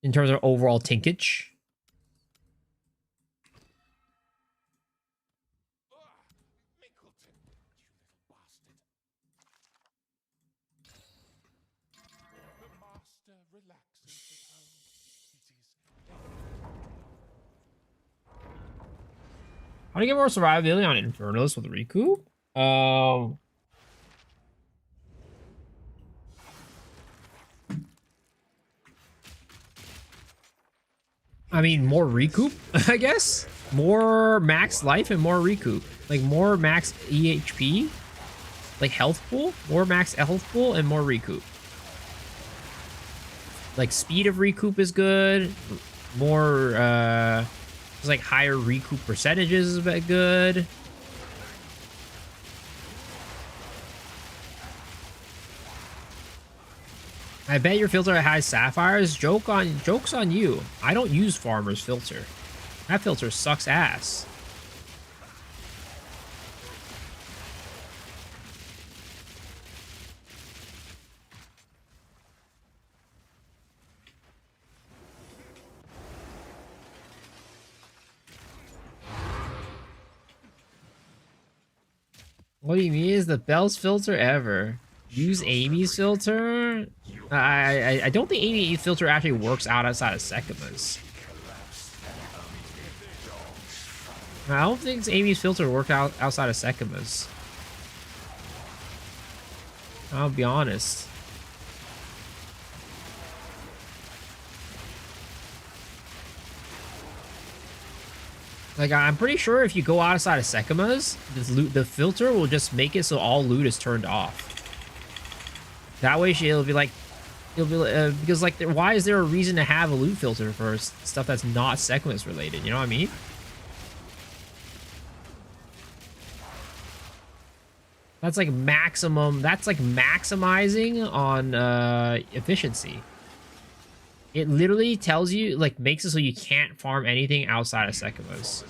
In terms of overall tinkage. Mingleton, you little bastard. The master relaxes at home. It is How do you get more survivability on Infernalist with Riku? I mean, more recoup, I guess. More max life and more recoup. Like more max EHP, like health pool, more max health pool and more recoup. Like speed of recoup is good. More, just like higher recoup percentages is good. I bet your filter has sapphires. Joke's on you. I don't use Farmer's filter. That filter sucks ass. What do you mean is the best filter ever? Use Amy's filter? I don't think Amy's filter actually works outside of Sekima's. I don't think Amy's filter worked out outside of Sekima's. I'll be honest. Like, I'm pretty sure if you go outside of Sekima's, the filter will just make it so all loot is turned off. That way, it'll be like, because like, why is there a reason to have a loot filter for stuff that's not Sekima's related? You know what I mean? That's like maximum. That's like maximizing on efficiency. It literally tells you, like, makes it so you can't farm anything outside of Sekima's.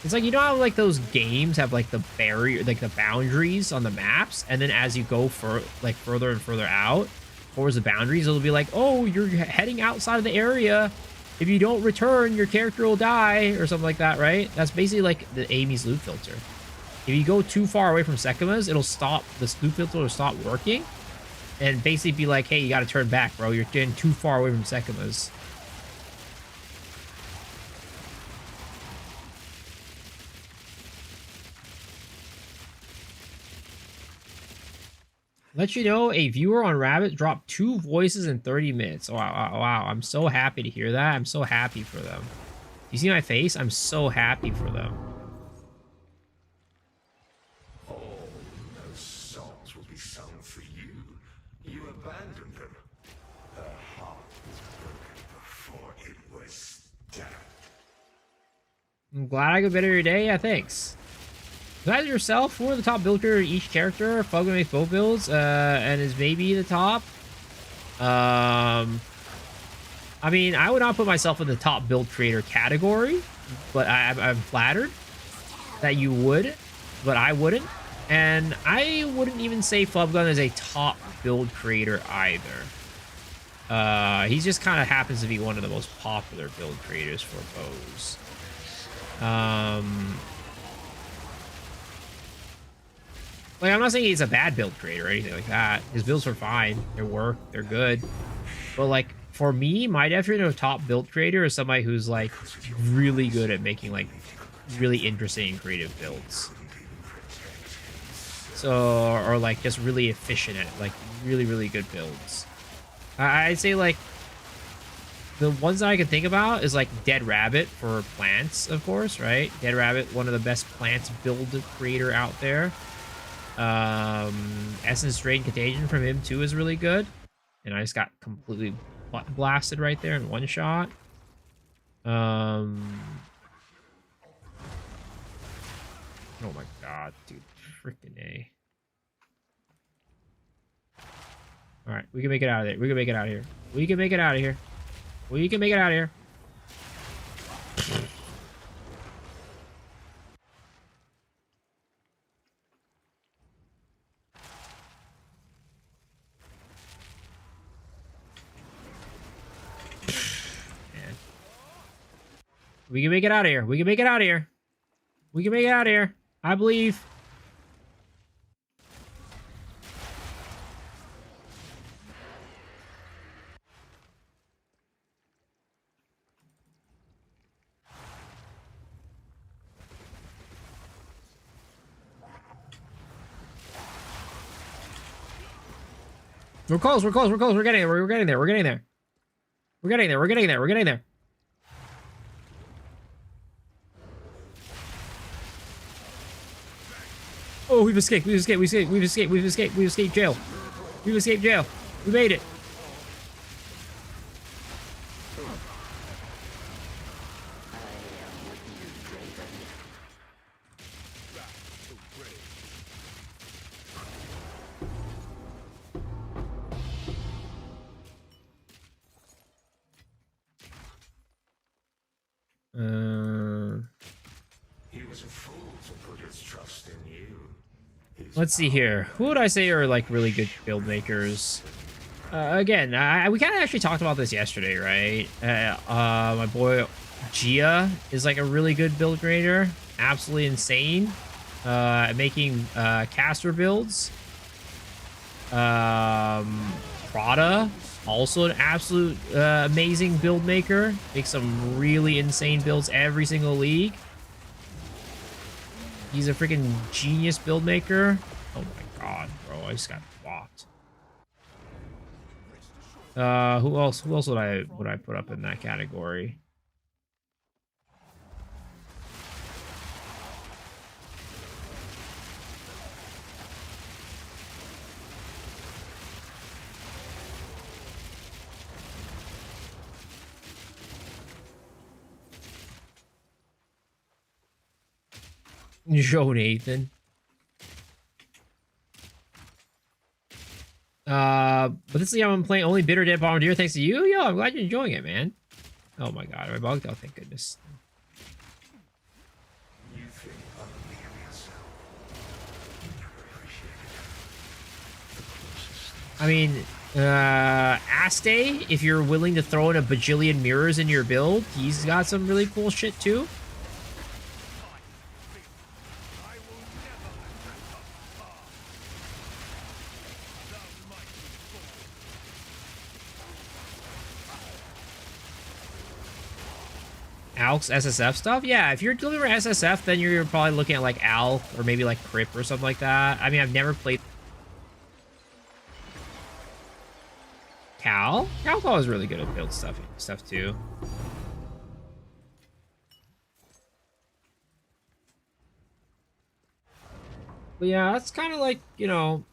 It's like, you know how like those games have like the barrier, like the boundaries on the maps, and then as you go further and further out towards the boundaries, it'll be like, oh, you're heading outside of the area. If you don't return, your character will die, or something like that, right? That's basically like the Amy's loot filter. If you go too far away from Sekima's, it'll stop, the loot filter will stop working, and basically be like, hey, you gotta turn back, bro. You're getting too far away from Sekima's. Let you know, a viewer on Rabbit dropped 2 voices in 30 minutes. Wow. I'm so happy to hear that. I'm so happy for them. You see my face? I'm so happy for them. All those songs will be sung for you. You abandoned them. Her heart was broken before it was done. I'm glad I could better your day. Yeah, thanks. Besides yourself, who are the top build creator each character? Fugma makes both builds, and is maybe the top. I mean, I would not put myself in the top build creator category, but I'm flattered that you would, but I wouldn't. And I wouldn't even say Flubgun is a top build creator either. He just kind of happens to be one of the most popular build creators for bows. Like, I'm not saying he's a bad build creator or anything like that. His builds are fine. They work. They're good. But, like, for me, my definition of top build creator is somebody who's, like, really good at making, like, really interesting and creative builds. So, or, like, just really efficient at, like, really, really good builds. I'd say, like, the ones that I can think about is, like, Dead Rabbit for plants, of course, right? Dead Rabbit, one of the best plants build creator out there. Essence Drain Contagion from him too is really good, and I just got completely blasted right there in one shot. Oh my god, dude, freaking A. All right, we can make it out of there. We can make it out of here. We can make it out of here. We can make it out of here. We can make it out of here. We can make it out of here. We can make it out of here. I believe. We're close. We're close. We're close. We're getting there. We're getting there. We're getting there. We're getting there. We're getting there. We're getting there. Oh, we've escaped. We've escaped. We've escaped. We've escaped. We've escaped. We've escaped jail. We've escaped jail. We made it. He was a fool to put his trust in you. Let's see here. Who would I say are like really good build makers? Again, we kind of actually talked about this yesterday, right? My boy Gia is like a really good build creator. Absolutely insane. At making caster builds. Prada, also an absolute amazing build maker. Makes some really insane builds every single league. He's a freaking genius build maker. Oh my god, bro, I just got whopped. Who else would I put up in that category? Joe Nathan. But this is I'm playing only Bitter Dead Bombardier thanks to you. Yo, I'm glad you're enjoying it, man. Oh my god, am I bugged? Oh, thank goodness. You think only of yourself. You appreciate it. I mean, Aste, if you're willing to throw in a bajillion mirrors in your build, he's got some really cool shit too. Alk's SSF stuff? Yeah, if you're delivering SSF, then you're probably looking at like Alk or maybe like Crip or something like that. I mean, I've never played Cal. Cal's always really good at build stuff too. But yeah, that's kind of like, you know,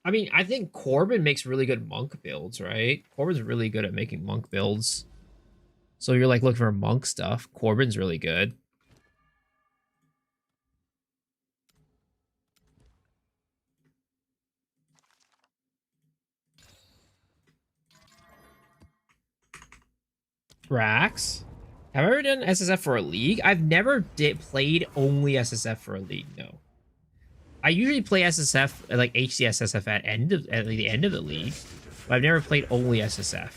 I mean, I think Corbin makes really good monk builds, right? Corbin's really good at making monk builds. So you're like looking for monk stuff. Corbin's really good. Rax. Have I ever done SSF for a league? I've never played only SSF for a league, no. I usually play SSF, like HCS SSF at the end of the league, but I've never played only SSF.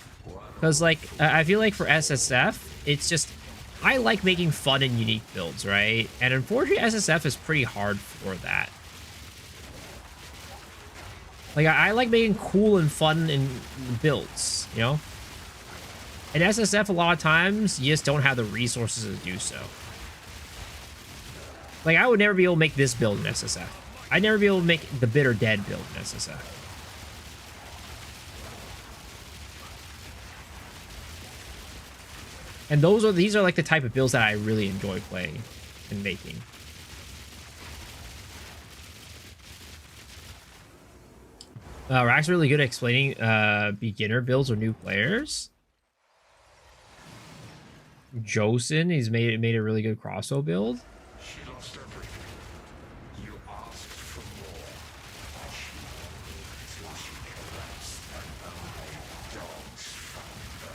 Because, like, I feel like for SSF, it's just, I like making fun and unique builds, right? And unfortunately, SSF is pretty hard for that. Like, I like making cool and fun and builds, you know? In SSF, a lot of times, you just don't have the resources to do so. Like, I would never be able to make this build in SSF. I'd never be able to make the Bitter Dead build in SSF. And these are like the type of builds that I really enjoy playing and making. Rack's really good at explaining beginner builds or new players. Josin, he's made a really good crossbow build. She lost everything. You asked for more. She till she collapsed and only dogs found her.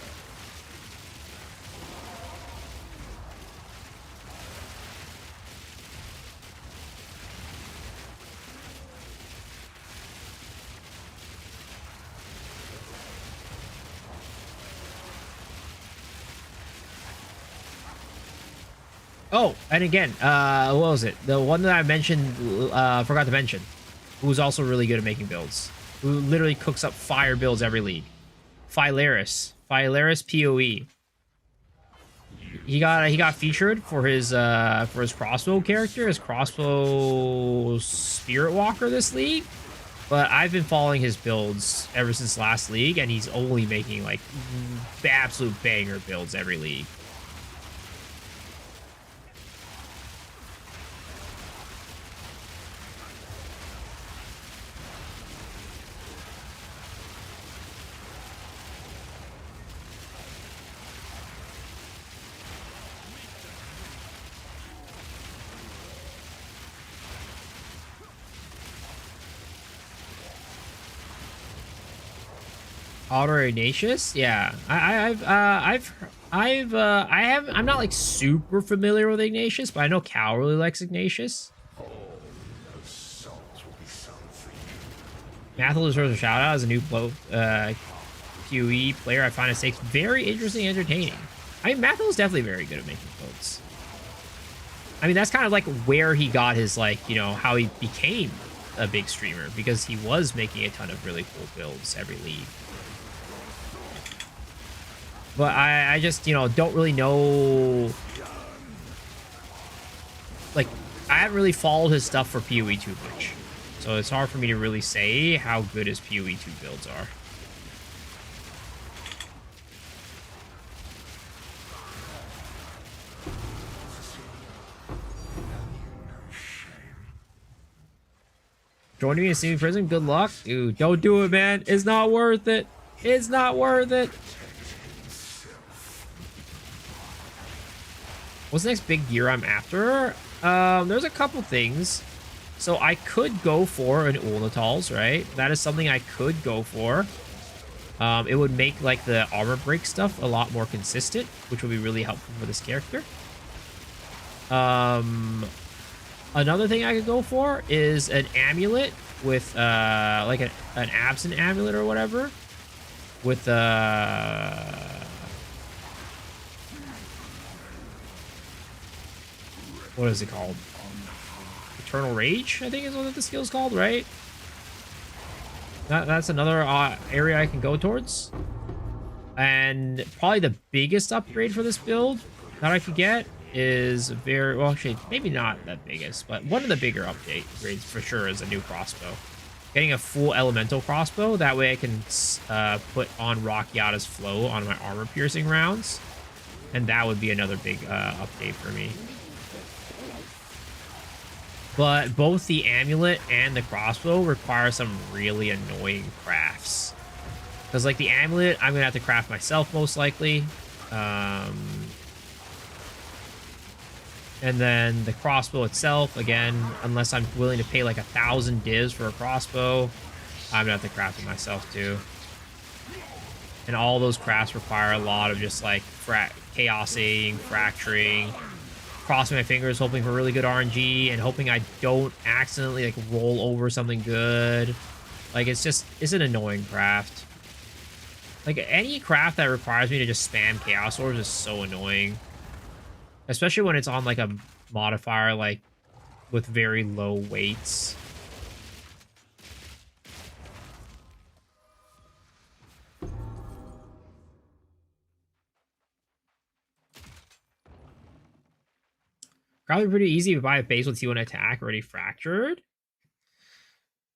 Oh, and again, what was it? The one that I mentioned, forgot to mention, who's also really good at making builds, who literally cooks up fire builds every league. Philaris PoE. He got featured for his crossbow character, his crossbow spirit walker this league. But I've been following his builds ever since last league, and he's only making like absolute banger builds every league. Otter Ignatius? Yeah. I'm not like super familiar with Ignatius, but I know Cal really likes Ignatius. Mathil deserves a shout out as a new PoE player. I find his takes very interesting and entertaining. I mean, Mathil is definitely very good at making builds. I mean, that's kind of like where he got his, like, you know, how he became a big streamer, because he was making a ton of really cool builds every league. But I just, you know, don't really know. Like, I haven't really followed his stuff for PoE too much. So it's hard for me to really say how good his PoE 2 builds are. Joining me in Semi Prison, good luck. Dude, don't do it, man. It's not worth it. It's not worth it. What's the next big gear I'm after? There's a couple things. So I could go for an Ulnatals, right? That is something I could go for. It would make like the armor break stuff a lot more consistent, which would be really helpful for this character. Another thing I could go for is an amulet with like an absent amulet or whatever. With what is it called? Eternal Rage, I think is what the skill's called, right? That's another area I can go towards. And probably the biggest upgrade for this build that I could get is well, actually, maybe not the biggest, but one of the bigger upgrades for sure is a new crossbow. Getting a full elemental crossbow, that way I can put on Rakiata's flow on my armor-piercing rounds. And that would be another big update for me. But both the amulet and the crossbow require some really annoying crafts. Because, like, the amulet, I'm going to have to craft myself, most likely. And then the crossbow itself, again, unless I'm willing to pay, like, 1,000 divs for a crossbow, I'm going to have to craft it myself, too. And all those crafts require a lot of just, like, chaosing, fracturing, crossing my fingers, hoping for really good RNG, and hoping I don't accidentally, like, roll over something good. Like, it's an annoying craft. Like, any craft that requires me to just spam Chaos Orbs is so annoying. Especially when it's on, like, a modifier, like, with very low weights. Probably pretty easy to buy a base with T1 attack already fractured.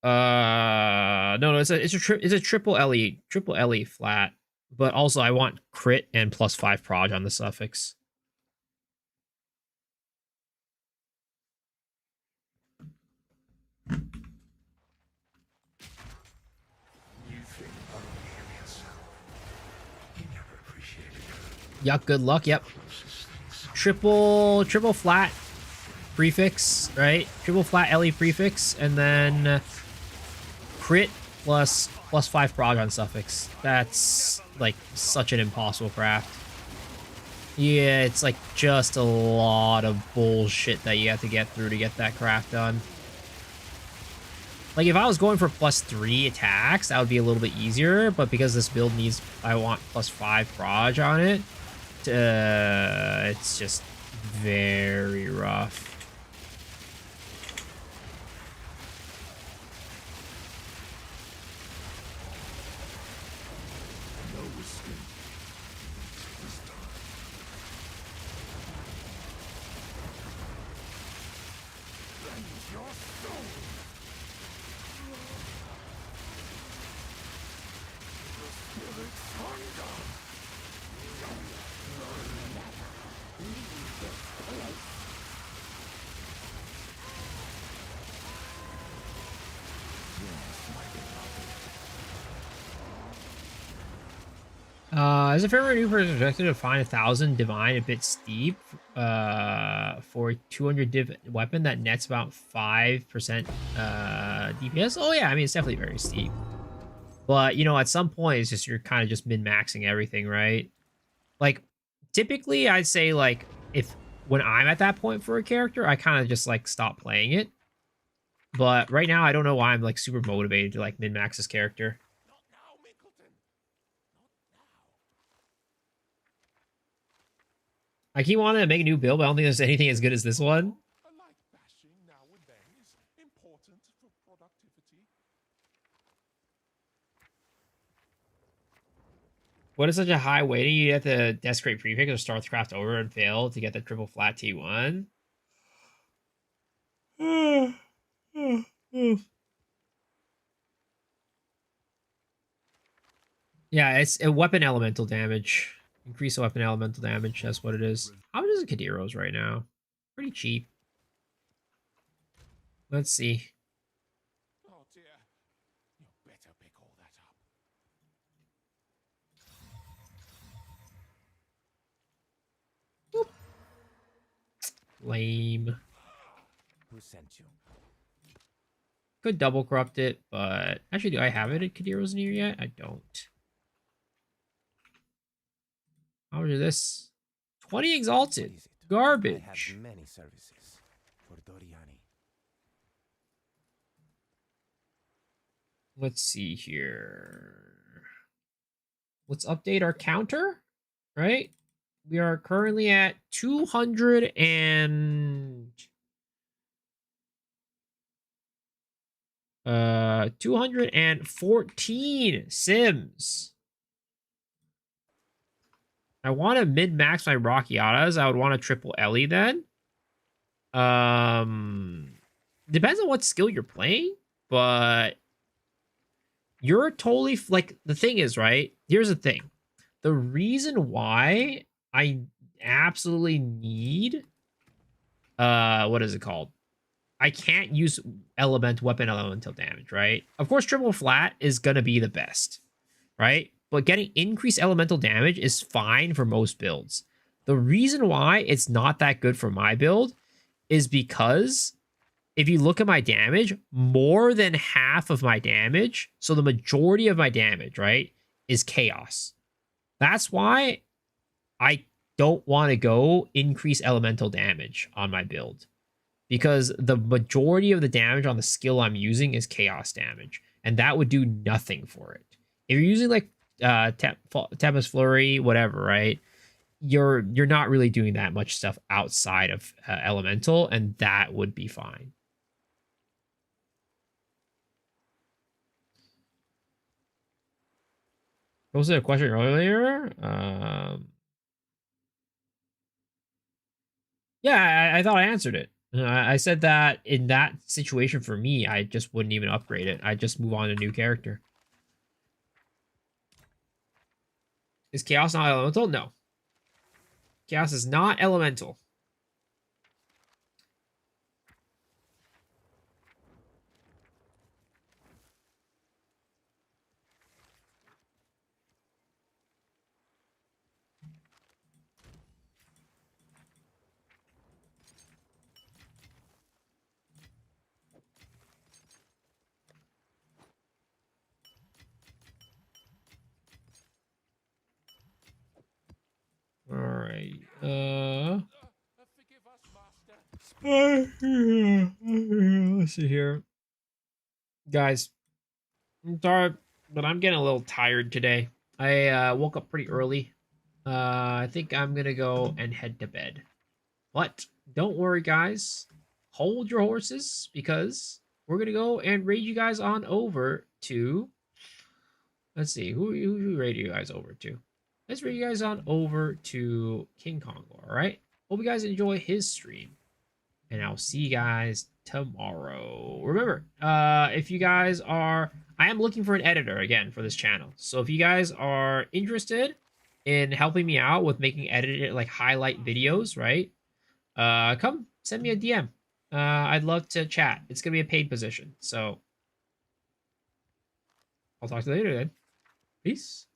No, it's a triple LE flat, but also I want crit and +5 proj on the suffix. Yuck, good luck. Yep. Triple flat prefix, right? Triple flat LE prefix, and then crit plus +5 prog on suffix. That's like such an impossible craft. Yeah, it's like just a lot of bullshit that you have to get through to get that craft done. Like, if I was going for +3 attacks, that would be a little bit easier, but because this build needs, I want +5 proj on it, it's just very rough. No escape. This time. Bend your soul. The spirit's hunger. As a fair new person projected to find 1,000 divine a bit steep for 200 div weapon that nets about 5% DPS. Oh yeah, I mean it's definitely very steep. But you know, at some point it's just you're kind of just min-maxing everything, right? Like typically I'd say like if when I'm at that point for a character, I kind of just like stop playing it. But right now I don't know why I'm like super motivated to like min-max this character. Not now, Mingleton. Not now. I keep wanting to make a new build, but I don't think there's anything as good as this one. A light bashing now and then is important for productivity. What is such a high weighting? You have to desecrate prefix or Starcraft over and fail to get the triple flat T1. Yeah, it's a weapon elemental damage. Increase the weapon elemental damage. That's what it is. How much is a Kadiros right now? Pretty cheap. Let's see. Oh dear. You better pick all that up. Lame. Who sent you? Could double corrupt it, but actually, do I have it at Kadiros near yet? I don't. How much is this? 20 What exalted. is it? I Garbage. have many services for Doriani. Let's see here. Let's update our counter, right? We are currently at 200 and 214 sims. I want to min-max my Rockiatas. I would want to triple Ellie then. Depends on what skill you're playing, but you're totally like the thing is, right? Here's the thing. The reason why I absolutely need what is it called? I can't use weapon elemental damage, right? Of course, triple flat is gonna be the best, right? But getting increased elemental damage is fine for most builds. The reason why it's not that good for my build is because if you look at my damage, more than half of my damage, so the majority of my damage, right, is chaos. That's why I don't want to go increase elemental damage on my build. Because the majority of the damage on the skill I'm using is chaos damage. And that would do nothing for it. If you're using like Tempest Flurry, whatever, right? You're not really doing that much stuff outside of elemental, and that would be fine. Posted a question earlier. Yeah, I thought I answered it. I said that in that situation for me, I just wouldn't even upgrade it. I'd just move on to a new character. Is Chaos not elemental? No. Chaos is not elemental. All right. Forgive us, Master. Let's see here. Guys, I'm sorry, but I'm getting a little tired today. I woke up pretty early. I think I'm gonna go and head to bed. But don't worry, guys. Hold your horses because we're gonna go and raid you guys on over to. Let's see who raid you guys over to. Let's raid you guys on over to King Kongo. All right. Hope you guys enjoy his stream, and I'll see you guys tomorrow. Remember, if you guys are, I am looking for an editor again for this channel. So if you guys are interested in helping me out with making edited like highlight videos, right? Come send me a DM. I'd love to chat. It's gonna be a paid position, so I'll talk to you later then. Peace.